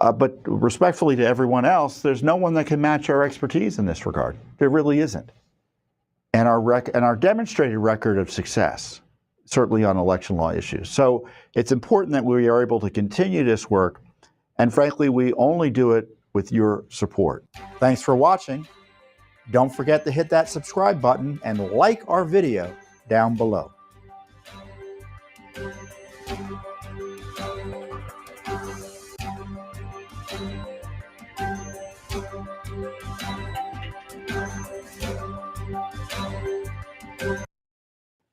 But respectfully to everyone else, there's no one that can match our expertise in this regard. There really isn't. And our demonstrated record of success, certainly on election law issues. So it's important that we are able to continue this work. And frankly, we only do it with your support. Thanks for watching. Don't forget to hit that subscribe button and like our video down below.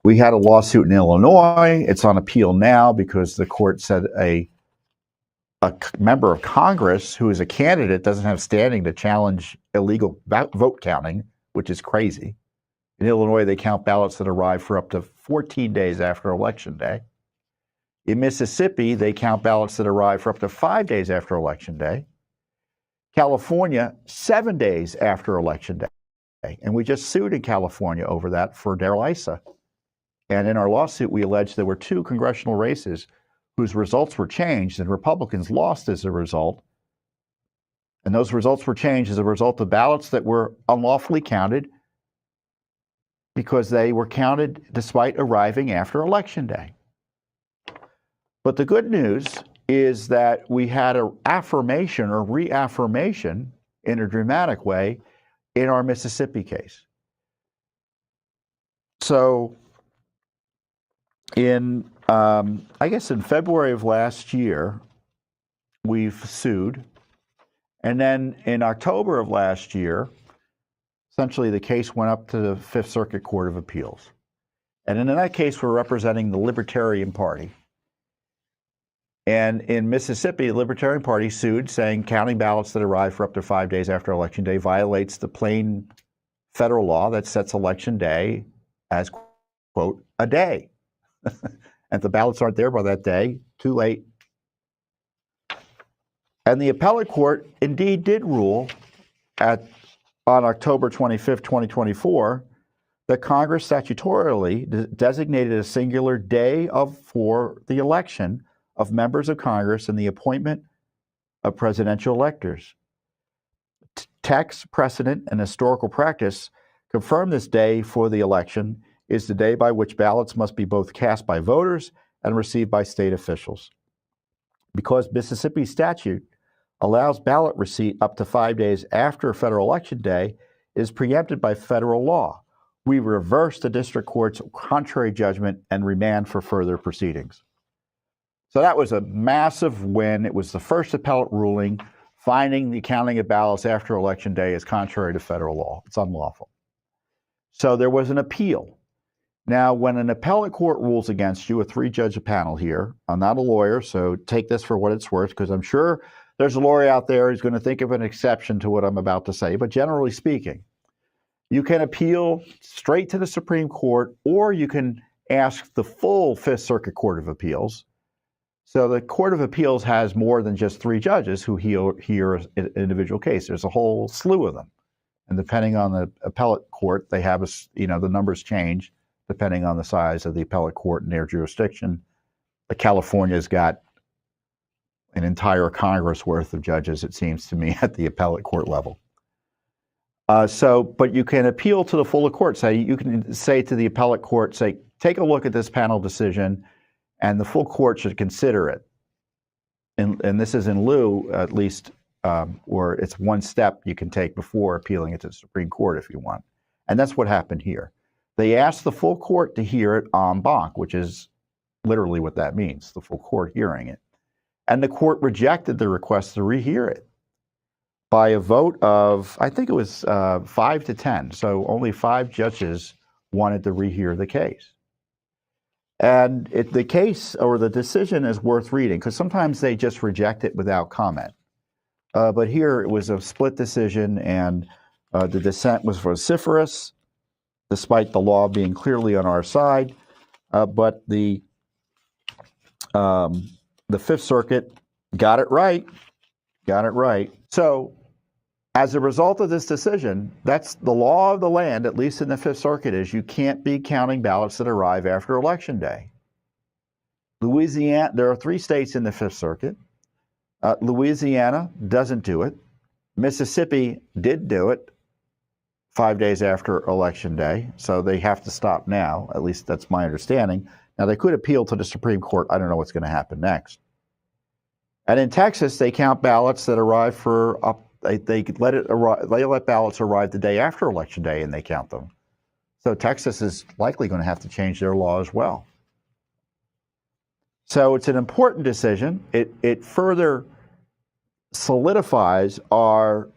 We had a lawsuit in Illinois. It's on appeal now because the court said a member of Congress who is a candidate doesn't have standing to challenge illegal vote counting, which is crazy. In Illinois, they count ballots that arrive for up to 14 days after Election Day. In Mississippi, they count ballots that arrive for up to 5 days after Election Day. California, 7 days after Election Day. And we just sued in California over that for Darrell Issa. And in our lawsuit, we alleged there were 2 congressional races whose results were changed and Republicans lost as a result. And those results were changed as a result of ballots that were unlawfully counted because they were counted despite arriving after Election Day. But the good news is that we had an affirmation or reaffirmation in a dramatic way in our Mississippi case. So in February of last year, we've sued. And then in October of last year, essentially the case went up to the Fifth Circuit Court of Appeals. And in that case, we're representing the Libertarian Party. And in Mississippi, the Libertarian Party sued, saying counting ballots that arrive for up to 5 days after Election Day violates the plain federal law that sets Election Day as, quote, a day. And if the ballots aren't there by that day, too late. And the appellate court indeed did rule on October 25th, 2024, that Congress statutorily designated a singular day for the election of members of Congress and the appointment of presidential electors. Text, precedent, and historical practice confirm this day for the election is the day by which ballots must be both cast by voters and received by state officials. Because Mississippi statute allows ballot receipt up to 5 days after federal election day, it is preempted by federal law. We reverse the district court's contrary judgment and remand for further proceedings. So that was a massive win. It was the first appellate ruling finding the counting of ballots after Election Day is contrary to federal law. It's unlawful. So there was an appeal. Now, when an appellate court rules against you, a 3-judge panel here, I'm not a lawyer, so take this for what it's worth, because I'm sure there's a lawyer out there who's going to think of an exception to what I'm about to say. But generally speaking, you can appeal straight to the Supreme Court, or you can ask the full Fifth Circuit Court of Appeals. So the Court of Appeals has more than just 3 judges who hear an individual case. There's a whole slew of them. And depending on the appellate court, they have, the numbers change depending on the size of the appellate court and their jurisdiction. California's got an entire Congress worth of judges, it seems to me, at the appellate court level. But you can appeal to the full court. You can say to the appellate court, take a look at this panel decision, and the full court should consider it. And this is in lieu, at least, or it's one step you can take before appealing it to the Supreme Court if you want. And that's what happened here. They asked the full court to hear it en banc, which is literally what that means, the full court hearing it. And the court rejected the request to rehear it by a vote of, I think it was 5 to 10. So only 5 judges wanted to rehear the case. And the case or the decision is worth reading, because sometimes they just reject it without comment. But here it was a split decision, and the dissent was vociferous, despite the law being clearly on our side. But the Fifth Circuit got it right. So as a result of this decision, that's the law of the land, at least in the Fifth Circuit, is you can't be counting ballots that arrive after Election Day. Louisiana, there are 3 states in the Fifth Circuit. Louisiana doesn't do it. Mississippi did do it 5 days after Election Day, so they have to stop now. At least that's my understanding. Now, they could appeal to the Supreme Court. I don't know what's going to happen next. And in Texas, they count ballots that arrive they let ballots arrive the day after Election Day, and they count them. So Texas is likely going to have to change their law as well. So it's an important decision. It further solidifies our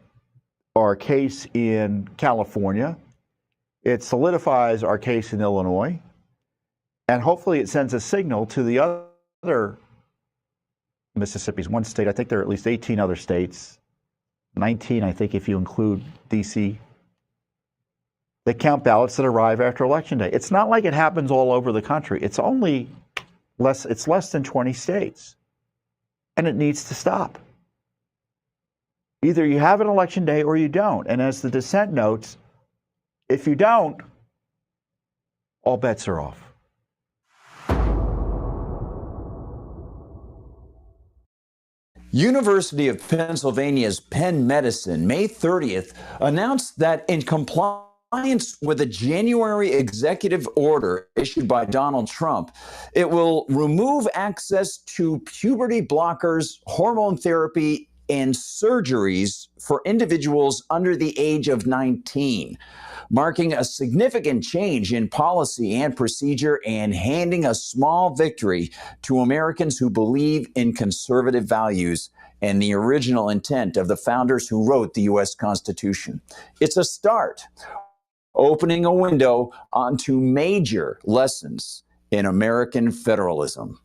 case in California. It solidifies our case in Illinois. And hopefully it sends a signal to the other Mississippi's one state. I think there are at least 18 other states, 19, I think, if you include D.C. They count ballots that arrive after Election Day. It's not like it happens all over the country. It's less than 20 states. And it needs to stop. Either you have an Election Day or you don't. And as the dissent notes, if you don't, all bets are off. University of Pennsylvania's Penn Medicine, May 30th, announced that in compliance with a January executive order issued by Donald Trump, it will remove access to puberty blockers, hormone therapy, and surgeries for individuals under the age of 19, marking a significant change in policy and procedure and handing a small victory to Americans who believe in conservative values and the original intent of the founders who wrote the U.S. Constitution. It's a start, opening a window onto major lessons in American federalism.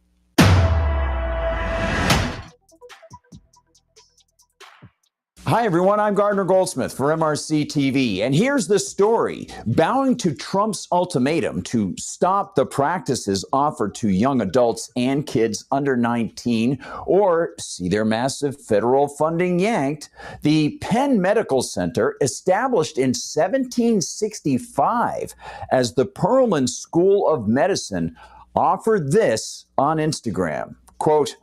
Hi, everyone. I'm Gardner Goldsmith for MRC TV. And here's the story. Bowing to Trump's ultimatum to stop the practices offered to young adults and kids under 19 or see their massive federal funding yanked, the Penn Medical Center, established in 1765 as the Perelman School of Medicine, offered this on Instagram. Quote,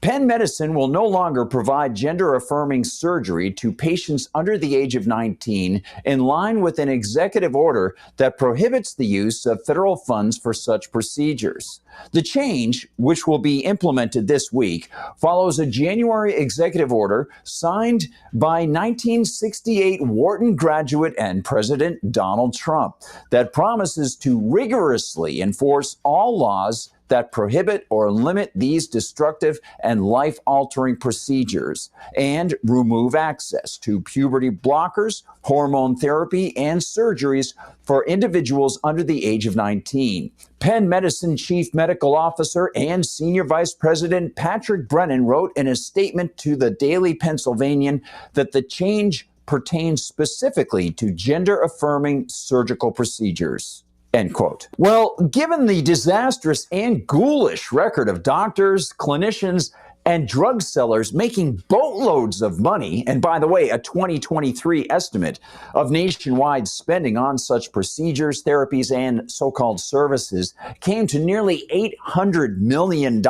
Penn Medicine will no longer provide gender-affirming surgery to patients under the age of 19 in line with an executive order that prohibits the use of federal funds for such procedures. The change, which will be implemented this week, follows a January executive order signed by 1968 Wharton graduate and President Donald Trump that promises to rigorously enforce all laws that prohibit or limit these destructive and life-altering procedures and remove access to puberty blockers, hormone therapy, and surgeries for individuals under the age of 19. Penn Medicine Chief Medical Officer and Senior Vice President Patrick Brennan wrote in a statement to the Daily Pennsylvanian that the change pertains specifically to gender-affirming surgical procedures. End quote. Well, given the disastrous and ghoulish record of doctors, clinicians, and drug sellers making boatloads of money, and by the way, a 2023 estimate of nationwide spending on such procedures, therapies, and so-called services came to nearly $800 million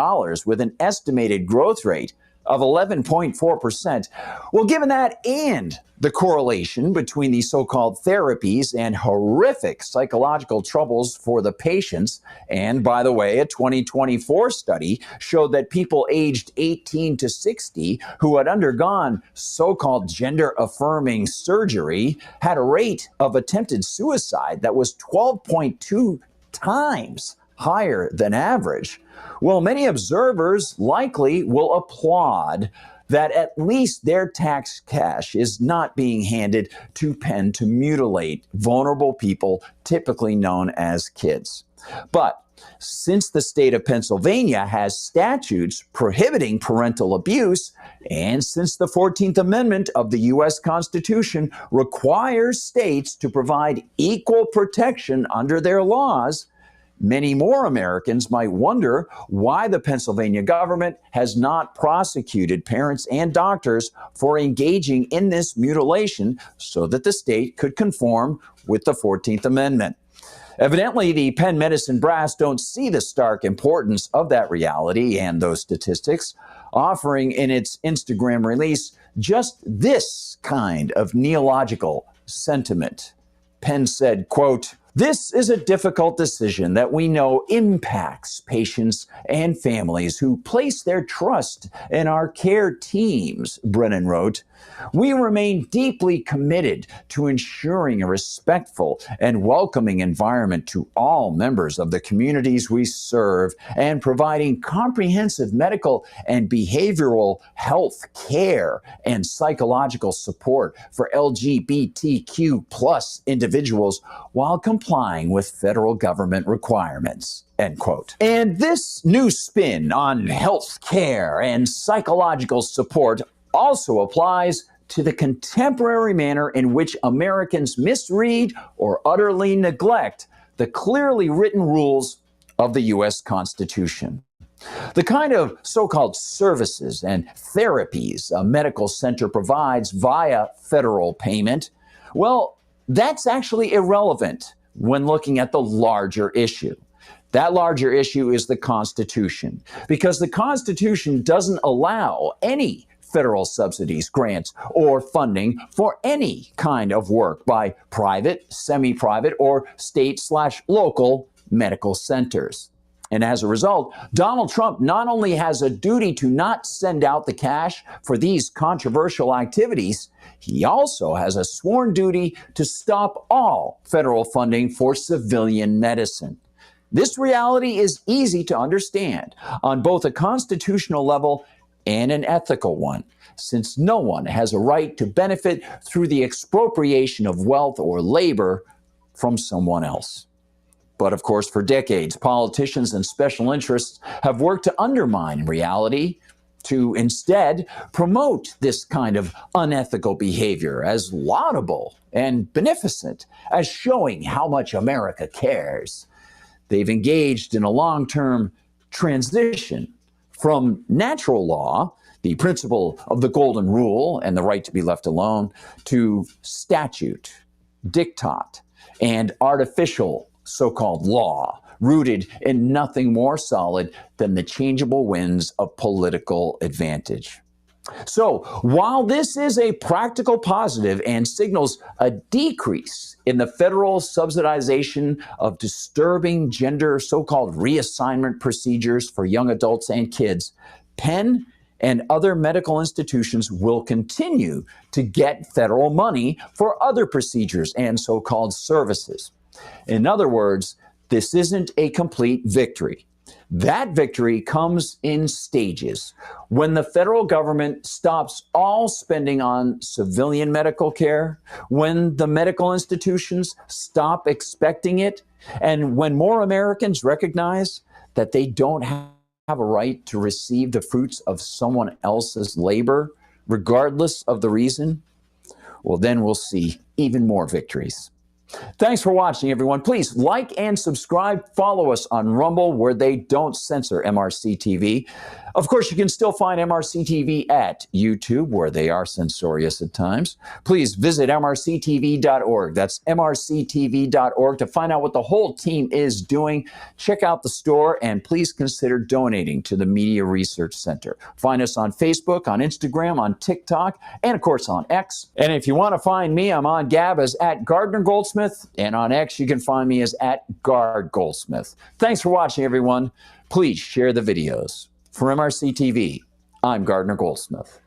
with an estimated growth rate of 11.4%. Well, given that and the correlation between these so-called therapies and horrific psychological troubles for the patients, and by the way, a 2024 study showed that people aged 18 to 60 who had undergone so-called gender-affirming surgery had a rate of attempted suicide that was 12.2 times higher than average. Well, many observers likely will applaud that at least their tax cash is not being handed to Penn to mutilate vulnerable people, typically known as kids. But since the state of Pennsylvania has statutes prohibiting parental abuse, and since the 14th Amendment of the U.S. Constitution requires states to provide equal protection under their laws, many more Americans might wonder why the Pennsylvania government has not prosecuted parents and doctors for engaging in this mutilation so that the state could conform with the 14th Amendment. Evidently, the Penn Medicine brass don't see the stark importance of that reality and those statistics, offering in its Instagram release just this kind of neological sentiment. Penn said, quote, "This is a difficult decision that we know impacts patients and families who place their trust in our care teams," Brennan wrote. "We remain deeply committed to ensuring a respectful and welcoming environment to all members of the communities we serve and providing comprehensive medical and behavioral health care and psychological support for LGBTQ plus individuals while completing complying with federal government requirements, end quote. And this new spin on health care and psychological support also applies to the contemporary manner in which Americans misread or utterly neglect the clearly written rules of the U.S. Constitution. The kind of so-called services and therapies a medical center provides via federal payment, well, that's actually irrelevant when looking at the larger issue. That larger issue is the Constitution, because the Constitution doesn't allow any federal subsidies, grants, or funding for any kind of work by private, semi-private, or state/local medical centers. And as a result, Donald Trump not only has a duty to not send out the cash for these controversial activities, he also has a sworn duty to stop all federal funding for civilian medicine. This reality is easy to understand on both a constitutional level and an ethical one, since no one has a right to benefit through the expropriation of wealth or labor from someone else. But of course, for decades, politicians and special interests have worked to undermine reality, to instead promote this kind of unethical behavior as laudable and beneficent, as showing how much America cares. They've engaged in a long-term transition from natural law, the principle of the golden rule and the right to be left alone, to statute, diktat, and artificial so-called law, rooted in nothing more solid than the changeable winds of political advantage. So, while this is a practical positive and signals a decrease in the federal subsidization of disturbing gender so-called reassignment procedures for young adults and kids, Penn and other medical institutions will continue to get federal money for other procedures and so-called services. In other words, this isn't a complete victory. That victory comes in stages. When the federal government stops all spending on civilian medical care, when the medical institutions stop expecting it, and when more Americans recognize that they don't have a right to receive the fruits of someone else's labor, regardless of the reason, well, then we'll see even more victories. Thanks for watching, everyone. Please like and subscribe. Follow us on Rumble, where they don't censor MRC TV. Of course, you can still find MRC TV at YouTube, where they are censorious at times. Please visit mrctv.org. That's mrctv.org to find out what the whole team is doing. Check out the store, and please consider donating to the Media Research Center. Find us on Facebook, on Instagram, on TikTok, and of course on X. And if you want to find me, I'm on Gab as at Gardner Goldsmith, and on X you can find me as at Gard Goldsmith. Thanks for watching, everyone. Please share the videos. For MRC TV, I'm Gardner Goldsmith.